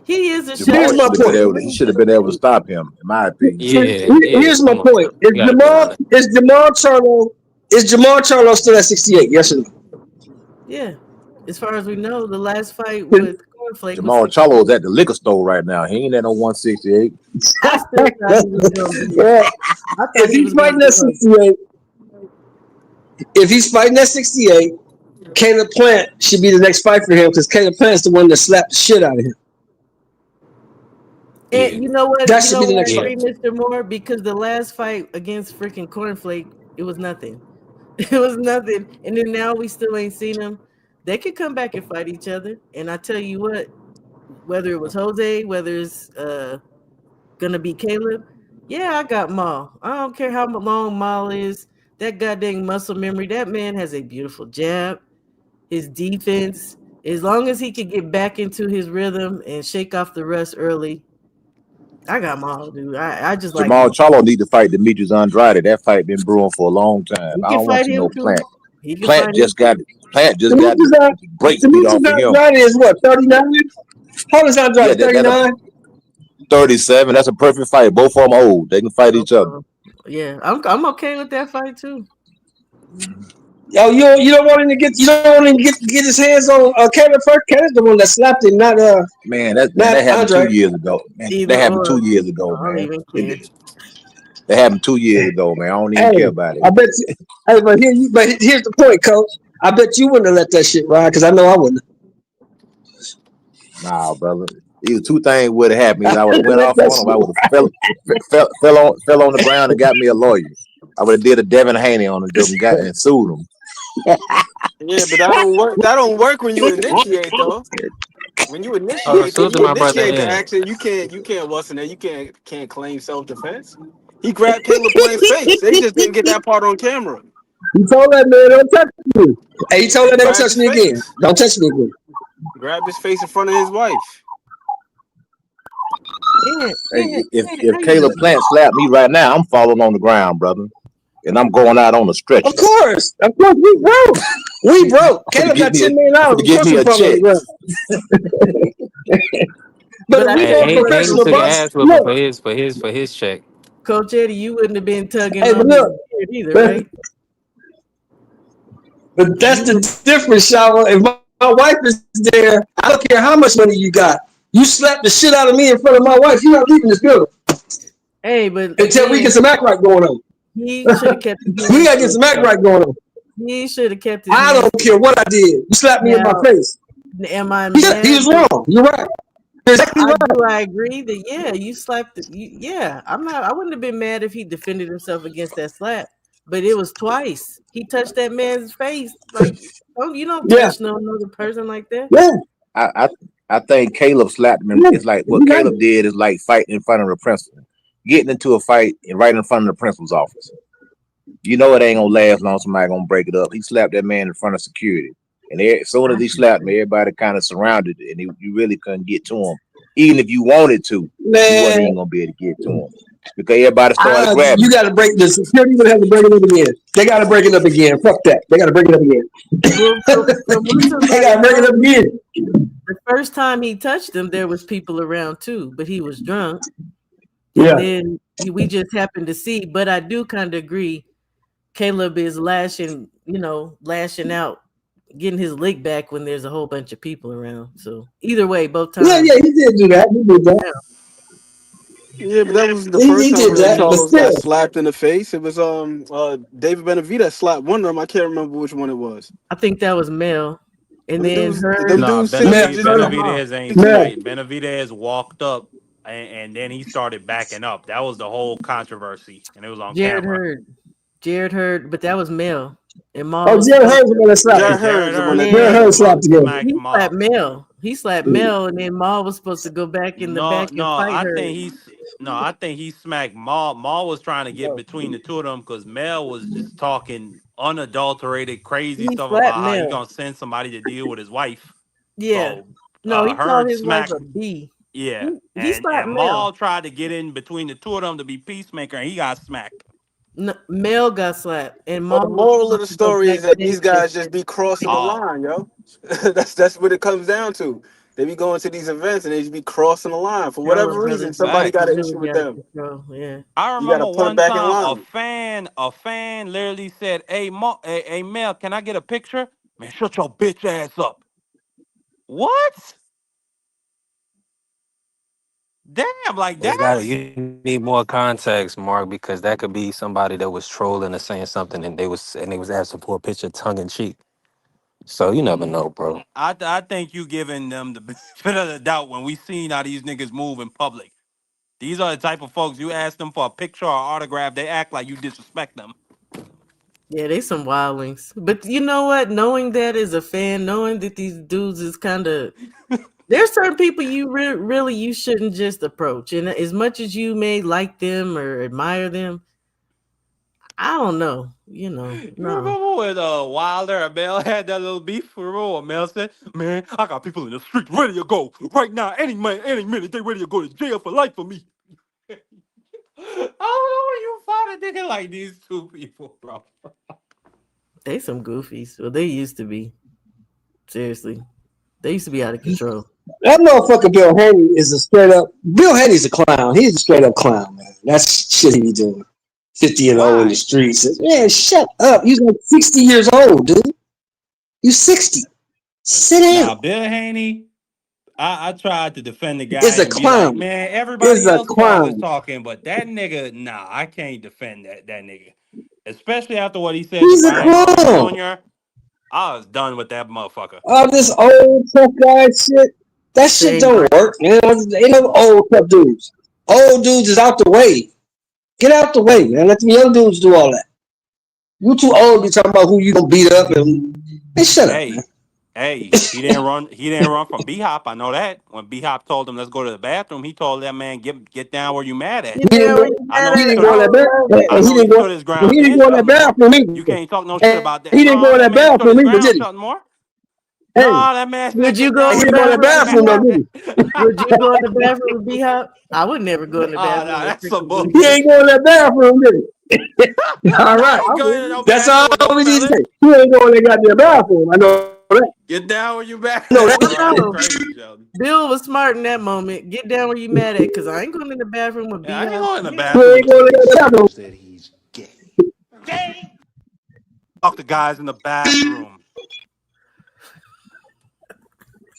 M: He is a shell
H: Here's
E: Jamal
M: of
H: my
E: should have been
H: point.
M: himself,
E: able
M: but
E: to. He
M: he's
E: should have been able to
M: undefeated.
E: stop him, in my opinion.
C: Yeah,
H: Here's my
C: come on,
H: point.
C: man. You gotta be honest.
H: Is Jamal Charlo still at 68? Yes or no?
M: Yeah. As far as we know, the last fight
H: If
M: with Cornflake was
E: Jamal
M: 68.
E: Charlo is at the liquor store right now. He ain't at no 168.
M: I still thought he was gonna be.
H: yeah,
M: I thought
H: if
M: he was
H: he's
M: gonna
H: fighting at
M: do it.
H: 68, if he's fighting at 68, Caleb Plant should be the next fight for him because Caleb Plant's the one that slapped the shit out of him.
C: Yeah,
M: And you know what?
H: That
M: You
H: should
M: know
H: be the
M: what I
H: next
C: yeah.
H: fight.
M: agree, Mr. Moore, because the last fight against freaking Cornflake, it was nothing. It was nothing. And then now we still ain't seen them. They could come back and fight each other. And I tell you what, whether it was Jose, whether it's gonna be Caleb, yeah, I got Maul. I don't care how long Maul is. That goddamn muscle memory. That man has a beautiful jab. His defense, as long as he could get back into his rhythm and shake off the rust early, I got Maul, dude. I just like
E: Jamal
M: Maul.
E: Charlo need to fight Demetrius Andrade. That fight been brewing for a long time.
M: He
E: I
M: can
E: don't want
M: fight
E: to see
M: him
E: no
M: too.
E: Plant.
M: He can
E: Plant
M: fight him
E: just got
M: too.
E: the brakes beat
H: Demetrius
E: off of him.
H: Andrade is what, 39? How old is
E: Yeah,
H: Andrade?
E: that's a
H: 39?
E: 37. That's a perfect fight. Both of them old. They can fight
M: Both
E: each other.
M: of them. Yeah, I'm okay with that fight too.
H: Oh, you don't want him to get his hands on Caleb first. Caleb's the one that slapped him,
E: Man, that
H: not
E: happened
H: Andre.
E: 2 years ago. Man,
M: Either
E: that happened
M: or.
E: 2 years ago,
M: I don't
E: man.
M: even care.
E: That happened 2 years ago, man. I don't even
H: Hey,
E: care about it.
H: I bet you. Hey, but here's the point, Coach. I bet you wouldn't have let that shit ride because I know I wouldn't.
E: Nah, brother. Either two things would have happened. Either I would have went
H: Let
E: off
H: that
E: on him. I
H: shit
E: would have fell on the ground and got me a lawyer. I would have did a Devin Haney on him and sued him.
I: Yeah, but that don't work. That don't work when you initiate though. When you
C: Oh,
I: initiate,
C: salute to my brother
I: the
C: in.
I: action. You can't. What's in there? You can't claim self defense.
N: He grabbed Caleb Plant's face. They just didn't get that part on camera.
H: He told that man, don't touch me. Hey, he told that man, don't
N: Grabbed
H: touch
N: his
H: me again.
N: face.
H: Don't touch me again.
N: Grabbed his face in front of his wife.
M: Yeah, yeah,
F: Hey, if
M: yeah. How
F: if
M: you
F: Caleb
M: doing?
F: Plant slapped me right now, I'm falling on the ground, brother, and I'm going out on a
H: Of
F: stretcher.
H: course, we broke. We broke.
F: I'm finna
H: Caleb
F: get
H: got
F: me a,
H: $10 million.
F: I'm
H: Of
F: finna get
H: course,
F: me
H: we
F: a
H: fall on the
F: check.
H: ground. But
M: But
H: if
M: I
H: we
C: Hey,
H: go
M: think
C: ain't he
H: professional,
C: took an
H: boss,
C: ass whipping
H: look.
C: for his check.
M: Coach Eddie, you wouldn't have been tugging
H: Hey, but
M: on his
H: look.
M: beard either,
H: But,
M: right?
H: but that's
M: You
H: the
M: would.
H: difference, Shava. If my wife is there, I don't care how much money you got. You slap the shit out of me in front of my wife, you're not leaving this building
M: Hey, but
H: until we get
M: again,
H: some act right going on.
M: he should have kept his
H: We
M: hands
H: gotta
M: to
H: get some act
M: himself.
H: right going on.
M: He should have kept his
H: I
M: hands
H: don't
M: to
H: care what I
M: himself.
H: did. You slapped me in my
M: Now,
H: face.
M: am I
H: He
M: mad
H: was
M: that
H: wrong. You're right. You're exactly
M: I
H: right.
M: do? I agree that yeah, you slapped. Yeah, I'm not. I wouldn't have been mad if he defended himself against that slap. But it was twice. He touched that man's face. Like, you don't
H: Yeah,
M: touch no another person like that.
H: yeah,
F: I, I I think Caleb slapped him.
H: yeah.
F: It's like what
H: You right.
F: Caleb did is like fighting in front of the principal, getting into a fight and right in front of the principal's office. You know it ain't gonna last long. Somebody gonna break it up. He slapped that man in front of security, and as soon
M: I
F: as he
M: can
F: slapped
M: see.
F: me, everybody kind of surrounded, it, and you really couldn't get to him. Even if you wanted to, you wasn't
H: Man,
F: even gonna be able to get to him because everybody started grabbing
H: you
F: him.
H: got to break the security. Would have to break it up again. They got to break it up again. Fuck that. They got to break it up again.
M: Well, from what
H: They got
M: somebody
H: to break it
M: told
H: up
M: me,
H: again.
M: the first time he touched him, there was people around too, but he was drunk. And
H: Yeah.
M: then we just happened to see. But I do kind of agree. Caleb is lashing out, getting his lick back when there's a whole bunch of people around. So either way, both
H: Yeah,
M: times,
H: yeah, he did do that. He did that.
M: yeah.
N: Yeah, but that was the
H: He
N: first time
H: did
N: that
H: that. But
N: Charles got
H: still,
N: slapped in the face. It was David Benavidez slapped one of them. I can't remember which one it was.
M: I think that was Mel. And then
N: Them
M: Heard
D: Nah,
N: dudes said
H: man,
N: he just
M: Heard
N: got
M: Maul.
D: Benavidez ain't
N: into it.
H: man.
D: fighting. Benavidez walked up and then he started backing up. That was the whole controversy, and it was on
M: Jared
D: camera.
M: Heard. Jared Heard, but that was Mel. And Maul
H: Oh,
M: was
H: Jared
M: supposed
H: Hurd was the one
M: to.
H: that slapped
D: Yeah,
N: Jared
H: him.
N: Heard's
D: Jared
N: the one
D: Hurd
N: that
H: Jared
N: did
M: Man,
H: Hurd
N: that.
H: slapped again.
D: smacked
M: he slapped
D: Maul.
M: Mel. He slapped Mel, and then Maul was supposed to go back in the
D: No,
M: back and
D: no,
M: fight Heard.
D: I think he smacked Maul. Maul was trying to get between the two of them because Mel was just talking unadulterated, crazy
M: He
D: stuff
M: slapped
D: about how he
M: Mel.
D: gonna send somebody to deal with his wife.
M: Yeah.
D: So
M: No, he called
D: Hurd
M: his wife
D: smacked,
M: a B.
D: yeah,
M: He
D: and
M: slapped Mel.
D: Maul tried to get in between the two of them to be peacemaker, and he got smacked.
M: No, Mel got slapped, and
N: Well, the
M: Maul was
N: moral of
M: supposed
N: the
M: to go
N: story is that
M: backstage
N: these
M: and
N: guys just be crossing the
D: Oh,
N: line, yo. That's what it comes down to. They be going to these events and they just be crossing the line for
M: control
N: whatever
M: of
N: reason.
M: brothers.
N: Somebody
D: facts.
N: got an
M: Really
N: issue with
M: got to
N: them.
M: control. Yeah.
D: I
N: You got to
D: remember
N: put them
D: one
N: back in
D: time a
N: line.
D: fan a fan literally said, hey Mel, can I get a picture? Man, shut your bitch ass up. What? Damn, like
C: You got
D: that's
C: you need more context, Mark, because that could be somebody that was trolling or saying something, and they was asking for a picture, tongue in cheek. So you never know, bro.
D: I think you giving them the benefit of the doubt when we seen how these niggas move in public. These are the type of folks you ask them for a picture or autograph, they act like you disrespect them.
M: Yeah, they some wildlings. But you know what? Knowing that as a fan, knowing that these dudes is kind of there's certain people you really you shouldn't just approach. And as much as you may like them or admire them, I don't know.
D: You
M: No.
D: remember when Wilder and Mel had that little beef? Remember what Mel said? Man, I got people in the street ready to go right now. Any minute, they ready to go to jail for life for me. I don't know where you find a nigga like these two people, bro.
M: They some goofies. Well, they used to be. Seriously. They used to be out of control.
H: that motherfucker Bill Haney is a straight up. Bill Haney's a clown. He's a straight up clown, man. That's shit he be doing. 50 and old in the
D: Why?
H: streets. Man, shut up. You're like 60 years old, dude. You 60. Sit
D: Nah,
H: down.
D: Bill Haney, I tried to defend the guy
H: It's a
D: and be like,
H: clown.
D: man,
H: It's
D: everybody
H: a
D: else is always
H: clown.
D: talking, but that nigga, nah, I can't defend that nigga. Especially after what he said to
H: He's a
D: Brian Pillman
H: clown.
D: Jr. I was done with that motherfucker.
H: All this old tough guy shit. That shit
M: Same
H: don't
M: Mark.
H: work, man. Ain't no old tough dudes. Old dudes is out the way. Get out the way, man. Let the young dudes do all that. You too old to be talking about who you gonna beat up and shut up, man.
D: Hey, Hey, he didn't run. He didn't run from B Hop. I know that. When B Hop told him let's go to the bathroom, he told that man get down where you mad at.
M: Get
H: He didn't
M: down
H: go.
M: where you
D: I
M: mad
D: know
H: He
D: he
H: didn't
M: at.
H: go
D: stood.
H: in
M: I
H: that
M: don't
H: bath.
M: love
H: And
M: it.
D: I
H: he
D: know he
H: didn't go.
D: stood his
H: And
D: ground
H: he didn't
D: then,
H: go in that
D: Shelton Moore.
H: bathroom either.
D: You can't talk no shit
H: And
D: about that.
H: he didn't
D: No,
H: go in
D: that
H: that
D: man stood
H: bathroom
D: his
H: either,
D: ground,
H: did he?
D: Shelton Moore.
H: Hey,
D: No, that man said
M: Would you
D: get
M: go
D: down
M: in
H: he
D: where
M: the
H: didn't
D: you
H: go in that
M: bathroom with
D: mad
M: B
H: bathroom though,
M: Hop?
H: did
D: at.
H: he?
M: Would you go in the bathroom with B Hop? I would never go in the
D: Oh,
M: bathroom
D: no,
M: with
D: that's some
M: freaking B
H: He
M: Hop.
D: bullshit.
H: ain't go in that bathroom, did he? All
D: No,
H: right.
D: I ain't going to no
H: That's all
D: bathroom with no
H: we need to
D: felon.
H: say. He ain't go in that goddamn bathroom. I know that.
D: Get down where you mad
H: I know
D: at,
M: Well,
D: bro.
H: that.
D: That's
M: no.
D: crazy, Shelton.
M: Bill was smart in that moment. Get down where you mad at, because I ain't going in the bathroom with
D: Yeah,
M: B
D: I ain't
M: Hop.
D: going in the
H: He
D: bathroom
H: ain't
D: with
H: go in
D: you.
H: that bathroom.
D: Talk to guys in the bathroom.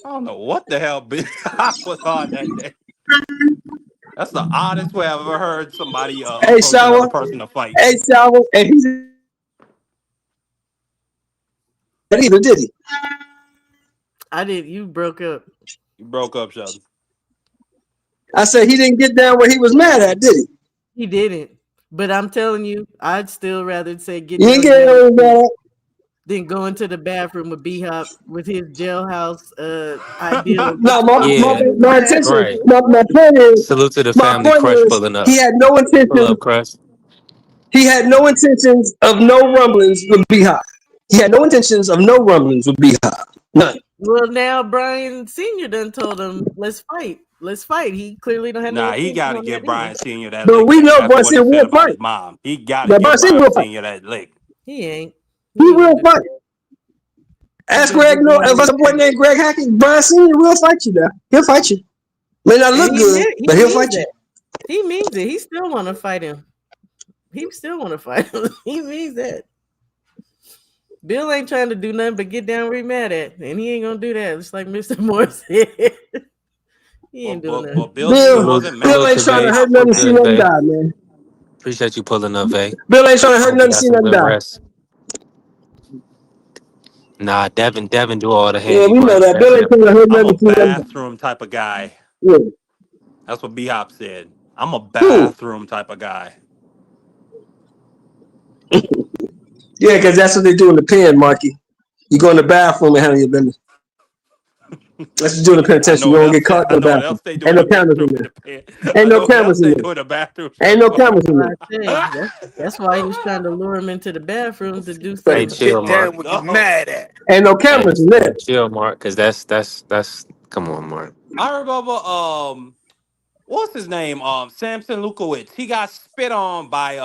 D: I don't know what the hell Big Hop was on that day. That's the oddest way I've ever heard somebody
H: Hey,
D: approach another
H: shower.
D: person to fight.
H: Hey, shower. And he said either, did he?
M: I did. You broke up.
D: You broke up, Sheldon.
H: I said he didn't get down where he was mad at, did he?
M: He didn't. But I'm telling you, I'd still rather say get
H: He
M: down
H: ain't
M: where you
H: get down
M: mad
H: where he
M: at
H: was
M: too,
H: mad at.
M: than go into the bathroom with B Hop with his jailhouse ideal of what
H: No,
M: you supposed to
C: Yeah,
M: do in the
H: my
M: bathroom.
H: intention,
C: right.
H: my point is,
C: Salute to the
H: my
C: family
H: point
C: crush
H: is,
C: pulling
H: he
C: up.
H: had no
C: Pull up,
H: intention.
C: crush.
H: He had no intentions of no rumblings with B Hop. He had no intentions of no rumblings with B Hop. None.
M: Well, now Brian Sr. done told him, let's fight. Let's fight. He clearly don't have no
D: Nah, he
M: intention
D: got to
M: on that
D: give
M: either.
D: Brian Senior that
H: But
D: lick
H: we
D: back.
H: know
D: After
H: Bud
D: what
H: said
D: he said
H: we'll
D: about his
H: fight.
D: mom, he got to
H: But
D: give
H: Bud said
D: Brian
H: we'll fight.
D: Senior that lick.
M: He ain't.
H: He
M: He ain't
H: will
M: gonna do
H: fight.
M: that. He
H: Ask
M: gonna
H: Greg,
M: get
H: no,
M: down
H: if
M: where
H: it's
M: you
H: a boy
M: mad
H: named Greg Hackett, Brian Sr. will fight you now. He'll fight you. May not
M: at. And
H: look good,
M: he
H: but he'll
M: means
H: fight you.
M: that. He means it. He still wanna fight him. He still wanna fight him. He means that. Bill ain't trying to do nothing but get down where he mad at. And he ain't gonna do that. Just like Mr. Moore said. He ain't doing
D: But
M: nothing.
D: Bill Senior
H: Bill,
C: Salute,
D: wasn't
H: Bill
D: mad
C: salute
H: ain't
C: to
D: at
H: trying
D: B
H: to
C: Vay.
H: hurt
D: Hop for
H: nothing,
C: What's
H: see
C: good,
D: fighting.
H: nothing
C: Vay?
H: die, man.
C: Appreciate you pulling up, Vay.
H: Bill ain't trying to
C: I
H: hurt
C: hope you
H: nothing,
C: got
H: see
C: some
H: nothing
C: good
H: die.
C: rest. Nah, Devin do all the
H: Yeah,
C: handy
H: we know
C: work.
H: that.
C: That's
H: Bill ain't
C: him.
H: trying to hurt
D: I'm a
H: nothing, see nothing die.
D: bathroom type of guy.
H: Yeah.
D: That's what B Hop said. I'm a
H: Who?
D: bathroom type of guy.
H: Yeah, because that's what they do in the pen, Marky. You go in the bathroom and handle your business. That's what you do in the
D: I
H: penitentiary.
D: know
H: You
D: what
H: don't
D: else.
H: get caught
D: I
H: in the
D: know what
H: bathroom.
D: else they do
H: Ain't
D: in
H: no
D: the
H: cameras in
D: bathroom in
H: there.
D: the pen.
H: Ain't
D: I
H: no
D: know what
H: cameras
D: else
H: in
D: they
H: there.
D: do in the bathroom.
H: Ain't no
D: Shelton Moore.
H: cameras in
M: Well,
H: there.
M: I say that's why he was trying to lure him into the bathroom to do
N: Better
C: Hey,
M: something.
C: chill,
N: get
C: Mark.
N: down where you
D: No,
N: mad at.
H: Ain't no
C: Hey,
H: cameras in
C: hey,
H: there.
C: chill, Mark. Cause that's. Come on, Mark.
D: I remember. What's his name? Samson Lukowicz. He got spit on by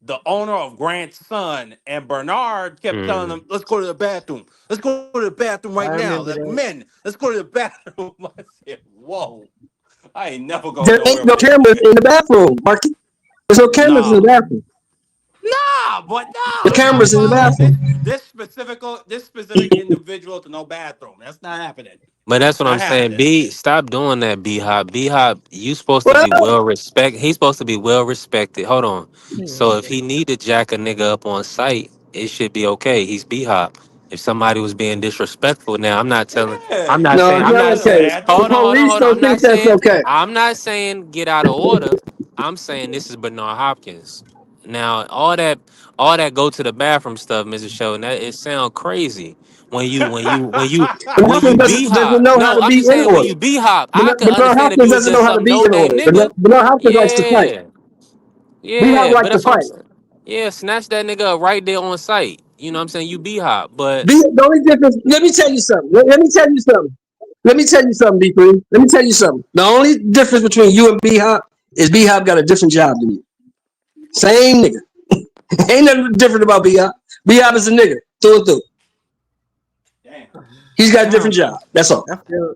D: the owner of Grant's son, and Bernard kept telling
C: Mm.
D: him, "Let's go to the bathroom. Let's go to the bathroom right
M: I
D: now.
M: remember
D: Like
M: that.
D: men, let's go to the bathroom." I said, "Whoa, I ain't never going
H: There ain't
D: nowhere
H: no
D: with this
H: cameras
D: nigga."
H: in the bathroom, Marky. There's no cameras in the
D: Nah,
H: bathroom.
D: nah, but
H: The
D: nah, I'm not
H: cameras in the
D: following
H: bathroom.
D: this specific individual to no bathroom. That's not happening.
C: But that's what I'm
D: Not
C: saying.
D: happening.
C: Stop doing that. B Hop, you supposed to
H: Well,
C: be well respected. He's supposed to be well respected. Hold on.
M: He
C: So
M: ain't.
C: if he need to jack a nigga up on site, it should be okay. He's B Hop. If somebody was being disrespectful, now
D: Yeah,
C: I'm
D: you
C: not
D: can
H: no,
C: saying,
H: it's
D: put
C: I'm
D: him
H: not
C: not
D: in the
C: saying.
H: okay. The
C: Hold
D: bathroom.
C: on, hold on,
H: police
C: hold on.
H: don't think that's okay.
C: I'm not saying get out of order. I'm saying this is Bernard Hopkins. Now all that go to the bathroom stuff, Mrs. Sheldon, that it sound crazy
H: Bernard
C: when you
H: Hopkins
C: B
H: doesn't
C: hop.
H: know how
C: No,
H: to
C: I'm
H: be
C: just
H: in
C: saying when
H: order.
C: you B hop, I could
H: Bernard
C: understand if
H: Hopkins
C: you was
H: doesn't
C: just
H: know how to
C: some
H: be
C: no
H: in
C: name
H: order.
C: nigga.
H: Bernard Hopkins likes to fight.
C: Yeah,
H: B Hop
C: yeah,
H: likes
C: but
H: to
C: that's what I'm
H: fight.
C: saying. Yeah, snatch that nigga up right there on site. You know what I'm saying? You B hop, but
H: The only difference, let me tell you something. Let me tell you something. Let me tell you something, B3. Let me tell you something. The only difference between you and B Hop is B Hop got a different job than you. Same nigga. Ain't nothing different about B Hop. B Hop is a nigga through and through.
D: Damn.
H: He's got a different job. That's all.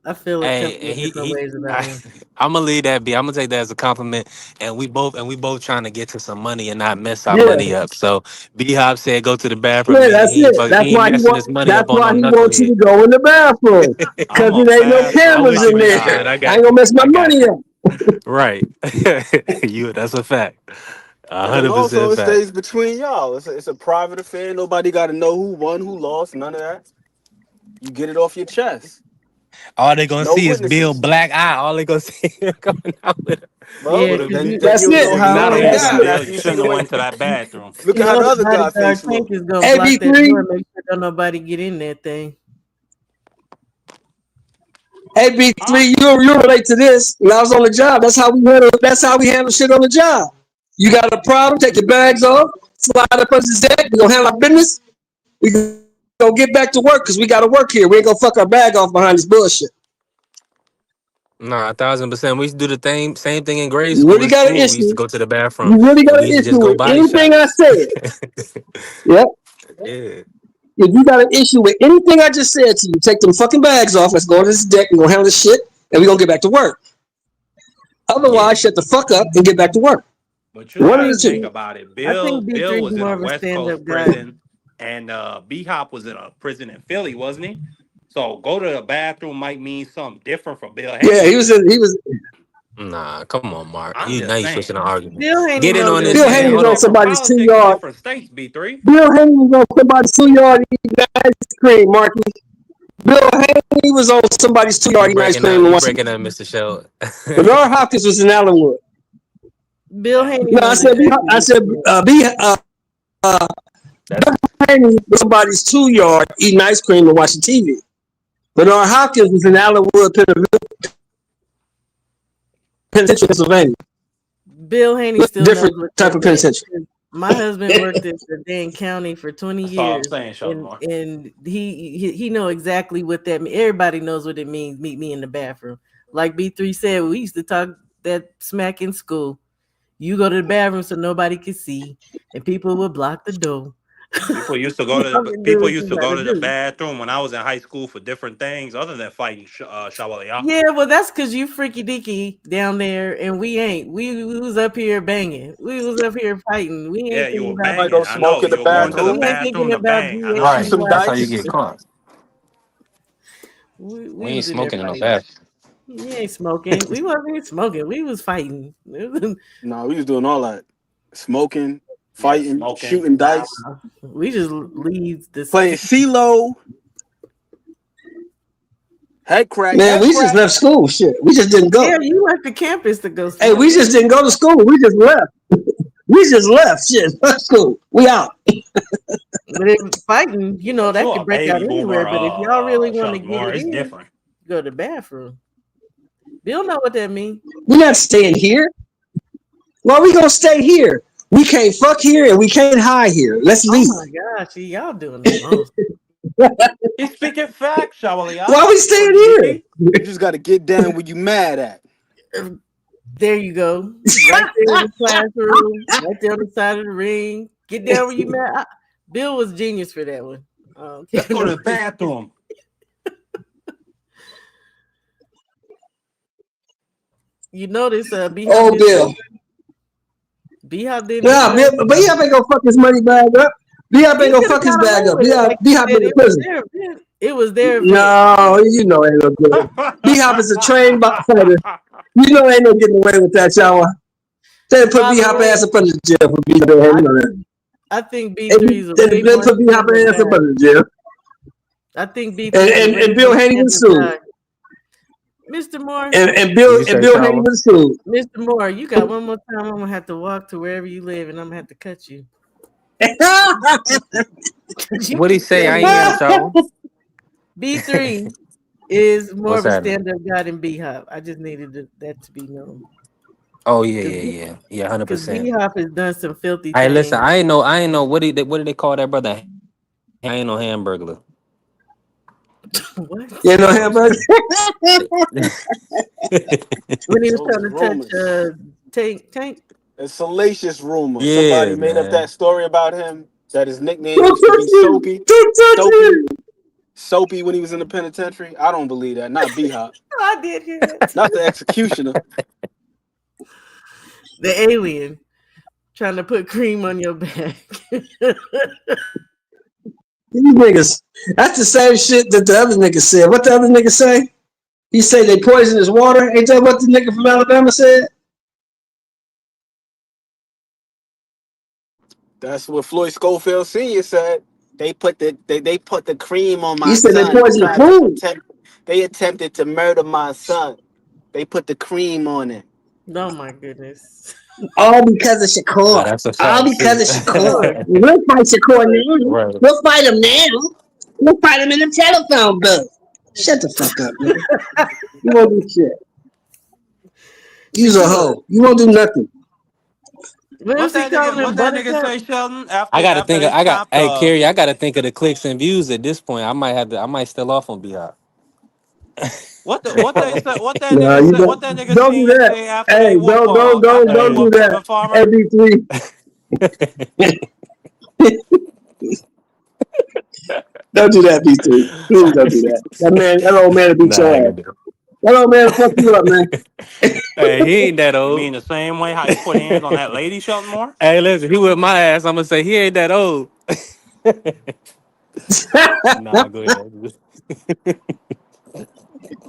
M: I feel a couple
C: hey,
M: of different
C: he
M: ways about him.
C: I'm gonna leave that be. I'm gonna take that as a compliment. And we both trying to get to some money and not mess our
H: Yeah,
C: money up. So B Hop said go to the bathroom.
H: yeah, that's it.
C: He ain't messing his money
H: That's
C: up on
H: why
C: no
H: he wants you
C: knucklehead.
H: to go in the bathroom. Cause
D: I'm a
H: there ain't no
C: I'm
D: bathroom
H: cameras
C: with you,
H: in
D: type of
C: Mr.
H: there.
C: Shed. I
D: guy.
H: I ain't
C: got
H: gonna
C: you.
H: mess my
C: I got
H: money
C: you.
H: up.
C: Right. That's a fact.
N: And also,
C: 100%
N: it
C: fact.
N: stays between y'all. It's a private affair. Nobody got to know who won, who lost. None of that. You get it off your chest.
C: All they gonna
N: No
C: see is Bill
N: witnesses.
C: black eye. All they gonna see him coming out with
N: Well,
M: Yeah,
C: with a
M: because
N: then
C: big.
M: you,
N: then
H: That's
N: you'll
H: it.
N: know
D: Nigga, you
N: how
C: Not
D: saying
N: he
C: only
H: That's
D: that
N: died
H: it.
D: Bill,
N: after
D: you
N: you see
D: shouldn't
N: the
D: have
N: way.
D: went to that bathroom.
N: Look
M: you
N: at how
M: know
N: the
M: the
N: other guy
M: bodyguard
N: face
M: tank
N: look.
M: is gonna
H: Hey,
M: block that door
H: B3.
M: and make sure don't nobody get in that thing.
H: Hey, B3, you relate to this. When I was on the job, that's how we handle shit on the job. You got a problem, take your bags off, slide up under the deck, we gonna handle our business. We gonna get back to work because we gotta work here. We ain't gonna fuck our bag off behind this bullshit.
C: Nah, 1,000%. We used to do the same thing in grade
H: You
C: school.
H: really
C: In
H: got an
C: school, we used to
H: issue.
C: go to the bathroom
H: You really
C: and
H: got
C: we
H: an
C: used to just
H: issue
C: go
H: with
C: body
H: anything
C: shot.
H: I said. Yep.
C: Yeah.
H: If you got an issue with anything I just said to you, take them fucking bags off. Let's go to this deck and go handle this shit, and we gonna get back to work.
C: Yeah.
H: Otherwise, shut the fuck up and get back to work.
D: But you
M: I
H: One of
D: got to
H: the
M: think
H: two.
D: think
M: B,
D: about it.
M: I
D: Bill
M: think
D: Bill
M: B3 is
D: was in
M: more
D: a
M: of a
D: West
M: stand
D: Coast
M: up guy.
D: prison, and B Hop was in a prison in Philly, wasn't he? So go to the bathroom might mean something different for Bill
H: Yeah, he
D: Haney.
H: was.
C: Nah, come on, Mark.
D: I'm
C: Now
D: just
C: you switching
D: saying.
C: the argument.
M: Bill Haney
C: Get in
M: knows
C: on
M: what it
C: this,
H: Bill
C: man.
H: Haney
M: means.
H: was
C: Hold
H: on
C: on.
D: Different
H: somebody's
D: politics in
H: 2 yard.
D: different states, B3.
H: Bill Haney was on somebody's 2 yard eating ice cream, Marky. Bill Haney was on somebody's 2 yard
C: You
H: eating ice
C: breaking
H: cream
C: up.
H: in
C: You
H: Washington.
C: breaking up, Mr. Shell.
H: Bernard Hopkins was in Allenwood.
M: Bill
D: Damn.
M: Haney
H: No, I
M: knows
H: said
M: exactly what it is.
D: That's
H: Haney was somebody's 2 yard eating ice cream and watching TV. Bernard Hopkins was in Allenwood, Pennsylvania.
M: Bill Haney still knows
H: Different
M: what
H: type
M: that
H: of
M: meant.
H: penitentiary.
M: My husband worked in Dane County for 20
D: that's all I'm
M: years,
D: saying,
M: and
D: Sharmar.
M: he know exactly what that means. Everybody knows what it means. Meet me in the bathroom, like B3 said. We used to talk that smack in school. You go to the bathroom so nobody can see, and people will block the door.
D: People used to go to
M: Y'all
D: the
M: can do
D: people
M: what
D: used
M: you
D: to go
M: gotta
D: to the
M: do.
D: bathroom when I was in high school for different things other than fighting Shawalaya.
M: Yeah, well, that's because you freaky deaky down there, and we ain't. We was up here banging. We was up here fighting. We
D: Yeah,
M: ain't
D: you
M: thinking
D: were
M: about.
N: Might go
D: banging. I know
N: smoke in the
D: you were going to the
N: bathroom,
M: We ain't
D: bathroom
M: thinking
D: to
M: about
D: bang. I know.
N: shoot
C: Right.
N: some
C: That's how you
N: dice.
C: get caught. We
M: we
C: ain't
M: was in there
C: smoking in no
M: fighting.
C: bathroom.
M: We ain't smoking. We wasn't even smoking. We was fighting.
N: No, we was doing all that. Smoking,
D: Yeah,
N: fighting,
D: smoking.
N: shooting dice,
M: We just leave this.
N: playing CeeLo, head crack,
H: Man,
N: head
H: we just
N: crack.
H: left school. Shit, we just didn't
M: Yeah,
H: go.
M: you left the campus to go
H: Hey,
M: smoke.
H: we just didn't go to school. We just left. We just left. Shit, fuck school. We out.
M: But if fighting,
D: But
M: that
D: you're a
M: could break out
D: baby
M: anywhere.
D: boomer,
M: But if y'all really want to get
D: Sharmar.
M: it
D: It's
M: in,
D: different.
M: go to the bathroom. Bill know what that means.
H: We're not staying here. Why we gonna stay here? We can't fuck here and we can't hide here. Let's
M: Oh
H: leave.
M: my gosh, see, y'all doing the most.
D: He's speaking facts, Shawalaya.
H: Why we staying
D: Freaky
H: here?
D: Dicky.
N: You just got to get down where you mad at.
M: There you go. Right there in the classroom, right there on the side of the ring. Get down where you met. Bill was genius for that one.
D: Let's go to the bathroom.
M: You notice B Hop
H: Oh,
M: didn't
H: Bill.
M: B Hop didn't do
H: Yeah,
M: that.
H: Bill, but he ain't gonna fuck his money bag up. B Hop
M: He
H: ain't gonna
M: could have
H: fuck his
M: got away
H: bag up.
M: with it. Like
H: B
M: you
H: Hop
M: said,
H: in the
M: it was
H: prison.
M: their event. It was their event.
H: No, you know ain't no good. B Hop is a trained fighter. You know ain't no getting away with that, y'all. They put
M: By
H: B
M: the
H: Hop
M: way,
H: ass up under the jail for being there. You know that.
M: I think B3 is a way
H: They
M: more
H: put B Hop
M: stand-up
H: ass up
M: guy.
H: under the jail.
M: I think B3 is a way
H: And Bill
M: more
H: Haney was
M: stand-up
H: sued.
M: guy. Mr. Moore,
H: And
C: What
H: Bill
C: you
H: and
C: say,
H: Bill Haney
C: Shower?
H: was sued.
M: Mr. Moore, you got one more time. I'm gonna have to walk to wherever you live, and I'm gonna have to cut you. You
C: What he
M: keep
C: say? I
M: cutting
C: ain't
M: me
C: hear him,
M: off.
C: Shower.
M: B3 is more
C: What's
M: of a
C: happening?
M: stand-up guy than B Hop. I just needed that to be known
C: Oh yeah,
M: because
C: yeah, yeah, yeah. 100%.
M: B Hop has done some filthy
C: Hey, listen.
M: things.
C: I ain't know what did they call that brother? I ain't no hamburglar.
M: What?
H: You know
C: That's what
H: him,
C: I'm
H: but
C: saying.
M: When he was
N: Those
M: trying to touch
N: rumors.
M: Tank.
N: A salacious rumor. Somebody
C: Yeah,
N: made up that
C: man.
N: story about him that his nickname
H: don't
N: used to
H: touch
N: be
H: me.
N: Soapy.
H: Don't touch
N: Soapy.
H: me.
N: Soapy when he was in the penitentiary. I don't believe that. Not B Hop.
M: I did hear that.
N: Not the executioner.
M: The alien trying to put cream on your back.
H: These niggas. That's the same shit that the other nigga said. What the other nigga say? He said they poison his water. Ain't that what the nigga from Alabama said?
N: That's what Floyd Schofield Sr. said. They put the cream on
H: He
N: my
H: said they
N: son.
H: poison the food.
N: They attempted to murder my son. They put the cream on it.
M: Oh my goodness.
H: All because of
C: Nah,
H: Shakur.
C: that's a
H: All
C: fact
H: because
C: too.
H: of Shakur.
M: Sure.
H: We'll fight Shakur now.
C: Right.
H: We'll fight him now. We'll fight him in the telephone booth. Shut the fuck up, nigga. You won't do shit.
M: Be
H: You's a
M: good.
H: hoe. You won't do nothing.
M: What was he calling
D: What
M: him?
D: that nigga
M: Buttercup?
D: say, Sheldon?
C: I gotta
D: After
C: think.
D: they stopped
C: Hey, Kerry, I gotta think of the clicks and views at this point. I might still off on Beehive.
D: what they said
H: No, you
D: what that nigga
H: don't do
D: senior
H: that.
D: say
H: Hey,
D: after they
H: don't
C: Hey,
H: do
D: whooped
H: that.
D: Tevin Farmer?
H: MB3. Don't do that, B3. Please don't do that. That old man will beat
C: nah, I
H: your
C: ain't
H: ass.
C: gonna do
H: That old man will fuck you up, man.
C: it. Hey, he ain't that
D: You
C: old.
D: mean the same way how he put hands on that lady, Sheldon Moore?
C: Hey, listen, he whipped my ass. I'm gonna say he ain't that old. Nah, go ahead.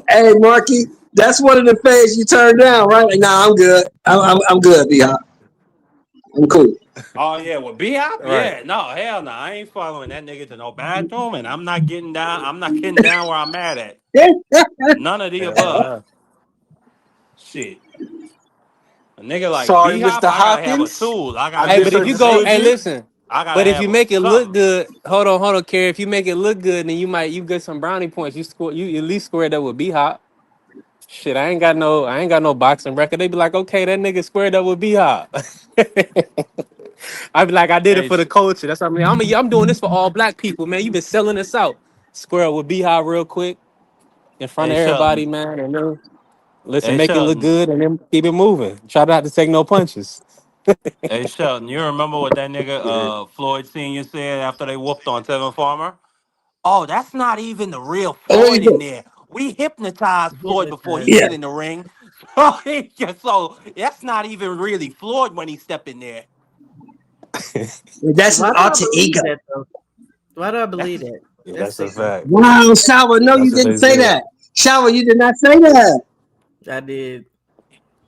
H: Hey, Marky, that's one of the things you turned down, right? Like, nah, I'm good. I'm good, B-Hop. I'm cool.
D: Oh yeah, well B-Hop?
C: Right.
D: Yeah, no, hell no. I ain't following that nigga to no bathroom and I'm not getting down where I'm mad at. None of the
C: Hell
D: above.
C: nah.
D: Shit. A nigga like
N: Sorry,
D: B-Hop,
N: Mr.
D: I gotta have a
N: Hopkins.
D: tool. I
N: I
D: gotta
C: Hey,
D: have
C: but
D: a
C: if you go,
N: misunderstood
C: hey,
N: you.
D: container.
C: listen.
D: I gotta
C: But if
D: have
C: you
D: a
C: make it look
D: something.
C: good, hold on, Kerry. If you make it look good, then you get some brownie points. You at least squared up with B Hop. Shit, I ain't got no boxing record. They be like, okay, that nigga squared up with B Hop. I be like, I did it
D: Hey,
C: for the culture. That's what I mean. I'm doing this for all black people, man. You been selling this out. Square up with B Hop real quick in front
D: hey
C: of everybody,
D: Sheldon.
C: man. And then listen,
D: Hey
C: make it look
D: Sheldon.
C: good, and then keep it moving. Try not to take no punches.
D: Hey Sheldon, you remember what that nigga
C: Yeah.
D: Floyd Senior said after they whooped on Tevin Farmer? Oh, that's not even the real
H: Oh, what you
D: Floyd in
H: do?
D: there. We hypnotized Floyd before he
M: Hypnotized.
H: Yeah,
D: get in the ring. So that's not even really Floyd when he step in there.
H: that's his
M: Why do I
H: alter
M: believe
H: ego.
M: that though? Why do I believe
D: That's
M: that?
C: Yeah,
M: That's
C: that's a
M: sickening.
C: fact.
H: Wow, Shower, no, you
C: That's what
H: didn't
C: they
H: say
C: said.
H: that. Shower, you did not say that.
M: I did.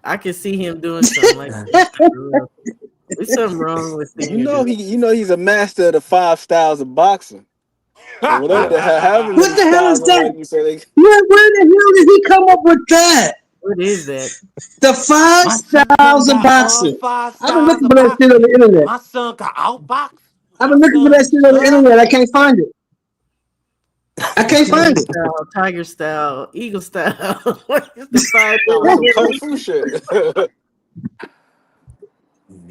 M: I could see him doing something like that. For real. There's something wrong with senior dude.
N: You know he's a master of the 5 styles of boxing. So whatever
C: Yeah.
N: the hell, however
H: What
N: many
H: the hell is
N: styles or
H: that?
N: whatever you say, they,
H: Where the hell did he come up with that?
M: What is that?
H: The five
D: My son
H: styles of
D: got all
H: boxing.
D: 5 styles
H: I've been looking
D: of
H: for that shit on
D: boxing.
H: the internet.
D: My son got outbox.
H: I've
D: My
H: been looking for
D: son
H: that
D: can
H: shit on the
D: sub.
H: internet. I can't find it. I can't
M: Snake
H: find it.
M: style, tiger style, eagle style. What is the five
N: sound like some kung
M: deadly?
N: fu shit.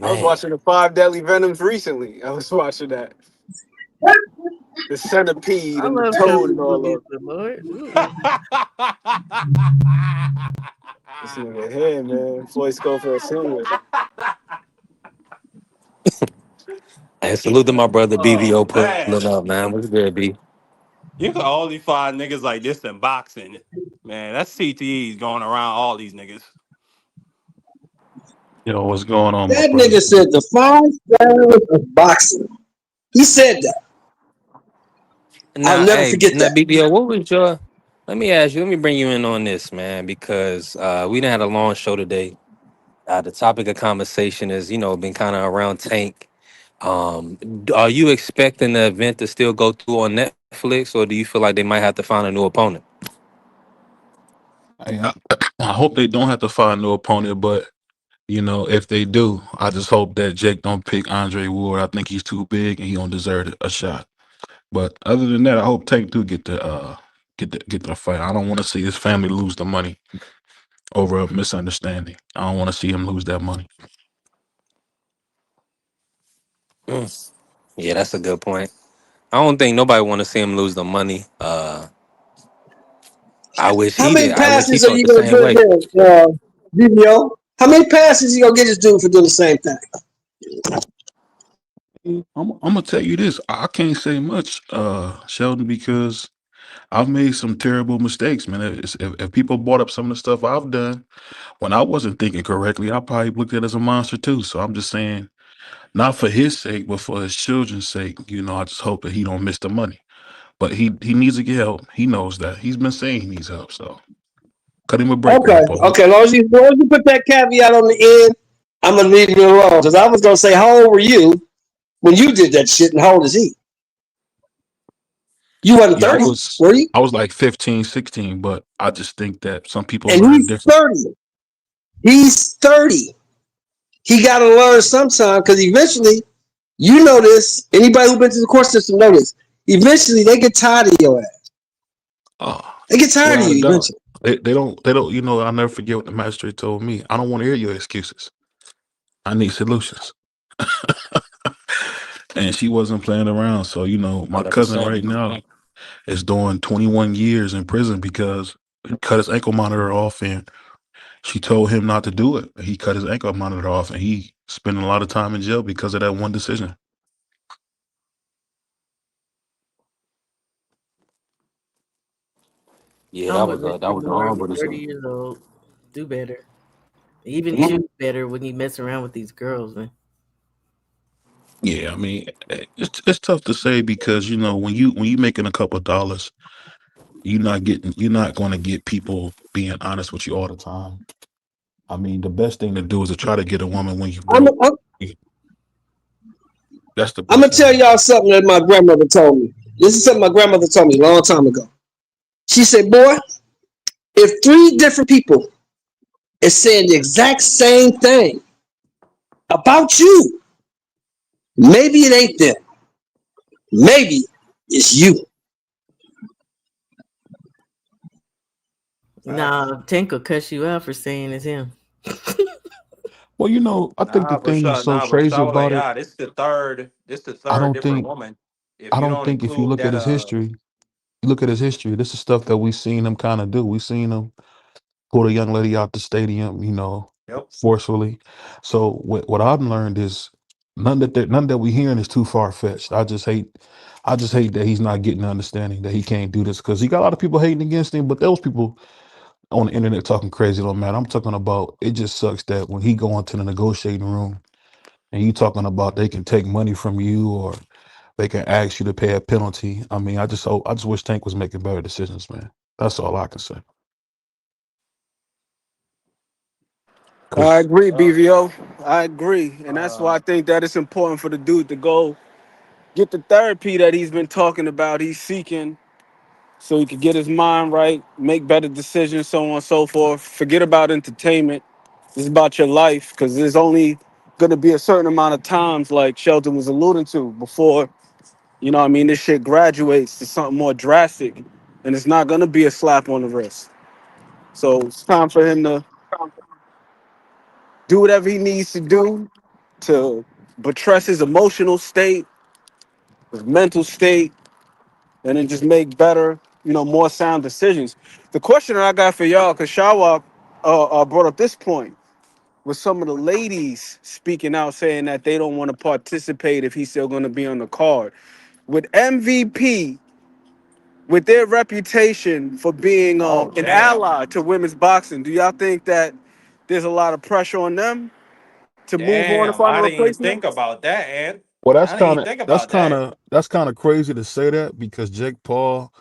N: I was
C: Man.
N: watching the Five Deadly Venoms recently. I was watching that. The centipede
M: I
N: and the
M: love kung
N: toad and
M: fu
N: all
M: movies,
N: of
M: but Lord, mm-mm.
N: this nigga here, man. Floyd Schofield Sr.
C: Hey, salute to my brother
D: Oh
C: BVO
D: man.
C: pulling up, man. What's good, B?
D: You can only find niggas like this in boxing. Man, that's CTE's going around all these niggas.
O: Yo, what's going on, my
H: That
O: brother?
H: nigga said the five styles of boxing. He said that. I'll never forget
C: Now
H: that.
C: BVO, what was your? Let me ask you. Let me bring you in on this, man, because we done had a long show today. The topic of conversation is, been kind of around Tank. Are you expecting the event to still go through on Netflix, or do you feel like they might have to find a new opponent?
O: I hope they don't have to find no opponent, but if they do, I just hope that Jake don't pick Andre Ward. I think he's too big and he don't deserve a shot. But other than that, I hope Tank do get the fight. I don't want to see his family lose the money over a misunderstanding. I don't want to see him lose that money.
C: Mm. Yeah, that's a good point. I don't think nobody want to see him lose the money. I wish
H: How
C: he
H: many
C: did. I wish he
H: passes are
C: felt
H: you
C: the
H: gonna
C: same
H: give
C: way.
H: him, DBO? How many passes you gonna get this dude for doing the same thing?
O: I'm gonna tell you this. I can't say much, Sheldon, because I've made some terrible mistakes, man. If people brought up some of the stuff I've done when I wasn't thinking correctly, I probably looked at it as a monster too. So I'm just saying, not for his sake, but for his children's sake, I just hope that he don't miss the money. But he needs to get help. He knows that. He's been saying he needs help. So cut him a break,
H: Okay,
O: Grandpa.
H: okay. As long as you put that caveat on the end, I'm gonna leave it alone. Because I was gonna say, how old were you when you did that shit, and how old is he? You wasn't
O: Yeah,
H: 30, were you?
O: I was like 15, 16, but I just think that some people
H: And
O: learn
H: he's
O: different.
H: 30. He's 30. He got to learn sometime because eventually, you know this. Anybody who's been to the court system know this. Eventually, they get tired of your ass.
O: Oh,
H: They get tired of
O: Without a
H: you
O: doubt.
H: eventually.
O: They don't, I'll never forget what the magistrate told me. I don't want to hear your excuses. I need solutions. And she wasn't playing around. So, my cousin
C: 100%.
O: right now is doing 21 years in prison because he cut his ankle monitor off and she told him not to do it. He cut his ankle monitor off and he spent a lot of time in jail because of that one decision.
C: Yeah,
M: I'm with
C: that
M: Mr.
C: was a
M: Moore.
C: horrible
M: You're 30
C: decision.
M: years old. Do better. Even choose better when you mess around with these girls, man.
O: Yeah, I mean, it's tough to say because when you making a couple of dollars, you're not going to get people being honest with you all the time. I mean, the best thing to do is to try to get a woman when you
H: I'm,
O: broke.
H: I'm,
O: Yeah, that's the
H: I'm
O: best
H: gonna
O: thing
H: tell
O: to
H: y'all
O: do.
H: something that my grandmother told me. This is something my grandmother told me a long time ago. She said, "Boy, if three different people is saying the exact same thing about you, maybe it ain't them. Maybe it's you."
B: Facts.
M: Nah, Tank will cuss you out for saying it's him.
O: Well, I think the thing that's so
D: Nah, but
O: crazy
D: Shah
O: about it,
D: yeah,
O: I
D: this the third
O: don't
D: different
O: think,
D: woman. If
O: I
D: you
O: don't
D: don't
O: think if you
D: include
O: look at
D: that
O: his history, you look at his history, this is stuff that we seen him kind of do. We seen him pull a young lady out the stadium,
D: yep.
O: forcefully. So what I've learned is none that we hearing is too far fetched. I just hate that he's not getting the understanding that he can't do this because he got a lot of people hating against him, but those people on the internet talking crazy don't matter. I'm talking about it just sucks that when he go into the negotiating room and you talking about they can take money from you or they can ask you to pay a penalty. I mean, I just wish Tank was making better decisions, man. That's all I can say.
N: I
O: Cause
N: agree,
B: Uh,
N: BVO. I agree. And that's why
B: uh,
N: I think that it's important for the dude to go get the therapy that he's been talking about, he's seeking, so he could get his mind right, make better decisions, so on and so forth. Forget about entertainment. It's about your life, because there's only going to be a certain amount of times, like Shelton was alluding to, before, this shit graduates to something more drastic. And it's not going to be a slap on the wrist. So it's time for him to do whatever he needs to do to buttress his emotional state, his mental state, and then just make better, more sound decisions. The question that I got for y'all, because Shawa brought up this point, with some of the ladies speaking out saying that they don't want to participate if he's still going to be on the card. With MVP, with their reputation for being
D: Oh
N: an
D: damn.
N: ally to women's boxing, do y'all think that there's a lot of pressure on them to move on and
D: Damn.
N: find a
D: I didn't even
N: replacement?
D: think about that, Ed.
O: well,
D: I didn't even think about that.
O: that's kind of crazy to say that because Jake Paul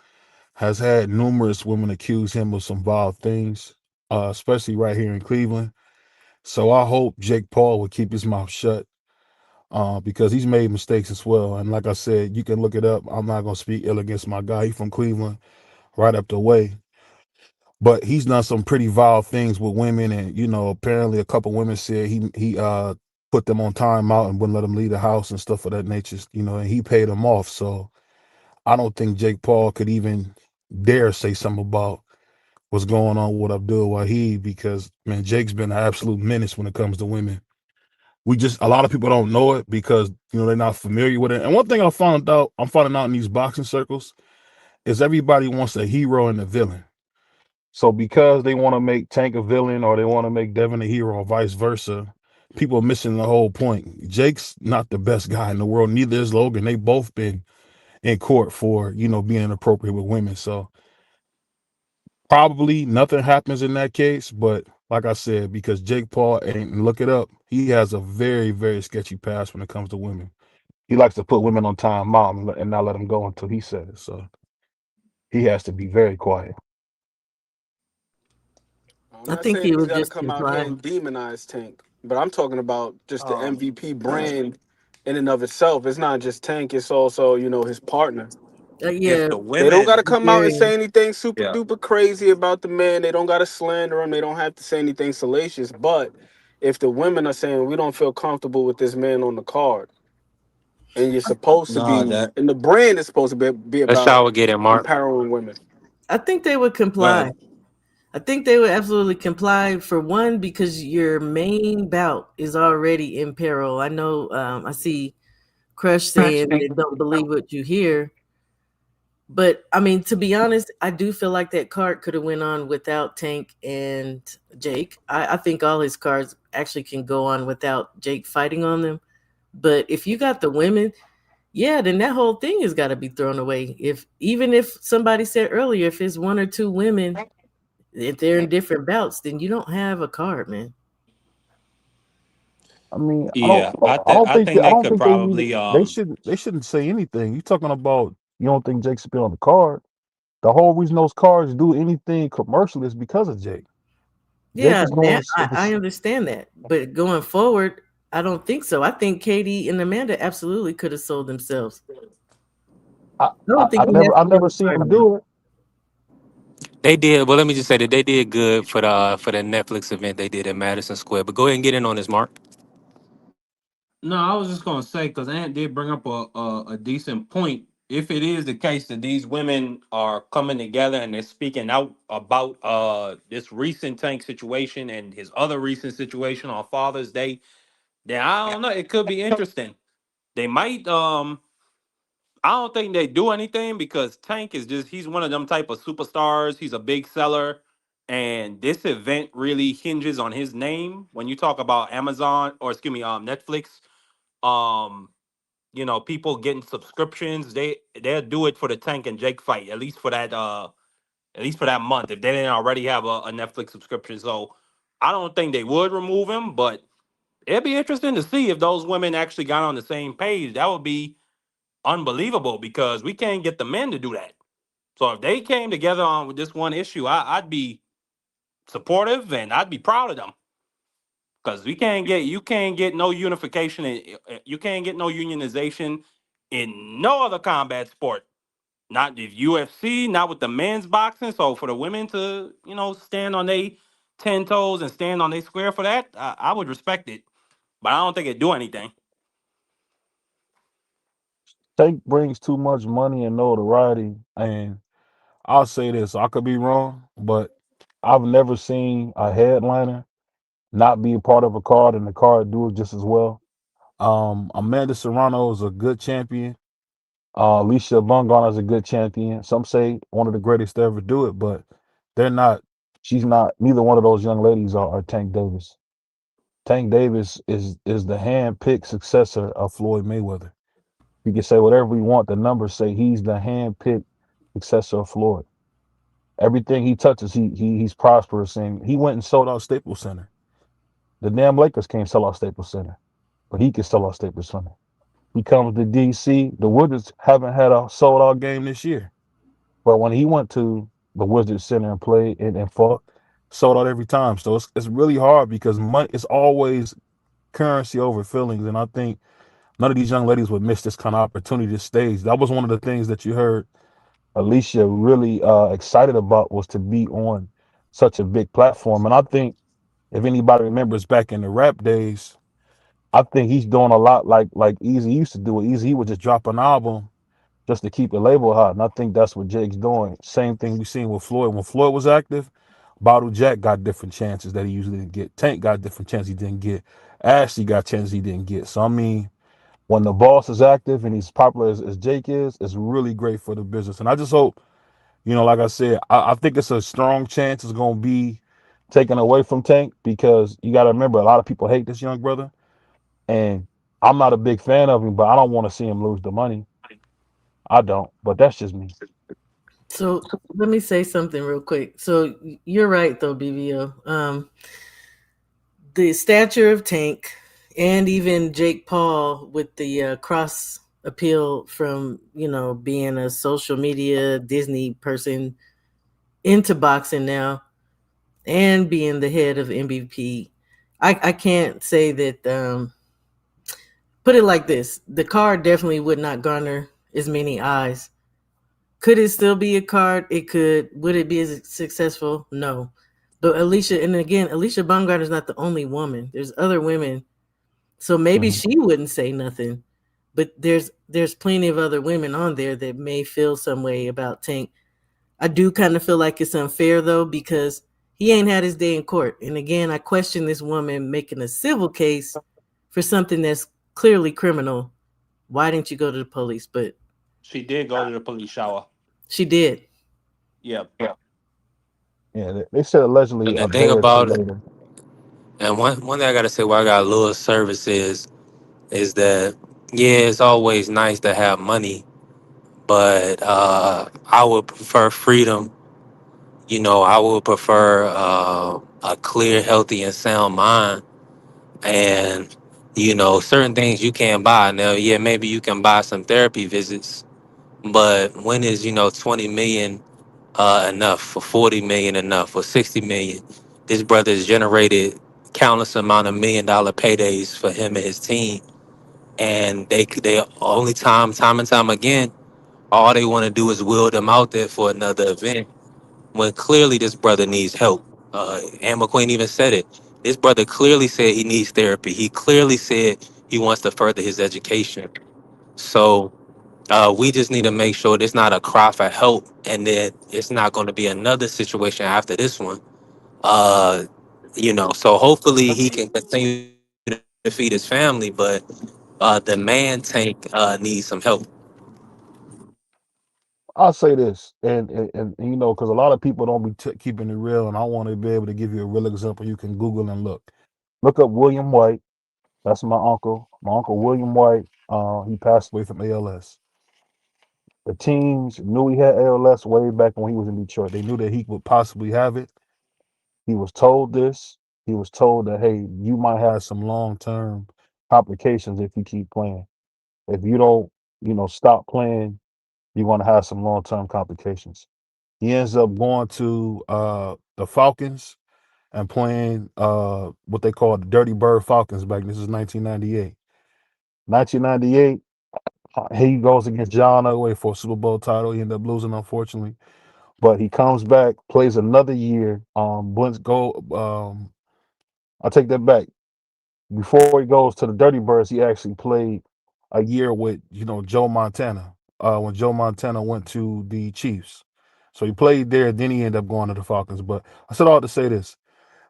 O: has had numerous women accuse him of some vile things, especially right here in Cleveland. So I hope Jake Paul would keep his mouth shut, because he's made mistakes as well. And like I said, you can look it up. I'm not gonna speak ill against my guy. He's from Cleveland, right up the way. But he's done some pretty vile things with women, and apparently a couple women said he put them on timeout and wouldn't let them leave the house and stuff of that nature. And he paid them off. So I don't think Jake Paul could even dare say something about what's going on with Abdul Wahid because man, Jake's been an absolute menace when it comes to women. A lot of people don't know it because they're not familiar with it. And one thing I'm finding out in these boxing circles is everybody wants a hero and a villain. So because they want to make Tank a villain or they want to make Devin a hero or vice versa, people are missing the whole point. Jake's not the best guy in the world. Neither is Logan. They both been in court for being inappropriate with women. So probably nothing happens in that case. But like I said, because Jake Paul ain't look it up, he has a very very sketchy past when it comes to women. He likes to put women on timeout and not let them go until he says it. So he has to be very quiet.
N: I'm
M: I
N: not
M: think
N: saying
M: he
N: he's
M: was
N: got to
M: just
N: come out here
M: implying.
N: and demonize Tank, but I'm talking about just the
B: um,
N: MVP brand in and of itself. It's not just Tank; it's also his partner.
D: If
M: Yeah,
D: the
N: They don't got
D: women,
N: to come out and
M: Gary.
N: say anything super
D: yeah.
N: duper crazy about the man. They don't got to slander him. They don't have to say anything salacious. But if the women are saying we don't feel comfortable with this man on the card, and you're supposed to
C: No,
N: be,
C: that
N: and the brand is supposed to be
C: that's
N: about
C: how we get it, Mark.
N: empowering women.
M: I think they would
D: Go
M: comply.
D: ahead.
M: I think they would absolutely comply for one because your main bout is already in peril. I know. I see Crush saying they don't believe what you hear, but I mean, to be honest, I do feel like that card could have went on without Tank and Jake. I think all his cards actually can go on without Jake fighting on them. But if you got the women, yeah, then that whole thing has got to be thrown away. If even if somebody said earlier, if it's one or two women, if they're in different bouts, then you don't have a card, man.
O: I mean,
D: Yeah, I think
O: I
D: they
O: don't
D: could
O: think they need
D: probably
O: they shouldn't say anything. You talking about you don't think Jake should be on the card? The whole reason those cards do anything commercial is because of Jake. Jake
M: Yeah,
O: is doing
M: that
O: this.
M: I understand that, but going forward, I don't think so. I think Katie and Amanda absolutely could have sold themselves. I don't think he has
O: I
M: to be on
O: never
M: the
O: seen
M: card
O: him
M: now.
O: do it.
C: They did. Well, let me just say that they did good for the Netflix event they did at Madison Square. But go ahead and get in on this, Mark.
D: No, I was just gonna say because Ant did bring up a decent point. If it is the case that these women are coming together and they're speaking out about this recent Tank situation and his other recent situation on Father's Day, then I don't know. It could be interesting. They might I don't think they do anything because Tank is just he's one of them type of superstars. He's a big seller. And this event really hinges on his name. When you talk about Amazon or excuse me, Netflix, um, people getting subscriptions, they'll do it for the Tank and Jake fight, at least for that month, if they didn't already have a Netflix subscription. So I don't think they would remove him, but it'd be interesting to see if those women actually got on the same page. That would be unbelievable because we can't get the men to do that. So if they came together on with this one issue, I'd be supportive and I'd be proud of them because we can't get you can't get no unification and you can't get no unionization in no other combat sport. Not if UFC, not with the men's boxing. So for the women to stand on their 10 toes and stand on their square for that, I would respect it, but I don't think it'd do anything.
O: Tank brings too much money and notoriety, and I'll say this: I could be wrong, but I've never seen a headliner not be a part of a card and the card do it just as well. Amanda Serrano is a good champion. Alicia Bungana is a good champion. Some say one of the greatest to ever do it, but they're not. She's not. Neither one of those young ladies are Tank Davis. Tank Davis is the hand-picked successor of Floyd Mayweather. You can say whatever we want. The numbers say he's the hand-picked successor of Floyd. Everything he touches, he's prosperous in. He went and sold out Staples Center. The damn Lakers can't sell out Staples Center, but he can sell out Staples Center. He comes to DC. The Wizards haven't had a sold out game this year. But when he went to the Wizards Center and played and fought, sold out every time. So it's really hard because money is always currency over feelings. And I think none of these young ladies would miss this kind of opportunity, this stage. That was one of the things that you heard Alicia really excited about was to be on such a big platform. And I think if anybody remembers back in the rap days, I think he's doing a lot like Easy used to do it. Easy would just drop an album just to keep the label hot. And I think that's what Jake's doing. Same thing we seen with Floyd. When Floyd was active, Bottle Jack got different chances that he usually didn't get. Tank got different chances he didn't get. Ashley got chances he didn't get. So I mean, when the boss is active and he's popular as Jake is, it's really great for the business. And I just hope, like I said, I think it's a strong chance it's gonna be taken away from Tank because you gotta remember a lot of people hate this young brother. And I'm not a big fan of him, but I don't want to see him lose the money. I don't, but that's just me.
M: So let me say something real quick. So you're right though, BBO. The stature of Tank and even Jake Paul with the cross appeal from being a social media Disney person into boxing now and being the head of MVP. I can't say that. Put it like this: the card definitely would not garner as many eyes. Could it still be a card? It could. Would it be as successful? No. But Alicia, and again, Alicia Baumgartner is not the only woman. There's other women, so maybe
O: Mhm.
M: she wouldn't say nothing. But there's plenty of other women on there that may feel some way about Tank. I do kind of feel like it's unfair though because he ain't had his day in court. And again, I question this woman making a civil case for something that's clearly criminal. Why didn't you go to the police? But
D: She did go to the police shower.
M: she did.
D: Yep.
F: Yeah, they said allegedly
C: And the
F: a day
C: thing
F: or two
C: about it,
F: later.
C: and one thing I gotta say why I got a little service is that yeah, it's always nice to have money, but I would prefer freedom. You know, I would prefer a clear, healthy, and sound mind. And you know, certain things you can't buy. Now, yeah, maybe you can buy some therapy visits, but when is 20 million enough, for 40 million enough, for 60 million? This brother has generated countless amount of $1 million paydays for him and his team, and they only time and time again, all they want to do is wheel them out there for another event when clearly this brother needs help. And McQueen even said it. This brother clearly said he needs therapy. He clearly said he wants to further his education. So we just need to make sure there's not a cry for help, and that it's not going to be another situation after this one. Uh, so hopefully he can continue to feed his family, but the man tank needs some help.
F: I'll say this, and because a lot of people don't be keeping it real, and I want to be able to give you a real example. You can Google and look up William White. That's my uncle. My uncle William White. He passed away from ALS. The teams knew he had ALS way back when he was in Detroit. They knew that he would possibly have it. He was told this. He was told that, hey, you might have some long term complications if you keep playing. If you don't, stop playing, you're going to have some long term complications. He ends up going to the Falcons and playing what they call the Dirty Bird Falcons back. This is 1998. 1998, he goes against John Elway for a Super Bowl title. He ended up losing, unfortunately. But he comes back, plays another year. Blintz go. I take that back. Before he goes to the Dirty Birds, he actually played a year with Joe Montana. When Joe Montana went to the Chiefs, so he played there. Then he ended up going to the Falcons. But I said all to say this: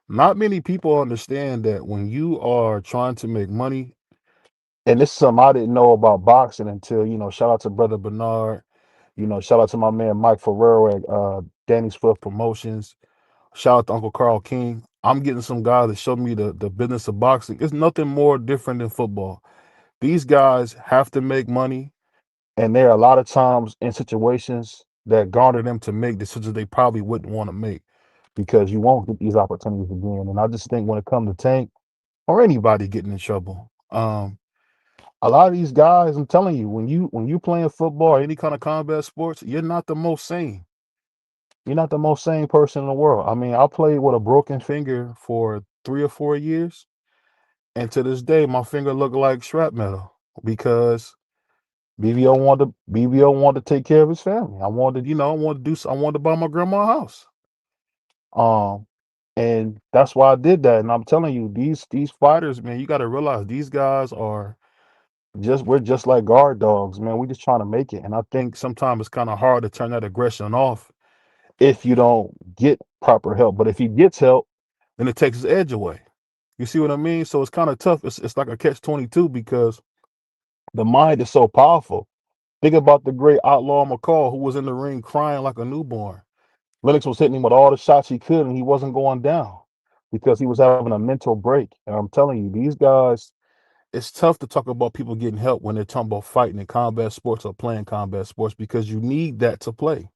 F: not many people understand that when you are trying to make money, and this is something I didn't know about boxing until Shout out to brother Bernard. Shout out to my man Mike Ferrero at Danny's Foot Promotions. Shout out to Uncle Carl King. I'm getting some guys that show me the business of boxing. It's nothing more different than football. These guys have to make money, and there are a lot of times in situations that garner them to make decisions they probably wouldn't want to make because you won't get these opportunities again. And I just think when it comes to Tank or anybody getting in trouble, a lot of these guys, I'm telling you, when you playing football or any kind of combat sports, you're not the most sane. You're not the most sane person in the world. I mean, I played with a broken finger for 3 or 4 years, and to this day, my finger looked like shrapnel because BBO wanted to take care of his family. I wanted to buy my grandma a house. Um, and that's why I did that. And I'm telling you, these fighters, man, you got to realize these guys are we're just like guard dogs, man. We just trying to make it. And I think sometimes it's kind of hard to turn that aggression off if you don't get proper help. But if he gets help, then it takes his edge away. You see what I mean? So it's kind of tough. It's like a catch 22 because the mind is so powerful. Think about the great Outlaw McCall who was in the ring crying like a newborn. Lennox was hitting him with all the shots he could, and he wasn't going down because he was having a mental break. And I'm telling you, these guys, it's tough to talk about people getting help when they're talking about fighting in combat sports or playing combat sports because you need that to play.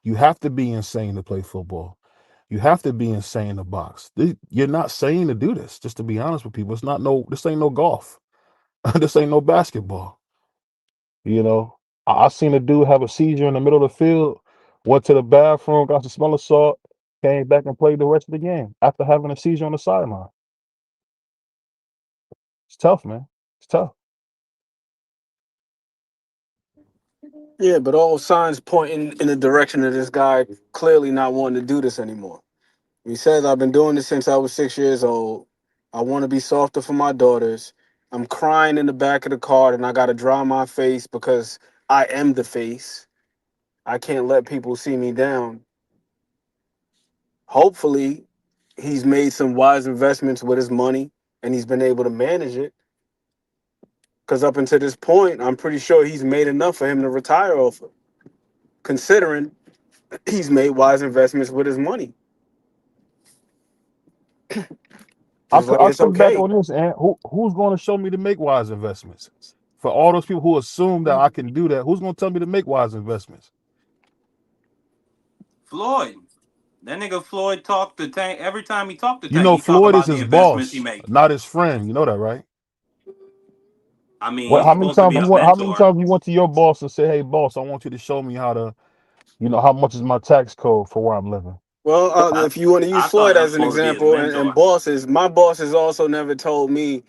F: You have to be insane to play football. You have to be insane to box. You're not sane to do this. Just to be honest with people, it's not no. This ain't no golf. This ain't no basketball. You know, I seen a dude have a seizure in the middle of the field. Went to the bathroom, got the smell of salt, came back and played the rest of the game after having a seizure on the sideline. It's tough, man. It's tough.
N: Yeah, but all signs pointing in the direction of this guy clearly not wanting to do this anymore. He says, I've been doing this since I was 6 years old. I want to be softer for my daughters. I'm crying in the back of the car and I got to dry my face because I am the face. I can't let people see me down. Hopefully, he's made some wise investments with his money and he's been able to manage it. Because up until this point, I'm pretty sure he's made enough for him to retire off of, considering he's made wise investments with his money. Just like
O: I
N: it's
O: come back
N: okay.
O: on this, and who's going to show me to make wise investments? For all those people who assume that I can do that, who's going to tell me to make wise investments?
D: Floyd. That nigga Floyd talked to Tank every time he talked to
O: You
D: Tank.
O: know,
D: He talk
O: Floyd is
D: about the
O: his
D: investments he
O: boss,
D: make.
O: not his friend. You know that, right?
D: I mean,
O: What?
D: he's
O: How many
D: supposed to
O: times
D: be
O: you
D: a
O: want? How many
D: mentor.
O: times you went to your boss and say, "Hey, boss, I want you to show me how to, how much is my tax code for where I'm living?"
N: Well,
D: I
N: if you want to use
D: I thought
N: Floyd
D: that was
N: as an
D: supposed to be his
N: example, and
D: mentor.
N: bosses, my boss has also never told me,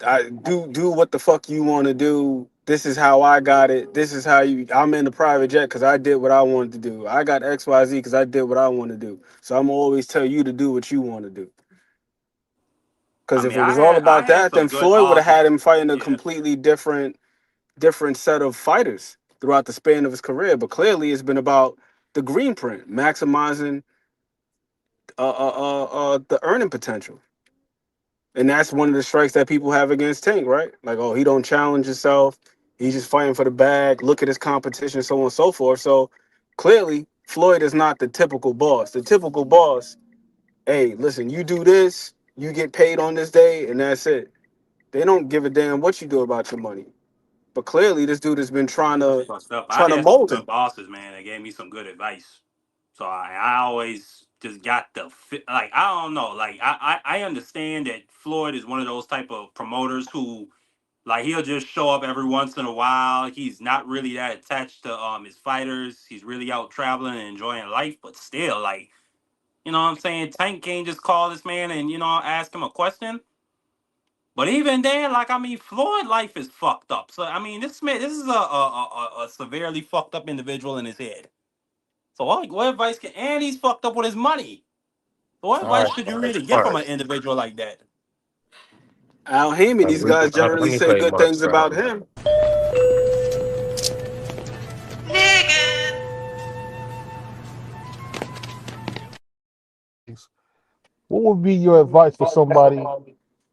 N: I do what the fuck you want to do. This is how I got it. This is how you. I'm in the private jet because I did what I wanted to do. I got XYZ because I did what I want to do. So I'm always tell you to do what you want to do.
D: I
N: Because if
D: mean,
N: it was all
D: I
N: about
D: had
N: that,
D: some
N: then
D: good
N: Floyd would have had
D: bosses.
N: him fighting a
D: Yeah.
N: completely different set of fighters throughout the span of his career. But clearly, it's been about the green print, maximizing the earning potential. And that's one of the strikes that people have against Tank, right? Like, oh, he don't challenge himself. He's just fighting for the bag. Look at his competition, so on and so forth. So clearly, Floyd is not the typical boss. The typical boss, hey, listen, you do this, you get paid on this day, and that's it. They don't give a damn what you do about your money. But clearly, this dude has been
D: That's fucked up. I
N: trying to
D: had some
N: mold
D: good
N: him.
D: bosses, man, that gave me some good advice. So I always just got the like I don't know, like I understand that Floyd is one of those type of promoters who like he'll just show up every once in a while. He's not really that attached to his fighters. He's really out traveling and enjoying life, but still like you know what I'm saying, Tank can't just call this man and ask him a question. But even then, like I mean, Floyd life is fucked up. So I mean, this man, this is a severely fucked up individual in his head. So what advice can? And he's fucked up with his money. So what
C: All
D: advice
C: right,
D: could you really
C: all
D: get from
C: right.
D: an individual like that?
N: Al Heyman, these guys
C: Let
N: generally
C: me
N: say
C: play
N: good
C: Mark's
N: things
C: side.
N: about him.
O: What would be your advice for somebody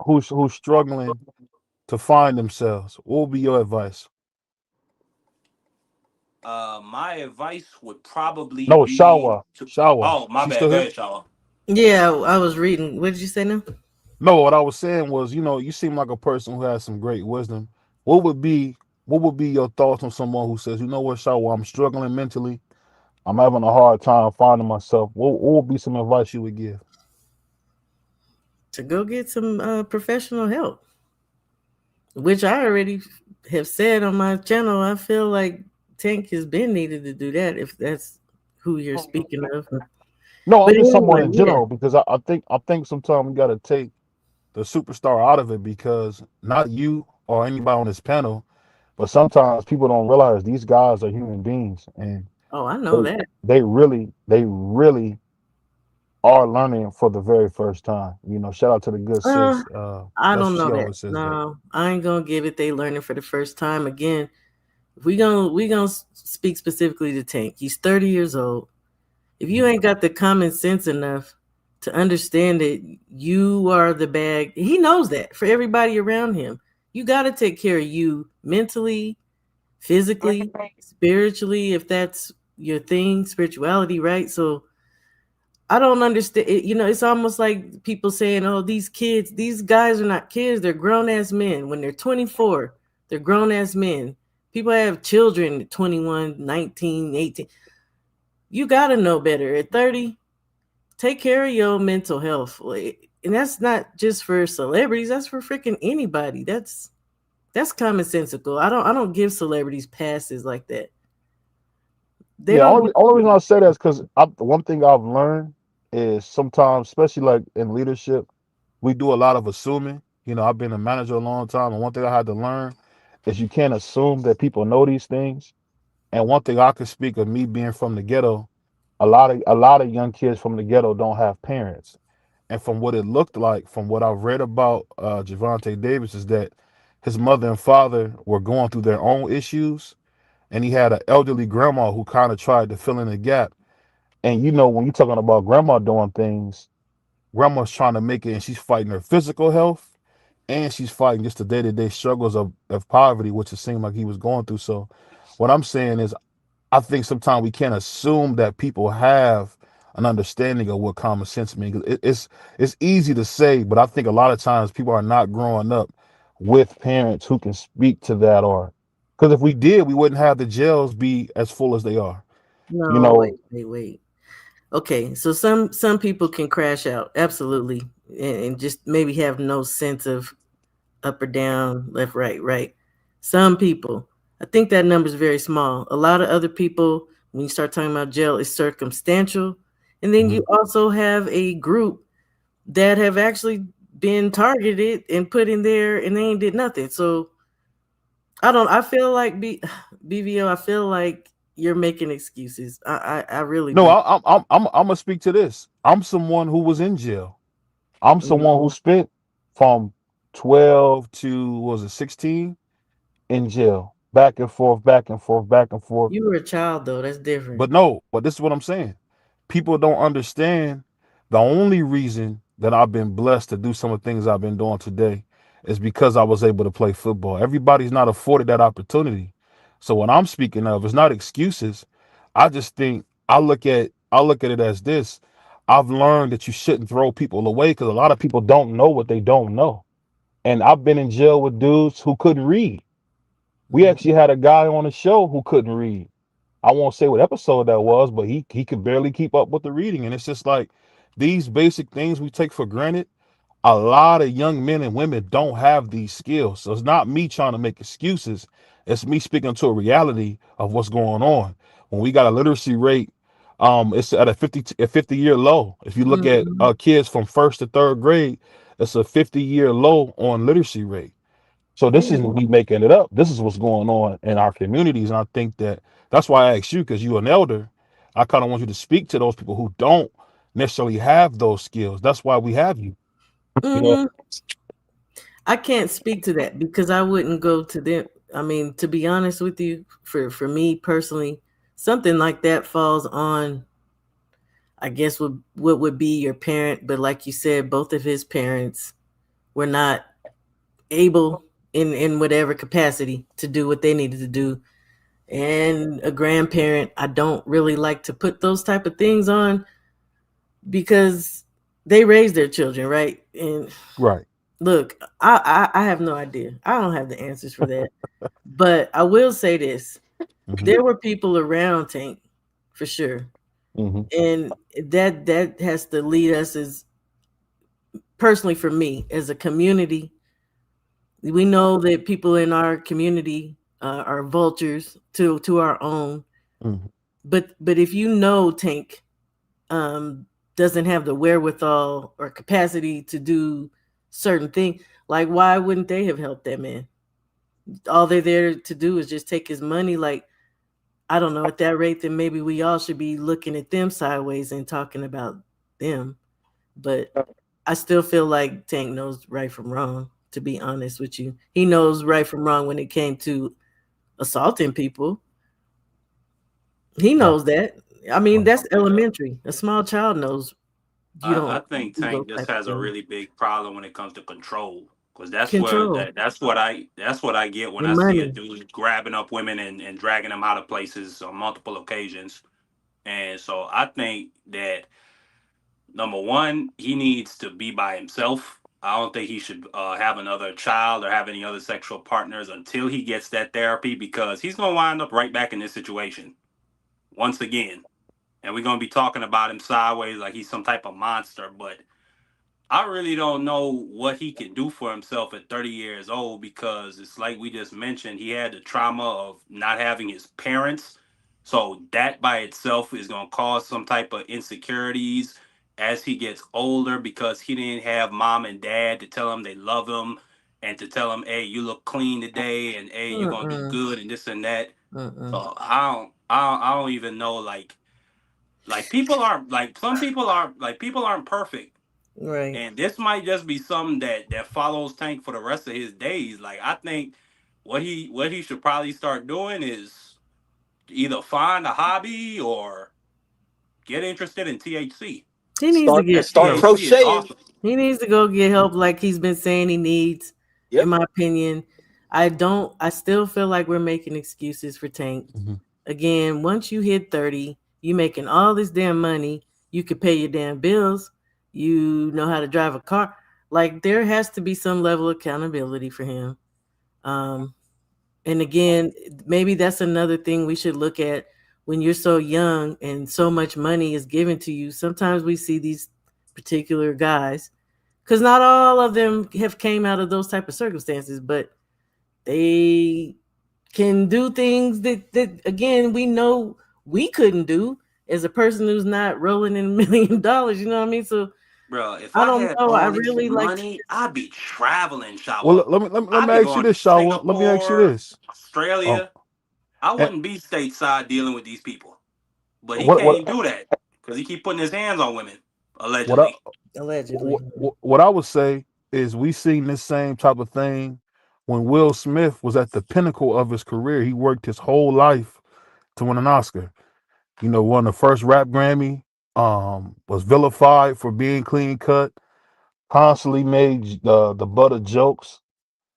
O: who's struggling to find themselves? What would be your advice?
D: My advice would probably
O: No,
D: be
O: shower,
D: to.
O: shower.
D: Oh, my
O: She
D: bad.
O: still
D: Go
O: here?
D: ahead, Shaw.
M: Yeah, I was reading. What did you say now?
O: No, what I was saying was, you seem like a person who has some great wisdom. What would be what would be your thoughts on someone who says, you know what, shower, I'm struggling mentally. I'm having a hard time finding myself. What would be some advice you would give?
M: To go get some professional help, which I already have said on my channel. I feel like Tank has been needed to do that if that's who you're speaking of.
O: No,
M: But
O: I'm just someone
M: anyway,
O: in
M: yeah.
O: general because I think sometimes we gotta take the superstar out of it because not you or anybody on this panel, but sometimes people don't realize these guys are human beings and
M: Oh, I know
O: they
M: that.
O: they really are learning for the very first time. Shout out to the good
M: Uh,
O: sis.
M: I
O: That's
M: don't know
O: she
M: that.
O: always says that.
M: No, I ain't gonna give it. They learning for the first time again. If we gonna speak specifically to Tank. He's 30 years old. If you ain't got the common sense enough to understand that you are the bag, he knows that for everybody around him. You got to take care of you mentally, physically, spiritually, if that's your thing, spirituality, right? So I don't understand. It's almost like people saying, oh, these kids, these guys are not kids, they're grown ass men. When they're 24, they're grown ass men. People have children at 21, 19, 18. You got to know better. At 30, take care of your mental health. And that's not just for celebrities, that's for freaking anybody. That's commonsensical. I don't give celebrities passes like that. They
O: Yeah,
M: don't
O: only reason I say that is because one thing I've learned is sometimes, especially like in leadership, we do a lot of assuming. I've been a manager a long time, and one thing I had to learn is you can't assume that people know these things. And one thing I could speak of me being from the ghetto, a lot of young kids from the ghetto don't have parents. And from what it looked like, from what I've read about Javante Davis, is that his mother and father were going through their own issues, and he had an elderly grandma who kind of tried to fill in the gap. And you know, when you're talking about grandma doing things, grandma's trying to make it, and she's fighting her physical health, and she's fighting just the day-to-day struggles of poverty, which it seemed like he was going through. So what I'm saying is, I think sometimes we can't assume that people have an understanding of what common sense means. It's easy to say, but I think a lot of times people are not growing up with parents who can speak to that, or because if we did, we wouldn't have the jails be as full as they are. You
M: No,
O: know,
M: wait. Okay, so some people can crash out, absolutely, and just maybe have no sense of up or down, left, right. Some people, I think that number is very small. A lot of other people, when you start talking about jail, is circumstantial, and then you
O: mhm.
M: also have a group that have actually been targeted and put in there, and they ain't did nothing. So I don't. I feel like BVO. I feel like you're making excuses. I really
O: No,
M: do.
O: I'm gonna speak to this. I'm someone who was in jail. I'm
M: Mhm.
O: someone who spent from 12 to what was it 16 in jail, back and forth, back and forth, back and forth.
M: You were a child though. That's different.
O: But no, but this is what I'm saying. People don't understand the only reason that I've been blessed to do some of the things I've been doing today is because I was able to play football. Everybody's not afforded that opportunity. So what I'm speaking of is not excuses. I just think I look at it as this. I've learned that you shouldn't throw people away because a lot of people don't know what they don't know. And I've been in jail with dudes who couldn't read. We
M: Mhm.
O: actually had a guy on the show who couldn't read. I won't say what episode that was, but he could barely keep up with the reading. And it's just like these basic things we take for granted. A lot of young men and women don't have these skills. So it's not me trying to make excuses. It's me speaking to a reality of what's going on. When we got a literacy rate, it's at a 50-year low. If you look at
M: Mhm.
O: kids from first to third grade, it's a 50-year low on literacy rate. So this
M: Yeah.
O: isn't me making it up. This is what's going on in our communities, and I think that's why I asked you because you're an elder. I kind of want you to speak to those people who don't necessarily have those skills. That's why we have you. You know.
M: Mm, I can't speak to that because I wouldn't go to them. I mean, to be honest with you, for me personally, something like that falls on, I guess, what would be your parent. But like you said, both of his parents were not able in whatever capacity to do what they needed to do. And a grandparent, I don't really like to put those type of things on because they raise their children, right? And
O: Right.
M: look, I have no idea. I don't have the answers for that. But I will say this.
O: Hmm.
M: There were people around Tank for sure.
O: Hmm.
M: And that has to lead us as personally for me as a community. We know that people in our community are vultures to our own.
O: Hmm.
M: But if you know Tank um, doesn't have the wherewithal or capacity to do certain things, like why wouldn't they have helped that man? All they're there to do is just take his money. Like I don't know, at that rate, then maybe we all should be looking at them sideways and talking about them. But I still feel like Tank knows right from wrong. To be honest with you, he knows right from wrong when it came to assaulting people. He
O: Right.
M: knows that. I mean,
O: Right.
M: that's elementary. A small child knows you
D: I
M: don't
D: think
M: do those
D: Tank just
M: type of
D: has a
M: things.
D: really big problem when it comes to control. Because that's where
M: Control
D: that's what I get when
M: and
D: I see a
M: money.
D: dude grabbing up women and dragging them out of places on multiple occasions. And so I think that number one, he needs to be by himself. I don't think he should have another child or have any other sexual partners until he gets that therapy because he's going to wind up right back in this situation once again. And we're going to be talking about him sideways like he's some type of monster. But I really don't know what he can do for himself at 30 years old because it's like we just mentioned, he had the trauma of not having his parents. So that by itself is going to cause some type of insecurities as he gets older because he didn't have mom and dad to tell him they love him and to tell him, hey, you look clean today and hey, you're going to be
M: Mm-mm,
D: good and this and that.
M: mm-mm.
D: So I don't even know like people are like some people are like people aren't perfect
M: Right.
D: and this might just be something that follows Tank for the rest of his days. Like I think what he should probably start doing is Either find a hobby or get interested in THC.
M: He needs to
N: Start
M: get
D: That
N: start
M: help.
D: THC is
N: crocheting.
D: awesome.
M: He needs to go get help like he's been saying he needs, in
N: Yep.
M: my opinion. I still feel like we're making excuses for Tank.
O: Mhm.
M: Again, once you hit 30, you making all this damn money, you could pay your damn bills, you know how to drive a car. Like there has to be some level of accountability for him. Um, and again, maybe that's another thing we should look at when you're so young and so much money is given to you. Sometimes we see these particular guys because not all of them have came out of those type of circumstances, but they can do things that again we know we couldn't do as a person who's not rolling in $1 million. You know what I mean? So
D: Bro, if
M: I
D: I
M: don't
D: had
M: know. I
D: all this
M: really like to.
D: money, I'd be traveling,
O: Well,
D: shower.
O: let
D: I'd
O: me
D: be
O: ask you
D: going to
O: this, Shower. Let me ask you
D: Singapore,
O: this. Um,
D: Australia. I
O: and
D: wouldn't be stateside dealing with these people. But he
O: what
D: can't do that because he keep putting his hands on women,
O: what I
D: allegedly.
M: Allegedly.
O: what I would say is we seen this same type of thing when Will Smith was at the pinnacle of his career. He worked his whole life to win an Oscar. You know, won the first rap Grammy. Was vilified for being clean cut. Constantly made the butt of jokes.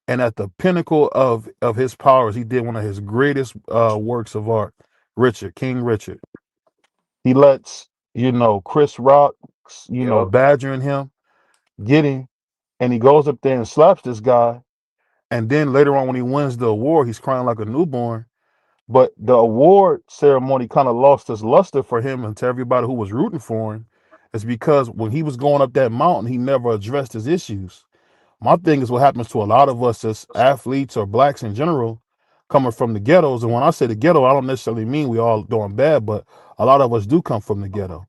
O: And at the pinnacle of his powers, he did one of his greatest works of art, Richard, King Richard. He lets, Chris Rock,
E: Yep.
O: badgering him, get him, and he goes up there and slaps this guy. And then later on, when he wins the award, he's crying like a newborn. But the award ceremony kind of lost its luster for him and to everybody who was rooting for him. It's because when he was going up that mountain, he never addressed his issues. My thing is what happens to a lot of us as athletes or blacks in general coming from the ghettos. And when I say the ghetto, I don't necessarily mean we all doing bad, but a lot of us do come from the ghetto.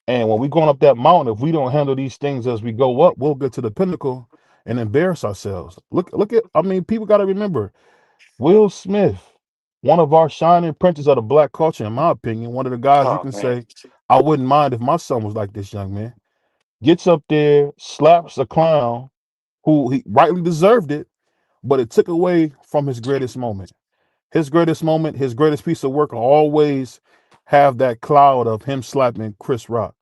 O: And when we going up that mountain, if we don't handle these things as we go up, we'll get to the pinnacle and embarrass ourselves. Look at, I mean, people got to remember Will Smith, one of our shining princes of the black culture, in my opinion, one of the guys you
D: Oh
O: can
D: man.
O: say, I wouldn't mind if my son was like this young man. Gets up there, slaps a clown who he rightly deserved it, but it took away from his greatest moment. His greatest moment, his greatest piece of work will always have that cloud of him slapping Chris Rock.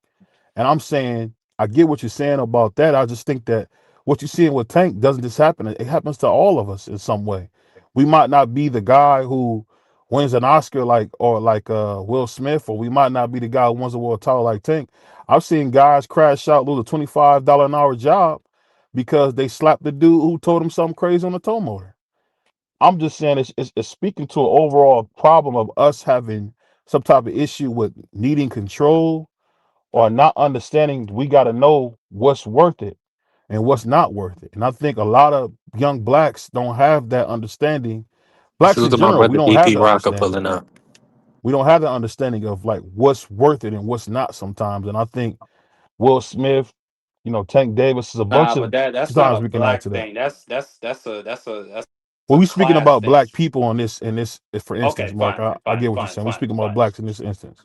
O: And I'm saying, I get what you're saying about that. I just think that what you're seeing with Tank doesn't just happen. It happens to all of us in some way. We might not be the guy who wins an Oscar like Will Smith, or we might not be the guy who wins a world title like Tank. I've seen guys crash out, lose a $25 an hour job because they slapped the dude who told them something crazy on the tow motor. I'm just saying it's speaking to an overall problem of us having some type of issue with needing control or not understanding. We got to know what's worth it and what's not worth it. And I think a lot of young blacks don't have that understanding. Blacks
C: Salute
O: in
C: to my
O: general, we
C: brother
O: don't have
C: DP
O: the
C: Rocker
O: understanding.
C: pulling up.
O: We don't have the understanding of like what's worth it and what's not sometimes. And I think Will Smith, Tank Davis is a bunch
D: Nah,
O: of
D: but that's not
O: times
D: a
O: we can add
D: black
O: to that.
D: thing. That's
O: Well,
D: a
O: we speaking
D: class
O: about
D: thing.
O: black people on this, for instance,
D: Okay,
O: Mark.
D: fine,
O: I
D: fine,
O: get what you're
D: fine,
O: saying. We
D: fine,
O: speaking about
D: fine.
O: blacks in this instance.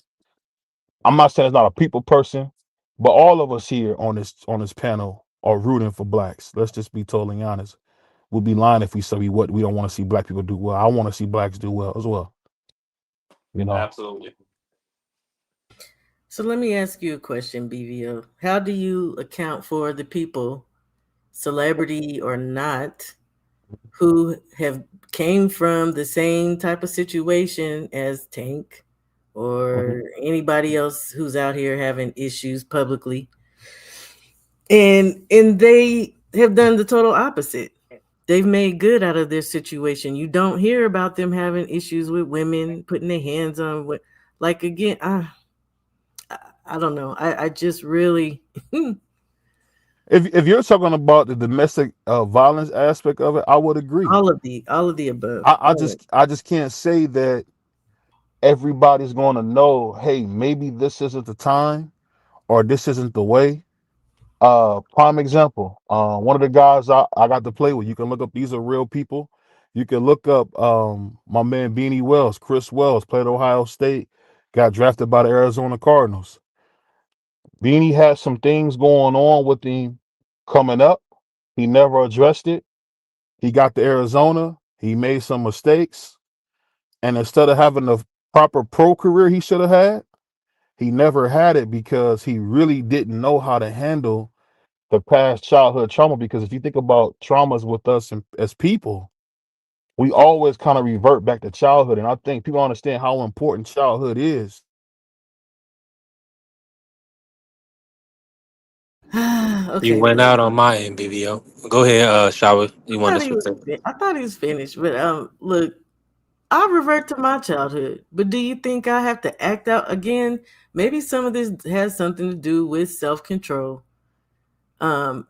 O: I'm not saying it's not a people person, but all of us here on this panel are rooting for blacks. Let's just be totally honest. We'd be lying if we say we don't want to see black people do well. I want to see blacks do well as well. You know,
D: Absolutely.
M: So let me ask you a question, BVO. How do you account for the people, celebrity or not, who have came from the same type of situation as Tank
O: Mhm.
M: or anybody else who's out here having issues publicly, and they have done the total opposite. They've made good out of their situation. You don't hear about them having issues with women putting their hands on what, like again, I don't know. I just really
O: If you're talking about the domestic violence aspect of it, I would agree.
M: all of the above.
O: I just can't say that everybody's going to know. Hey, maybe this isn't the time or this isn't the way. Prime example. One of the guys I got to play with. You can look up. These are real people. You can look up my man Beanie Wells, Chris Wells, played at Ohio State, got drafted by the Arizona Cardinals. Beanie had some things going on with him coming up. He never addressed it. He got to Arizona. He made some mistakes, and instead of having the proper pro career he should have had, he never had it because he really didn't know how to handle the past childhood trauma. Because if you think about traumas with us and, as people, we always kind of revert back to childhood. And I think people understand how important childhood is.
C: You
M: Okay,
C: went
M: look.
C: out on my end, BBO. Go ahead, Shower. You want to speak to?
M: I thought he was finished, but look, I'll revert to my childhood. But do you think I have to act out again? Maybe some of this has something to do with self control. Um,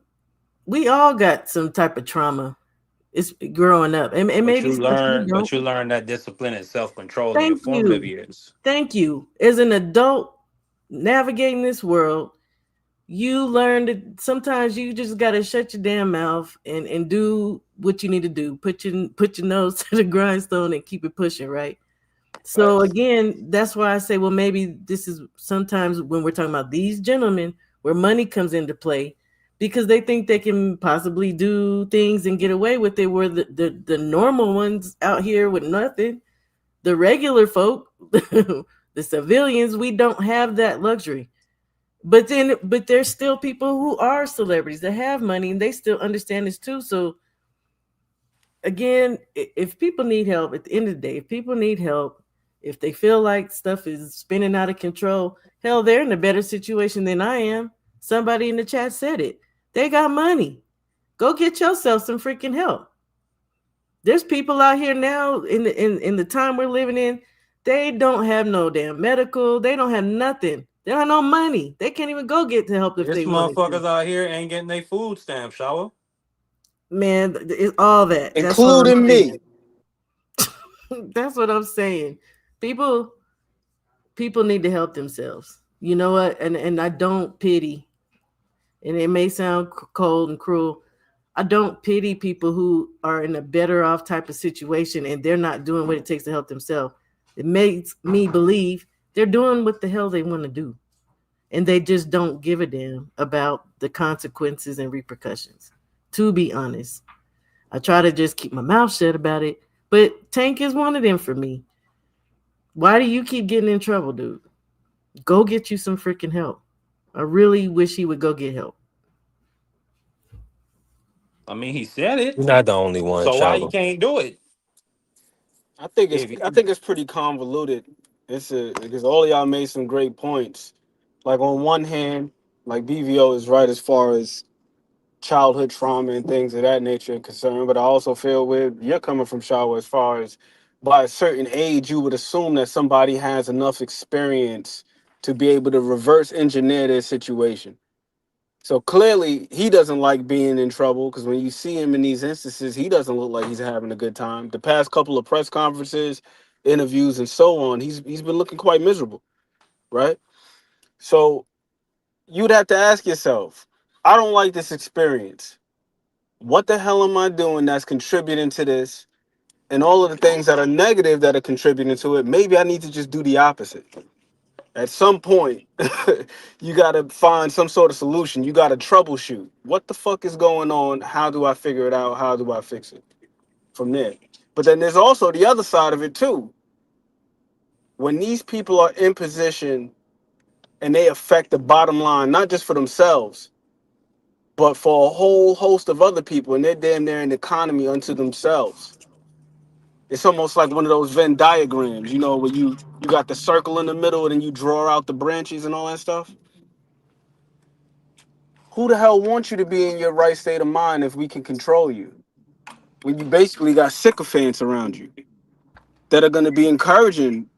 M: we all got some type of trauma. It's growing up, and
D: But
M: maybe
D: you
M: some people
D: learn,
M: don't.
D: but you learn that discipline and self control in your
M: Thank
D: formative
M: you,
D: years.
M: thank you. As an adult navigating this world, you learn that sometimes you just gotta shut your damn mouth and do what you need to do. Put your nose to the grindstone and keep it pushing, right? So
D: Facts.
M: again, that's why I say, well, maybe this is sometimes when we're talking about these gentlemen where money comes into play because they think they can possibly do things and get away with it, where the normal ones out here with nothing, the regular folk, the civilians, we don't have that luxury. But there's still people who are celebrities that have money and they still understand this too. So again, if people need help at the end of the day, if people need help, if they feel like stuff is spinning out of control, hell, they're in a better situation than I am. Somebody in the chat said it. They got money. Go get yourself some freaking help. There's people out here now in the time we're living in, they don't have no damn medical, they don't have nothing. They don't have no money. They can't even go get the help if
D: This
M: they wanted to.
D: motherfuckers out here ain't getting their food stamp, Shower.
M: Man, it's all that. That's all I'm
I: including
M: saying.
I: me.
M: That's what I'm saying. People people need to help themselves. You know what? And I don't pity. And it may sound cold and cruel. I don't pity people who are in a better off type of situation and they're not doing what it takes to help themselves. It makes me believe they're doing what the hell they want to do. And they just don't give a damn about the consequences and repercussions. To be honest, I try to just keep my mouth shut about it. But Tank is one of them for me. Why do you keep getting in trouble, dude? Go get you some freaking help. I really wish he would go get help.
D: I mean, he said it,
C: You're not the only one,
D: so why he
C: Shower.
D: can't do it? If
I: I think it's pretty convoluted. It's because all of y'all made some great points. Like on one hand, like BVO is right as far as childhood trauma and things of that nature are concerned, but I also feel where you're coming from, Shawa, as far as by a certain age, you would assume that somebody has enough experience to be able to reverse engineer their situation. So clearly, he doesn't like being in trouble because when you see him in these instances, he doesn't look like he's having a good time. The past couple of press conferences, interviews, and so on, he's been looking quite miserable, right? So you'd have to ask yourself, I don't like this experience. What the hell am I doing that's contributing to this? And all of the things that are negative that are contributing to it, maybe I need to just do the opposite. At some point, you got to find some sort of solution. You got to troubleshoot. What the fuck is going on? How do I figure it out? How do I fix it from there? But then there's also the other side of it too. When these people are in position and they affect the bottom line, not just for themselves, but for a whole host of other people, and they're damn near an economy unto themselves. It's almost like one of those Venn diagrams, you know, where you got the circle in the middle and then you draw out the branches and all that stuff. Who the hell wants you to be in your right state of mind if we can control you? When you basically got sycophants around you that are going to be encouraging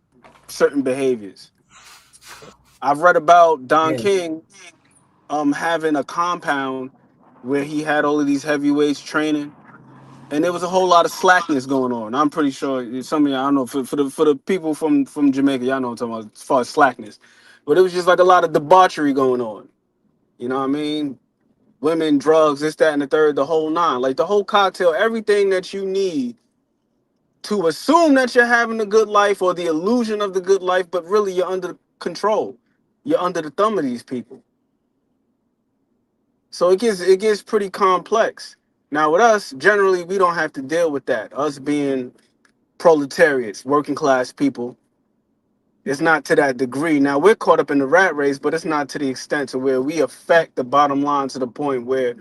I: certain behaviors. I've read about Don
M: Yeah.
I: King having a compound where he had all of these heavyweights training, and there was a whole lot of slackness going on. I'm pretty sure some of y'all, I don't know, for the people from Jamaica, y'all know what I'm talking about as far as slackness. But it was just like a lot of debauchery going on. You know what I mean? Women, drugs, this, that, and the third, the whole nine. Like the whole cocktail, everything that you need to assume that you're having a good life or the illusion of the good life, but really you're under control. You're under the thumb of these people. So it gets pretty complex. Now with us, generally we don't have to deal with that. Us being proletariats, working class people,
N: It's not to that degree. Now we're caught up in the rat race, but it's not to the extent to where we affect the bottom line to the point where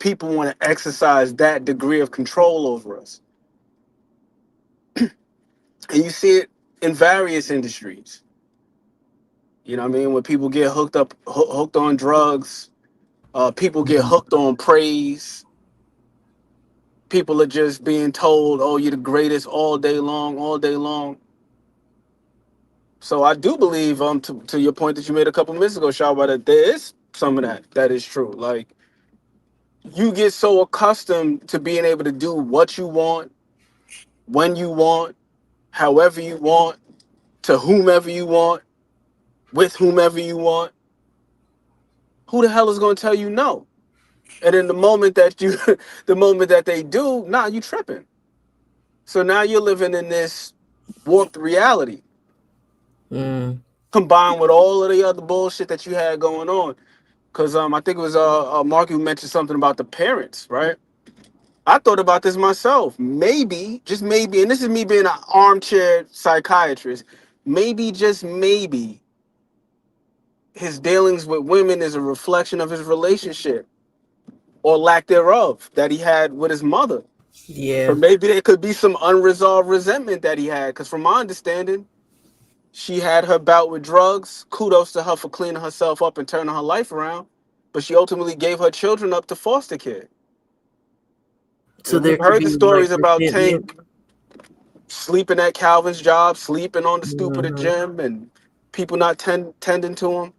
N: people want to exercise that degree of control over us. And you see it in various industries. You know what I mean? When people get hooked on drugs, people get hooked on praise. People are just being told, "Oh, you're the greatest," all day long, all day long. So I do believe, to your point that you made a couple minutes ago, Shaba, that there is some of that is true. Like you get so accustomed to being able to do what you want, when you want, however you want, to whomever you want, with whomever you want. Who the hell is going to tell you no? And in the moment that you, the moment that they do, nah, you tripping. So now you're living in this warped reality,
M: Mm.
N: combined with all of the other bullshit that you had going on. Because I think it was Mark who mentioned something about the parents, right? I thought about this myself. Maybe, just maybe, and this is me being an armchair psychiatrist, maybe, just maybe, his dealings with women is a reflection of his relationship or lack thereof that he had with his mother. Or
M: Yeah.
N: maybe there could be some unresolved resentment that he had. Because from my understanding, she had her bout with drugs. Kudos to her for cleaning herself up and turning her life around. But she ultimately gave her children up to foster care.
M: So
N: And
M: there
N: we've
M: could
N: heard the
M: be like
N: stories about
M: resentment.
N: Tank sleeping at Calvin's job, sleeping on the stoop of the
M: Mhm.
N: gym, and people not tending to him.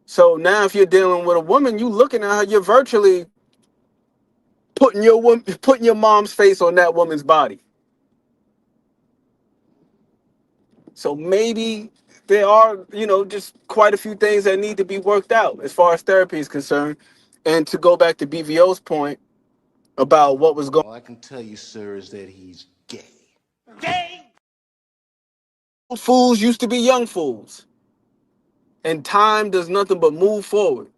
N: So now, if you're dealing with a woman, you looking at her, you're virtually putting your mom's face on that woman's body. So maybe there are, just quite a few things that need to be worked out as far as therapy is concerned. And to go back to BVO's point about what was going,
P: All I can tell you, sir, is that he's gay.
N: old fools used to be young fools, and time does nothing but move forward.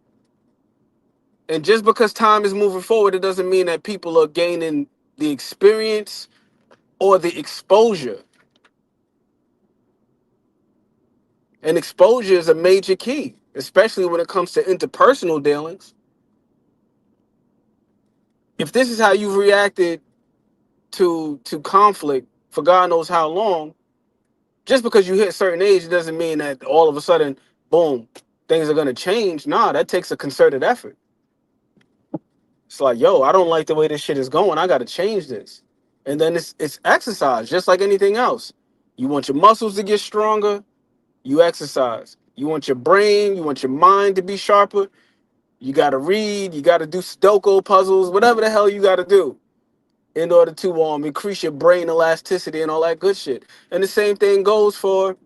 N: And just because time is moving forward, it doesn't mean that people are gaining the experience or the exposure. And exposure is a major key, especially when it comes to interpersonal dealings. If this is how you've reacted to conflict for God knows how long, just because you hit a certain age doesn't mean that all of a sudden, boom, things are gonna change. Nah, that takes a concerted effort. It's like, yo, I don't like the way this shit is going. I gotta change this. And then it's exercise, just like anything else. You want your muscles to get stronger, you exercise. You want your brain, you want your mind to be sharper, you gotta read, you gotta do Sudoku puzzles, whatever the hell you gotta do in order to increase your brain elasticity and all that good shit. And the same thing goes for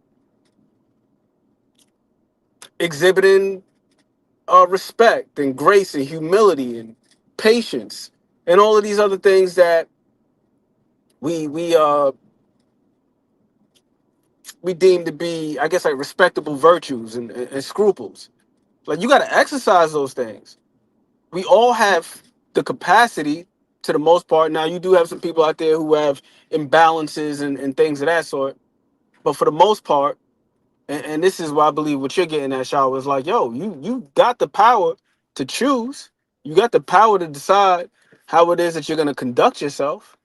N: exhibiting respect and grace and humility and patience and all of these other things that we we deem to be, I guess, like respectable virtues and scruples. Like you got to exercise those things. We all have the capacity, to the most part. Now you do have some people out there who have imbalances and things of that sort, but for the most part, and this is why I believe what you're getting at, Shaw, is like, yo, you got the power to choose. You got the power to decide how it is that you're gonna conduct yourself.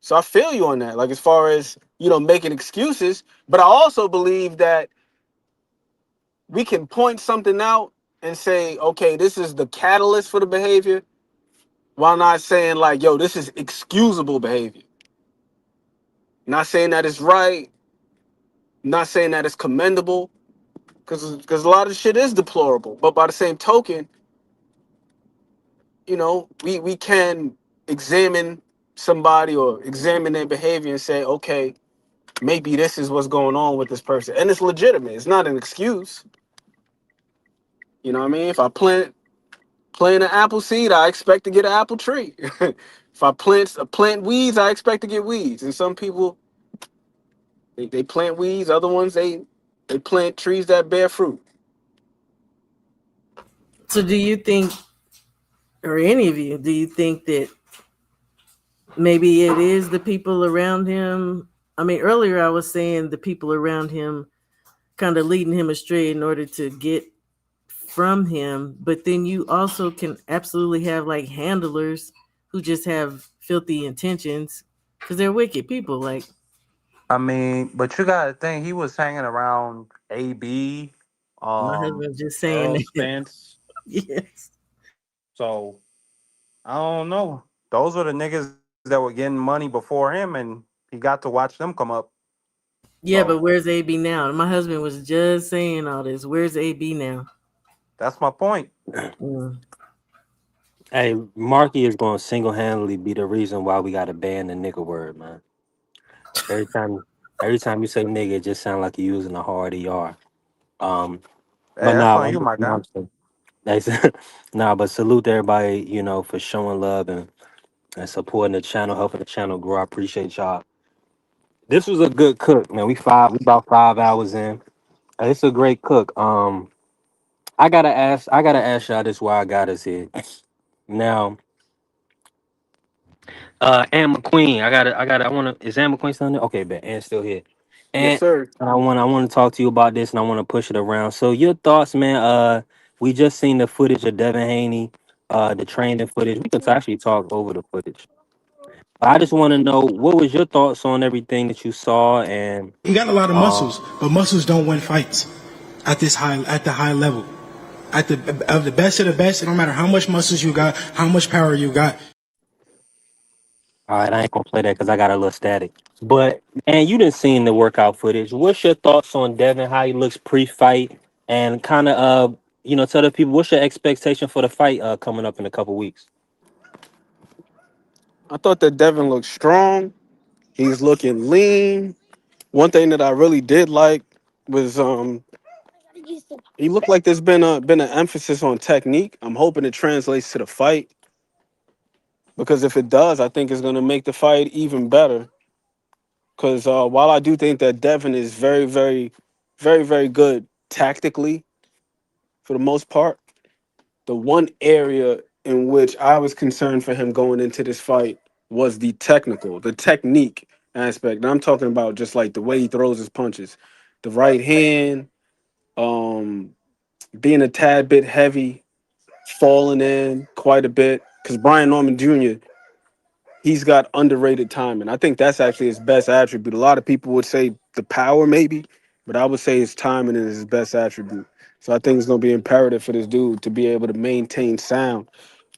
N: So I feel you on that. Like as far as making excuses, but I also believe that we can point something out and say, okay, this is the catalyst for the behavior, while not saying like, yo, this is excusable behavior. Not saying that it's right, not saying that it's commendable, because a lot of shit is deplorable. But by the same token, we can examine somebody or examine their behavior and say, okay, maybe this is what's going on with this person, and it's legitimate. It's not an excuse. You know what I mean? If I plant an apple seed, I expect to get an apple tree. If I plant weeds, I expect to get weeds. And some people they plant weeds, other ones they plant trees that bear fruit.
M: So do you think, or any of you, do you think that maybe it is the people around him I mean, earlier I was saying the people around him kind of leading him astray in order to get from him, but then you also can absolutely have like handlers who just have filthy intentions because they're wicked people. Like
D: I mean, but you got to think he was hanging around AB,
M: my husband just saying
D: Earl
M: that.
D: Spence.
M: Yes.
D: So I don't know. Those were the niggas that were getting money before him, and he got to watch them come up.
M: Yeah,
D: So
M: but where's AB now? My husband was just saying all this. Where's AB now?
D: that's my point.
M: Mm.
C: Hey, Marky is going to single handedly be the reason why we got to ban the nigga word, man. Every time, every time you say nigga, it just sound like you're using a hard ER. Um,
D: Hey,
C: but
D: that's
C: nah,
D: on you, my guy.
C: That's, nah, but salute to everybody, for showing love and supporting the channel, helping the channel grow. I appreciate y'all. This was a good cook, man. We about 5 hours in. It's a great cook. I gotta ask y'all this while I got us here. Now, Ann McQueen, I wanna is Ann McQueen still in there? Okay, but Ann's still here.
N: Yes,
C: And
N: sir.
C: I wanna talk to you about this and I wanna push it around. So your thoughts, man. We just seen the footage of Devin Haney, the training footage. We could actually talk over the footage. I just want to know what was your thoughts on everything that you saw, and
K: He got a lot of
C: uh,
K: muscles, but muscles don't win fights at the high level. At the of the best of the best, it don't matter how much muscles you got, how much power you got.
C: all right, I ain't gonna play that because I got a little static. But and you didn't seen the workout footage. What's your thoughts on Devin? How he looks pre-fight, and kind of tell the people what's your expectation for the fight coming up in a couple weeks.
N: I thought that Devin looked strong. He's looking lean. One thing that I really did like was he looked like there's been an emphasis on technique. I'm hoping it translates to the fight because if it does, I think it's gonna make the fight even better. Because while I do think that Devin is very, very, very, very good tactically for the most part, the one area in which I was concerned for him going into this fight was the technique aspect. And I'm talking about just like the way he throws his punches, the right hand, um, being a tad bit heavy, falling in quite a bit. Because Brian Norman Jr. he's got underrated timing. I think that's actually his best attribute. A lot of people would say the power, maybe, but I would say his timing is his best attribute. So I think it's going to be imperative for this dude to be able to maintain sound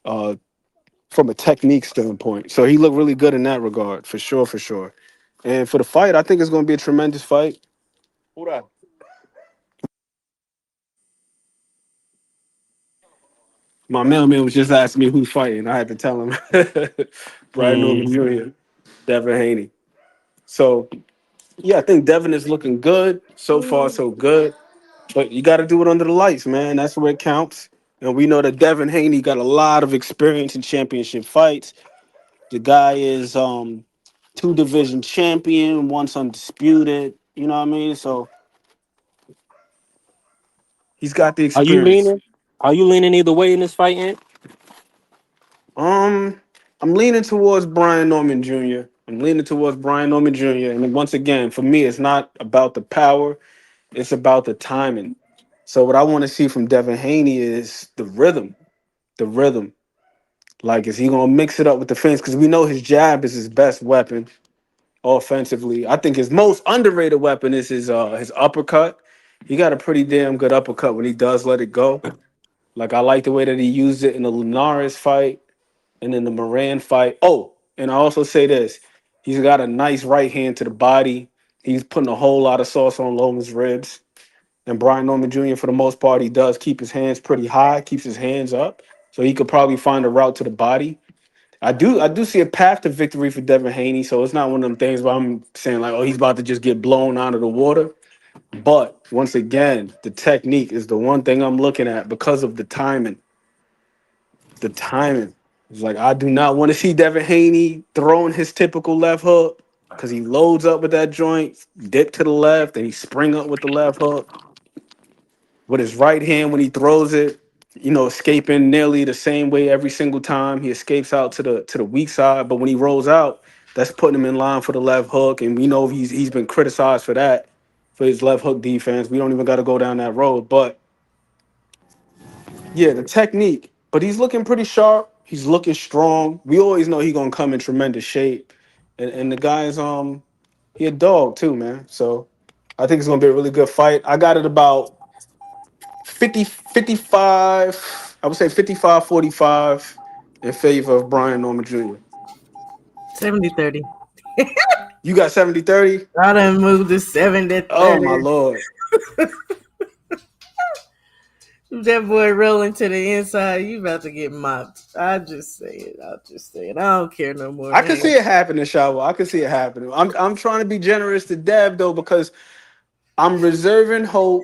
N: uh, from a technique standpoint. So he looked really good in that regard, for sure, for sure. And for the fight, I think it's going to be a tremendous fight. Hold on. My mailman was just asking me who's fighting. I had to tell him Brian Norman
C: Mm-hmm.
N: Jr., Devin Haney. So yeah, I think Devin is looking good. So far, so good. But you got to do it under the lights, man. That's where it counts. And we know that Devin Haney got a lot of experience in championship fights. The guy is two division champion, once undisputed. You know what I mean? So he's got the
C: Are you
N: experience.
C: leaning? Are you leaning either way in this fight, Ant?
N: Um, I'm leaning towards Brian Norman Jr. I'm leaning towards Brian Norman Jr. And once again, for me, it's not about the power; it's about the timing. So what I want to see from Devin Haney is the rhythm. The rhythm. Like, is he gonna mix it up with the fence? Because we know his jab is his best weapon offensively. I think his most underrated weapon is his uppercut. He got a pretty damn good uppercut when he does let it go. Like I like the way that he used it in the Linares fight and in the Moran fight. Oh, and I also say this: he's got a nice right hand to the body. He's putting a whole lot of sauce on Loma's ribs. And Brian Norman Jr. for the most part, he does keep his hands pretty high, keeps his hands up, so he could probably find a route to the body. I do see a path to victory for Devin Haney, so it's not one of them things where I'm saying like, oh, he's about to just get blown out of the water. But once again, the technique is the one thing I'm looking at because of the timing. The timing. It's like I do not want to see Devin Haney throwing his typical left hook because he loads up with that joint, dip to the left, and he spring up with the left hook. With his right hand when he throws it, escaping nearly the same way every single time. He escapes out to the weak side, but when he rolls out, that's putting him in line for the left hook, and we know he's been criticized for that, for his left hook defense. We don't even got to go down that road, but yeah, the technique. But he's looking pretty sharp. He's looking strong. We always know he's gonna come in tremendous shape, and the guy's he a dog too, man. So I think it's gonna be a really good fight. I got it about 50-55. I would say 55-45 in favor of Brian Norman Jr.
M: 70-30.
N: You got 70-30.
M: I done moved to 70
N: Oh my
M: 30.
N: lord.
M: That boy rolling to the inside, you about to get mopped. I just say it. I'll just say it. I don't care no more.
N: I can see
M: Man.
N: it happening, Shawa. I can see it happening. I'm trying to be generous to Dev though, because I'm reserving hope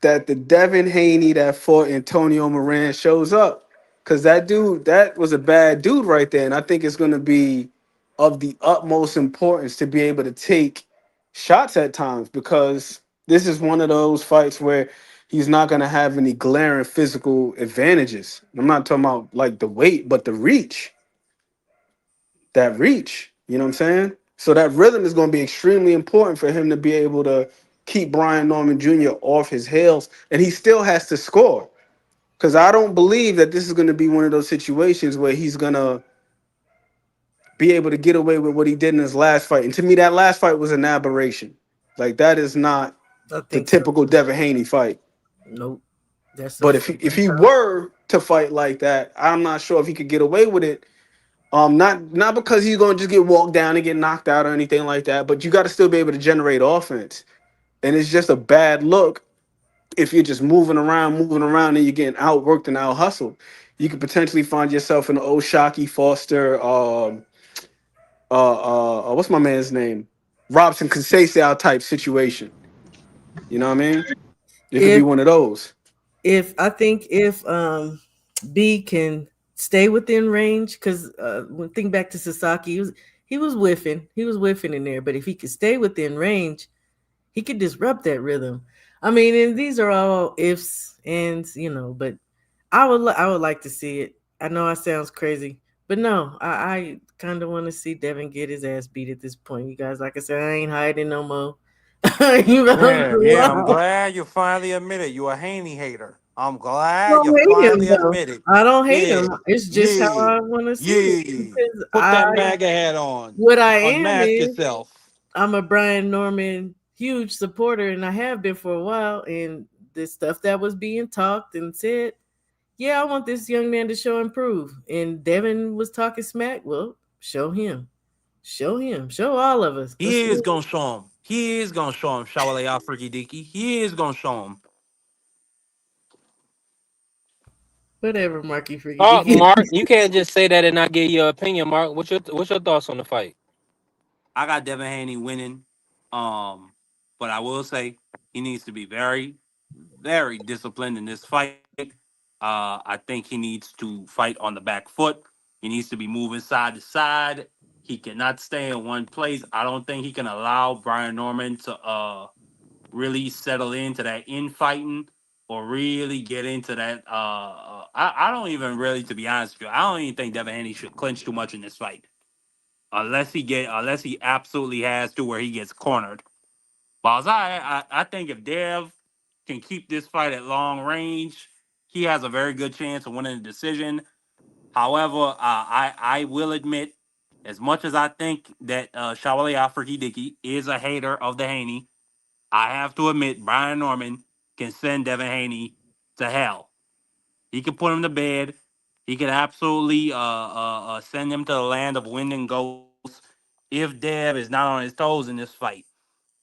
N: that the Devin Haney that fought Antonio Moran shows up. Cause that dude, that was a bad dude right there. And I think it's gonna be of the utmost importance to be able to take shots at times, because this is one of those fights where he's not gonna have any glaring physical advantages. I'm not talking about like the weight, but the reach. That reach. You know what I'm saying? So that rhythm is gonna be extremely important for him to be able to keep Brian Norman Jr. off his heels, and he still has to score. Because I don't believe that this is going to be one of those situations where he's going to be able to get away with what he did in his last fight. And to me, that last fight was an aberration. Like, that is not
M: I
N: the
M: think so
N: typical
M: too.
N: Devin Haney fight.
M: Nope. That's a
N: But if
M: that's
N: he
M: a
N: were to fight like that, I'm not sure if he could get away with it. Not because he's going to just get walked down and get knocked out or anything like that, but you got to still be able to generate offense. And it's just a bad look if you're just moving around, and you're getting outworked and out hustled. You could potentially find yourself in an Oshaki Foster, what's my man's name? Robson Conceição type situation. You know what I mean? It could be
M: if
N: one of those.
M: I think if B can stay within range, because when think back to Sasaki, he was whiffing. He was whiffing in there. But if he could stay within range, he could disrupt that rhythm. I mean, and these are all ifs, and but I would like to see it. I know it sounds crazy, but no, I kind of want to see Devin get his ass beat at this point. You guys, like I said, I ain't hiding no more. You know,
D: Yeah, yeah. I'm glad you finally admitted you a Haney hater. I'm
M: I
D: glad you
M: don't hate him
D: finally
M: though.
D: admitted.
M: I don't hate
D: Yeah,
M: him. It's just how
D: yeah,
M: I want to see it.
D: yeah.
M: Because
D: Put that MAGA hat on.
M: what I am
D: Unmask
M: is,
D: yourself.
M: I'm a Brian Norman huge supporter, and I have been for a while. And the stuff that was being talked and said, yeah, I want this young man to show and prove. And Devin was talking smack. Well, show him, show him, show all of us. Let's
D: He
M: see.
D: is gonna show him. He is gonna show him. Shawale Afriki Diki. He is gonna show him.
M: Whatever, Marky
C: Oh,
M: Freaky.
C: Mark, you can't just say that and not give your opinion, Mark. What's your thoughts on the fight?
D: I got Devin Haney winning. Um, but I will say he needs to be very, very disciplined in this fight. I think he needs to fight on the back foot. He needs to be moving side to side. He cannot stay in one place. I don't think he can allow Brian Norman to really settle into that infighting or really get into that. I don't even really, to be honest with you, I don't even think Devin Haney should clinch too much in this fight unless he absolutely has to where he gets cornered. But I think if Dev can keep this fight at long range, he has a very good chance of winning the decision. However, I will admit, as much as I think that Shawale Afriki is a hater of the Haney, I have to admit Brian Norman can send Devin Haney to hell. He can put him to bed. He can absolutely send him to the land of wind and ghosts if Dev is not on his toes in this fight.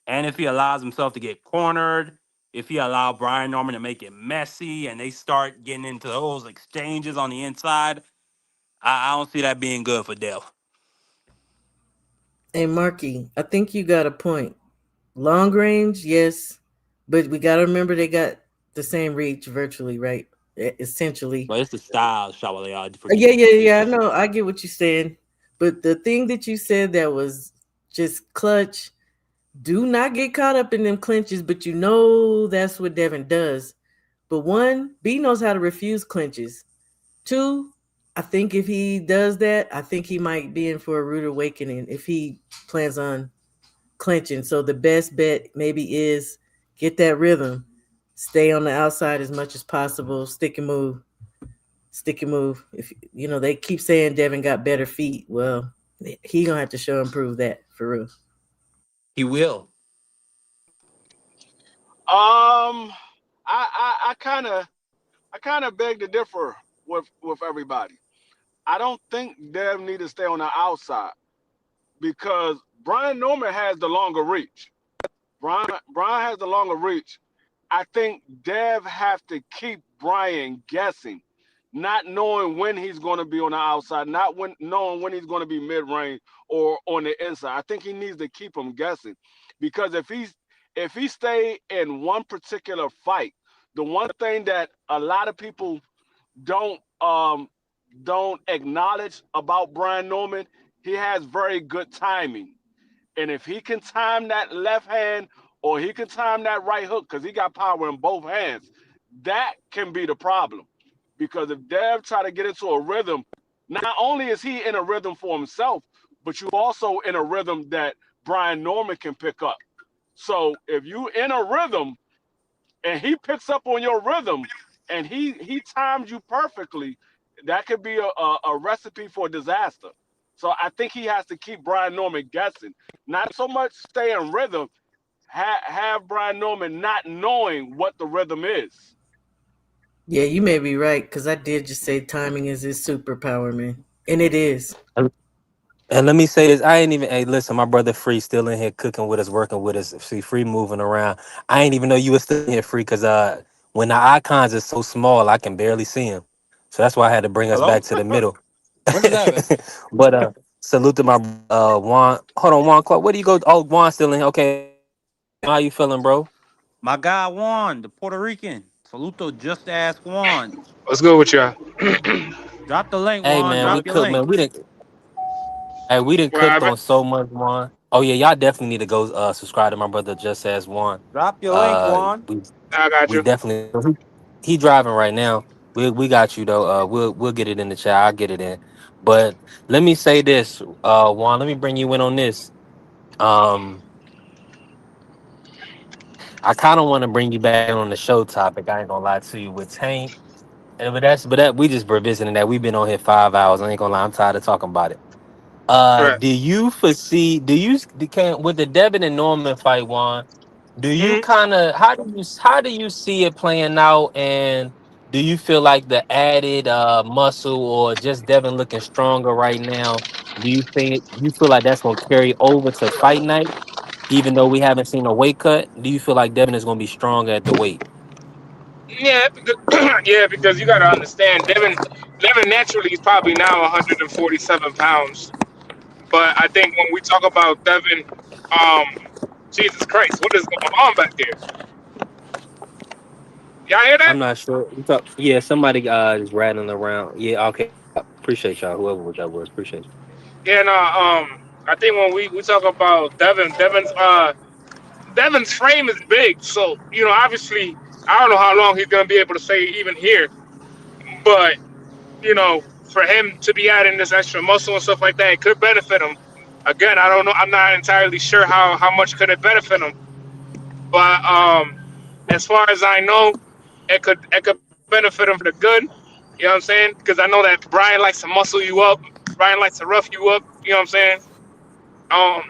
D: And if he allows himself to get cornered, if he allow Brian Norman to make it messy and they start getting into those exchanges on the inside, I don't see that being good for Dev.
M: Hey, Marky, I think you got a point. Long range, yes, but we got to remember they got the same reach virtually, right? Essentially.
D: But it's the style, Shawale
M: Yeah,
D: Afriki.
M: yeah,
D: It's
M: yeah. I
D: the
M: know. I get what you're saying, but the thing that you said that was just clutch. Do not get caught up in them clinches, but you know that's what Devin does. But one, B knows how to refuse clinches. Two, I think if he does that, I think he might be in for a rude awakening if he plans on clinching. So the best bet maybe is get that rhythm, stay on the outside as much as possible, stick and move. If they keep saying Devin got better feet, well, he gonna have to show and prove that for real.
D: He will.
Q: I kind of beg to differ with everybody. I don't think Dev need to stay on the outside because Brian Norman has the longer reach. Brian has the longer reach. I think Dev have to keep Brian guessing, not knowing when he's going to be on the outside, not knowing when he's going to be mid range or on the inside. I think he needs to keep him guessing because if he stay in one particular fight, the one thing that a lot of people don't don't acknowledge about Brian Norman, he has very good timing. And if he can time that left hand or he can time that right hook, because he got power in both hands, that can be the problem. Because if Dev try to get into a rhythm, not only is he in a rhythm for himself, but you also in a rhythm that Brian Norman can pick up. So if you in a rhythm and he picks up on your rhythm and he times you perfectly, that could be a recipe for disaster. So I think he has to keep Brian Norman guessing, not so much stay in rhythm, have Brian Norman not knowing what the rhythm is.
M: Yeah, you may be right because I did just say timing is his superpower, man, and it is.
C: And let me say this, I ain't even. Hey, listen, my brother Free still in here cooking with us, working with us. See, Free moving around. I ain't even know you was still in here, Free, because when the icons is so small, I can barely see him. So that's why I had to bring us back
D: Hello?
C: to the middle.
N: When does that happen?
C: But salute to my Juan. Hold on, Juan Clark. Where do you go? Oh, Juan still in here. Okay, how you feeling, bro?
D: My guy Juan, the Puerto Rican. Saluto, just ask Juan.
B: What's good with y'all?
D: Drop the link,
C: Hey
D: Juan.
C: man, we
D: Drop your
C: cooked,
D: link.
C: man. We didn't
B: What
C: cooked
B: happened?
C: on so much, Juan. Oh yeah, y'all definitely need to go subscribe to my brother Just As Juan.
D: Drop your link,
C: Uh,
D: Juan.
C: we
B: I got
C: we
B: you.
C: definitely he driving right now. We got you though. We'll get it in the chat. I'll get it in. But let me say this, Juan. Let me bring you in on this. Um, I kind of want to bring you back on the show topic. I ain't gonna lie to you with Tank. But we just revisiting that. We've been on here 5 hours. I ain't gonna lie. I'm tired of talking about it.
B: Right.
C: Do you foresee? Can with the Devin and Norman fight, Juan? Do you
B: Hmm.
C: kind of how do you see it playing out, and do you feel like the added muscle or just Devin looking stronger right now? Do you feel like that's gonna carry over to fight night, even though we haven't seen a weight cut? Do you feel like Devin is gonna be strong at the weight?
B: Yeah, because, yeah, because you got to understand, Devin naturally is probably now 147 pounds. But I think when we talk about Devin, um, Jesus Christ, what is going on back there? Y'all hear that?
C: I'm not sure. Yeah, somebody is rattling around. Yeah, okay. Appreciate y'all. Whoever that was, appreciate you.
B: Yeah, no. I think when we talk about Devin's frame is big, so obviously, I don't know how long he's gonna be able to stay even here, but for him to be adding this extra muscle and stuff like that, it could benefit him. Again, I don't know. I'm not entirely sure how much could it benefit him, but as far as I know, it could benefit him for the good. You know what I'm saying? Because I know that Brian likes to muscle you up. Brian likes to rough you up. You know what I'm saying? Um,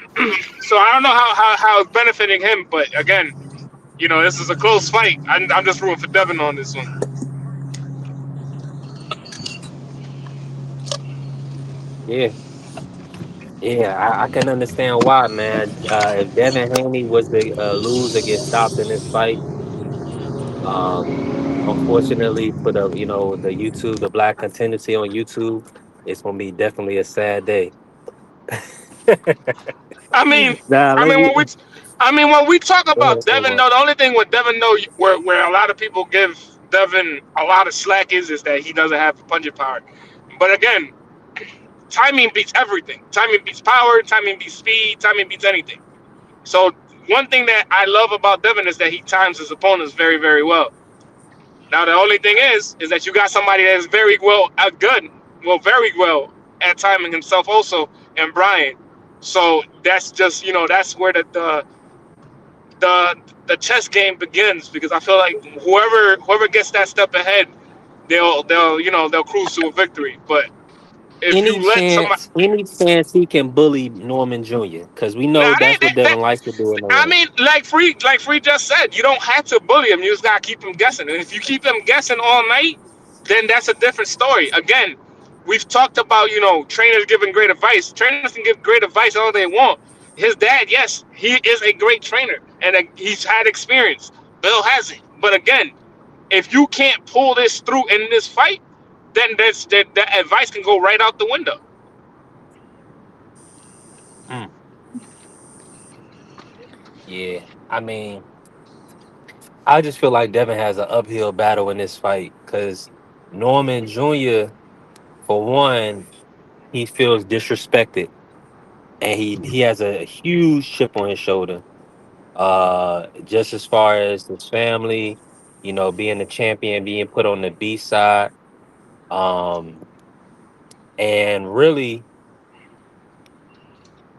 B: so I don't know how it's benefiting him, but again, this is a close fight. I'm just rooting for Devin on this one.
C: Yeah, yeah, I can understand why, man. If Devin Haney was to lose or get stopped in this fight, um, unfortunately for the YouTube, the black contingency on YouTube, it's gonna be definitely a sad day.
B: I mean,
C: Nah,
B: I
C: let
B: mean
C: me
B: when we, I mean when we talk
C: go
B: about
C: ahead,
B: Devin,
C: Silver.
B: though, the only thing with Devin, though, where a lot of people give Devin a lot of slack is that he doesn't have punching power. But again, timing beats everything. Timing beats power. Timing beats speed. Timing beats anything. So one thing that I love about Devin is that he times his opponents very, very well. Now the only thing is that you got somebody that is very well good. well, very well at timing himself also, and Brian. So that's just that's where the the chess game begins, because I feel like whoever gets that step ahead, they'll cruise to a victory. But if you let somebody,
C: Any chance he can bully Norman Jr. Because we
B: now
C: know that's what Devin likes to do in the
B: I
C: ring.
B: mean, like Free just said, you don't have to bully him. You just gotta keep him guessing. And if you keep him guessing all night, then that's a different story. Again, we've talked about trainers giving great advice. Trainers can give great advice all they want. His dad, yes, he is a great trainer, and he's had experience. Bill hasn't. But again, if you can't pull this through in this fight, then that advice can go right out the window.
C: Mm, yeah, I mean, I just feel like Devin has an uphill battle in this fight because Norman Jr., for one, he feels disrespected, and he has a huge chip on his shoulder. Just as far as his family, being the champion, being put on the B side, um, and really,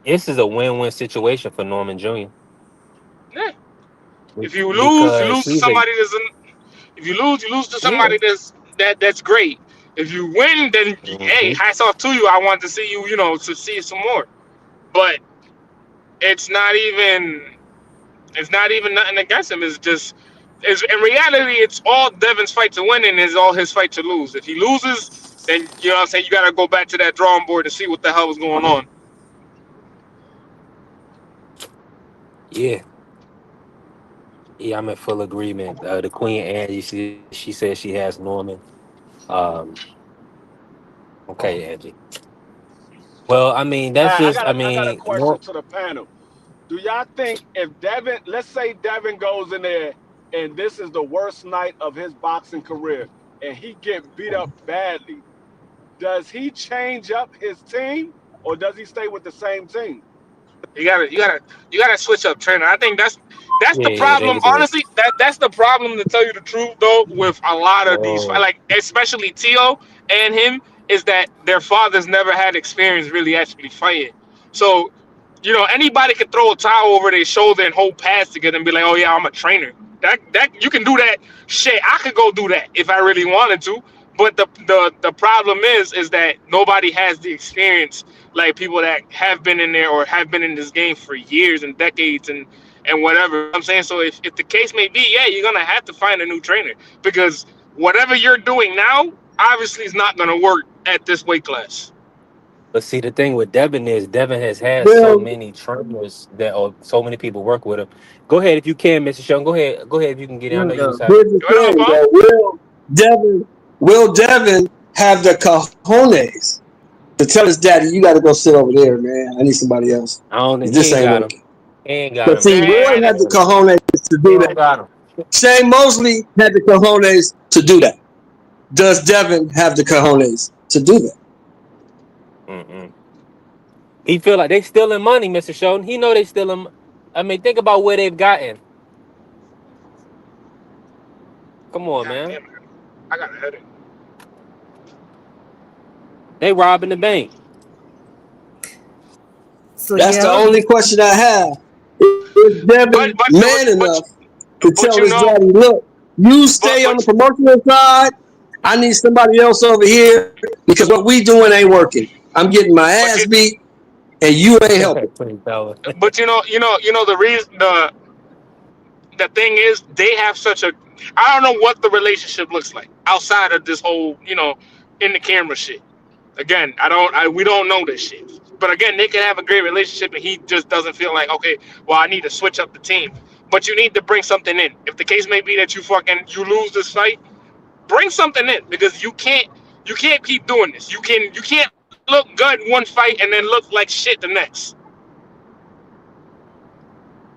C: this is a win-win situation for Norman Jr.
B: Yeah. If you lose, you
C: because
B: lose to
C: he's a
B: somebody that's if you lose to
C: yeah.
B: somebody that's great. If you win, then hey,
C: Hmm.
B: hats off to you. I want to see you, to see some more. But it's not even it's not even nothing against him. It's just it's in reality it's all Devin's fight to win and it's all his fight to lose. If he loses, then you know what I'm saying, you gotta go back to that drawing board to see what the hell was going on.
C: Yeah, yeah, I'm in full agreement. The Queen Angie, she said she has Norman. Um, okay, Angie. Well, I mean, that's just. I
Q: I got a
C: mean,
Q: question to the panel. Do y'all think if Devin, let's say Devin goes in there and this is the worst night of his boxing career and he get beat up badly, does he change up his team or does he stay with the same team?
B: You gotta switch up trainer. I think that's
C: yeah,
B: the
C: yeah, they
B: problem.
C: could do it.
B: Honestly, that's the problem, to tell you the truth though, with a lot of these,
C: Oh,
B: like especially Tio and him, is that their fathers never had experience really actually fighting. So, anybody could throw a towel over their shoulder and hold pads together and be like, "Oh yeah, I'm a trainer." That you can do that. Shit, I could go do that if I really wanted to. But the problem is that nobody has the experience like people that have been in there or have been in this game for years and decades and whatever. I'm saying, so if the case may be, yeah, you're gonna have to find a new trainer, because whatever you're doing now obviously is not gonna work at this weight class.
C: but see, the thing with Devin is Devin has had so
H: Well,
C: many trainers that, or so many people work with him. Go ahead if you can, Mr. Sean. Go ahead. Go ahead if you can get in. I know you was
M: Bingo.
C: having.
H: here's the
B: What up,
H: thing,
B: Bob?
H: though. Devin, will Devin have the cojones to tell his daddy, you got to go sit over there, man. I need somebody else.
C: I don't think he
H: This
C: ain't
H: ain't
C: got him.
H: working.
C: He ain't got
H: But
C: him.
H: see,
B: Man,
H: Roy had the cojones to
C: He
H: do
C: don't
H: that.
C: got him.
H: Shane Mosley had the cojones to do that. Does Devin have the cojones to do that?
C: Mm-mm. He feel like they stealing money, Mr. Sheldon. He know they stealing. I mean, think about where they've gotten. Come on,
B: God
C: man.
B: damn it, I got a headache.
C: They robbing the bank.
M: So
H: That's
M: yeah,
H: the
M: I'll
H: only
M: be
H: question I have. Is
B: But
H: Devin
B: but
H: man enough to
B: but
H: tell his daddy, look, you stay on the
B: but
H: promotional side. I need somebody else over here because what we doing ain't working. I'm getting my
B: but
H: ass
B: you
H: beat and you ain't helping.
C: $20.
B: but the reason, the thing is, they have such a, I don't know what the relationship looks like outside of this whole, in the camera shit. Again, we don't know this shit. But again, they can have a great relationship and he just doesn't feel like, okay, well, I need to switch up the team. But you need to bring something in. If the case may be that you lose this fight, bring something in, because you can't keep doing this. You can't look good one fight and then look like shit the next.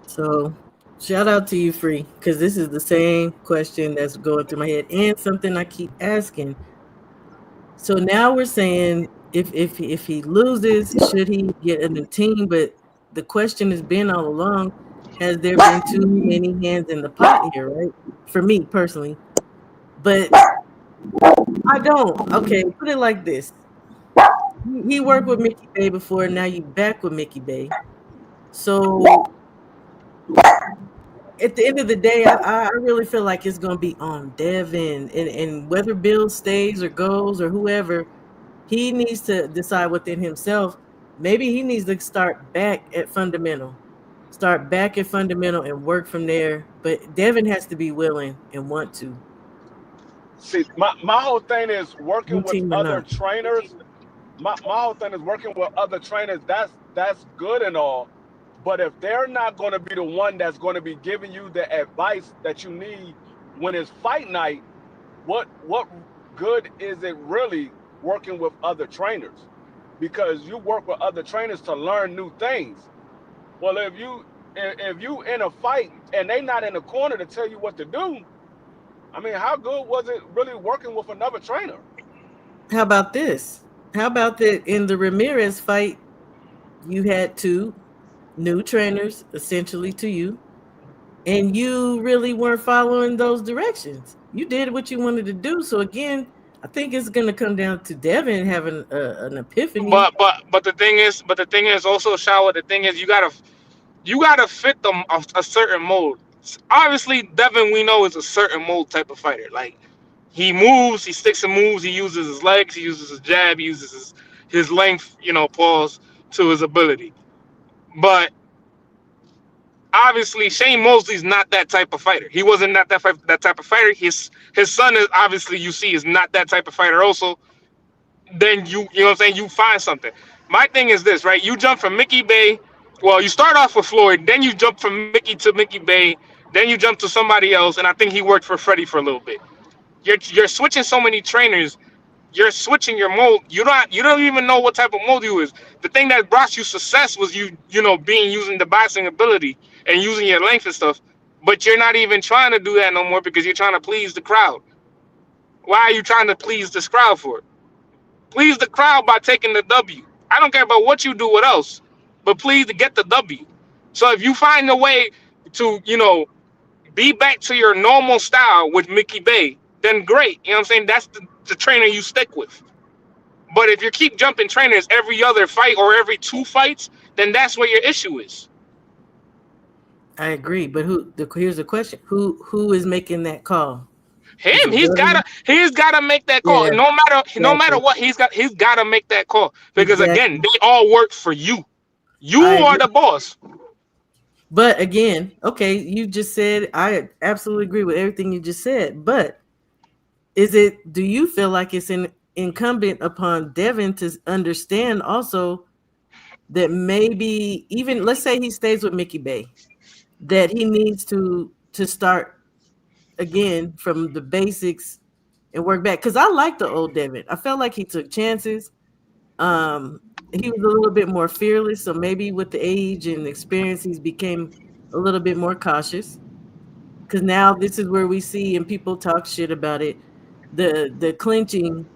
M: so shout out to you, Free, because this is the same question that's going through my head and something I keep asking. So now we're saying if he loses, should he get a new team? But the question has been all along: has there been too many hands in the pot here? Right? For me personally, but I don't. Okay, put it like this. he worked with Mickey Bay before. Now you back with Mickey Bay. So at the end of the day, I really feel like it's gonna be on Devin, and whether Bill stays or goes or whoever, he needs to decide within himself. Maybe he needs to start back at fundamental and work from there. But Devin has to be willing and want to,
Q: See, my whole thing is working
M: new
Q: with
M: team or
Q: other
M: not.
Q: trainers. My whole thing is working with other trainers. That's good and all, but if they're not going to be the one that's going to be giving you the advice that you need when it's fight night, what good is it really working with other trainers? Because you work with other trainers to learn new things. Well, if you in a fight and they not in the corner to tell you what to do, I mean, how good was it really working with another trainer?
M: How about this? How about that in the Ramirez fight, you had two new trainers essentially to you, and you really weren't following those directions. You did what you wanted to do. So again, I think it's going to come down to Devin having an epiphany.
B: But the thing is also, shower. The thing is, you gotta fit them a certain mold. Obviously, Devin, we know, is a certain mold type of fighter. Like, he moves, he sticks and moves, he uses his legs, he uses his jab, he uses his length, pause to his ability. But obviously, Shane Mosley's not that type of fighter. He wasn't that type of fighter. His son is, obviously, you see, is not that type of fighter also. Then you know what I'm saying, you find something. My thing is this, right? You jump from Mickey Bay. Well, you start off with Floyd, then you jump from Mickey to Mickey Bay, then you jump to somebody else, and I think he worked for Freddie for a little bit. You're switching so many trainers. You're switching your mold. You don't even know what type of mold you is. The thing that brought you success was being using the boxing ability and using your length and stuff. But you're not even trying to do that no more because you're trying to please the crowd. Why are you trying to please this crowd for? Please the crowd by taking the W. I don't care about what you do, what else, but please to get the W. So if you find a way to, be back to your normal style with Mickey Bay, then great. You know what I'm saying? That's the trainer you stick with. But if you keep jumping trainers every other fight or every two fights, then that's where your issue is.
M: I agree, but here's the question: who is making that call? Is
B: Him,
M: it
B: he's gotta
M: Devin?
B: he's gotta make that call.
M: Yeah,
B: No matter
M: exactly,
B: what, he's gotta make that call. Because again,
M: exactly.
B: they all work for you. You
M: I
B: are
M: agree.
B: the boss.
M: But again, okay, you just said I absolutely agree with everything you just said. But do you feel like it's incumbent upon Devin to understand also that maybe even let's say he stays with Mickey Bay, that he needs to start again from the basics and work back? Because I like the old Devin. I felt like he took chances. Um, he was a little bit more fearless, so maybe with the age and experience, he's became a little bit more cautious. Because now this is where we see and people talk shit about it, the clinching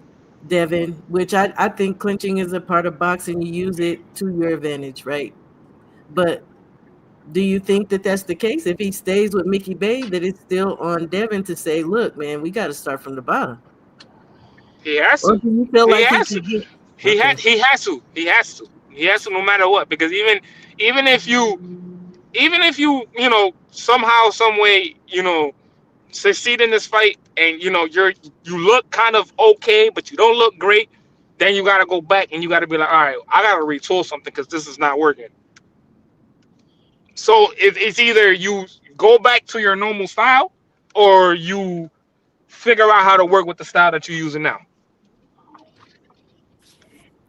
M: Devin, which I think clinching is a part of boxing. You use it to your advantage, right? But do you think that that's the case? If he stays with Mickey Bay, that it's still on Devin to say, look, man, we got to start from the bottom?
B: He has
M: Or
B: to.
M: do you feel
B: He
M: like he
B: has to.
M: could get
B: He had.
M: okay?
B: He has to. He has to. He has to, no matter what. Because even if you somehow, some way, succeed in this fight, and you look kind of okay, but you don't look great, then you got to go back and you got to be like, all right, I got to retool something because this is not working. So it's either you go back to your normal style, or you figure out how to work with the style that you're using now.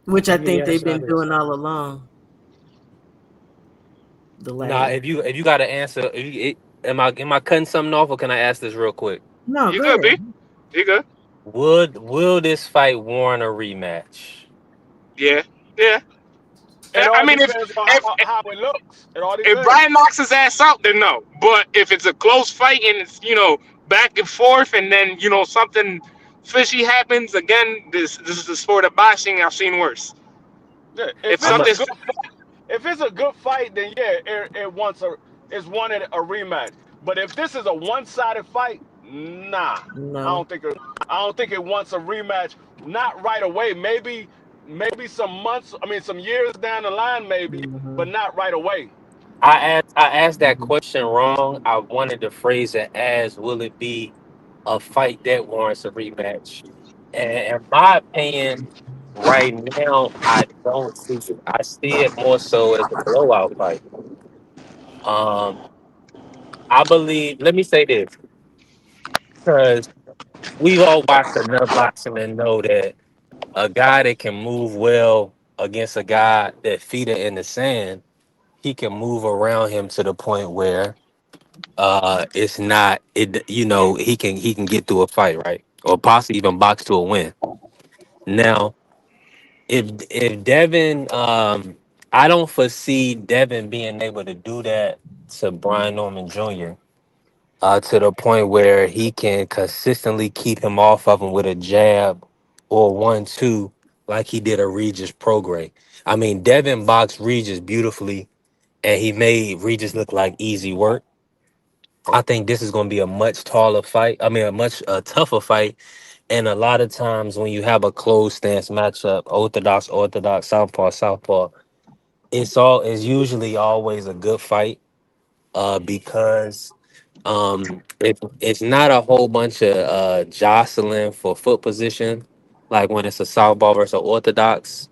M: Which I
C: Let me
M: think they've
C: ask y'all
M: been
C: this.
M: doing all along. The
C: Nah,
M: last
C: if you got to answer, am I cutting something off, or can I ask this real quick?
M: no,
B: You
M: go
B: good, B?
M: ahead.
B: You good?
C: Will this fight warrant a rematch?
B: Yeah, yeah.
Q: It
B: I
Q: all
B: mean,
Q: depends on
B: if
Q: how it looks. It all
B: if
Q: depends.
B: Brian knocks his ass out, then no. But if it's a close fight and it's back and forth, and then something fishy happens again, this is the sport of boxing. I've seen worse.
Q: Yeah,
B: If
Q: if it's
C: I'm a,
Q: a
B: something,
Q: good if it's a good fight, then yeah, it wants it's wanted a rematch. But if this is a one-sided fight, nah, I
M: No.
Q: don't think it, I don't think it wants a rematch. Not right away. Maybe maybe some months, I mean, some years down the line, maybe,
M: Mm-hmm.
Q: but not right away.
C: I asked that
M: Mm-hmm.
C: question wrong. I wanted to phrase it as, will it be a fight that warrants a rematch? And in my opinion, right now, I don't see it. I see it more so as a blowout fight. Um, I believe. Let me say this, because we've all watched enough boxing and know that a guy that can move well against a guy that feet are in the sand, he can move around him to the point where it's not it. He can get through a fight, right, or possibly even box to a win. Now, if Devin, I don't foresee Devin being able to do that to Brian Norman Jr. To the point where he can consistently keep him off of him with a jab or 1-2 like he did a Regis Prograis. I mean, Devin boxed Regis beautifully, and he made Regis look like easy work. I think this is going to be a much taller fight. I mean, a much tougher fight. And a lot of times when you have a closed stance matchup, orthodox, southpaw, it's usually always a good fight. Because it's not a whole bunch of jostling for foot position, like when it's a southpaw versus orthodox.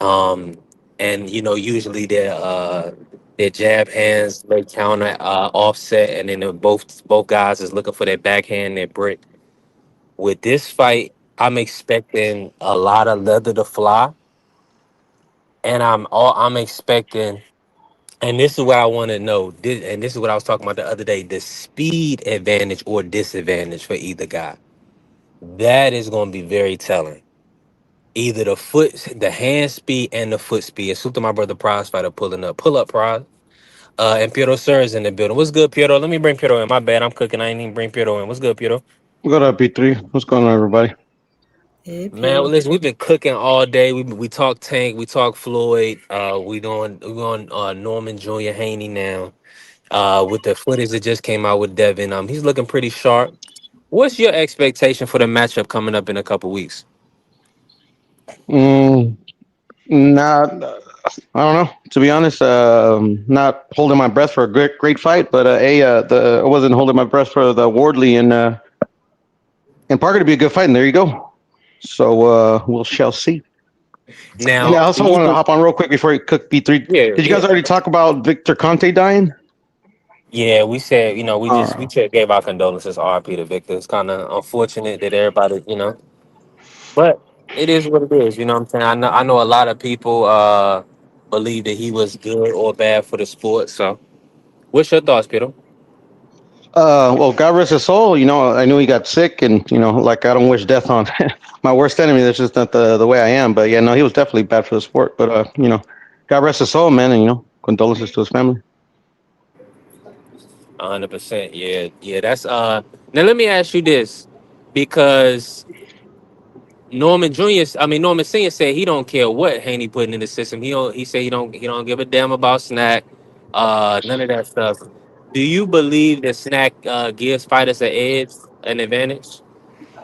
C: Um, and usually their jab hands they counter offset, and then both guys is looking for their backhand, their brick. With this fight, I'm expecting a lot of leather to fly, and I'm expecting. And this is what I want to know. And this is what I was talking about the other day: the speed advantage or disadvantage for either guy. That is going to be very telling. Either the hand speed and the foot speed. It's something my brother Prize fighter pulling up. Pull up, Prize. And Piero Sir is in the building. What's good, Piero? Let me bring Piero in. My bad. I'm cooking. I ain't even bring Piero in. What's good, Piero?
R: What up, P3? What's going on, everybody?
M: Hey,
C: Man, well,
M: Piero.
C: listen, we've been cooking all day. We talk Tank, we talk Floyd. We on Norman Jr. Haney now. With the footage that just came out with Devin. He's looking pretty sharp. What's your expectation for the matchup coming up in a couple weeks?
R: Mm, not, I don't know. To be honest, not holding my breath for a great fight, but I wasn't holding my breath for the Wardley and Parker to be a good fight, and there you go. So we shall see. And I
C: Now,
R: also
C: do you
R: wanted to hop on real quick before you cook P3.
C: yeah,
R: Did you guys
C: yeah.
R: already talk about Victor Conte dying?
C: Yeah, we said, we
R: Uh,
C: just gave our condolences, RP to Victor. It's kind of unfortunate that everybody. But it is what it is, you know what I'm saying? I know a lot of people believe that he was good or bad for the sport. So what's your thoughts, Peter?
R: well, God rest his soul. I knew he got sick, and like I don't wish death on my worst enemy. That's just not the way I am. But yeah, no, he was definitely bad for the sport. But God rest his soul, man, and condolences to his family.
C: 100%. Yeah, yeah. That's now let me ask you this, because Norman Jr. I mean Norman Senior said he don't care what Haney putting in the system. He said he don't give a damn about snack, none of that stuff. Do you believe that snack gives fighters an edge, an advantage?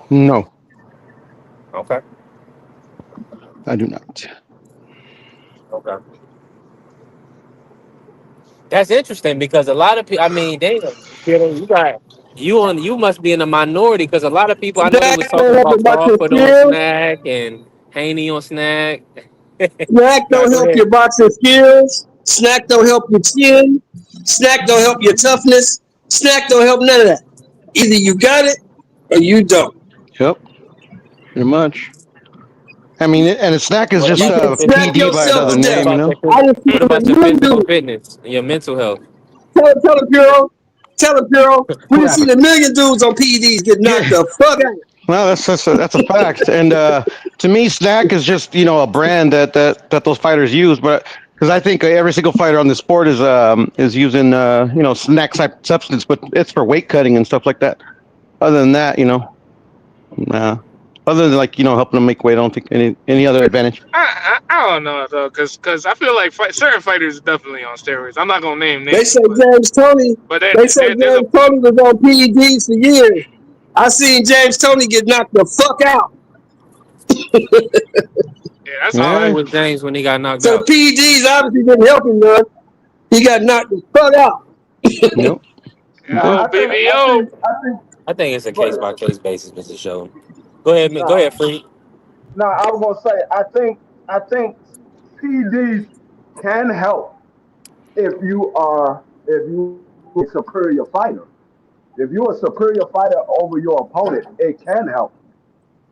R: No,
C: Okay.
R: I do not.
C: Okay. That's interesting because a lot of people. I mean, damn, you must be in the minority because a lot of people I know they
H: Snack
C: was talking
H: don't help your
C: about
H: boxing
C: Crawford on
H: skills.
C: snack and Haney on snack.
H: Snack
C: Nah,
H: don't
C: go
H: help
C: ahead.
H: your boxing skills. Snack don't help your chin. Snack don't help your toughness. Snack don't help none of that. Either you got it or you don't.
R: Yep, pretty much. I mean, and a snack is
C: What
R: just
H: You
C: about your
H: can
C: physical?
H: snack
R: PD by
H: yourself
R: another
H: to
C: What
H: death.
R: name.
C: about your
H: I just seen
C: what
H: a
C: about your
H: million
C: physical
H: dudes.
C: fitness and your mental health?
H: Tell him, Puro. Tell him, Puro. We
C: What
H: done seen
C: happened?
H: a million dudes on PEDs get knocked
R: Yeah,
H: the fuck out.
R: well, that's a fact. And to me, snack is just a brand that those fighters use. But because I think every single fighter on the sport is using snack type substance, but it's for weight cutting and stuff like that. Other than that, nah. Other than like helping them make weight, I don't think any other advantage.
S: I don't know though, cause I feel like certain fighters are definitely on steroids. I'm not gonna name
H: They
S: names,
H: say James Tony.
S: but
H: They say
S: there's a
H: James Tony was on PEDs for years. I seen James Tony get knocked the fuck out.
S: Yeah, that's
C: All right
S: hard.
R: Yeah.
C: with James when he got knocked
H: So the
C: out.
H: PEDs obviously didn't help him none. He got knocked the fuck out.
R: Nope.
G: I,
R: Okay.
S: Oh,
G: I think
S: baby,
G: I
S: yo.
G: think I think.
C: I think it's a
G: Go
C: case
G: ahead.
C: by case basis, Mr. Show. Go ahead, go
G: Nah,
C: ahead, Free.
G: nah. I was gonna say I think PEDs can help if you a superior fighter. If you're a superior fighter over your opponent, it can help.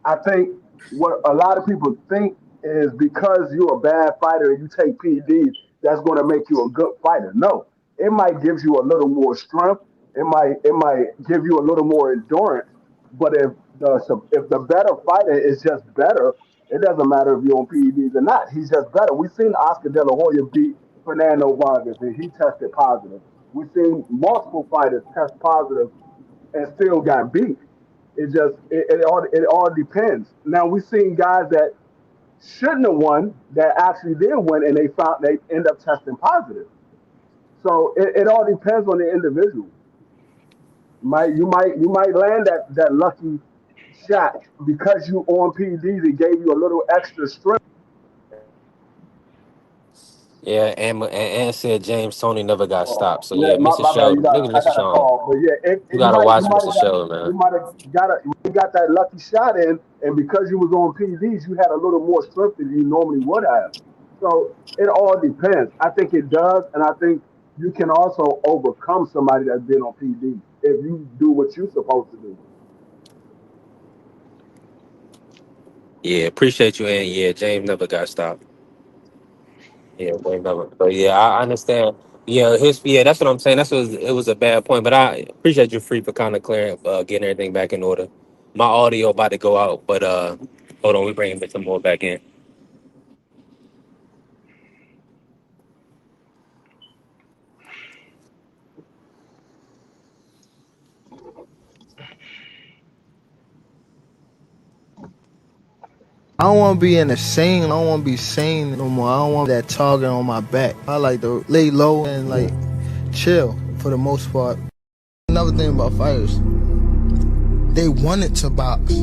G: I think what a lot of people think is because you're a bad fighter and you take PEDs, that's going to make you a good fighter. No, it might give you a little more strength. It might give you a little more endurance. But if the better fighter is just better, it doesn't matter if you're on PEDs or not. He's just better. We've seen Oscar De La Hoya beat Fernando Vargas and he tested positive. We've seen multiple fighters test positive and still got beat. It all depends. Now we've seen guys that shouldn't have won that actually did win, and they end up testing positive. So it all depends on the individual. You might land that lucky shot because you on PEDs. It gave you a little extra strength.
C: Yeah, and said James Tony never got
G: Oh,
C: stopped. So
G: yeah,
C: yeah, Mr.
G: my bad.
C: Sheldon. Look at
G: I
C: Mr.
G: got a
C: Sean.
G: call, but yeah,
C: You
G: you
C: gotta
G: might
C: watch
G: you might
C: Mr.
G: have got
C: Sheldon,
G: you
C: man.
G: might have you got that lucky shot in, and because you was on PDs, you had a little more strength than you normally would have. So it all depends. I think it does, and I think you can also overcome somebody that's been on PD if you do what you're supposed to do.
C: Yeah, appreciate you, and yeah, James never got stopped. Yeah, James never. But yeah, I understand. Yeah, that's what I'm saying. It was a bad point, but I appreciate you, Free, for kind of clearing, getting everything back in order. My audio about to go out, but hold on, we bringing some more back in.
A: I don't want to be in the scene. I don't want to be seen no more. I don't want that target on my back. I like to lay low and like chill for the most part. Another thing about fighters, they wanted to box,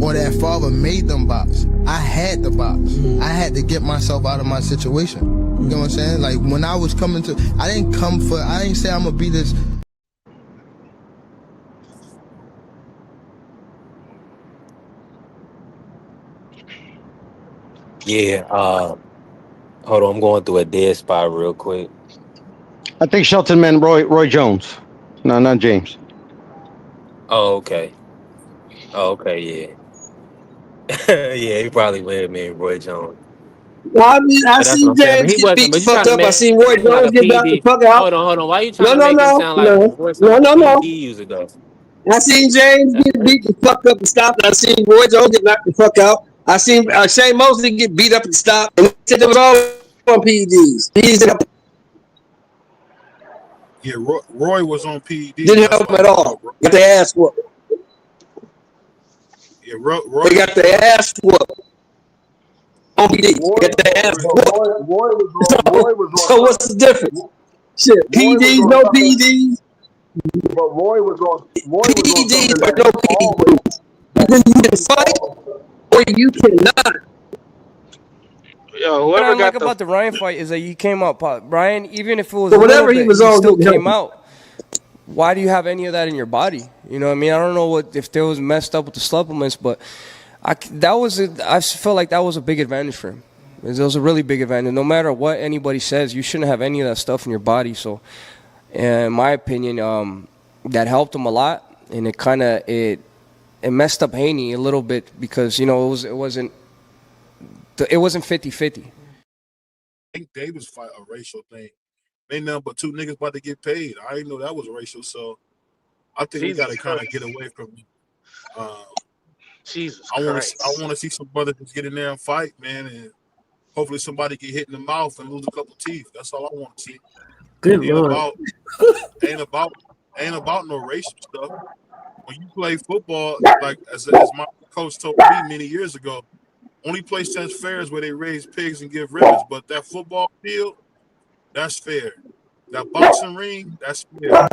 A: or their father made them box. I had to box. I had to get myself out of my situation. You know what I'm saying? Like when I was coming to, I didn't say I'm gonna be this.
C: Yeah, hold on, I'm going through a dead spot real quick.
R: I think Shelton meant Roy Jones. No, not James.
C: Oh, okay. Oh, okay, yeah. Yeah, he probably with me, Roy Jones.
H: Well, I mean, I
C: But that's what
H: seen
C: I'm saying. But
H: James
C: he
H: get
C: wasn't.
H: beat the
C: But you
H: fuck
C: trying to
H: up. I
C: make
H: seen Roy
C: it seem like
H: Jones
C: a
H: get knocked the
C: PD.
H: fuck out.
C: Hold on, hold on. Why you trying
H: No,
C: to
H: no,
C: make it
H: no,
C: sound like
H: no,
C: Roy sound
H: no,
C: like a
H: no, no.
C: PD user though?
H: I seen James
C: That's
H: get beat
C: crazy.
H: the fuck up and stop. And I seen Roy Jones get knocked the fuck out. I seen Shane Mosley get beat up and stop. And they said they was all on PEDs. These
O: Yeah, Roy was on PEDs.
H: didn't
O: That's
H: help
O: what
H: them
O: I
H: at
O: know though,
H: all.
O: bro.
H: Got their ass whooped.
O: Yeah, Roy
H: They
O: was
H: got their
O: on.
H: ass whooped on PEDs.
G: Roy,
H: They got their ass
O: Roy,
G: but
H: whooped.
G: Roy was on
H: So what's
G: something.
H: the difference? Shit,
G: Roy was
H: PEDs,
G: on
H: no
G: something,
H: PEDs,
G: but Roy was on
H: PEDs
G: something
H: or
G: that
H: no
G: he always
H: PEDs.
G: that
H: Either you can
G: he
H: fight
G: always.
H: or you cannot.
S: Yo,
I: What I
S: whoever
I: like
S: got the
I: about the Ryan fight is that you came out, Ryan. Even if it was
H: So
I: a little
H: whatever he
I: bit,
H: was
I: he
H: on
I: still
H: didn't help
I: came
H: him.
I: out. Why do you have any of that in your body? You know what I mean? I don't know what if there was messed up with the supplements, but I felt like that was a big advantage for him. It was a really big advantage. No matter what anybody says, you shouldn't have any of that stuff in your body. So, in my opinion, that helped him a lot, and it messed up Haney a little bit because it wasn't 50-50.
O: think Davis fight a racial thing. They nothing but two niggas about to get paid. I didn't know that was racial, so I think we got to
S: Jesus
O: kind of
S: Christ.
O: get away from. Uh,
S: Jesus
O: I
S: Christ.
O: want to see some brothers just get in there and fight, man, and hopefully somebody get hit in the mouth and lose a couple teeth. That's all I want to see.
M: Good
O: It
M: lord.
O: ain't about ain't about no racial stuff. When you play football, like as my coach told me many years ago, only place that's fair is where they raise pigs and give ribbons. But that football field, that's fair. That boxing ring, that's fair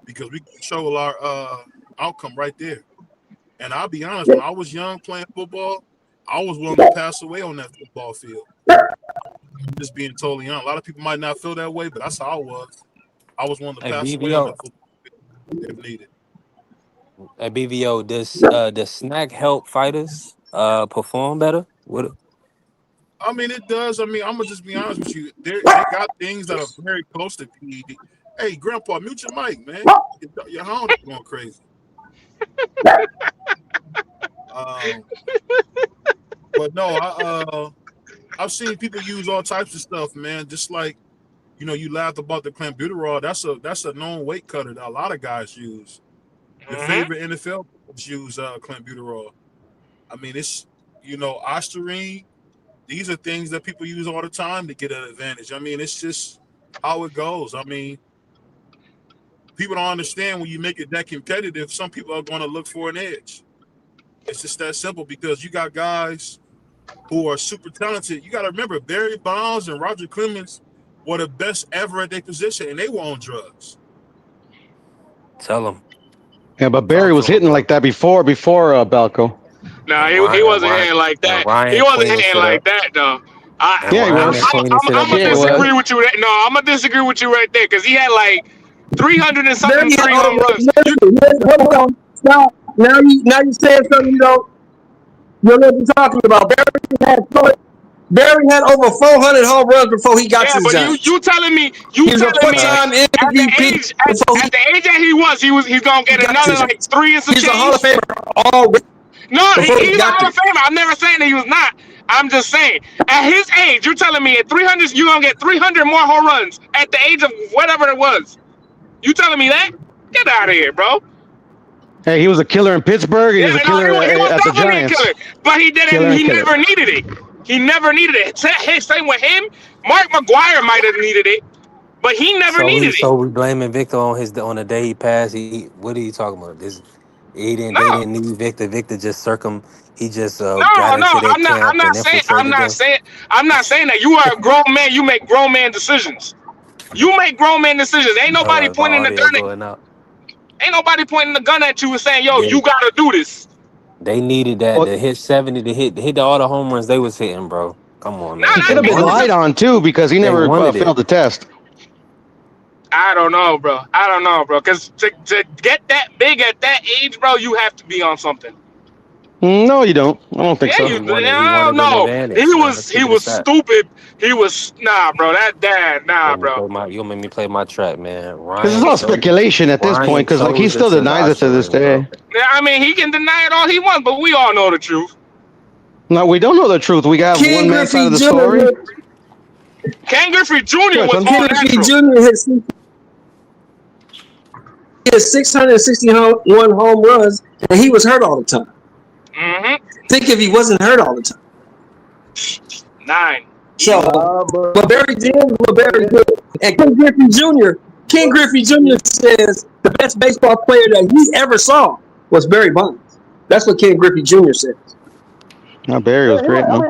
O: because we control our outcome right there. And I'll be honest, when I was young playing football, I was willing to pass away on that football field. I'm just being totally honest. A lot of people might not feel that way, but that's how I was. I was willing to
C: Hey
O: pass away on
C: BVO,
O: that football field if needed.
C: hey BVO, does snack help fighters perform better? What?
O: I mean, it does. I mean, I'm gonna just be honest with you. They got things that are very close to PED. Hey, Grandpa, mute your mic, man. Your hound is going crazy. Um, but no, I've seen people use all types of stuff, man. Just like you laughed about the clenbuterol. That's a known weight cutter that a lot of guys use. Your
S: Hmm.
O: favorite NFL players use clenbuterol. I mean, it's Ostarine. These are things that people use all the time to get an advantage. I mean, it's just how it goes. I mean, people don't understand when you make it that competitive. Some people are going to look for an edge. It's just that simple because you got guys who are super talented. You got to remember Barry Bonds and Roger Clemens were the best ever at their position, and they were on drugs.
C: Tell them.
R: Yeah, but Barry
C: Talk to
R: was
C: them,
R: hitting like
C: bro.
R: that before Balco.
S: Nah,
C: And
S: he
C: Ryan and
S: wasn't
C: Ryan
S: hitting like
C: and
S: that. He
C: Ryan
S: wasn't
C: cleaning
S: hitting
C: shit
S: like
C: up.
S: that though.
C: And
R: Yeah, he
C: Ryan
R: was.
C: and cleaning shit up
S: I'm
C: with
S: gonna
R: Yeah, he
C: Barry.
R: was.
S: disagree with you. No, I'm gonna disagree with you right there because he had like 300 and
H: Barry
S: something
H: had
S: three home
H: over.
S: runs. You
H: Hold on. Stop. Now you saying something you don't know what you're talking about. Barry had over 400 home runs before he got
S: yeah,
H: to the
S: but you
H: Giants.
S: you telling me
H: He was a
S: at
H: four-time
S: the
H: MVP
S: age
H: before
S: at the age that he's gonna
H: he
S: get
H: got to
S: another
H: the
S: like
H: Giants.
S: three and some
H: He's a Hall of
S: change.
H: Famer already
S: No,
H: before he
S: he's a
H: got
S: Hall
H: there.
S: of Famer. I'm never saying that he was not. I'm just saying, at his age, you're telling me at 300, you're going to get 300 more home runs at the age of whatever it was. You telling me that? Get out of here, bro.
R: Hey, he was a killer in Pittsburgh, and he
S: Yeah,
R: was a
S: no,
R: killer
S: he was
R: at the
S: definitely a
R: Giants.
S: killer, but
R: Killer and
S: he
R: killer.
S: never needed it. He never needed it. Hey, same with him. Mark McGuire might have needed it, but he never
C: So
S: needed it.
C: we blaming Victor on the day he passed. What are you talking about? They
S: No.
C: didn't need Victor. Victor just he just got
S: No,
C: into their
S: I'm
C: camp
S: not
C: and
S: saying
C: infiltrated them.
S: I'm not saying that you are a grown man, you make grown man decisions. You make grown man decisions.
C: Hold on, my audio going out.
S: Ain't nobody pointing the gun at you and saying, "Yo, you
C: They
S: gotta do this."
C: they needed that
R: Well,
C: to hit 70 to hit all the home runs they was hitting, bro. Come on,
S: No,
C: man.
R: he
C: They
R: could have been
S: it's
C: wanted
R: lied
C: it.
S: just
R: on too because he
C: They
R: never
C: wanted it.
R: failed the test.
S: I don't know, bro. I don't know, bro. Because to get that big at that age, bro, you have to be on something.
R: No, you don't. I don't think
S: Yeah,
R: so.
S: you.
C: He
S: I don't
C: wanted an
S: know.
C: advantage, man. Let's
S: He
C: keep it a
S: was
C: stat.
S: stupid. He was nah, bro. Nah,
C: Let me
S: bro.
C: play my you make me play my track, man.
R: This is all speculation at this point because like he
C: Chose to
R: still
C: send
R: denies it to this
C: Osterring, bro.
R: day.
S: Yeah, I mean, he can deny it all he wants, but we all know the truth.
R: No, we don't know the truth. We have one
H: Ken
R: man side
H: Griffey
R: of the
H: Jr.
R: story.
S: Ken Griffey
R: Go
S: Jr.
R: ahead,
S: was
R: son.
S: all
H: Ken Griffey
S: natural.
H: Jr. hit 661 home runs, and he was hurt all the time.
S: Mm-hmm.
H: Think if he wasn't hurt all the time.
S: 9.
H: So
S: Easy.
G: Nah, but
H: what Barry did was what Barry did. And Ken Griffey Jr. says the best baseball player that he ever saw was Barry Bonds. That's what Ken Griffey Jr. says.
R: No, Barry was great, man.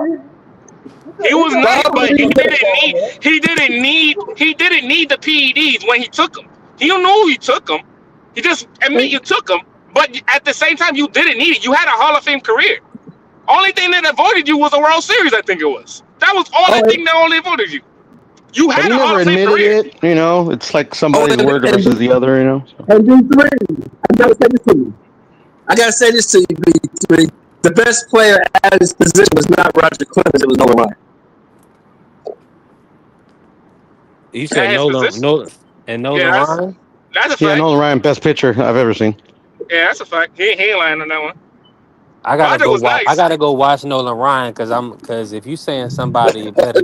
S: He was
H: So I
S: nice,
H: don't
S: but
H: believe that.
S: he didn't need the PEDs when he took them. He knew he took them. He just admit you took them, but at the same time you didn't need it. You had a Hall of Fame career. Only thing that avoided you was a World Series. I think it was. That was all
H: Oh,
S: the thing that only avoided you. You
R: But
S: had
R: he
S: a Hall
R: never
S: of Fame
R: admitted
S: career.
R: it. You know, it's like
H: oh
R: somebody's word
H: and
R: versus the other. You know. So.
H: And D3, I gotta say this to you. B3. The best player at his position was not Roger Clemens, it was Nolan Ryan.
C: You said
S: At his position.
C: Nolan
S: Yeah,
C: Ryan?
S: that's a
R: Yeah,
S: fact.
R: Nolan Ryan, best pitcher I've ever seen.
S: Yeah, that's a fact. He ain't lying on that one.
C: I gotta
S: Roger
C: go
S: was
C: watch. I
S: nice.
C: gotta go watch Nolan Ryan because if you saying somebody better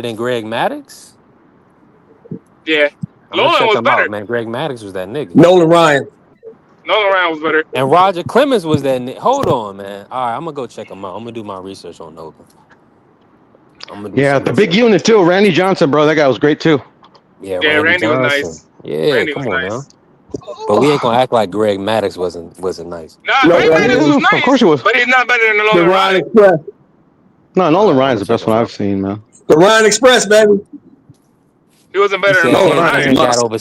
C: than Greg Maddux,
S: Yeah.
C: I'm gonna
S: Nolan
C: check
S: was
C: him out,
S: better.
C: man. Greg Maddux was that nigga,
H: Nolan Ryan.
S: Nolan Ryan was better.
C: and Roger Clemens was that. Hold on, man. All right, I'm gonna go check him out. I'm gonna do my research on Nolan. I'm gonna do
R: Yeah,
C: some
R: the big
C: research.
R: unit too. Randy Johnson, bro, that guy was great too.
C: Yeah,
S: Yeah,
C: Randy
S: Randy was
C: Johnson.
S: nice.
C: Yeah,
S: Randy
C: come
S: was
C: on now.
S: nice.
C: But we ain't gonna act like Greg Maddux wasn't nice.
S: Nah,
H: No,
S: Greg
R: Yeah,
S: Maddux
H: Randy.
S: was
R: of course
S: nice,
R: he was.
S: but he's not better than
H: The
S: Nolan
H: Ryan
S: Ryan.
H: Express.
R: No,
C: All
R: Nolan
C: right, I'm
R: Ryan's
C: gonna
R: the
C: check
R: best
C: him
R: one I've
C: out.
R: seen, man.
H: The Ryan Express, baby.
S: He wasn't
C: You
S: better than
C: said
H: Nolan
S: Nolan
C: Hank
H: Ryan is
S: Ryan.
C: Aaron got
H: monster.
C: over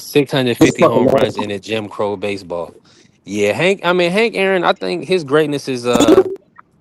H: He's
C: 650
H: fucking
C: home runs
H: monster.
C: in a Jim Crow baseball. Yeah, Hank. I mean, Hank Aaron. I think his greatness is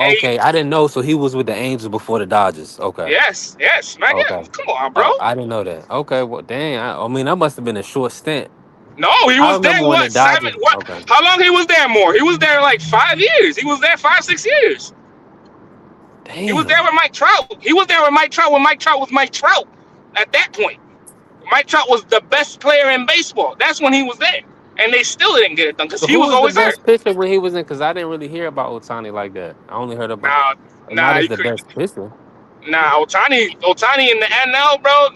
S: And
C: okay. I didn't know. So he was with the Angels before the Dodgers. Okay.
S: yes, man. Yeah,
C: Okay.
S: come on, bro.
C: Oh, I didn't know that. Okay. Well, dang. I mean, that must have been a short stint.
S: No, he
C: I
S: was there.
C: remember when the
S: What seven?
C: Dodgers.
S: What?
C: Okay.
S: How long he was there? More? He was there like 5 years. He was there 5, 6 years. He was there
C: Damn.
S: with Mike Trout. He was there with Mike Trout when Mike Trout was Mike Trout. At that point, Mike Trout was the best player in baseball. That's when he was there, and they still didn't get it done because
C: So
S: he
C: who
S: was
C: was the
S: always hurt.
C: best pitcher when he was in? Because I didn't really hear about Otani like that. I only heard about
S: Nah,
C: not
S: nah,
C: as
S: he
C: the
S: could.
C: best pitcher.
S: Nah, Otani in the NL, bro,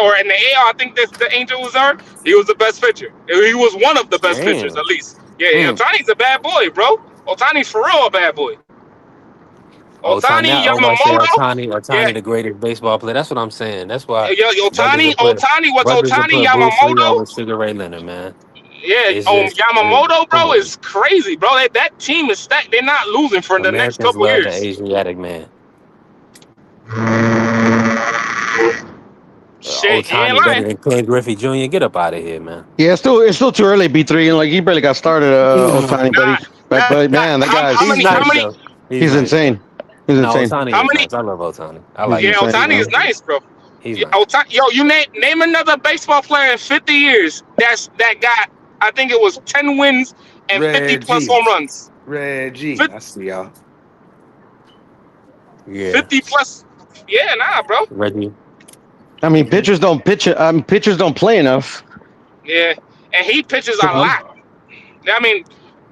S: or in the AL, I think this the Angels are. He was the best pitcher. He was one of the best pitchers,
C: Damn.
S: at least. Yeah, yeah.
C: Mm.
S: Otani's a bad boy, bro. Otani's for real a bad boy.
C: Otani.
S: Otani,
C: Now everybody say
S: Yamamoto.
C: Otani.
S: Yeah,
C: Otani, the greatest baseball player. That's what I'm saying. That's why brothers
S: Otani,
C: will put
S: was
C: brothers will
S: Otani
C: put Bruce Lee
S: Yamamoto.
C: over Sugar Ray Leonard, man.
S: Yeah,
C: It's just
S: Yamamoto,
C: come
S: bro,
C: on.
S: is crazy, bro. That team is stacked. They're not losing for the next
C: Americans
S: couple
C: love the
S: years.
C: Asiatic man.
S: Shit, he ain't
C: Otani better
S: lying.
C: than Ken Griffey Jr. Get up out of here, man.
R: Yeah, it's still too early. B3, and like he barely got started. Otani,
S: Nah, nah,
R: but
S: nah.
R: man, that
S: How
C: He's
R: guy's
S: many? How
C: nice
S: many?
C: though. He's
R: he's
C: nice though.
R: insane. He's
C: No,
R: insane.
C: Otani
S: How
C: is
S: many?
C: nice. I love Otani. I
R: He's
C: like
S: Yeah,
C: him.
R: insane,
S: Otani is
R: man.
S: nice, bro.
C: He's
S: Yeah,
C: nice.
S: Yo, you name another baseball player in 50 years that got, I think it was 10 wins and 50 plus
T: Reggie.
S: home runs.
T: Reggie. I
S: 50,
T: see y'all.
C: Yeah,
S: 50 plus. Yeah, nah, bro.
C: Reggie.
R: I mean,
C: Hmm.
R: pitchers don't pitch. Pitchers don't play enough.
S: Yeah, and he pitches a
R: You know,
S: lot. I mean,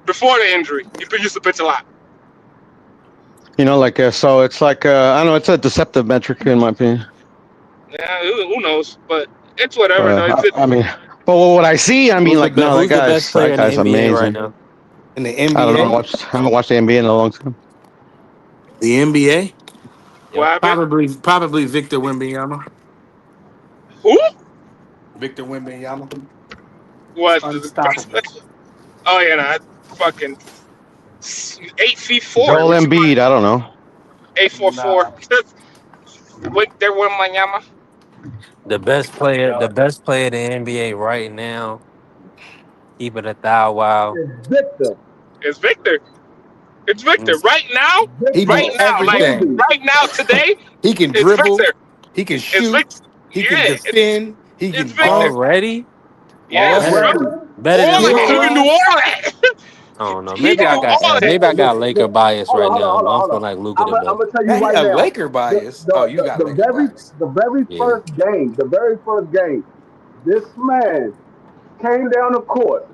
S: before the injury, he used to pitch a lot.
R: like so. It's like I don't know. It's a deceptive metric in my opinion.
S: Yeah, who knows? But it's whatever, though.
R: But I mean, but what I see, I mean, like no,
C: Who's the best player
R: that
C: in the
R: guy's
C: NBA right
R: amazing.
C: now?
T: In the
R: I don't know.
T: NBA?
R: I haven't watched the NBA in a long time.
T: The NBA?
S: What
C: Yep.
S: happened?
T: Probably Victor Wembanyama.
S: Who?
T: Victor Wembanyama.
S: What? The
T: Unstoppable.
S: best? Oh, yeah, nah, fucking 8 feet 4.
R: Joel
S: What you
R: Embiid.
S: want?
R: I don't know.
S: 8'4".
T: Nah.
S: Wait, there went my Yama.
C: The best player in the NBA right now. Keep it a thou wow.
G: It's Victor.
S: It's Victor. It's Victor.
C: Mm.
S: Right now,
T: He
G: Victor
T: do everything.
S: right now, today,
T: He can
S: it's
T: dribble.
S: Victor.
T: He can
S: It's
T: shoot.
S: Victor.
T: He can
S: Yeah,
T: defend. He
S: it's
T: can
S: Victor.
T: dunk.
C: Already
S: Yes,
T: Yes,
S: bro.
G: Already.
T: sir.
C: better than
S: All that. He
T: Skill
C: LeBron.
S: can do
T: wise.
S: all that.
C: I don't know.
S: He
C: Maybe
S: can
C: I
S: do
C: got
S: all that.
C: maybe I got Laker bias
G: Hold on,
C: right
G: hold on,
C: now.
G: hold on,
C: I'm
G: hold
C: feeling
G: on.
C: like Luka the
G: I'm
C: best.
G: gonna tell you
T: Now he
G: right
T: got
G: now.
T: Laker
G: The
T: bias.
G: the
T: Oh, you
G: the,
T: got
G: the
T: Laker
G: very
T: bias.
G: the very
C: Yeah.
G: first game, this man came down the court,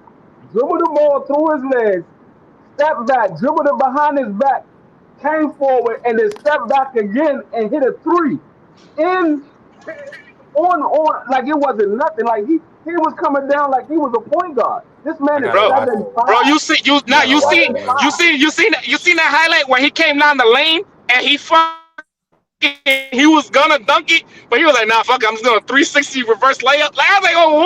G: dribbled the ball through his legs, stepped back, dribbled it behind his back, came forward, and then stepped back again and hit a three in on like it wasn't nothing. Like he was coming down like he was a point guard. This
C: I
G: man is
C: gotta
S: Bro,
C: watch.
S: bro,
G: 7'5".
C: I gotta watch it, man.
S: you seen that highlight where he came down the lane and he was gonna dunk it, but he was like, nah, fuck it, I'm just gonna 360 reverse layup. Like, I was like, oh,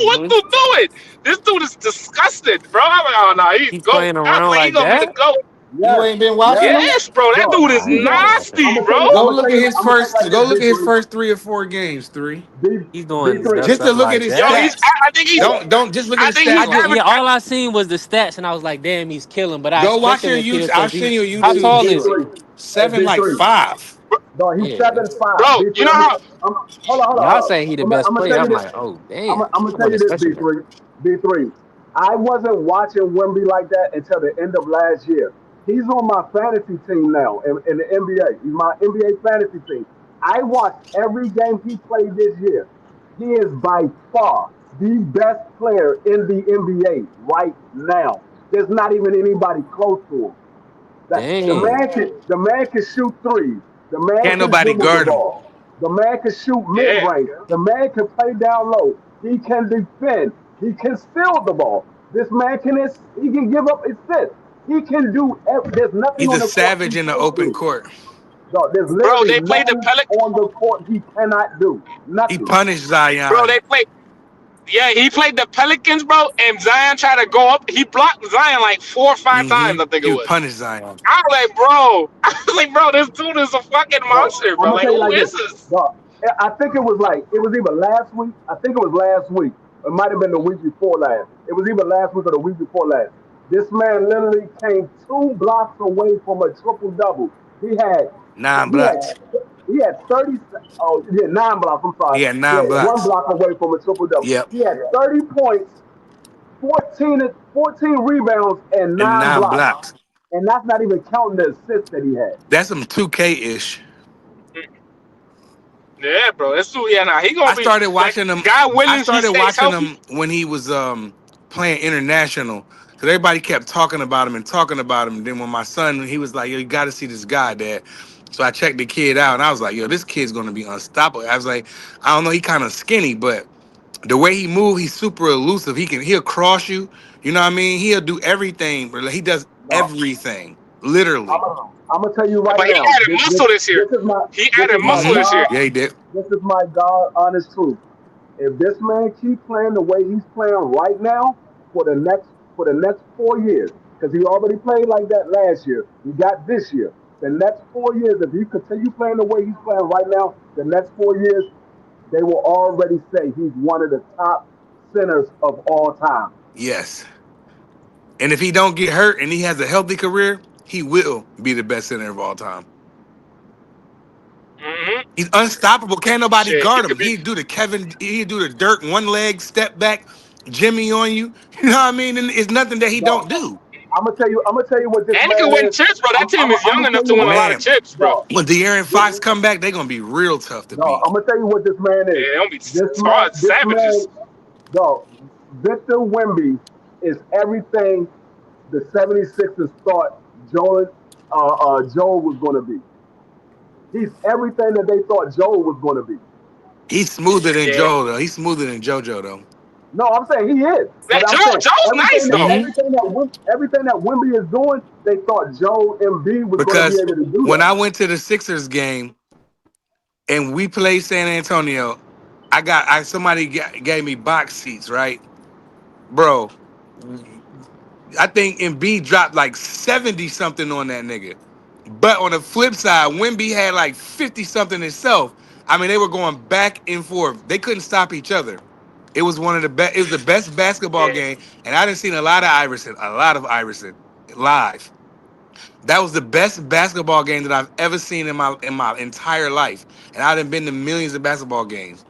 S: what
C: Hmm.
S: dude doing? This dude is disgusted, bro. I'm like, oh no, he's
C: He's
S: go.
C: playing
S: I was
C: around
S: like, he
C: like
S: gonna be the
C: that.
S: GOAT.
T: You
G: Yes,
T: ain't been
G: yes.
T: watching him?
S: Yes, bro, that
G: Bro,
S: dude is
C: I ain't been watching.
S: nasty, bro.
T: Go look at his
G: I'm gonna tell you
T: first.
G: like
T: Go
G: this,
T: look at his
G: B3.
T: first 3 or 4 games. 3.
C: He's
G: B
C: doing
G: three.
C: that
T: Just to
C: stuff
T: look at
C: like
T: his
S: Yo,
C: that.
T: stats.
S: I think he's,
T: Don't just look at
S: I
T: his
S: think
C: I
S: he's
T: stats.
C: just
S: average.
C: yeah. All I seen was the stats, and I was like, damn, he's killing. But I
T: Go watch
C: expect him
T: your
C: to kill
T: YouTube. I'll
C: because
T: send
C: he's
T: you a
C: how
T: YouTube.
C: tall
G: B
C: is
T: He's
C: he?
G: three. Hey,
T: 7 like
G: B3.
T: 5.
G: No, he's
C: Yeah.
G: 7'5".
S: Bro,
G: B3.
S: you know how,
G: Hold on, hold on,
C: Y'all
G: hold on.
C: saying he the best
G: I'm gonna
C: player?
G: tell you
C: I'm
G: this.
C: like, oh damn,
G: I'm gonna
C: I'm
G: tell
C: going
G: you
C: to
G: this,
C: special him.
G: B3. B3. I wasn't watching Wemby like that until the end of last year. He's on my fantasy team now in the NBA. He's my NBA fantasy team. I watched every game he played this year. He is by far the best player in the NBA right now. There's not even anybody close to him. That
C: Dang,
G: the man can shoot threes. The man
T: Can't
G: can
T: nobody
G: dribble the
T: guard him.
G: ball. The man can shoot mid
S: yeah,
G: range. The man can play down low. He can defend. He can steal the ball. This man he can give up assists. He can do. There's nothing
T: He's
G: on
T: a
G: the court he
T: savage in the
G: can't
T: open
G: do.
T: court.
G: No, there's
S: bro,
G: literally
S: they played the
G: nothing
S: Pelic,
G: on the court he cannot do.
T: He
G: Nothing.
T: punished
S: bro,
T: Zion.
S: they played. Yeah, he played the Pelicans, bro, and Zion tried to go up. He blocked Zion like 4 or 5 times, I think it
T: He
S: was.
T: punished Zion.
S: I was like, bro, this dude is a fucking
G: No,
S: monster,
G: I'm
S: bro.
G: gonna
S: Like,
G: tell you
S: who
G: like this.
S: is this?
G: No, I think it was either last week. I think it was last week. It might have been the week before last. It was either last week or the week before last. This man literally came 2 blocks away from a triple double. He had
T: 9
G: he had
T: blocks.
G: he had 30. Oh yeah, 9 blocks. I'm sorry.
T: He had
G: He
T: 9
G: had one
T: blocks.
G: block away from a triple double.
T: Yep.
G: He had 30 points 14 rebounds and
T: And
G: 9
T: 9
G: blocks.
T: blocks.
G: And that's not even counting the assists that he had.
T: That's some 2K ish.
S: Yeah, bro. That's too. Yeah, nah. He
T: I
S: gonna be
T: started
S: like
T: watching him.
S: God
T: I
S: willing. He
T: started
S: stays
T: watching
S: healthy.
T: him when he was playing international. Cause everybody kept talking about him and talking about him. And then when my son, he was like, "Yo, you got to see this guy, Dad." So I checked the kid out, and I was like, "Yo, this kid's gonna be unstoppable." I was like, "I don't know, he kind of skinny, but the way he move, he's super elusive. He'll cross you. You know what I mean? He'll do everything, but he does
G: No,
T: everything, literally."
G: I'm gonna tell you right
S: But he
G: now.
S: added muscle this year. He
G: This
S: added
G: is my
S: muscle
T: Hmm.
S: this year.
G: God.
T: Yeah, he did.
G: This is my God honest truth. If this man keep playing the way he's playing right now for the next 4 years, because he already played like that last year, he got this year. The next 4 years, if he continue playing the way he's playing right now, the next 4 years, they will already say he's one of the top centers of all time.
T: Yes. And if he don't get hurt and he has a healthy career, he will be the best center of all time.
S: Hmm.
T: He's unstoppable. Can't nobody
S: Shit, he
T: guard him.
S: could be.
T: He'd do the dirt, one leg, step back, Jimmy on you. You know what I mean? And it's nothing that he don't
G: No,
T: do.
G: I'm gonna tell you what this
S: And he
G: man
S: could win
G: is.
S: chips, bro. That team is
G: I'm
S: young
G: gonna tell
S: enough
G: you
S: to win a
G: what.
S: lot of
T: Man,
S: chips, bro.
G: No,
T: when De'Aaron
G: this,
T: Fox come back, they're gonna be real tough to
G: no,
T: beat.
G: I'm gonna tell you what this man is.
S: Yeah, they don't be hard
G: This man,
S: savages.
G: no, Victor Wemby is everything the 76ers thought Joel was going to be. He's everything that they thought Joel was going to be.
T: He's smoother than
S: Yeah.
T: Joe though. He's smoother than JoJo though.
G: No, I'm saying he is, but
S: That
G: I'm
S: Joe
G: saying
S: Joe's nice though.
T: Hmm.
G: everything that Wemby is doing, they thought Joel Embiid was going to be
T: Because
G: able to do
T: when
G: that.
T: I went to the Sixers game and we played San Antonio, gave me box seats, right, bro. I think Embiid dropped like 70 something on that nigga. But on the flip side, Wemby had like 50 something himself. I mean, they were going back and forth. They couldn't stop each other. It was one of the best. It was the best basketball
S: Yeah.
T: game, and I didn't seen a lot of Iverson live. That was the best basketball game that I've ever seen in my entire life, and I've been to millions of basketball games.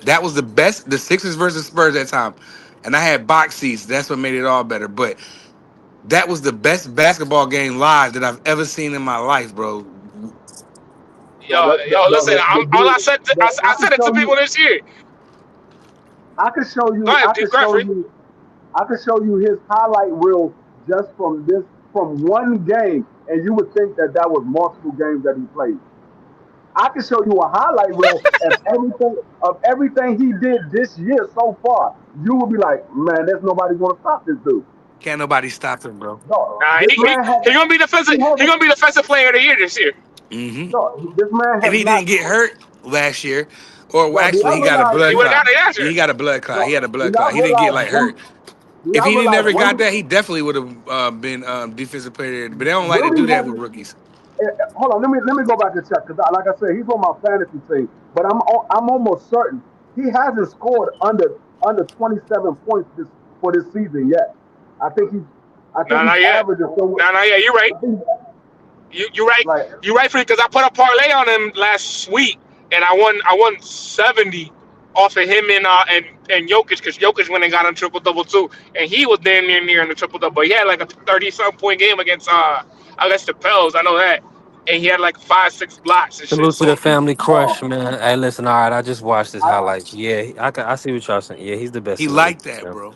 T: That was the best. The Sixers versus Spurs that time, and I had box seats. That's what made it all better. But that was the best basketball game live that I've ever seen in my life, bro.
S: Yo, yo, listen. All I said, I said it to people this year.
G: I could show
S: Go
G: you,
S: ahead, Deep Godfrey.
G: I could show you his highlight reel just from one game, and you would think that that was multiple games that he played. I can show you a highlight reel of everything he did this year so far. You will be like, man, there's nobody going to stop this dude.
T: Can't nobody stop him, bro.
G: No,
S: Nah,
G: this man
S: he
G: has
S: gonna be defensive.
G: he
S: He
G: hasn't.
S: gonna be defensive player of the year this year.
T: Hmm.
G: No, this man
T: If
G: has
T: he
G: not.
T: didn't get hurt last year, or well,
G: No, do
T: actually,
G: y'all
T: he got a
G: realize?
S: He
T: blood
S: would have
T: clot.
S: got the
T: He
S: answer.
T: got a blood clot. He
G: No,
T: had a blood clot. He didn't get like hurt.
G: Do
T: If
G: y'all
T: he didn't
G: realize
T: never got
G: Wemby,
T: that, he definitely would have been defensive player. But they don't like to
G: Wemby
T: do that
G: has?
T: with rookies.
G: Hold on, let me go back and check because, like I said, he's on my fantasy team. But I'm almost certain he hasn't scored under 27 points for this season yet. I think he's I think
S: Nah,
G: he's
S: not yet.
G: averaging somewhere.
S: Nah, not yet. You right.
G: I think
S: You right.
G: like
S: You right for it because I put a parlay on him last week and I won. I won 70 off of him and Jokic because Jokic went and got a triple double too, and he was damn near in the triple double. He had like a 30-something point game against the Pels. I know that, and he had like 5-6 blocks and shit.
C: Salute to the
S: So
C: family crush,
G: no,
C: man. Hey, listen, all right, I just watched this
G: I
C: highlights. Yeah, I see what y'all saying. Yeah, he's the best
T: He
C: in the league.
T: like that,
C: So.
T: bro.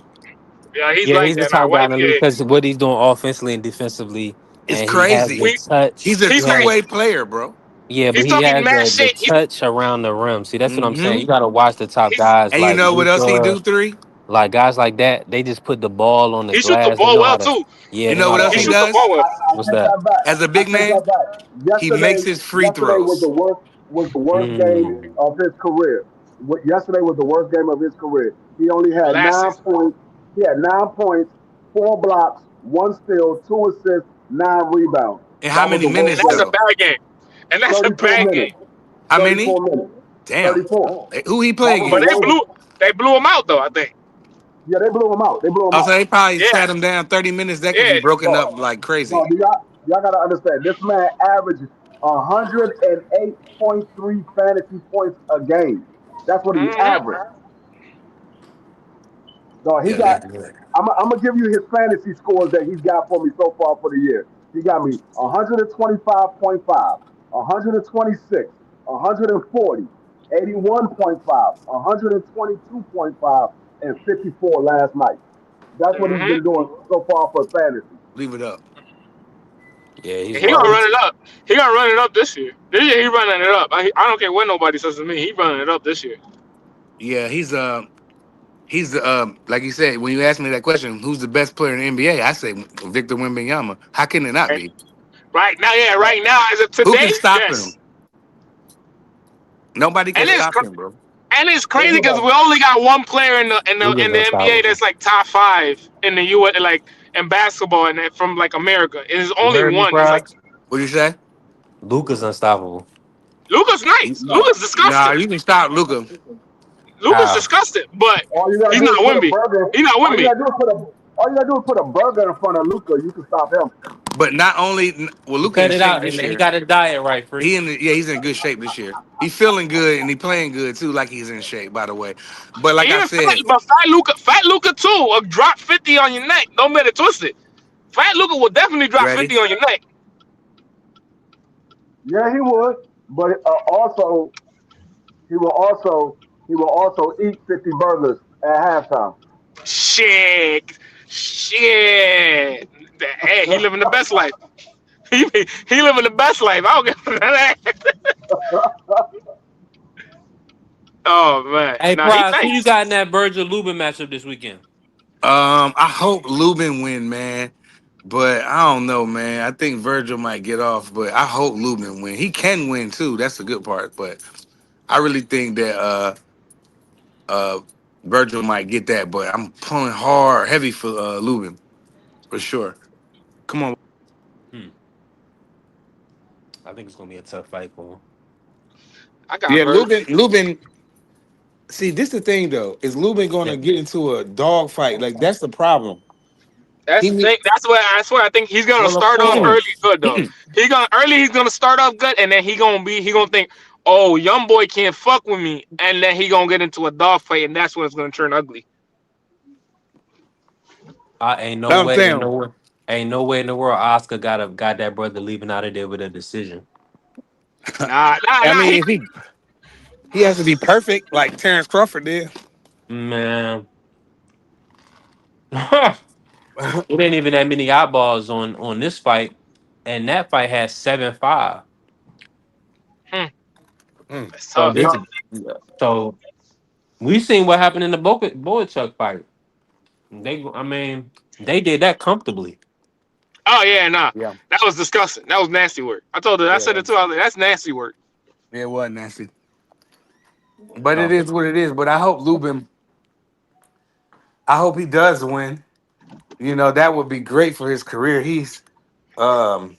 S: yeah, he's
C: Yeah,
S: like
C: he's the
S: that now.
C: top guy
S: Wait,
C: in the league
S: yeah,
C: because what he's doing offensively and defensively,
T: It's
C: and he has the
T: crazy.
S: we
C: touch.
T: He's a
C: He
S: he's
T: two
C: has,
T: way player, bro.
C: yeah, but
S: he's
C: he
S: talking
C: has
S: mad
C: the
S: shit.
C: touch around the rim. See, that's what I'm saying.
T: Hmm.
C: You got to watch the top
S: He's
C: guys
T: And you
C: like
T: know what else he
C: Luka,
T: do? Three.
C: like guys like that. They just put the ball on the
S: he shoots the
C: glass. They
S: ball
C: know
S: well
C: how to.
S: too.
C: Yeah,
T: You
C: they know
T: know
C: how
T: what
C: to
T: else
S: He
T: he
C: paint.
S: shoots the
T: does?
S: ball well.
G: I
C: What's
G: take
C: that?
G: that back.
T: As a
G: I
T: big
G: take that
T: man,
G: back.
T: he makes
G: Yesterday,
T: his free
G: yesterday
T: throws.
G: was the worst game
C: Mm.
G: of his career. Yesterday was the worst game of his career. He only had
S: Last
G: 9
S: season,
G: points. He had 9 points, 4 blocks, 1 steal, 2 assists, 9 rebounds.
T: And how
G: That was
T: many
G: the worst
S: and
T: minutes
S: that's a
G: game.
T: though?
S: bad game, and that's a
G: 34
S: bad
G: minutes.
S: game.
T: How many?
G: 34 minutes.
T: Damn.
G: 34.
T: Who he
G: That
T: play
G: was the
S: But
T: against?
G: worst.
S: they blew him out though. I think.
G: Yeah, they blew him out. They blew him
T: Oh, so
G: out.
T: they probably
S: Yeah,
T: sat him down 30 minutes. That could be
S: yeah.
T: broken up
G: No,
T: like
G: no,
T: crazy.
G: y'all gotta understand. This man averaged 108.3 fantasy points a game. That's what he
S: Hmm.
G: averaged. No, he
T: Yeah,
G: got
T: that's good.
G: I'm gonna give you his fantasy scores that he's got for me so far for the year. He got me 125.5, 126, 140, 81.5, 122.5, and 54 last night. That's what he's
S: Hmm.
G: been doing so far for fantasy.
D: Leave it up.
C: Yeah, he's
S: And he gonna
C: wild.
S: run it up. He gonna run it up this year. This year he running it up. I don't care what nobody says to me. He running it up this year.
T: Yeah, he's like you said when you asked me that question, who's the best player in the NBA? I say Victor Wembanyama. How can it not
S: And
T: be?
S: right now, yeah, right now as of
T: Who
S: today,
T: can stop him?
S: yes.
T: Nobody can
S: And it's
T: stop him, bro.
S: crazy because we only got one player in the
C: Luka's
S: NBA
C: unstoppable.
S: that's like top five in the U.S. like in basketball and from like America. It's
T: You
S: only
T: heard me,
S: one. It's like
T: Prize? What do you say?
C: Luka's unstoppable.
S: Luca's nice. Luca's
T: Nah,
S: disgusting.
T: you can stop Luca.
S: Luca's
C: How?
S: disgusting, but
G: All you gotta
S: he's
G: do
S: not
G: is put a
S: Wimby.
G: burger.
S: He's not
G: All you
S: Wimby.
G: gotta do is put a. All you gotta do is put a burger in front of Luca. You can stop him.
T: But not only well,
C: You
T: Luca
C: cut
T: in
C: it
T: shape
C: out,
T: this
C: and he
T: year.
C: got his diet right, free.
T: He's in good shape this year. He's feeling good and he playing good too, like he's in shape, by the way. But like I
S: Even
T: said,
S: Fat Luca too, will drop 50 on your neck. Don't let it twist it. Fat Luca will definitely drop
T: ready?
S: 50 on your neck.
G: Yeah, he would. But also, he will also he will also eat 50 burgers at halftime.
S: Shit, shit. Hey, he living the best life. He living the best life. I don't give a that. Oh man,
C: Hey,
S: nah, he
C: Prize, who you
S: nice.
C: got in that Virgil Lubin matchup this weekend?
T: I hope Lubin win, man. But I don't know, man. I think Virgil might get off, but I hope Lubin win. He can win too. That's the good part. But I really think that uh Virgil might get that. But I'm pulling hard, heavy for Lubin for sure. Come on.
C: Hmm. I think it's gonna be a tough fight for him.
S: I got
T: Yeah,
S: Virgil.
T: Lubin. See, this the thing though. Is Lubin going
C: Yeah.
T: to get into a dog fight? Like that's the problem.
S: That's the
T: He
S: thing. That's where I think he's gonna
C: Well, of
S: start off early
C: course.
S: good though. He's gonna start off good, and then he gonna think, oh, young boy can't fuck with me, and then he gonna get into a dog fight, and that's when it's gonna turn ugly.
C: I ain't no
T: I'm
C: way in the
T: saying.
C: world. Ain't no way in the world Oscar got that brother leaving out of there with a decision.
T: I
S: Nah.
T: mean, if he has to be perfect like Terrence Crawford did.
C: Man, it ain't even that many eyeballs on this fight, and that fight has 7-5.
S: Hmm,
T: Mm.
S: that's
C: So
S: tough.
C: this, so we seen what happened in the Boychuk fight. I mean, they did that comfortably.
S: Oh yeah, nah.
T: Yeah,
S: That was disgusting. That was nasty work. I told her. I said
T: yeah,
S: it too. I was like, that's nasty work.
T: it was nasty. But it
C: Oh,
T: is what it is. But I hope Lubin. I hope he does win. You know that would be great for his career. He's um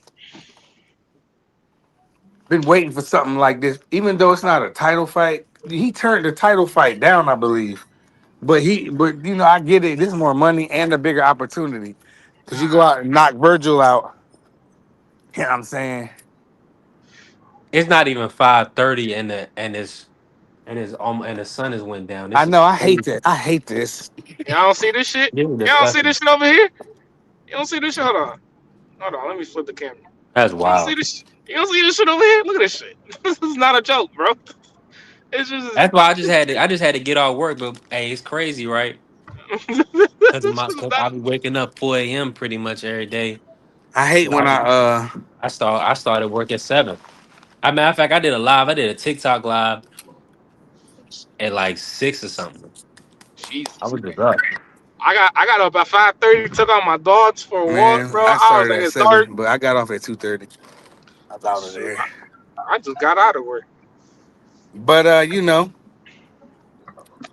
T: been waiting for something like this, even though it's not a title fight. He turned the title fight down, I believe. But you know, I get it. This is more money and a bigger opportunity because you go out and knock Virgil out. You know what I'm saying?
C: it's not even 5:30, and the sun has went down.
T: I
C: This is
T: know. I hate
C: crazy.
T: that. I hate this.
S: Y'all don't see this shit.
C: This is
S: Y'all don't see
C: disgusting.
S: this shit over here. You don't see this shit. Hold on. Let me flip the camera.
C: That's
S: You don't see
C: wild.
S: this. You don't see this shit over here. Look at this shit. This is not a joke, bro. It's just.
C: That's why I just had to get off work. But hey, it's crazy, right? Cause
S: This
C: my
S: shit is
C: cause
S: not.
C: I be waking up 4 a.m. pretty much every day.
T: I hate
C: But
T: when
C: I started work at 7. As a matter of fact, I did a TikTok live at like 6 or something. I
S: Jesus
C: was just
S: Christ.
C: up.
S: I got up at 5:30. Took out my dogs for a walk,
T: man.
S: bro.
T: I
S: I was
T: started
S: like,
T: at
S: it's dark.
T: 7, but I got off at 2:30. I was out of
S: Shoot,
T: there.
S: I just got out of work.
T: But you know,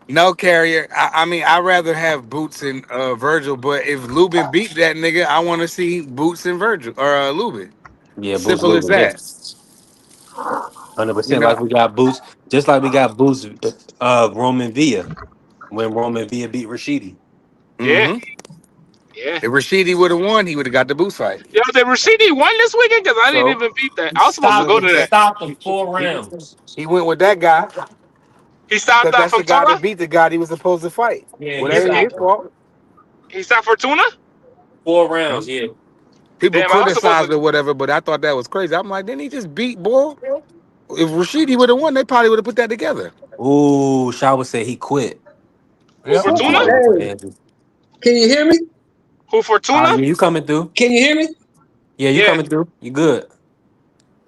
T: no carrier. I mean, I'd rather have Boots and Virgil. But if Lubin beat that nigga, I want to see Boots and Virgil or Lubin.
C: Yeah, Boots
T: Simple as
C: losing
T: that.
C: this
T: You
C: 100%.
T: know.
C: Like we got Boots, just like we got Boots. Roman Villa when Roman Villa beat Rashidi.
S: Yeah,
T: Mm-hmm.
S: yeah.
T: If Rashidi would have won, he would have got the Boots fight.
S: Yo, did Rashidi won this weekend? Because I didn't
T: So
S: even beat that.
C: He
S: I was
T: he
S: supposed to
T: went
S: go
C: stopped.
S: to
C: He
T: with
S: that.
T: that.
C: stopped the
T: He,
C: 4 rounds.
T: he went with that guy
S: He stopped
T: because
S: that
T: that's
S: from
T: the guy
S: Torah?
T: that beat the guy he was supposed to fight.
C: Yeah,
T: Well,
C: he
T: that ain't his
C: stopped him.
T: fault.
S: He stopped Fortuna.
C: 4 rounds, yeah.
T: People
S: Damn, I was supposed
T: criticized
S: to.
T: or whatever, but I thought that was crazy. I'm like, didn't he just beat Bull? If Rashidi would have won, they probably would have put that together.
C: Ooh, Shaw said he quit.
S: Who
T: Yep.
C: I'm
S: Fortuna?
C: calling for
H: Hey,
C: Andrew.
H: can you hear me?
S: Who Fortuna?
C: Yeah, you coming through?
H: Can you hear me?
C: Yeah, you
S: Yeah.
C: coming through? You good?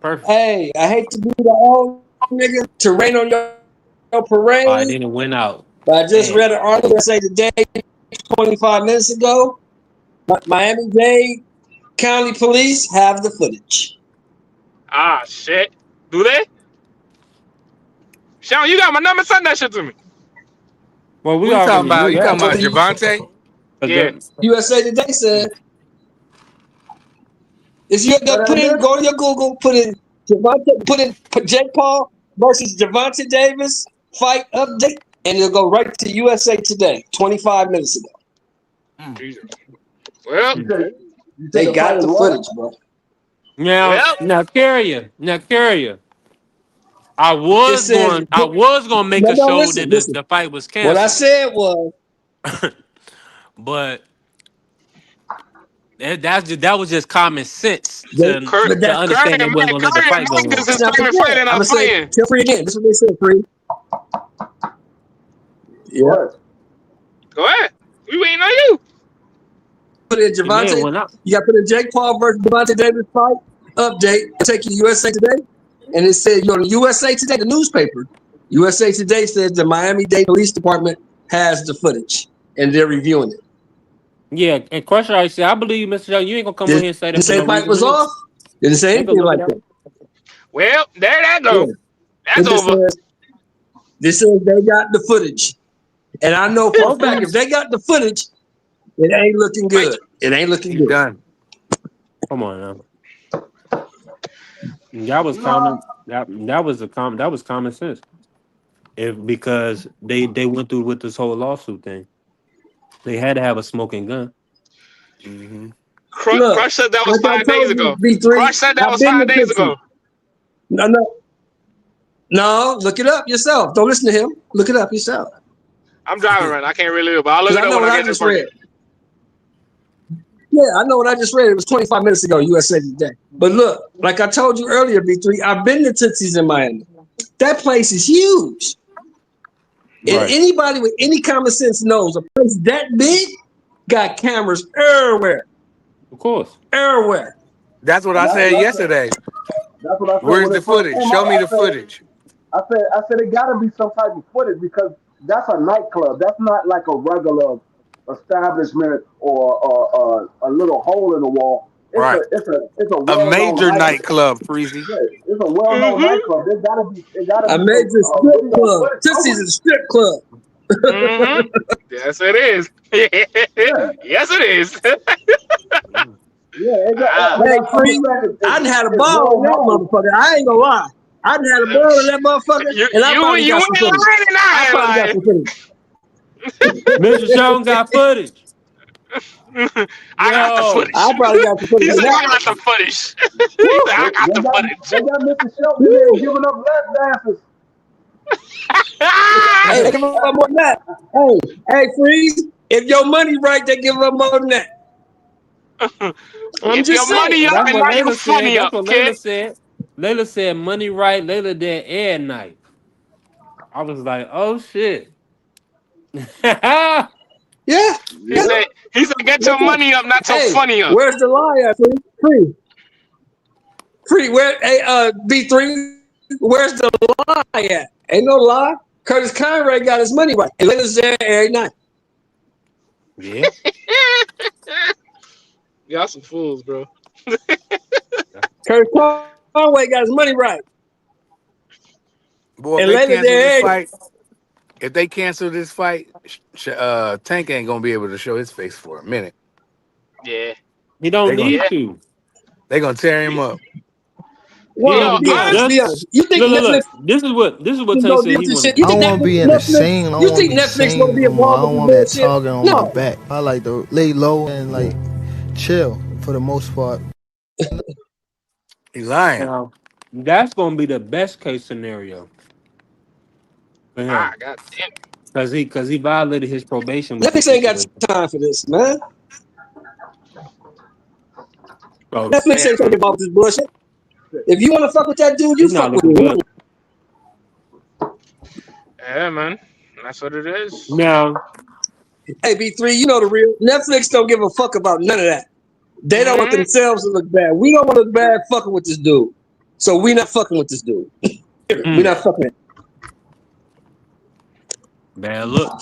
C: Perfect.
H: Hey, I hate to be the old nigga to rain on your
C: All right,
H: parade,
C: then it went out.
H: but I just
C: Dang.
H: read an article that say today, 25 minutes ago, Miami-Dade County Police have the footage.
S: Ah, shit. Do they? Sean, you got my number. Send that shit to me.
C: Well,
T: Who
C: we
T: you talking
C: already
T: about?
C: knew
T: You talking
C: that.
T: about Javante?
S: Yeah.
H: USA Today said, if you
G: Say that again.
H: go to your Google, put in Jake Paul versus Javante Davis fight update, and it'll go right to USA Today, 25 minutes ago.
S: Jesus. Well,
G: You said you said
H: They
G: the fight
H: got
G: is
H: the
G: what?
H: footage, bro.
S: well.
C: Now carrier.
H: It says,
C: I was gonna make
H: no,
C: a
H: no,
C: show
H: listen,
C: that
H: listen.
C: the fight was
H: What I
C: canceled,
H: said was,
C: but that was just common sense
H: they,
S: Curry,
H: but
C: to
H: that,
C: understand they
S: and
C: wasn't
S: Mike,
C: gonna let the
S: Curry and
C: fight go
S: Mike
C: on.
S: is his
H: now
S: favorite
H: forget,
S: fighter
H: I'm
S: not
H: going to say,
S: playing.
H: tell Free again. This is what they said, Free.
G: Go
H: Yeah.
G: ahead.
S: Go ahead. We waiting on you.
H: Put in
C: He may have
H: Javante,
C: went out.
H: you got to put in Jake Paul versus Javante Davis fight update, take you to USA Today. And it said, you're on USA Today, the newspaper. USA Today says the Miami-Dade Police Department has the footage, and they're reviewing it.
C: Yeah, and Crusher already said, I believe Mr. Young, you ain't gonna come on
H: Did
C: here and say
H: it
C: that for
H: say
C: no
H: the fight
C: reason.
H: was off? Did it say
C: They can
H: anything
C: look
H: like
C: it up.
H: that?
S: Well, there that
H: Yeah.
S: go. That's
H: It just
S: over.
H: says, they got the footage. And I know for a
C: Okay.
H: fact, if they got the footage, it ain't looking
S: Wait.
H: good. It ain't looking
T: He's
H: good.
T: done.
C: Come on now. That was
G: No,
C: common. That was common sense. Because they went through with this whole lawsuit thing. They had to have a smoking gun.
T: Hmm.
H: Look,
S: Crush said that was
H: like I
S: 5 days
H: told you,
S: ago.
H: B3,
S: Crush said that
H: I've
S: was
H: been
S: 5
H: to
S: days
H: Tootsie.
S: ago.
H: No, no, no, look it up yourself. Don't listen to him. Look it up yourself.
S: I'm driving right now. I can't really look, but I'll look
H: Because
S: it
H: I
S: up
H: know
S: when
H: what
S: I
H: I
S: get this
H: just
S: working.
H: read. Yeah, I know what I just read. It was 25 minutes ago, USA Today. But look, like I told you earlier, B3, I've been to Tootsie's in Miami. That place is huge. And
C: Right.
H: anybody with any common sense knows a place that big got cameras everywhere.
C: Of course.
H: Everywhere.
T: That's what
G: and
T: I said
G: that's
T: yesterday.
G: what I said
T: Where's
G: when
T: the
G: it first
T: footage?
G: came
T: Show
G: out.
T: me the footage.
G: I said it got to be some type of footage because that's a nightclub. That's not like a regular establishment or a little hole in the wall. It's a
T: Right.
G: it's a it's a
T: A
G: well known
T: major
G: nightclub.
T: nightclub, Freezy.
G: Yeah, it's a well known
S: Mm-hmm.
G: nightclub. There gotta
H: A
G: be some
H: major strip
G: video
H: club.
G: footage
H: Tootsie's
G: somewhere.
H: is a strip club.
S: Mm-hmm. Yes, it is.
G: Yeah,
S: Yes, it is.
G: yeah.
S: Ah.
G: When
H: Hey,
G: I'm
H: Free,
G: saying
H: I done had a
G: it's
H: ball in
G: well
H: that
G: known.
H: motherfucker. I ain't gonna lie. I done had a ball in that motherfucker,
S: You
H: and I
S: you
H: probably
S: you
H: got
S: ain't
H: some footage.
S: lying and
H: I
S: I ain't
H: probably got
S: lying.
H: some footage.
C: Mr. Sean got footage.
S: I got the
C: Yo.
H: I
S: footage.
H: probably got some footage
S: He
H: in
S: said
H: that
S: I got
H: one.
S: the footage. He
H: Woo,
S: said
G: They,
S: I got
G: they
S: the
G: got
S: footage.
G: they got Mr. Shelton in there
H: woo.
G: giving up lap dances.
H: Hey, they give up more than that. Hey, Freeze, if your money right, they give up more than that. I'm
S: If
H: just
S: your
H: saying.
S: money up
C: That's
S: and
C: what
S: not your
C: Layla said.
S: funny
C: That's
S: up,
C: what
S: kid.
C: Layla said. Layla said money right, Layla dead air night. I was like, oh shit. Yeah.
H: Yeah,
S: He
H: yeah.
S: said he said get
H: Look
S: your
H: up.
S: money up, not your
H: Hey,
S: funny up.
H: where's the lie at, Free? Free, where, hey, B3, where's the lie at? Ain't no lie. Curtis Conrad got his money right. And Layla's there every night.
S: Y'all some fools, bro.
H: Curtis Conway got his money right.
T: Boy, if
H: And
T: they
H: Layla
T: cancel this
H: there every
T: fight, Tank ain't gonna be able to show his face for a minute.
S: Yeah,
C: He don't
T: They gonna
C: need
S: yeah.
C: to.
T: they gonna tear him up.
C: He
S: You
H: Well,
S: know,
C: gonna
H: be
C: get
H: honest,
S: honest.
H: be honest.
C: just
H: You think Netflix
C: This is what
H: is
C: Tank
H: gonna
C: said
H: do
C: he
H: this
C: wanna
H: shit? You
C: do.
A: I don't
H: think
A: want to be in the
H: Netflix?
A: same. I don't
H: You
A: want to
H: think
A: be
H: Netflix gonna
A: seen
H: be
A: no more. I
H: involved
A: don't
H: with
A: want
H: the
A: that
H: bullshit?
A: talking on my
H: No.
A: back. I like to lay low and like chill for the most part.
T: He lying.
C: Now, that's gonna be the best case scenario for
S: Ah,
C: him.
S: god damn.
C: Cause he violated his probation with this
H: Netflix ain't got
C: situation.
H: time for this, man.
C: Bro,
H: Netflix
B: Damn.
H: ain't talking about this bullshit. If you want to fuck with that dude, you
C: he's
H: fuck
C: not
H: with
C: looking
H: him.
C: good.
S: Yeah, man. That's what it is.
C: Now,
H: Hey, B3, you know the real. Netflix don't give a fuck about none of that. They don't want
S: Mm,
H: themselves to look bad. We don't want to look bad fucking with this dude. So we not fucking with this dude. We
C: mm,
H: not fucking with him.
C: bad look.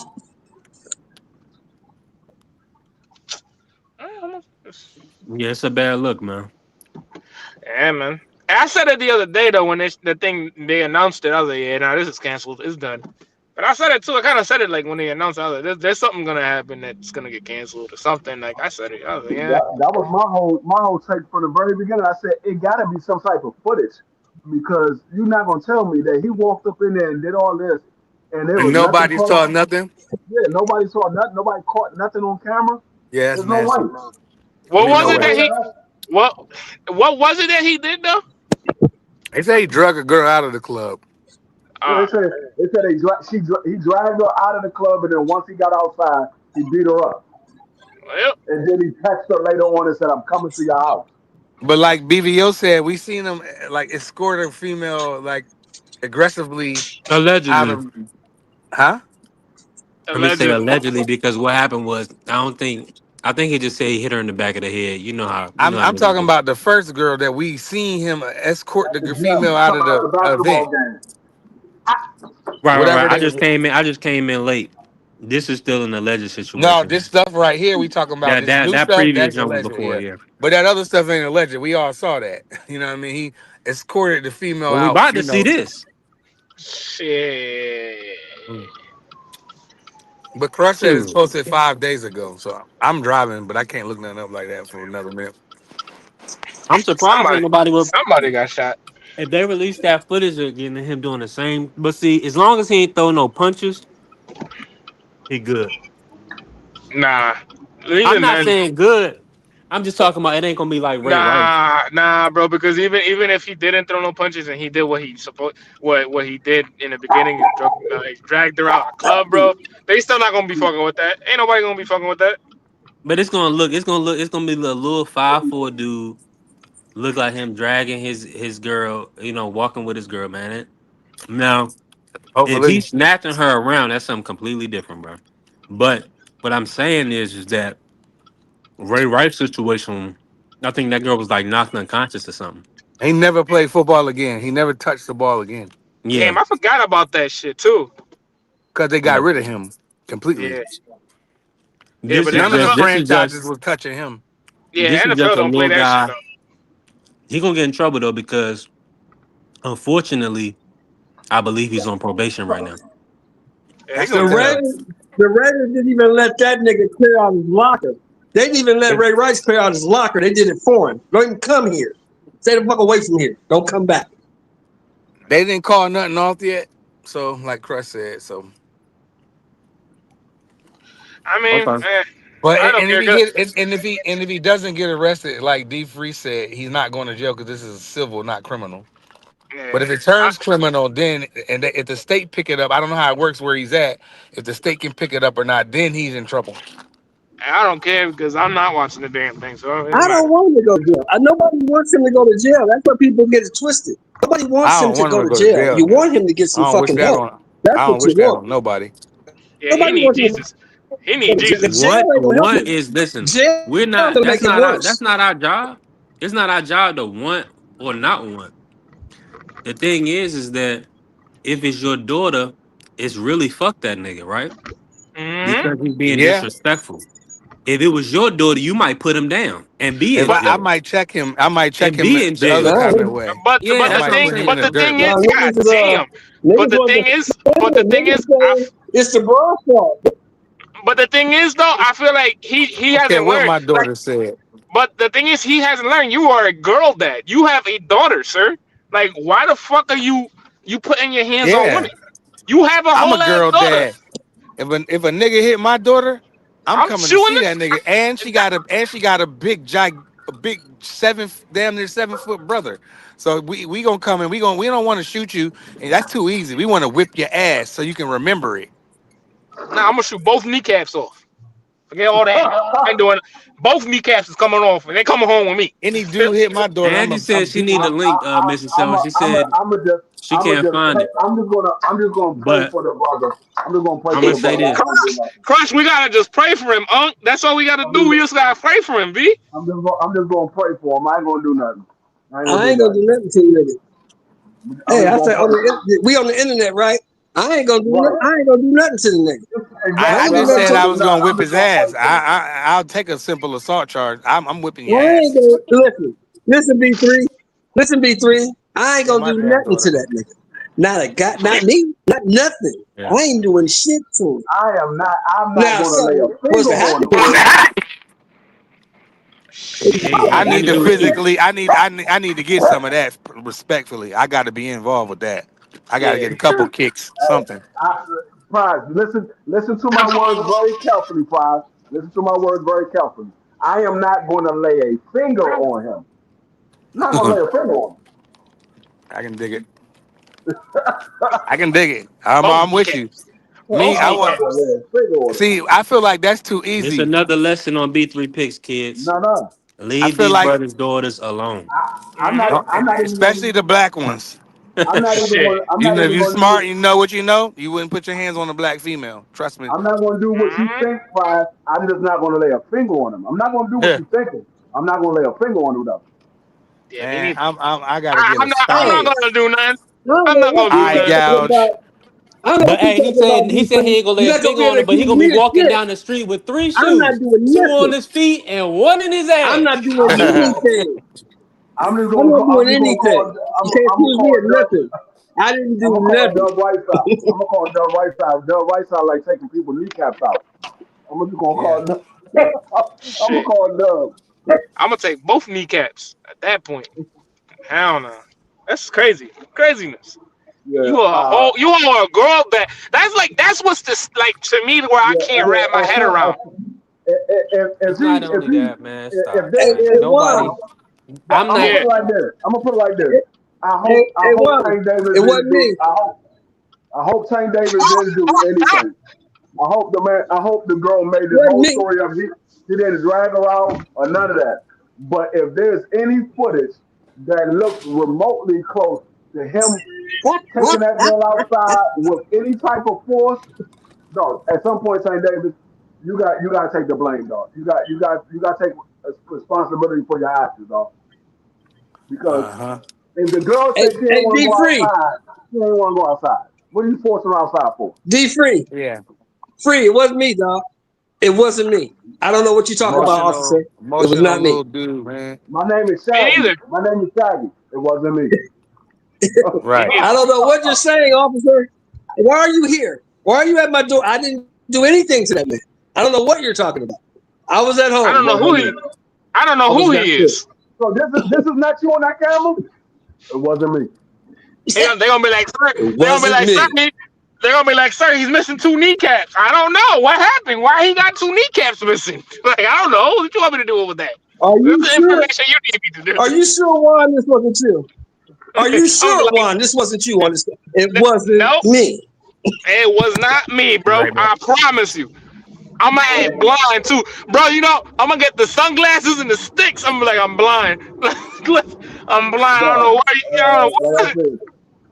C: Yeah, it's a bad look, man.
S: yeah, man. I said it the other day though when they announced it. I was like, yeah, no, this is canceled. It's done. But I said it too. I kind of said it like when they announced it. I was like, there's something gonna happen that's gonna get canceled or something. Like I said it. I was like, yeah.
G: That was my whole take from the very beginning. I said it got to be some type of footage because you're not gonna tell me that he walked up in there and did all this and there
T: And
G: was nothing
T: nobody
G: caught.
T: saw nothing.
G: Yeah, nobody saw nothing. Nobody caught nothing on camera.
T: Yeah, that's
G: There's no
T: nasty.
G: way.
T: I
S: What
T: mean,
G: There's
S: was
T: no
G: no
S: it
T: way.
S: that
G: way
S: he?
G: that.
S: What? What was it that he did though?
T: They say he drug a girl out of the club.
G: Yeah,
S: Ah,
G: they said he dragged her out of the club and then once he got outside, he beat her up
S: well,
G: and then he texted her later on and said, "I'm coming to your house."
T: But like BVO said, we seen him like escort a female like aggressively out
C: Allegedly.
T: of, huh?
C: Let me say
S: allegedly.
C: allegedly because what happened was I think he just said he hit her in the back of the head. You know how
T: I'm
C: niggas
T: talking
C: do.
T: about the first girl that we seen him escort
G: At the
T: the
G: gym,
T: female out
G: coming
T: of
G: out of
T: the
G: the basketball
T: event,
G: game.
C: Right.
T: whatever
C: I
T: they.
C: just came in. I just came in late. This is still an alleged
T: No,
C: situation.
T: this stuff right here we talking about
C: That
T: this
C: that
T: new
C: that
T: stuff.
C: previous
T: That's
C: jump was
T: alleged,
C: before,
T: yeah.
C: yeah.
T: But that other stuff ain't alleged. We all saw that. You know what I mean? He escorted the female
C: Well, we
T: out.
C: about
T: You
C: to see
T: know,
C: this.
S: Shit.
C: Mm.
T: but Crush said it's
C: Shoot.
T: posted 5 days ago. So I'm driving, but I can't look nothing up like that for another minute.
C: I'm surprised ain't
S: Somebody,
C: nobody would
S: somebody got shot.
C: if they release that footage again of him doing the same. But see, as long as he ain't throw no punches, he good.
S: Nah.
C: I'm
S: Even
C: not
S: then,
C: saying good. I'm just talking about it ain't gonna be like Ray Rice.
S: nah, bro. Because even if he didn't throw no punches and he did what he supposed what he did in the beginning and dragged her out of the club, bro, they still not gonna be fucking with that. Ain't nobody gonna be fucking with that.
C: But it's gonna be a little 5'4" dude. Look like him dragging his girl, walking with his girl, man. Now, if
T: Hopefully,
C: he's snatching her around, that's something completely different, bro. But what I'm saying is that Ray Rice situation, I think that girl was like knocked unconscious or something.
T: he never played football again. He never touched the ball again
C: Yeah,
S: Damn, I forgot about that shit too.
T: because they got
C: yeah.
T: rid of him completely.
S: Yeah, yeah,
C: This
S: but
C: is
T: None of the
C: just
S: NFL,
C: this is
T: franchises
C: just
T: was touching him.
S: yeah,
C: a
S: NFL don't play
C: little
S: that shit
C: guy.
S: though.
C: He gonna get in trouble though because unfortunately, I believe he's on probation right now.
S: Yeah, they
T: That's
H: The
S: gonna
T: the
S: get
T: thing.
S: that.
H: Raiders, the Raiders didn't even let that nigga clear out his locker. They didn't even let Ray Rice clear out his locker. They did it for him. Don't even come here. Stay the fuck away from here. Don't come back.
T: They didn't call nothing off yet. So, like Crush said, so.
S: I mean,
C: Okay.
T: But
S: I don't
T: and if
S: care.
T: he get and if he doesn't get arrested, like D Free said, he's not going to jail because this is civil, not criminal. But
S: Yeah,
T: if it
S: I,
T: turns criminal, then if the state pick it up, I don't know how it works where he's at. If the state can pick it up or not, then he's in trouble.
S: I don't care because I'm not watching the damn thing, so it
H: I
S: don't
H: don't
S: matter.
H: want him to go to jail. Nobody wants him to go to jail. That's where people get it twisted. Nobody wants
T: I
H: him
T: don't
H: to
T: want him
H: go
T: to
H: to
T: go to
H: jail.
T: jail
H: You
T: now.
H: want him to get some
T: I don't wish
H: fucking
T: that
H: help.
T: on.
H: That's
T: I
H: what
T: don't
H: you
T: wish that
H: want.
T: on nobody.
S: Yeah, he
H: Nobody
S: need
H: wants him to
S: Jesus. He
H: go
S: need
H: to jail. The
S: Jesus.
H: jail
C: What
H: ain't gonna help
C: want
H: him.
C: is listen,
H: Jail
C: we're not
H: gonna make it
C: that's
H: worse.
C: not our job. It's not our job to want or not want. The thing is that if it's your daughter, it's really fuck that nigga, right?
S: Hmm.
C: Because he's being
T: Yeah.
C: disrespectful. If it was your daughter, you might put him down and be
T: If
C: in
S: But
T: I
C: jail.
T: might check him, I might check
C: And
T: him
C: be in
T: the other
C: jail.
H: No,
T: kind of way.
C: Yeah,
T: I
C: that's what
T: might
C: I'm
T: put him in
C: saying.
T: the dirt.
S: God
H: niggas is
S: damn. But
H: niggas
S: the
H: want
S: thing
H: to
S: is, but the thing
H: niggas
S: is,
H: say it's the broad fault.
S: but the thing is though, I feel like he
T: I don't care
S: hasn't
T: what
S: learned.
T: my
S: Like,
T: daughter said.
S: but the thing is, he hasn't learned. You are a girl dad. You have a daughter, sir. Like, why the fuck are you putting your hands on
T: Yeah,
S: women? You have a
T: I'm a
S: whole ass
T: girl
S: daughter.
T: dad. If a nigga hit my daughter, I'm
S: I'm
T: coming to
S: chewing
T: see that
S: this.
T: nigga. And she got a big damn near 7 foot brother. So we gonna come and we don't want to shoot you. And that's too easy. We want to whip your ass so you can remember it.
S: Nah, I'm gonna shoot both kneecaps off. Forget all that. I ain't doing it. Both kneecaps is coming off, and they coming home with me.
T: Any dude hit my daughter,
C: Angie
T: I'm
C: said she
T: beating
C: need the
T: him.
C: link, Mrs. Seller. She said she can't find it.
G: I'm just gonna pray
C: But
G: for the brother. I'm just gonna pray
C: I'm
G: for
C: gonna
G: the
C: say
G: brother. I ain't
C: this.
G: gonna do
S: Crush,
G: nothing.
S: Crush, we gotta just pray for him, Unc. That's all we gotta
G: I'm
S: do.
G: just,
S: We just gotta pray for him, B.
G: I'm just gonna pray for him. I ain't gonna do nothing. I ain't gonna
H: I
G: do
H: ain't gonna do
G: nothing.
H: nothing to you, nigga.
G: I'm
H: Hey,
G: just
H: I
G: gonna
H: said
G: pray for him.
H: we on the internet, right? I ain't gonna do
G: Right.
H: I ain't gonna do nothing to the nigga. I
T: I
H: ain't
G: Exactly.
H: do
G: I'm
T: just
G: not
H: nothing
T: said
H: to
G: gonna
T: I
G: do
T: was
H: him.
G: nothing.
T: gonna
G: I'm
T: whip
G: just
T: his
G: gonna pray
T: ass.
G: for him.
T: I'll take a simple assault charge. I'm whipping your
H: I ain't
T: ass.
H: gonna listen, B3. Listen, B3. I ain't
T: Hit
H: gonna
T: my
H: do
T: damn
H: nothing to
T: daughter.
H: that nigga. Not me, not nothing.
C: Yeah.
H: I ain't doing shit to him.
G: I'm not
H: Now,
G: gonna lay a
H: something was
G: finger
H: to
G: on
H: happen
G: him.
H: to him.
C: Hey,
T: I
C: you
T: need to
C: do it too.
T: physically. I need to get some of that respectfully. I got to be involved with that. I got to
S: Yeah.
T: get a couple kicks,
G: Hey,
T: something.
G: Prize, listen to my words very carefully, Prize. Listen to my words very carefully. I am not gonna lay a finger on him. I'm not gonna
T: I
G: lay a finger on
T: can dig it.
G: him.
T: I can dig it.
S: Both
T: I'm with you.
S: kneecaps.
T: Me,
S: Both
T: I
G: I'm not
T: want.
G: gonna
S: kneecaps.
G: lay a finger on him.
T: See, I feel like that's too
C: It's
T: easy.
C: another lesson on B3 picks, kids.
G: No, no.
T: I
C: Leave
T: feel
C: these
T: like,
C: brothers' daughters alone.
G: I'm not.
S: Mm-hmm.
G: I'm not even gonna.
T: especially the black ones.
G: I'm not even
S: Shit.
G: gonna. I'm
T: You
G: not
T: know, if
G: even
T: you're
G: gonna
T: smart
G: do.
T: and you know what you know, you wouldn't put your hands on a black female. Trust me.
G: I'm not gonna do what you
S: Mm-hmm.
G: think, Prize. I'm just not gonna lay a finger on him. I'm not gonna do what
T: Yeah.
G: you thinking. I'm not gonna lay a finger on him though.
S: Yeah, me
T: Man,
S: neither.
T: I gotta get a
S: I'm
T: spot.
S: not
H: Hey,
S: gonna do nothing.
H: I don't
S: I'm
H: know
S: not
H: what
S: gonna
H: you
S: do
T: Eye
S: nothing.
H: talking
T: gouge.
H: about. I don't know
C: But
H: what you
C: hey, he
H: talking about,
C: said he
H: B3.
C: ain't gonna lay
H: You
C: a
H: not gonna
C: finger
H: be able
C: on
H: to
C: him, but he
H: accuse
C: gonna be
H: me of
C: walking
H: shit.
C: down the street with three
H: I'm not
C: shoes,
H: doing
C: two on
H: nothing.
C: his feet and one in his
H: I'm not
C: ass.
H: doing anything. I'm not doing
G: I'm just gonna
H: anything.
G: call.
H: You can't
G: I'm gonna
H: accuse me
G: call
H: of
G: Dub.
H: nothing. I didn't
G: I'm
H: do
G: gonna call
H: nothing.
G: Dub Whiteside. I'm gonna call Dub Whiteside. Dub Whiteside like taking people kneecaps out. I'm just gonna
T: Yeah.
G: call. Dub. I'm gonna
S: Shit.
G: call Dub.
S: I'm gonna take both kneecaps at that point. Hell no. That's crazy. Craziness.
G: Yeah.
S: You are a girl that's what's this like to me where I
G: Yeah.
S: can't
G: Yeah.
S: wrap my head around.
G: If
C: It's not
G: he
C: only that, man.
G: if
C: Stop,
G: there
C: man.
G: is
C: Nobody.
G: but
C: I'm
G: I'm gonna
C: not.
S: Yeah.
G: put it like this. I'm gonna put it like this. I
H: It
G: hope
H: was.
G: Tank Davis
H: It wasn't
G: didn't do.
H: me.
G: I hope Tank Davis didn't do anything. I hope the girl made
H: It
G: this
H: wasn't
G: whole
H: me.
G: story up. He didn't drag her out or none of that. But if there's any footage that looks remotely close to him taking that girl outside with any type of force, dog, at some point, St. Davis, you got to take the blame, dog. You got to take responsibility for your actions, dog. Because
T: Uh-huh.
G: if the girl
H: Hey,
G: said she didn't
H: hey,
G: want to
H: D
G: go
H: free,
G: outside, she didn't want to go outside. What are you forcing her outside for?
H: D free,
T: Yeah.
H: free. It wasn't me, dog. It wasn't me. I don't know what you're talking about, officer. It was
T: Emotional
H: not me.
T: little dude, man.
G: My name is
S: Me
G: Shaggy.
S: neither.
G: My name is Shaggy. It wasn't me.
S: Me
T: Right.
H: I
S: neither.
H: don't know what you're saying, officer. Why are you here? Why are you at my door? I didn't do anything to that man. I don't know what you're talking about. I was at
S: I
G: It
H: home.
S: don't know
G: wasn't
S: who
G: me.
S: he I don't
H: I
S: know
H: was
S: who
H: that's
S: he
H: it.
S: is.
G: So this is not you on that camera. It wasn't me.
S: They're gonna be like, sir,
H: It
S: they're gonna be
H: wasn't
S: like, sir,
H: me.
S: they're gonna be like, sir, he's missing two kneecaps. I don't know. What happened? Why he got two kneecaps missing? Like, I don't know. What you want me to do with that?
H: Are
S: That's
H: you
S: the
H: sure?
S: information you need me to
H: Are
S: do.
H: you sure, Juan, this wasn't you? Are you
S: I'm
H: sure,
S: like,
H: Juan, this wasn't you on this? It wasn't
S: nope,
H: me.
S: it was not me,
T: Be
S: bro.
T: right back.
S: I promise you. I'm gonna act blind too, bro. You know, I'm gonna get the sunglasses and the sticks. I'm like, I'm blind. I'm blind. I don't know
G: Dog.
S: why. I don't know
G: Like I
S: what.
G: said,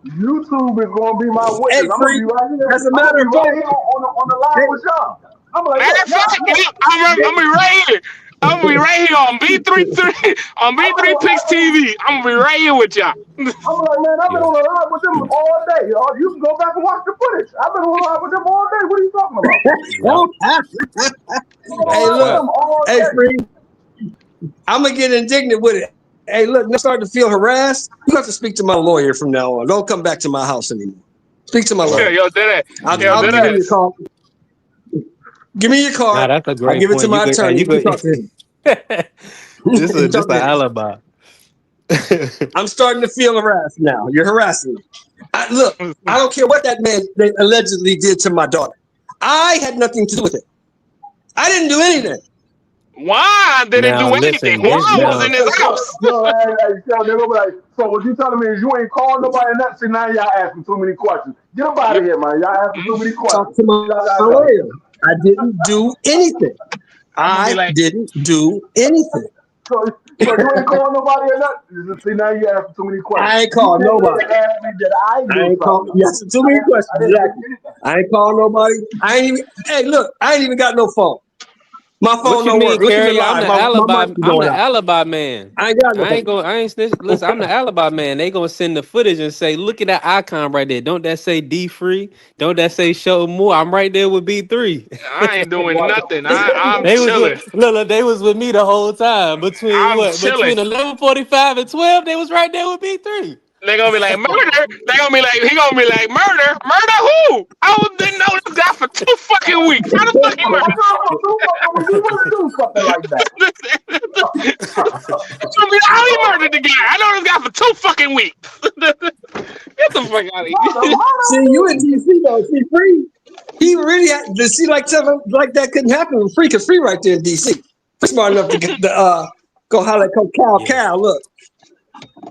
G: YouTube is gonna be my
H: Hey,
G: witness. I'm gonna
H: free.
G: be right here.
H: As a
G: I'm gonna
H: matter
G: be
H: of
G: right
H: fact,
G: here on the live
H: hey,
G: with y'all. I'm like,
S: Matter
G: look,
S: of fact,
G: look.
S: I'm gonna be right here. I'm gonna be right here on B33 on B3 Pix TV. I'm gonna be right here with y'all.
G: I'm like, man, I've been
T: Yeah.
G: on the live with them all day. Y'all. You can go back and watch the footage. I've been on the live with them all day. What are you talking about?
T: Yep.
G: I've been on the
H: hey,
T: That's a
G: live with
H: look,
T: fact.
G: them all
H: hey,
G: day.
H: free. I'm gonna get indignant with it. Hey, look, I'm starting to feel harassed. You have to speak to my lawyer from now on. Don't come back to my house anymore. Speak to my
S: yo,
H: lawyer.
T: Right.
S: dead ass. Yo,
H: I'll
S: dead
H: give him
T: Mm-hmm.
H: your
S: ass.
H: call. Give me your
C: Nah,
H: card.
C: that's a
H: I'll
C: great
H: give it to
C: point. You
H: my
C: could. Hey,
H: attorney.
C: you
H: You can
C: could.
H: talk to him.
C: This
H: You
C: is
H: can talk
C: just
H: to
C: an
H: him.
C: alibi.
H: I'm starting to feel harassed now. You're harassing me. Look, I don't care what that man they allegedly did to my daughter. I had nothing to do with it. I didn't do anything.
S: Juan didn't
C: Now
S: do anything.
C: listen,
S: Juan
C: this
S: was
C: now
S: in his house.
G: So they're gonna be like, so what you telling me is you ain't calling nobody nothing? See, now y'all asking too many questions. Get up out
S: Yep.
G: of here, man. Y'all asking too
S: Mm.
G: many
H: Talk
G: questions.
H: to my
G: Shut that down.
H: lawyer. I didn't do anything.
S: I'm gonna be
H: I
S: like,
H: didn't do anything.
G: So you ain't calling nobody or nothing. See, now you asking too many questions.
H: I ain't
G: You
H: called
G: came in
H: nobody.
G: to ask me that I
H: I
G: do
H: ain't called.
G: something.
H: You asking too many questions.
G: I didn't do
H: Exactly.
G: anything.
H: I ain't called nobody. I ain't even. Hey, look, I ain't even got no phone. My phone
C: what you
H: don't
C: mean,
H: work. Look at me
C: Carrie? I'm
H: live.
C: the
H: My
C: alibi.
H: mic be
C: I'm
H: going
C: the
H: out.
C: alibi man.
H: I ain't got no phone.
C: I ain't snitch. Listen, I'm the alibi man. They gonna send the footage and say, look at that icon right there. Don't that say D free? Don't that say show more? I'm right there with B3.
S: I ain't doing
G: Right.
S: nothing. I'm
C: They was
S: chilling.
C: with look, they was with me the whole time. Between
S: I'm
C: what?
S: chilling.
C: Between 11:45 and 12, they was right there with B3.
S: They gonna be like murder. They gonna be like he gonna be like murder. Murder who? Didn't know this guy for 2 fucking weeks. How the fuck he
G: What girl do something when you want to do something like that?
S: murder? Gonna be like, how he murdered the guy? I know this guy for 2 fucking weeks. Get the fuck out of here.
H: See, you in DC though. See, free. He really had to see like something like that couldn't happen with free, cause free right there in DC. Free smart enough to go holler at Cal.
C: Yeah,
H: Cal, look,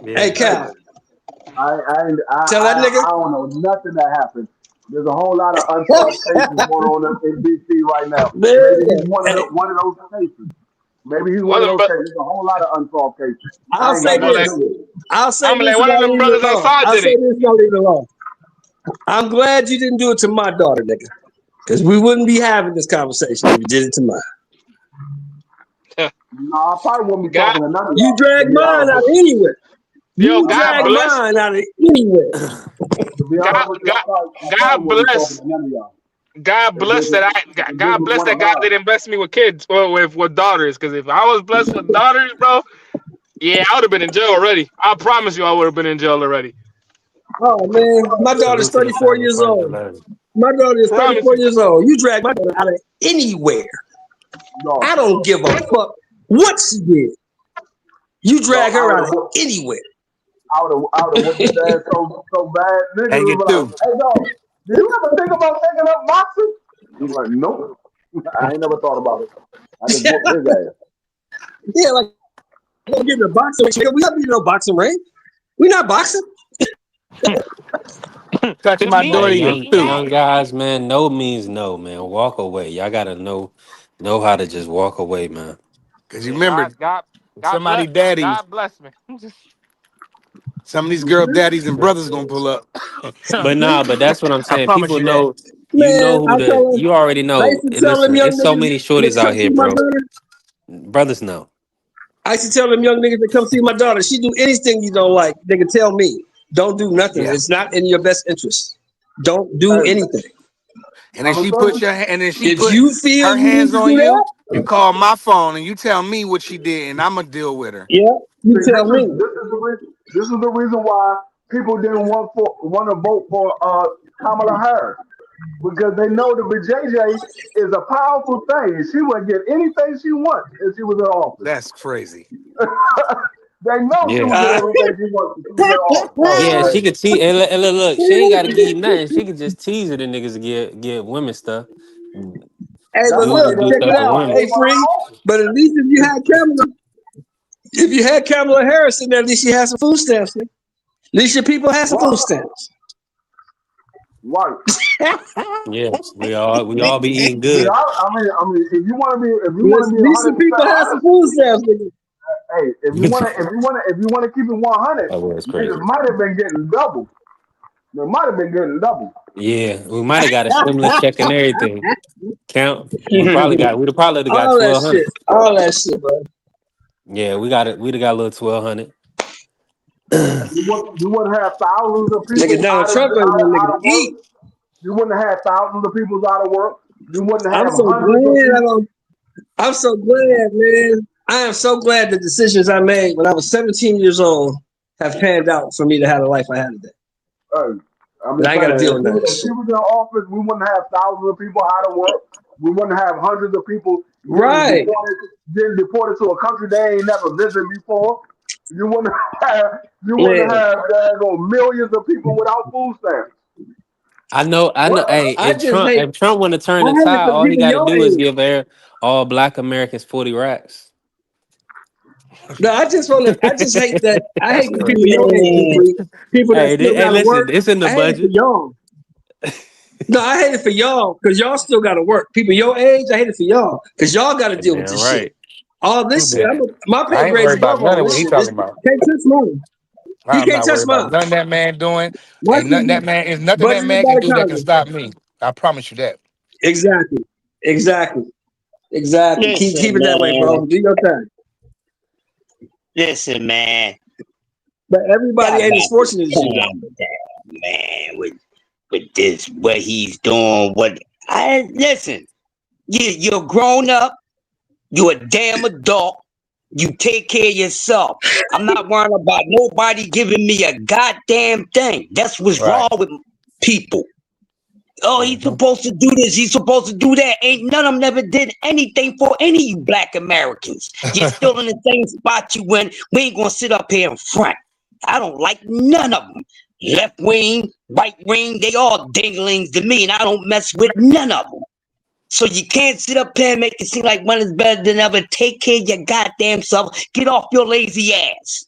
C: yeah.
H: hey
G: Hey,
H: Cal, tell that nigga.
G: I don't know nothing that happened. There's a whole lot of unsolved cases going on in DC right now.
H: Man,
G: Maybe he's
H: hey,
G: one of those cases. Maybe he's one
S: One
G: of
S: of them,
G: those cases. There's a whole lot of unsolved cases.
H: I'll
G: I ain't
H: say
G: got
S: I'm
G: nothing to
S: like,
H: this.
G: do with it.
H: I'll say
S: I'm like,
H: this and
S: one of
H: I'll
S: them
H: leave it
S: brothers
H: alone.
S: outside
H: I'll
S: did
H: say
S: it.
H: this and I'll leave it alone. I'm glad you didn't do it to my daughter, nigga. Because we wouldn't be having this conversation if you did it to mine.
G: No, I probably won't be
S: God,
G: talking to none of
H: You
G: y'all. To
H: drag
G: be
H: mine
G: honest
H: out
G: with
H: of
G: you.
H: anywhere.
S: yo,
H: You
S: God
H: drag
S: bless,
H: mine out of anywhere.
G: To be honest
S: God,
G: with you,
S: God,
G: I probably
S: God
G: won't be talking
S: bless,
G: to none of y'all.
S: God
G: If this
S: bless
G: is,
S: that
G: this
S: God
G: is
S: bless
G: one
S: that
G: of
S: God
G: mine.
S: didn't bless me with kids or with daughters. Because if I was blessed with daughters, bro, yeah, I would have been in jail already. I promise you, I would have been in jail already.
H: Oh man, my daughter's
C: Salute to the
H: 34
C: family
H: years
C: first,
H: old.
C: 11.
H: My daughter is
S: Promise
H: 34
S: you.
H: years old. You drag my daughter out of anywhere.
G: No,
H: I don't give a fuck what she did. You
G: no,
H: drag her out of anywhere.
G: I would have whooped his ass so bad. Niggas
T: Hang
G: would be
T: it
G: like,
T: too.
G: hey dog, did you ever think about taking up boxing? I'm like, nope. I ain't never thought about it. I just whooped his ass.
H: Yeah, like go get in a boxing ring. We not be no boxing ring. We not boxing.
T: Touch
S: The
T: my
C: Hey,
T: daughter,
S: mean
T: you
C: young
S: being
T: stupid.
C: young
S: that.
C: guys, man. No means no, man. Walk away. Y'all gotta know how to just walk away, man.
T: Cause you
S: Yeah,
T: remember, somebody daddy,
S: God bless me.
T: some of these girl daddies and brothers gonna pull up.
C: But that's what I'm
T: I
C: saying.
T: promise
C: People
T: you that.
C: know, you
H: Man,
C: know
H: I
C: who
H: tell them,
C: you already
H: I
C: know.
H: used to
C: And
H: tell them
C: listen,
H: young
C: it's so
H: niggas
C: many
H: that
C: shorties
H: come
C: out
H: see
C: here,
H: my
C: bro.
H: daughter.
C: Brothers know.
H: I used to tell them young niggas that come see my daughter. She do anything you don't like. They can tell me. Don't do nothing.
T: Yeah.
H: It's not in your best interest. Don't do
G: Hey,
H: anything.
T: And then
G: I'm gonna
T: she
G: tell
T: put
G: you.
T: and then she
H: If
T: put
H: you feel
T: her
H: you need
T: hands
H: to
T: on
H: do
T: you.
H: that,
T: You call my phone and you tell me what she did, and I'ma deal with her.
H: yeah, you
G: See,
H: tell me.
G: this is the reason why people didn't want to vote for Kamala Harris because they know the JJ is a powerful thing. She would get anything she wants if she was in office.
T: That's crazy.
G: They know she
C: Yeah.
G: would get everything she wants if she was in office.
C: Yeah,
H: Hey,
C: she could tease. And look, she ain't got to give you nothing. She could just tease her the niggas to get women stuff.
G: That's
H: but
G: why.
H: look,
C: Do
G: That's
H: check it
C: stuff for
H: out.
G: why
C: women.
G: they
H: Hey,
G: want
H: free.
G: her office.
H: But at least if you had Kamala Harris in there, at least she had some food stamps. Man. At least your people had some food
G: Right.
H: stamps.
G: Right.
C: Yeah, we all be eating
G: See,
C: good.
G: if you want to be, if you
H: At
G: want to be
H: least the
G: 100%
H: people had some
G: honest,
H: food stamps. Nigga.
G: hey, if you want to keep it 100,
C: That was
G: niggas
C: crazy.
G: might have been getting double. They might have been getting double.
C: Yeah, we might have got a stimulus check and everything. Count. We'd have probably got
H: All that shit.
C: 1,200.
H: All that shit, bro.
C: Yeah, we got it. We'd have got a little 1,200.
G: You wouldn't have thousands of
H: Nigga,
G: people
H: Donald Trump ain't no nigga
G: out
H: to
G: of work.
H: eat.
G: You wouldn't have thousands of people out of work. You wouldn't
H: I'm
G: have
H: so
G: hundreds of
H: glad.
G: people.
H: I'm so glad, man. I am so glad the decisions I made when I was 17 years old have panned out for me to have the life I have today.
G: I'm
H: And
G: just
H: I ain't got to
G: saying,
H: deal with none of
G: if
H: this
G: she
H: shit.
G: was in office, we wouldn't have thousands of people out of work. We wouldn't have hundreds of people
H: Right.
G: getting deported to a country they ain't never visited before. You wouldn't have
H: Man.
G: millions of people without food stamps.
C: I know.
H: Well,
C: Hey,
H: I just hate
C: If Trump want to turn
H: I
C: the
H: hate it
C: tide,
H: for
C: all he
H: people
C: got to
H: your
C: do is
H: age.
C: give all Black Americans 40 racks.
H: No, I just hate that. I hate for people your age,
J: Man,
H: Dupree. People that still
C: Hey,
H: gotta
C: listen,
H: work.
C: it's in the
H: I hate it for
C: budget.
H: y'all. No, I hate it for y'all because y'all still gotta work. People your age, I hate it for y'all because y'all gotta deal with
C: Damn
H: this shit.
C: right.
H: All
T: Who
H: this shit,
T: that?
H: my
T: I
H: pay
T: ain't
H: grade's
T: worried about
H: above all
T: none of
H: this
T: what he
H: shit. This
T: talking about.
H: can't touch mine. He
T: I'm
H: can't
T: not
H: touch
T: worried about
H: mine.
T: nothing that man doing.
H: Why
T: Ain't nothing
H: can't
T: that
H: he?
T: man is nothing that
H: Budgeted
T: man
H: by
T: can
H: the
T: do that can
H: Congress.
T: stop me. I promise you that.
H: Exactly. Exactly. Exactly. Keep
J: listen,
H: it that way,
J: man.
H: bro. Do your thing.
J: Listen, man.
H: But everybody
J: Y'all
H: ain't as
J: got to
H: fortunate as you, though.
J: calm down, man. With this, what he's doing, what I listen. You're grown up. You're a damn adult. You take care of yourself. I'm not worrying about nobody giving me a goddamn thing. That's what's
T: Right.
J: wrong with people. Oh, he's
T: Mhm.
J: supposed to do this. He's supposed to do that. Ain't none of them never did anything for any of you Black Americans. You're still in the same spot you in. We ain't gonna sit up here in front. I don't like none of them. Left wing, right wing, they all dinglings to me, and I don't mess with none of them. So you can't sit up here and make it seem like one is better than other. Take care of your goddamn self. Get off your lazy ass.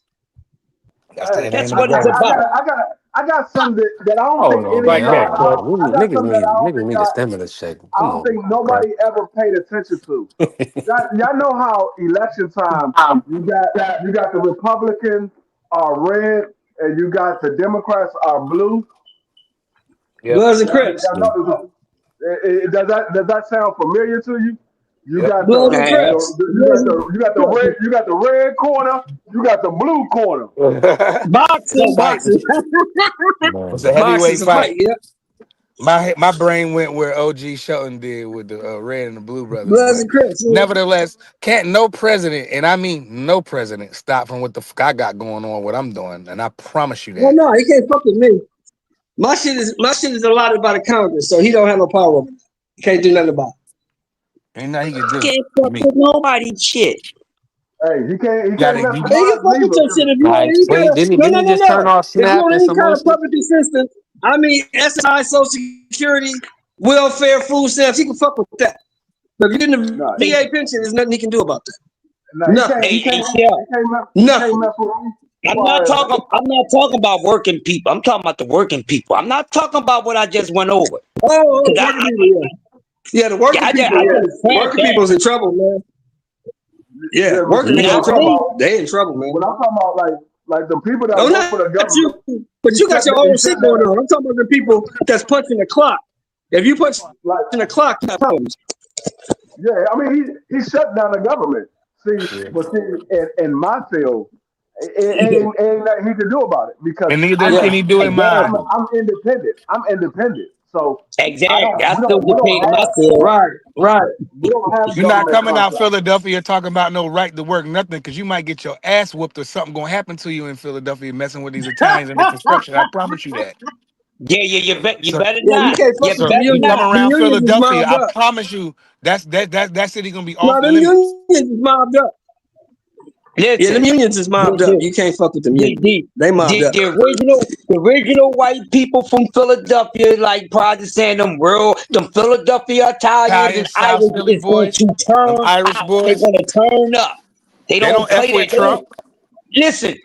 T: That's
G: Hey,
T: the name
J: That's
T: of the
J: what it's
T: game.
J: about.
G: I got something that I don't
C: Hold
G: think
C: on,
G: any of
T: Right
C: man.
G: y'all.
T: there.
C: Hold on.
G: I got something that I don't
C: Niggas
G: think
C: need a
G: y'all.
C: stimulus check.
G: I
C: Come
G: don't
C: on,
G: think
C: bro.
G: nobody ever paid attention to. Y'all know how election time you got the Republicans are red and you got the Democrats are blue.
T: Yep.
H: Bloods and Crips.
G: Y'all know, does that sound familiar to you? You
T: Yep.
G: got
H: Bloods and
J: Man,
H: Crips. Bloods and Crips.
G: you got the red corner, you got the blue corner.
T: It's a
H: Boxing,
T: fight.
H: boxing.
T: It's
C: Man.
T: a heavyweight
H: Boxing's a
T: fight.
H: fight, yeah.
T: My brain went where OG Shelton did with the Red and the Blue Brothers,
H: Bloods
T: but
H: and Crips. Yeah.
T: nevertheless, can't no president, and I mean no president, stop from what the fuck I got going on, what I'm doing, and I promise you
H: Well,
T: that.
H: no, he can't fuck with me. My shit is allotted by the Congress, so he don't have no power. He can't do nothing about
T: Ain't nothing he can do
J: can't
T: to
J: fuck
T: me.
J: with nobody shit.
G: Hey, he
T: You
G: can't
T: gotta,
G: mess
T: you,
G: with
H: it. He can
G: mine
H: fuck with
G: neither.
H: your shit if you on
C: Like,
H: any kind
C: wait,
H: of
C: didn't he just turn
H: no.
C: off
H: If you
C: Snap
H: on
C: and
H: any
C: some
H: kind
C: more
H: of
C: shit?
H: public assistance, I mean SSI, Social Security, welfare, food stamps, he can fuck with that. But if you're getting
G: No,
H: the VA pension, there's nothing he can do about that.
G: no,
H: Nothing.
J: Hey, yeah.
G: he can't
H: Nothing.
G: mess with me. As
J: I'm not
G: far as
J: talking. I'm not talking about working people. I'm talking about the working people. I'm not talking about what I just went over.
H: Oh,
J: Cause
H: working people, yeah. Yeah, the working people,
J: I
H: yeah.
J: just said
H: Working
J: that.
H: people's in trouble, man. Yeah,
G: yeah,
H: working
G: when
H: people in
J: Not
G: I'm talking
H: trouble.
J: me.
G: about
H: They in trouble, man.
G: when I'm talking about like the people that
H: No,
G: work
H: not
G: for the government,
H: you. But you got your
G: he
H: own
G: shut
H: shit going
G: down
H: on. I'm talking about the people that's punching the clock. If you punch
G: like
H: in the clock, you have problems.
G: yeah. I mean he shut down the government. See,
T: yeah.
G: but see in my field, ain't nothing he can do about it because
T: And neither
G: I'm
H: Yeah.
T: can
G: a,
T: he do in mine.
J: Exactly.
G: I'm independent. I'm independent. So I
J: Exactly.
G: don't
J: I still
G: we
J: get
G: don't
J: paid in my
G: have
J: field.
H: Right, right.
G: we don't have
T: You're not
G: government
T: coming out
G: contracts.
T: Philadelphia talking about no right to work, nothing, because you might get your ass whooped or something gonna happen to you in Philadelphia messing with these Italians and the construction. I promise you that.
J: Yeah, you
T: So,
J: better
H: Yeah, you
J: not.
H: can't fuck
J: You
H: with
T: so
H: them
J: better
T: you come
H: unions.
J: not.
H: The
T: around
H: unions is
T: Philadelphia,
H: mobbed
T: I
H: up.
T: promise you that city gonna be
H: No,
T: off
H: them
T: limits.
H: unions is mobbed up. Yeah, them
J: Listen,
H: unions is mobbed up.
J: the,
H: You can't fuck with them
J: the,
H: unions.
J: the,
H: They mobbed
J: the,
H: up.
J: the original white people from Philadelphia, like Pride saying them Philadelphia Italians and
T: Italian, South
J: Irish
T: Philly
J: is going
T: boys,
J: to
T: them
J: turn
T: Irish
J: out. They're
T: boys,
J: going to turn up. They
T: they
J: don't
T: don't F
J: play that.
T: with Trump.
J: Listen.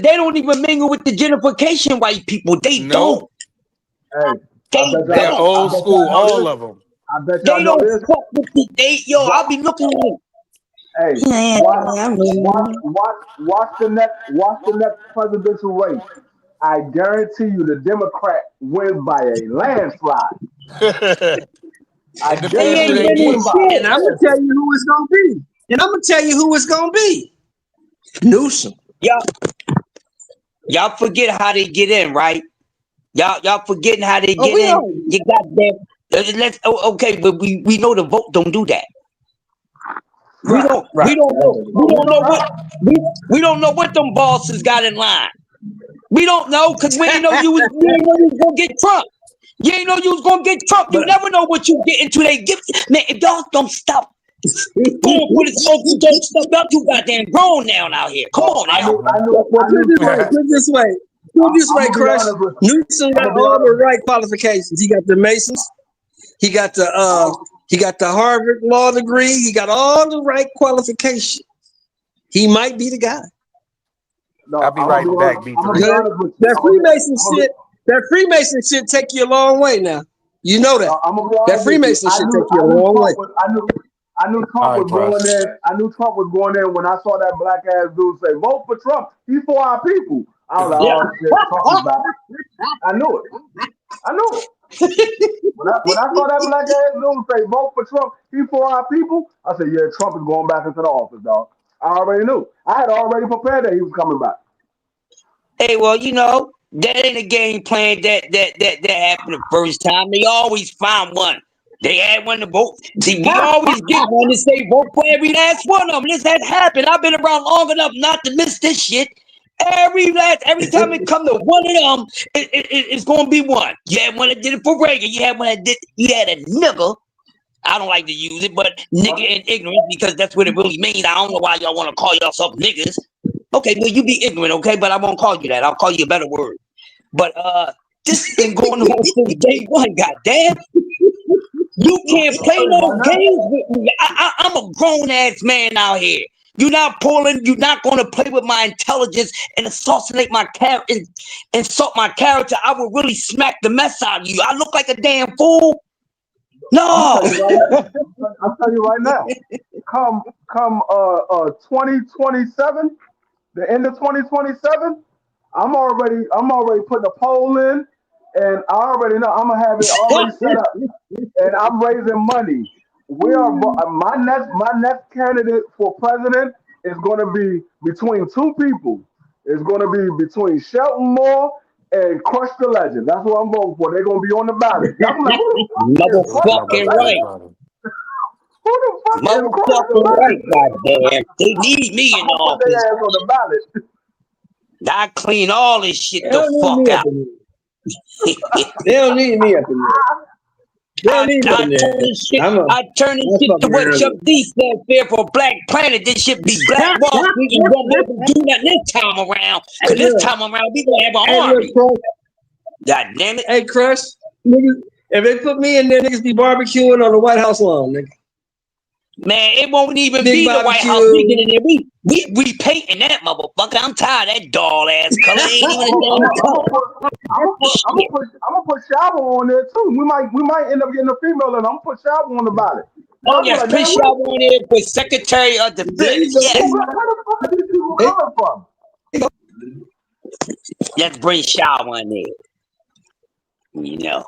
J: They don't even mingle with the gentrification white people. They
T: Nope.
J: don't.
G: Hey,
J: They
T: They are
J: don't.
G: I
T: old
G: bet y'all
T: school,
G: know
T: all
G: this.
T: of them.
G: I bet y'all
J: They
G: know
J: don't
G: this.
J: fuck with the. I'll
G: Watch,
J: be looking at them.
G: hey,
J: Yeah, I mean,
G: watch the next presidential race. I guarantee you, the Democrat win by a landslide. I
T: It
J: they
T: depends who
J: ain't
G: guarantee
T: they
G: they
J: winning
T: get.
G: win by a
H: And
J: shit.
H: I'm gonna tell
G: landslide.
H: you who it's gonna be. And I'm gonna tell you who it's gonna be. Newsom.
J: Y'all forget how they get in, right? Y'all forgetting how they
H: Oh,
J: get
H: we
J: in.
H: know.
J: You got them. Okay, but we know the vote don't do that. We
H: Right,
J: don't we
H: right.
J: don't know we
G: Oh, we
J: don't
G: know
J: know
G: that.
J: what we don't know what them bosses got in line. We don't know because we ain't know you ain't know you was gonna get Trump. You ain't know you was gonna get Trump. You
H: But
J: never know what you get into. They give man. If y'all don't stop going for this smoke, you don't step up. You goddamn grown now out here. Come
G: Well,
J: on now.
H: well,
G: I
H: put it
G: knew.
H: this way. Put it this way. Put it this
G: I'm
H: way,
G: gonna be
H: Crush.
G: honest with.
H: Newsom
G: I'm
H: got
G: gonna be
H: all the
G: honest.
H: right qualifications. He got the Masons. He got the
G: I'm,
H: Harvard law degree. He got all the right qualifications. He might be the guy.
T: I'll
G: no,
T: be right back,
G: I'm gonna be
T: B3.
H: That,
G: honest with you.
H: that Freemason shit, take you a long way now. You know that.
G: I'm gonna be
H: That
G: honest with you.
H: Freemason shit take you a
G: I knew
H: long way.
G: Trump was. I knew
T: All
G: Trump
T: right,
G: was
T: bro.
G: going there. I knew Trump was going there when I saw that black ass dude say, "Vote for Trump. He's for our people." I was like,
H: Yeah.
G: "Oh shit, Trump is back." I knew it. I knew it. When I saw that black ass dude say, "Vote for Trump. He's for our people," I said, "Yeah, Trump is going back into the office, dog." I already knew. I had already prepared that he was coming back.
B: Hey, well, that ain't a game plan that happened the first time. They always find one. They had one to vote. See, we always get one to say vote for every last one of them. This has happened. I've been around long enough not to miss this shit. Every time it come to one of them, it's gonna be one. You had one that did it for Reagan. You had one that did. You had a nigga. I don't like to use it, but nigga and ignorant because that's what it really means. I don't know why y'all want to call yourself niggas. Okay, well, you be ignorant, okay? But I won't call you that. I'll call you a better word. But this has been going on since day one, goddamn. You can't
G: I'm
B: play
G: telling you
B: no
G: right now.
B: games with me. I'm a grown-ass man out here. You're not going to play with my intelligence and assassinate my character, insult my character. I will really smack the mess out of you. I look like a damn fool.
G: I'm gonna
B: No.
G: tell you right now. I'm telling you right now. Come 2027, the end of 2027, I'm already putting a poll in, and I already know I'm gonna have it already set up, and I'm raising money. My next candidate for president is gonna be between two people. It's gonna be between Shelton Moore and Crush the Legend. That's what I'm voting for. They're gonna be on the ballot. Y'all be like, who the fuck is
T: Who's
G: Crush
T: my
G: the
B: Motherfucking
T: brother Big
B: right.
G: Legend?
T: Brother?
G: Who the fuck is Crush the
B: Motherfucking right,
G: Legend?
B: goddamn. They need me
G: I'm
B: in the
G: gonna put
B: office.
G: their ass on the ballot.
B: I clean all this shit
H: They
B: the
H: don't need
B: fuck
H: me up
B: out.
H: in there. They don't need me up in there. They don't
B: I,
H: need me up
B: I
H: in
B: turn
H: there.
B: this shit.
H: I'm
B: I turn this shit to
H: fucking
B: what
H: around.
B: Chuck D said there for Black Planet. This shit be Black Wall Street. You won't be able to do nothing this time around.
H: Hey,
B: Cause this
H: look.
B: time around we gonna have an
H: Hey, look,
B: army.
H: Crush.
B: God damn it,
H: Hey, Crush. Niggas, if they put me in there, niggas be barbecuing on the White House lawn, nigga.
B: man! It won't even
H: Big
B: be the White House. We get
H: barbecue.
B: in there. We painting that motherfucker. I'm tired of that doll ass color. Ain't even
G: I'm
B: a
G: gonna, I'm
B: damn
G: gonna, I'm gonna
B: color.
G: put, I'm gonna put, I'm gonna
B: Shit.
G: put, I'm gonna put Shower on there too. We might end up getting a female, and I'm gonna put Shower on the ballot.
B: Oh
G: Y'all be
B: yes,
G: like,
B: put
G: damn,
B: Shaw on there for Secretary of
H: There you
B: Defense.
H: go.
B: Yes,
G: where the fuck are these people
H: There
G: coming from?
B: let's bring Shaw on there. You know.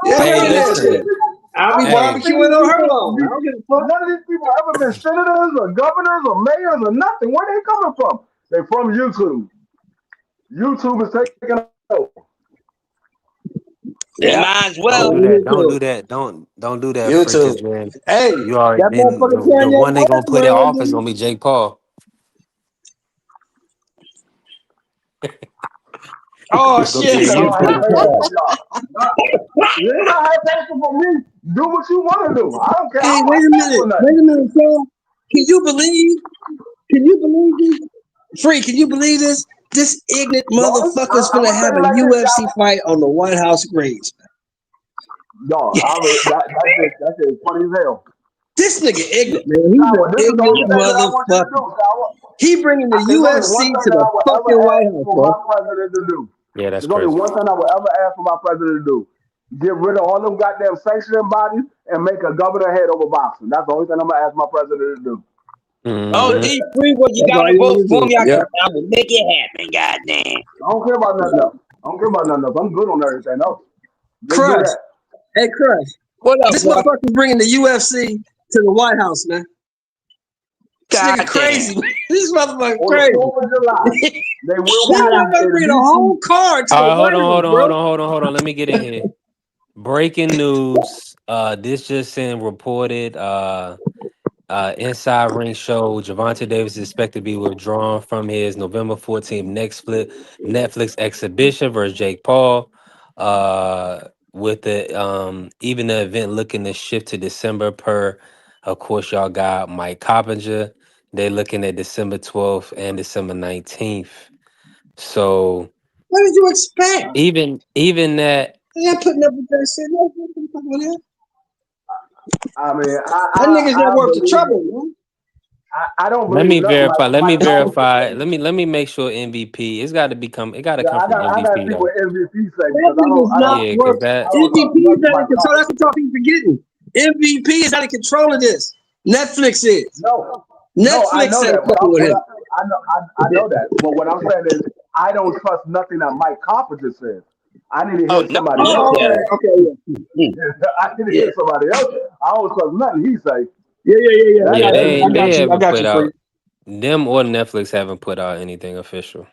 H: Yeah,
T: Hey,
H: hell yeah. Shit.
T: listen.
H: I'll be
G: None
T: Hey,
G: of
H: barbecuing
G: these
H: on her
G: people,
H: lawn. I don't give a fuck.
G: none of these people ever been senators or governors or mayors or nothing. Where they coming from? They from YouTube. YouTube is taking over.
B: They
H: Yeah.
B: might as
T: don't
B: well.
T: do that. Don't
H: YouTube.
T: do that. Don't do that,
H: YouTube.
T: Freaky man.
H: Hey,
T: You already
H: that
T: then
H: motherfucker
T: the
H: Kanye
T: one they gonna
H: West
T: put in office
H: ran.
T: gonna be Jake Paul.
H: Oh
T: It's gonna be
H: shit.
T: a
G: Y'all don't have
T: YouTube
G: patience
T: Paul.
G: for y'all. You ain't gonna have patience for me. Do what you want to do. I don't care.
H: Hey,
G: I'm
H: wait
G: not
H: a
G: scared
H: minute.
G: for
H: Wait
G: nothing.
H: a minute, Sean. Can you believe? Can you believe this? Free, can you believe this? This ignorant
G: Dog,
H: motherfucker's
G: I'm
H: finna
G: gonna tell
H: have
G: you
H: a
G: like this,
H: UFC
G: y'all.
H: fight on the White House graves.
G: Dog, that's just funny as hell.
H: This nigga ignorant, man. He's
G: Shower,
H: an
G: this is the
H: ignorant
G: only thing that I want you to do,
H: motherfucker.
G: Shower.
H: He bringing the
G: There's only one
H: UFC
G: thing
H: to
G: that
H: the
G: I will ever
H: fucking White
G: ask
H: House,
G: for my
H: bro.
G: president to do.
T: Yeah, that's
G: There's only
T: crazy.
G: one thing I will ever ask for my president to do. Get rid of all them goddamn sanctioning bodies and make a governor head over boxing. That's the only thing I'm gonna ask my president to do. That's
B: Oh,
G: it.
T: Hmm.
B: D free, well, you
H: That's all
B: gotta
H: you
B: vote
H: want to
B: for
H: do.
B: me. I
H: Yep.
B: can, I will make it happen. Goddamn.
G: I don't care about nothing else. I don't care about nothing else. I'm good on everything else. Just do
H: Crush.
G: that.
H: Hey, Crush.
B: What up,
H: This
B: bro?
H: motherfucker's bringing the UFC to the White House, man. This nigga
B: Goddamn.
H: crazy, man. This motherfucker
G: On the
H: crazy.
G: 4th of July, they will
H: This
B: Shout
G: be
B: out.
H: motherfucker
G: in
H: bringing a
G: DC.
H: whole card to
T: All
H: the
T: right, hold
H: White
T: on,
H: House,
T: hold on,
H: bro.
T: hold on, hold on, hold on. Let me get in here. Breaking news. This just been reported. Inside Ring show Javante Davis is expected to be withdrawn from his November 14th Netflix exhibition versus Jake Paul. With the even the event looking to shift to December per of course y'all got Mike Coppinger.
C: They're looking at December 12th and December 19th. So
H: What did you expect?
C: even that,
H: They ain't putting up with that shit. No, fucking fucking with that.
G: I mean,
H: That nigga's not
G: I
H: worth the
G: believe
H: trouble, man.
G: I don't
C: let
G: believe
C: me
G: nothing
C: verify. Let me
G: Mike Thompson
C: verify.
G: says.
C: Let me make sure MVP. It's got to become. It got to
G: Yeah,
C: come from
G: I got to
C: MVP
G: see
C: though.
G: what MVP say
H: That
G: because
H: nigga's not
C: Yeah, cause
H: worth.
G: I
C: that.
G: don't trust
H: MVP is
G: nothing
H: not in
G: Mike
H: control. That's
G: Thompson
H: what y'all
G: says.
H: people forgetting. MVP is not in control of this. Netflix is.
G: No, no, I
H: Netflix
G: know
H: ain't
G: that.
H: fucking with him.
G: I know that. But what I'm saying is, I don't trust nothing that Mike Carpenter says. I need to
B: Oh
G: hear
B: no,
G: somebody
B: he
G: else
H: Oh,
G: say
H: okay,
B: said.
G: it.
H: okay, yeah,
G: I need to
H: yeah,
G: hear somebody else. I don't trust nothing he say.
H: yeah.
G: That
C: Yeah,
G: got
C: they
G: everything.
C: they
H: I
C: haven't
H: got
C: put
H: you, free.
C: out them or Netflix haven't put out anything official.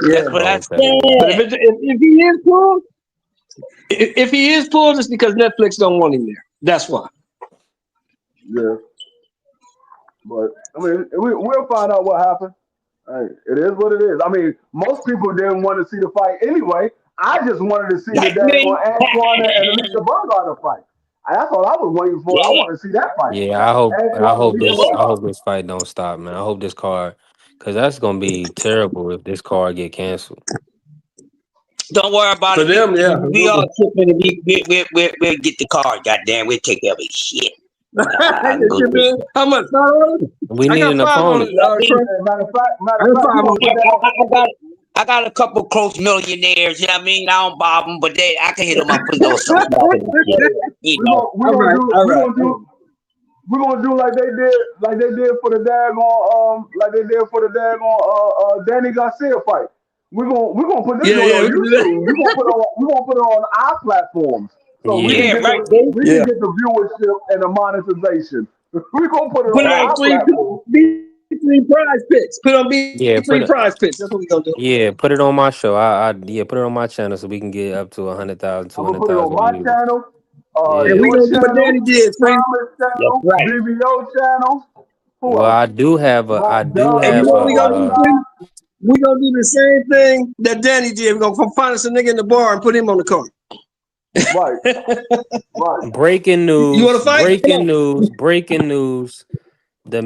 H: Yeah,
B: That's what
C: All
B: I
C: I'm telling you.
H: but
B: said.
H: if he is pulled, if he is pulled, it's because Netflix don't want him there. That's why.
G: Yeah, but I mean, we'll find out what happened. Hey, it is what it is. I mean, most people didn't want to see the fight anyway. I just wanted to see the
B: Like me.
G: daggone Antoine and Alicia Bugard fight. That's all I was waiting for. I
B: Yeah.
G: wanted to see that fight.
C: Yeah,
G: Antoine and Alicia
C: I
G: Bugard.
C: hope this fight don't stop, man. I hope this card, cause that's gonna be terrible if this card get canceled.
B: Don't worry about
H: For
B: it.
H: them, yeah.
B: We all tripping and we'll get the card. Goddamn, we'll take care of it. Shit. I can go to.
H: How much? $5?
C: We
H: I
C: need
H: got
C: an
H: 5 on it.
C: opponent.
B: I mean,
H: Chris.
G: Matter
H: I
G: of
H: got
G: fact,
H: 5
G: we're
H: on
G: gonna
H: it.
G: put that on.
B: I got a couple close millionaires. You know what I mean? I don't bob them, but I can hit them up and throw something out of the shit. You know.
H: All right, all right.
G: We're gonna do like they did for the Danny Garcia fight. We're gonna put this joint
H: Yeah,
G: on
H: we can do that.
G: YouTube. We're gonna put it on our platforms so
C: Yeah,
B: Yeah, right. See?
G: we can
H: Yeah.
G: get the viewership and the monetization. We're gonna put it
H: Put
G: on
H: it
B: Right.
H: on
G: our platform.
H: B3 prize picks. Put it on
C: yeah.
H: B3 prize picks. That's what we gonna do.
C: Put it on my show. Yeah, put it on my channel so we can get up to 100,000,
G: I'm
C: two
G: gonna
C: hundred
G: put it on
C: thousand
G: my
C: views.
G: channel,
H: And
C: Yeah.
H: we
G: your
H: gonna do what
G: channel,
H: Danny did, free.
G: Thomas
B: That's
G: channel,
B: right.
G: BBO channel. Who
C: Well,
G: else?
C: I do
G: John
H: And you
C: have
H: know
C: a
H: what we gonna do, free? We gonna do the same thing that Danny did. We gonna find us a nigga in the bar and put him on the card.
G: Right, right.
C: breaking
H: You wanna
C: news.
H: fight? Come on.
C: Breaking news. The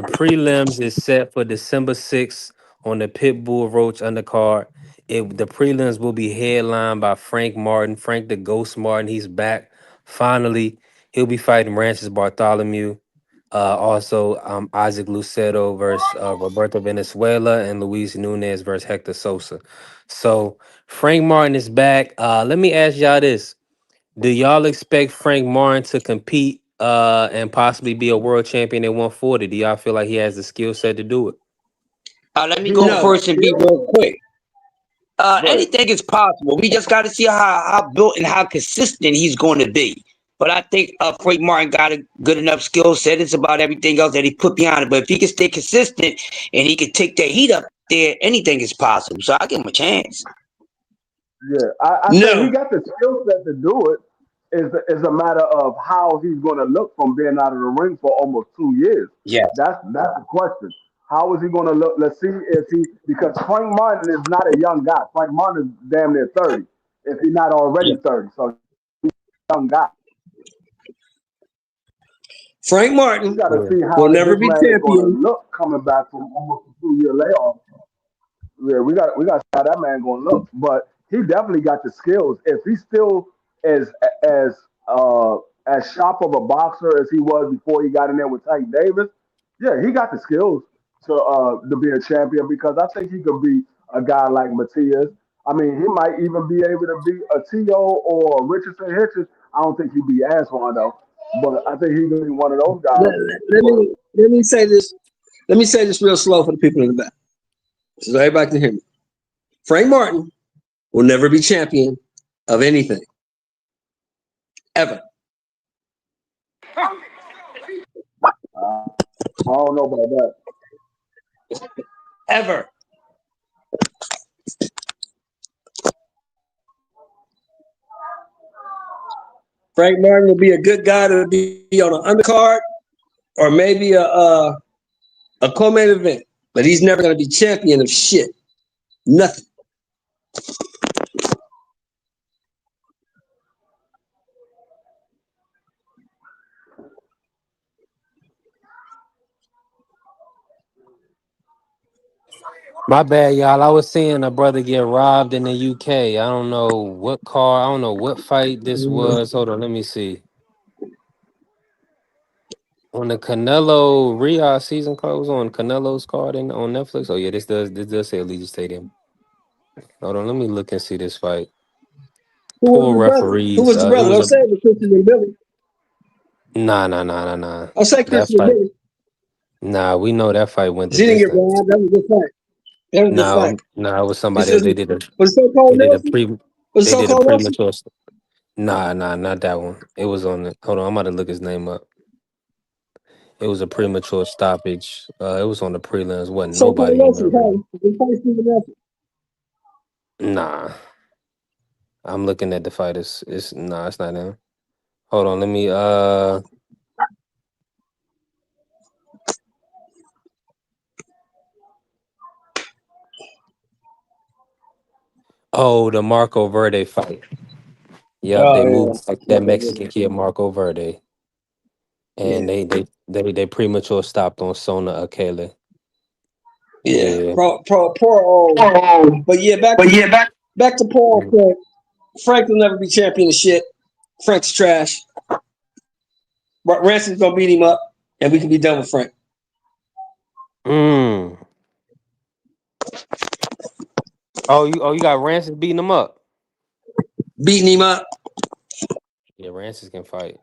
C: prelims is set for December 6th on the Pitbull Roach undercard. The prelims will be headlined by Frank Martin, Frank the Ghost Martin. He's back. Finally, he'll be fighting Rancis Bartholomew. Also, Isaac Luceto versus Roberto Venezuela and Luis Nunez versus Hector Sosa. So Frank Martin is back. Let me ask y'all this. Do y'all expect Frank Martin to compete and possibly be a world champion at 140? Do y'all feel like he has the skill set to do it?
B: Let me
G: He
B: go
G: has
H: No.
G: the
B: first and be
G: skill.
B: real quick.
G: Right.
B: Anything is possible. We just got to see how built and how consistent he's going to be. But I think Frank Martin got a good enough skill set. It's about everything else that he put behind it. But if he can stay consistent and he can take the heat up there, anything is possible. So I give him a chance.
G: Yeah, I say he
H: No.
G: got the skill set to do it. Is a matter of how he's going to look from being out of the ring for almost 2 years.
B: Yeah.
G: That's the question. How is he going to look? Let's see if he because Frank Martin is not a young guy. Frank Martin is damn near 30, if he's not already
B: Yeah.
G: 30. So young guy.
H: Frank
G: We
H: Martin
G: got to
C: Yeah.
G: see
H: will
G: how
H: never
G: this
H: be
G: man is going to
H: champion.
G: look coming back from almost a 2 year layoff. Yeah, we got to see how that man gonna look. But he definitely got the skills. If he's still as as uh as sharp of a boxer as he was before he got in there with Tank Davis, yeah, he got the skills to be a champion because I think he could be a guy like Matias. I mean, he might even be able to be a T.O. or Richardson Hitchens. I don't think he'd be as one though, but I think he's gonna be one of those
H: Let,
G: guys.
H: let me let me say this. Let me say this real slow for the people in the back, so everybody can hear me. Frank Martin will never be champion of anything ever.
G: I don't know about that.
H: Ever. Frank Martin will be a good guy to be on an undercard or maybe a co-main event, but he's never going to be champion of shit. Nothing.
C: My bad, y'all. I was seeing a brother get robbed in the UK. I don't know what car. I don't know what fight this was. Hold on, let me see. On the Canelo Riyadh season card was on Canelo's card on Netflix. Oh yeah, this does say Allegiant Stadium. Hold on, let me look and see this fight.
H: Who was
C: Poor
H: the brother? Who
C: referees.
H: was the
C: It
H: brother?
C: was
H: Don't
C: a
H: say it was Christian and Billy.
C: nah.
H: Don't say
C: That
H: Christian and
C: fight.
H: Billy.
C: Nah, we know that fight went the
H: She didn't get
C: distance.
H: robbed. That was a good fight. That was a good fight.
C: No, it was
H: This
C: somebody else.
H: is was it so-called
C: They did a
H: Nelson?
C: pre
H: Was it
C: they did a
H: so-called Nelson?
C: premature. Nah, not that one. It was on the. Hold on, I'm about to look his name up. It was a premature stoppage. It was on the prelims. Wasn't
H: So-called
C: nobody in there
H: Nelson,
C: really.
H: Holly. They fight Stephen Nelson.
C: Nah, I'm looking at the fight. It's nah, it's not him. Hold on, let me. Oh, the Marco Verde fight. Yep,
H: Oh
C: they moved like
H: yeah.
C: that
H: Okay.
C: Mexican kid Marco Verde,
H: Yeah.
C: and they premature stopped on Sona Akele.
H: Yeah.
C: Yeah.
H: Poor. But yeah, back to Paul. Frank. Frank will never be champion of shit. Frank's trash. Ransom's gonna beat him up, and we can be done with Frank.
C: Mm. You got Rancis beating him up.
H: Beating him up.
C: Yeah, Rancis can fight.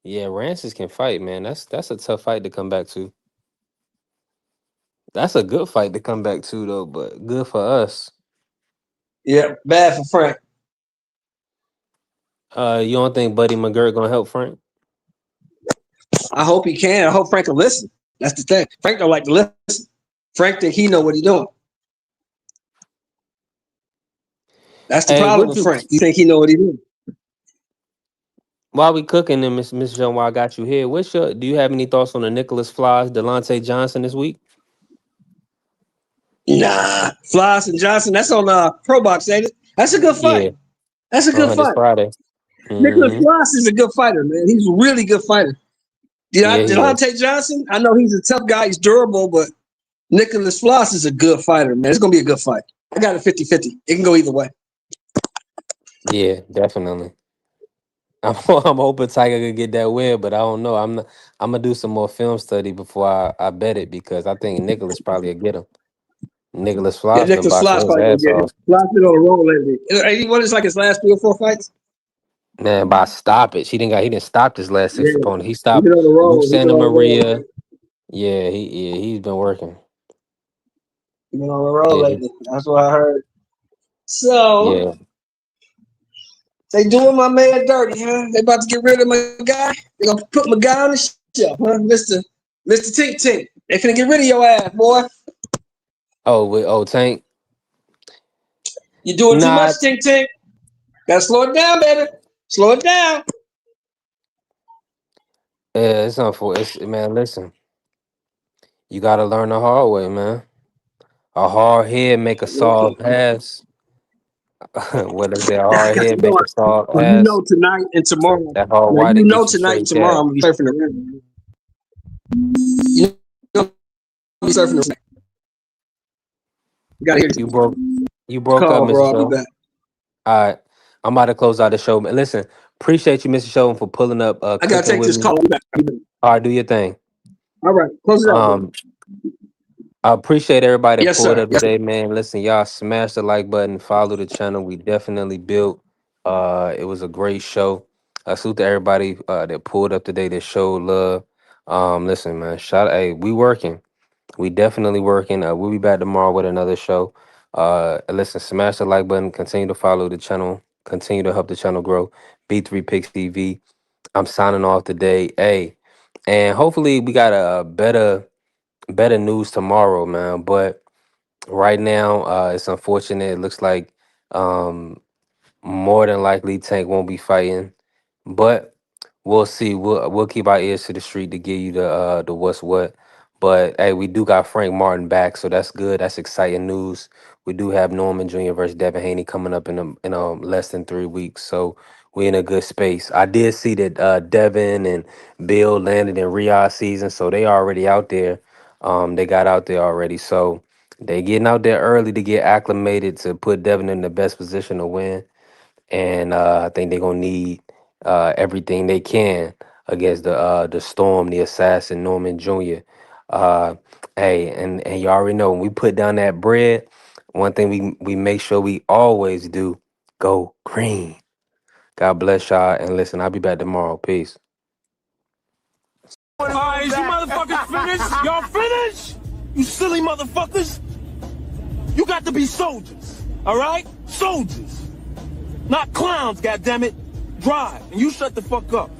C: Yeah, Rancis can fight, man. That's a tough fight to come back to. That's a good fight to come back to though, but good for us.
H: Yeah, bad for Frank.
C: You don't think Buddy McGirt gonna help Frank?
H: I hope he can. I hope Frank will listen. That's the thing. Frank don't like to listen. Frank think he know what he doing. That's the
C: Hey,
H: problem
C: what
H: with
C: you
H: Frank. He think he know what he doing.
C: while we cooking and Miss John, while I got you here, do you have any thoughts on the Nicholas Flies, Delonte Johnson this week?
H: Nah, Floss and Johnson. That's on Pro Box, ain't it? That's a good fight.
C: Yeah.
H: That's a good
C: This
H: fight.
C: Friday.
H: Nicholas
C: Mm-hmm.
H: Floss is a good fighter, man. He's a really good fighter.
C: Yeah, he is.
H: Delonte Johnson, I know he's a tough guy. He's durable, but Nicholas Floss is a good fighter, man. It's going to be a good fight. I got a 50-50. It can go either way.
C: Yeah, definitely. I'm hoping Tiger could get that win, but I don't know. I'm gonna do some more film study before I bet it because I think Nicholas probably will get him. Nicholas
H: Yeah,
C: Floss been
H: Nicholas
C: boxing
H: Floss
C: his
H: probably going
C: ass
H: to get him.
C: off.
H: Floss been on a roll lately. Ain't he won his like his last 3 or 4 fights?
C: Man, by stoppage. He didn't stop his last
H: Yeah,
C: six opponent. He
H: he's
C: stopped
H: been on a
C: Luke
H: roll. He's been
C: Santa
H: on a roll, man.
C: Maria. He's been working.
H: He's been on a roll
C: Yeah,
H: lately. That's what I heard. So,
C: yeah.
H: they doing my man dirty, huh? They about to get rid of my guy. They gonna put my guy on the shelf, huh? Mr. Tink Tink. They finna get rid of your ass, boy.
C: Tank.
H: You doing too much,
C: Nah,
H: Tink Tink. Gotta slow it down, baby. Slow it down.
C: yeah, it's unfortunate. Man, listen, you gotta learn the hard way, man. A hard head make a soft ass. What they say, a
H: I
C: hard
H: got to
C: head
H: know.
C: make a soft
H: You
C: ass.
H: know tonight and tomorrow.
C: That hard
H: Now
C: white
H: you
C: that
H: know
C: get you
H: tonight and
C: straight
H: tomorrow
C: jack.
H: I'm gonna be surfing around. You know I'm gonna be surfing around. You gotta hear
C: You
H: this
C: broke you broke up,
H: call,
C: Mr.
H: bro. I'll be
C: Show.
H: back.
C: All right. I'm about to close out the show. Man, listen, appreciate you, Mr. Show, for pulling up,
H: I gotta
C: cooking
H: take
C: with
H: this
C: me.
H: call. I'll be back.
C: All right, do your thing.
H: All right, close it out, bro.
C: Um, I appreciate everybody that
H: Yes,
C: pulled
H: sir.
C: up
H: Yes.
C: today, man. Listen, y'all smash the like button, follow the channel. We definitely built. It was a great show. Salute to everybody that pulled up today that showed love. Listen, man, hey, we working. We definitely working. We'll be back tomorrow with another show. Listen, smash the like button, continue to follow the channel, continue to help the channel grow. B3 Picks TV. I'm signing off today. Hey, and hopefully we got a better news tomorrow, man. But right now, it's unfortunate. It looks like um, more than likely Tank won't be fighting, but we'll see. We'll keep our ears to the street to give you the what's what. But hey, we do got Frank Martin back, so that's good. That's exciting news. We do have Norman Jr. versus Devin Haney coming up in less than 3 weeks, so we in a good space. I did see that Devin and Bill landed in Riyadh season, so they already out there. They got out there already, so they getting out there early to get acclimated to put Devin in the best position to win. And I think they're gonna need everything they can against the Storm, the Assassin, Norman Jr. Uh, hey, and you already know when we put down that bread, one thing we make sure we always do: go green. God bless y'all, and listen, I'll be back tomorrow. Peace.
U: All right, is you motherfuckers finished? Y'all finished? You silly motherfuckers. You got to be soldiers, all right? Soldiers. Not clowns, goddammit. Drive, and you shut the fuck up.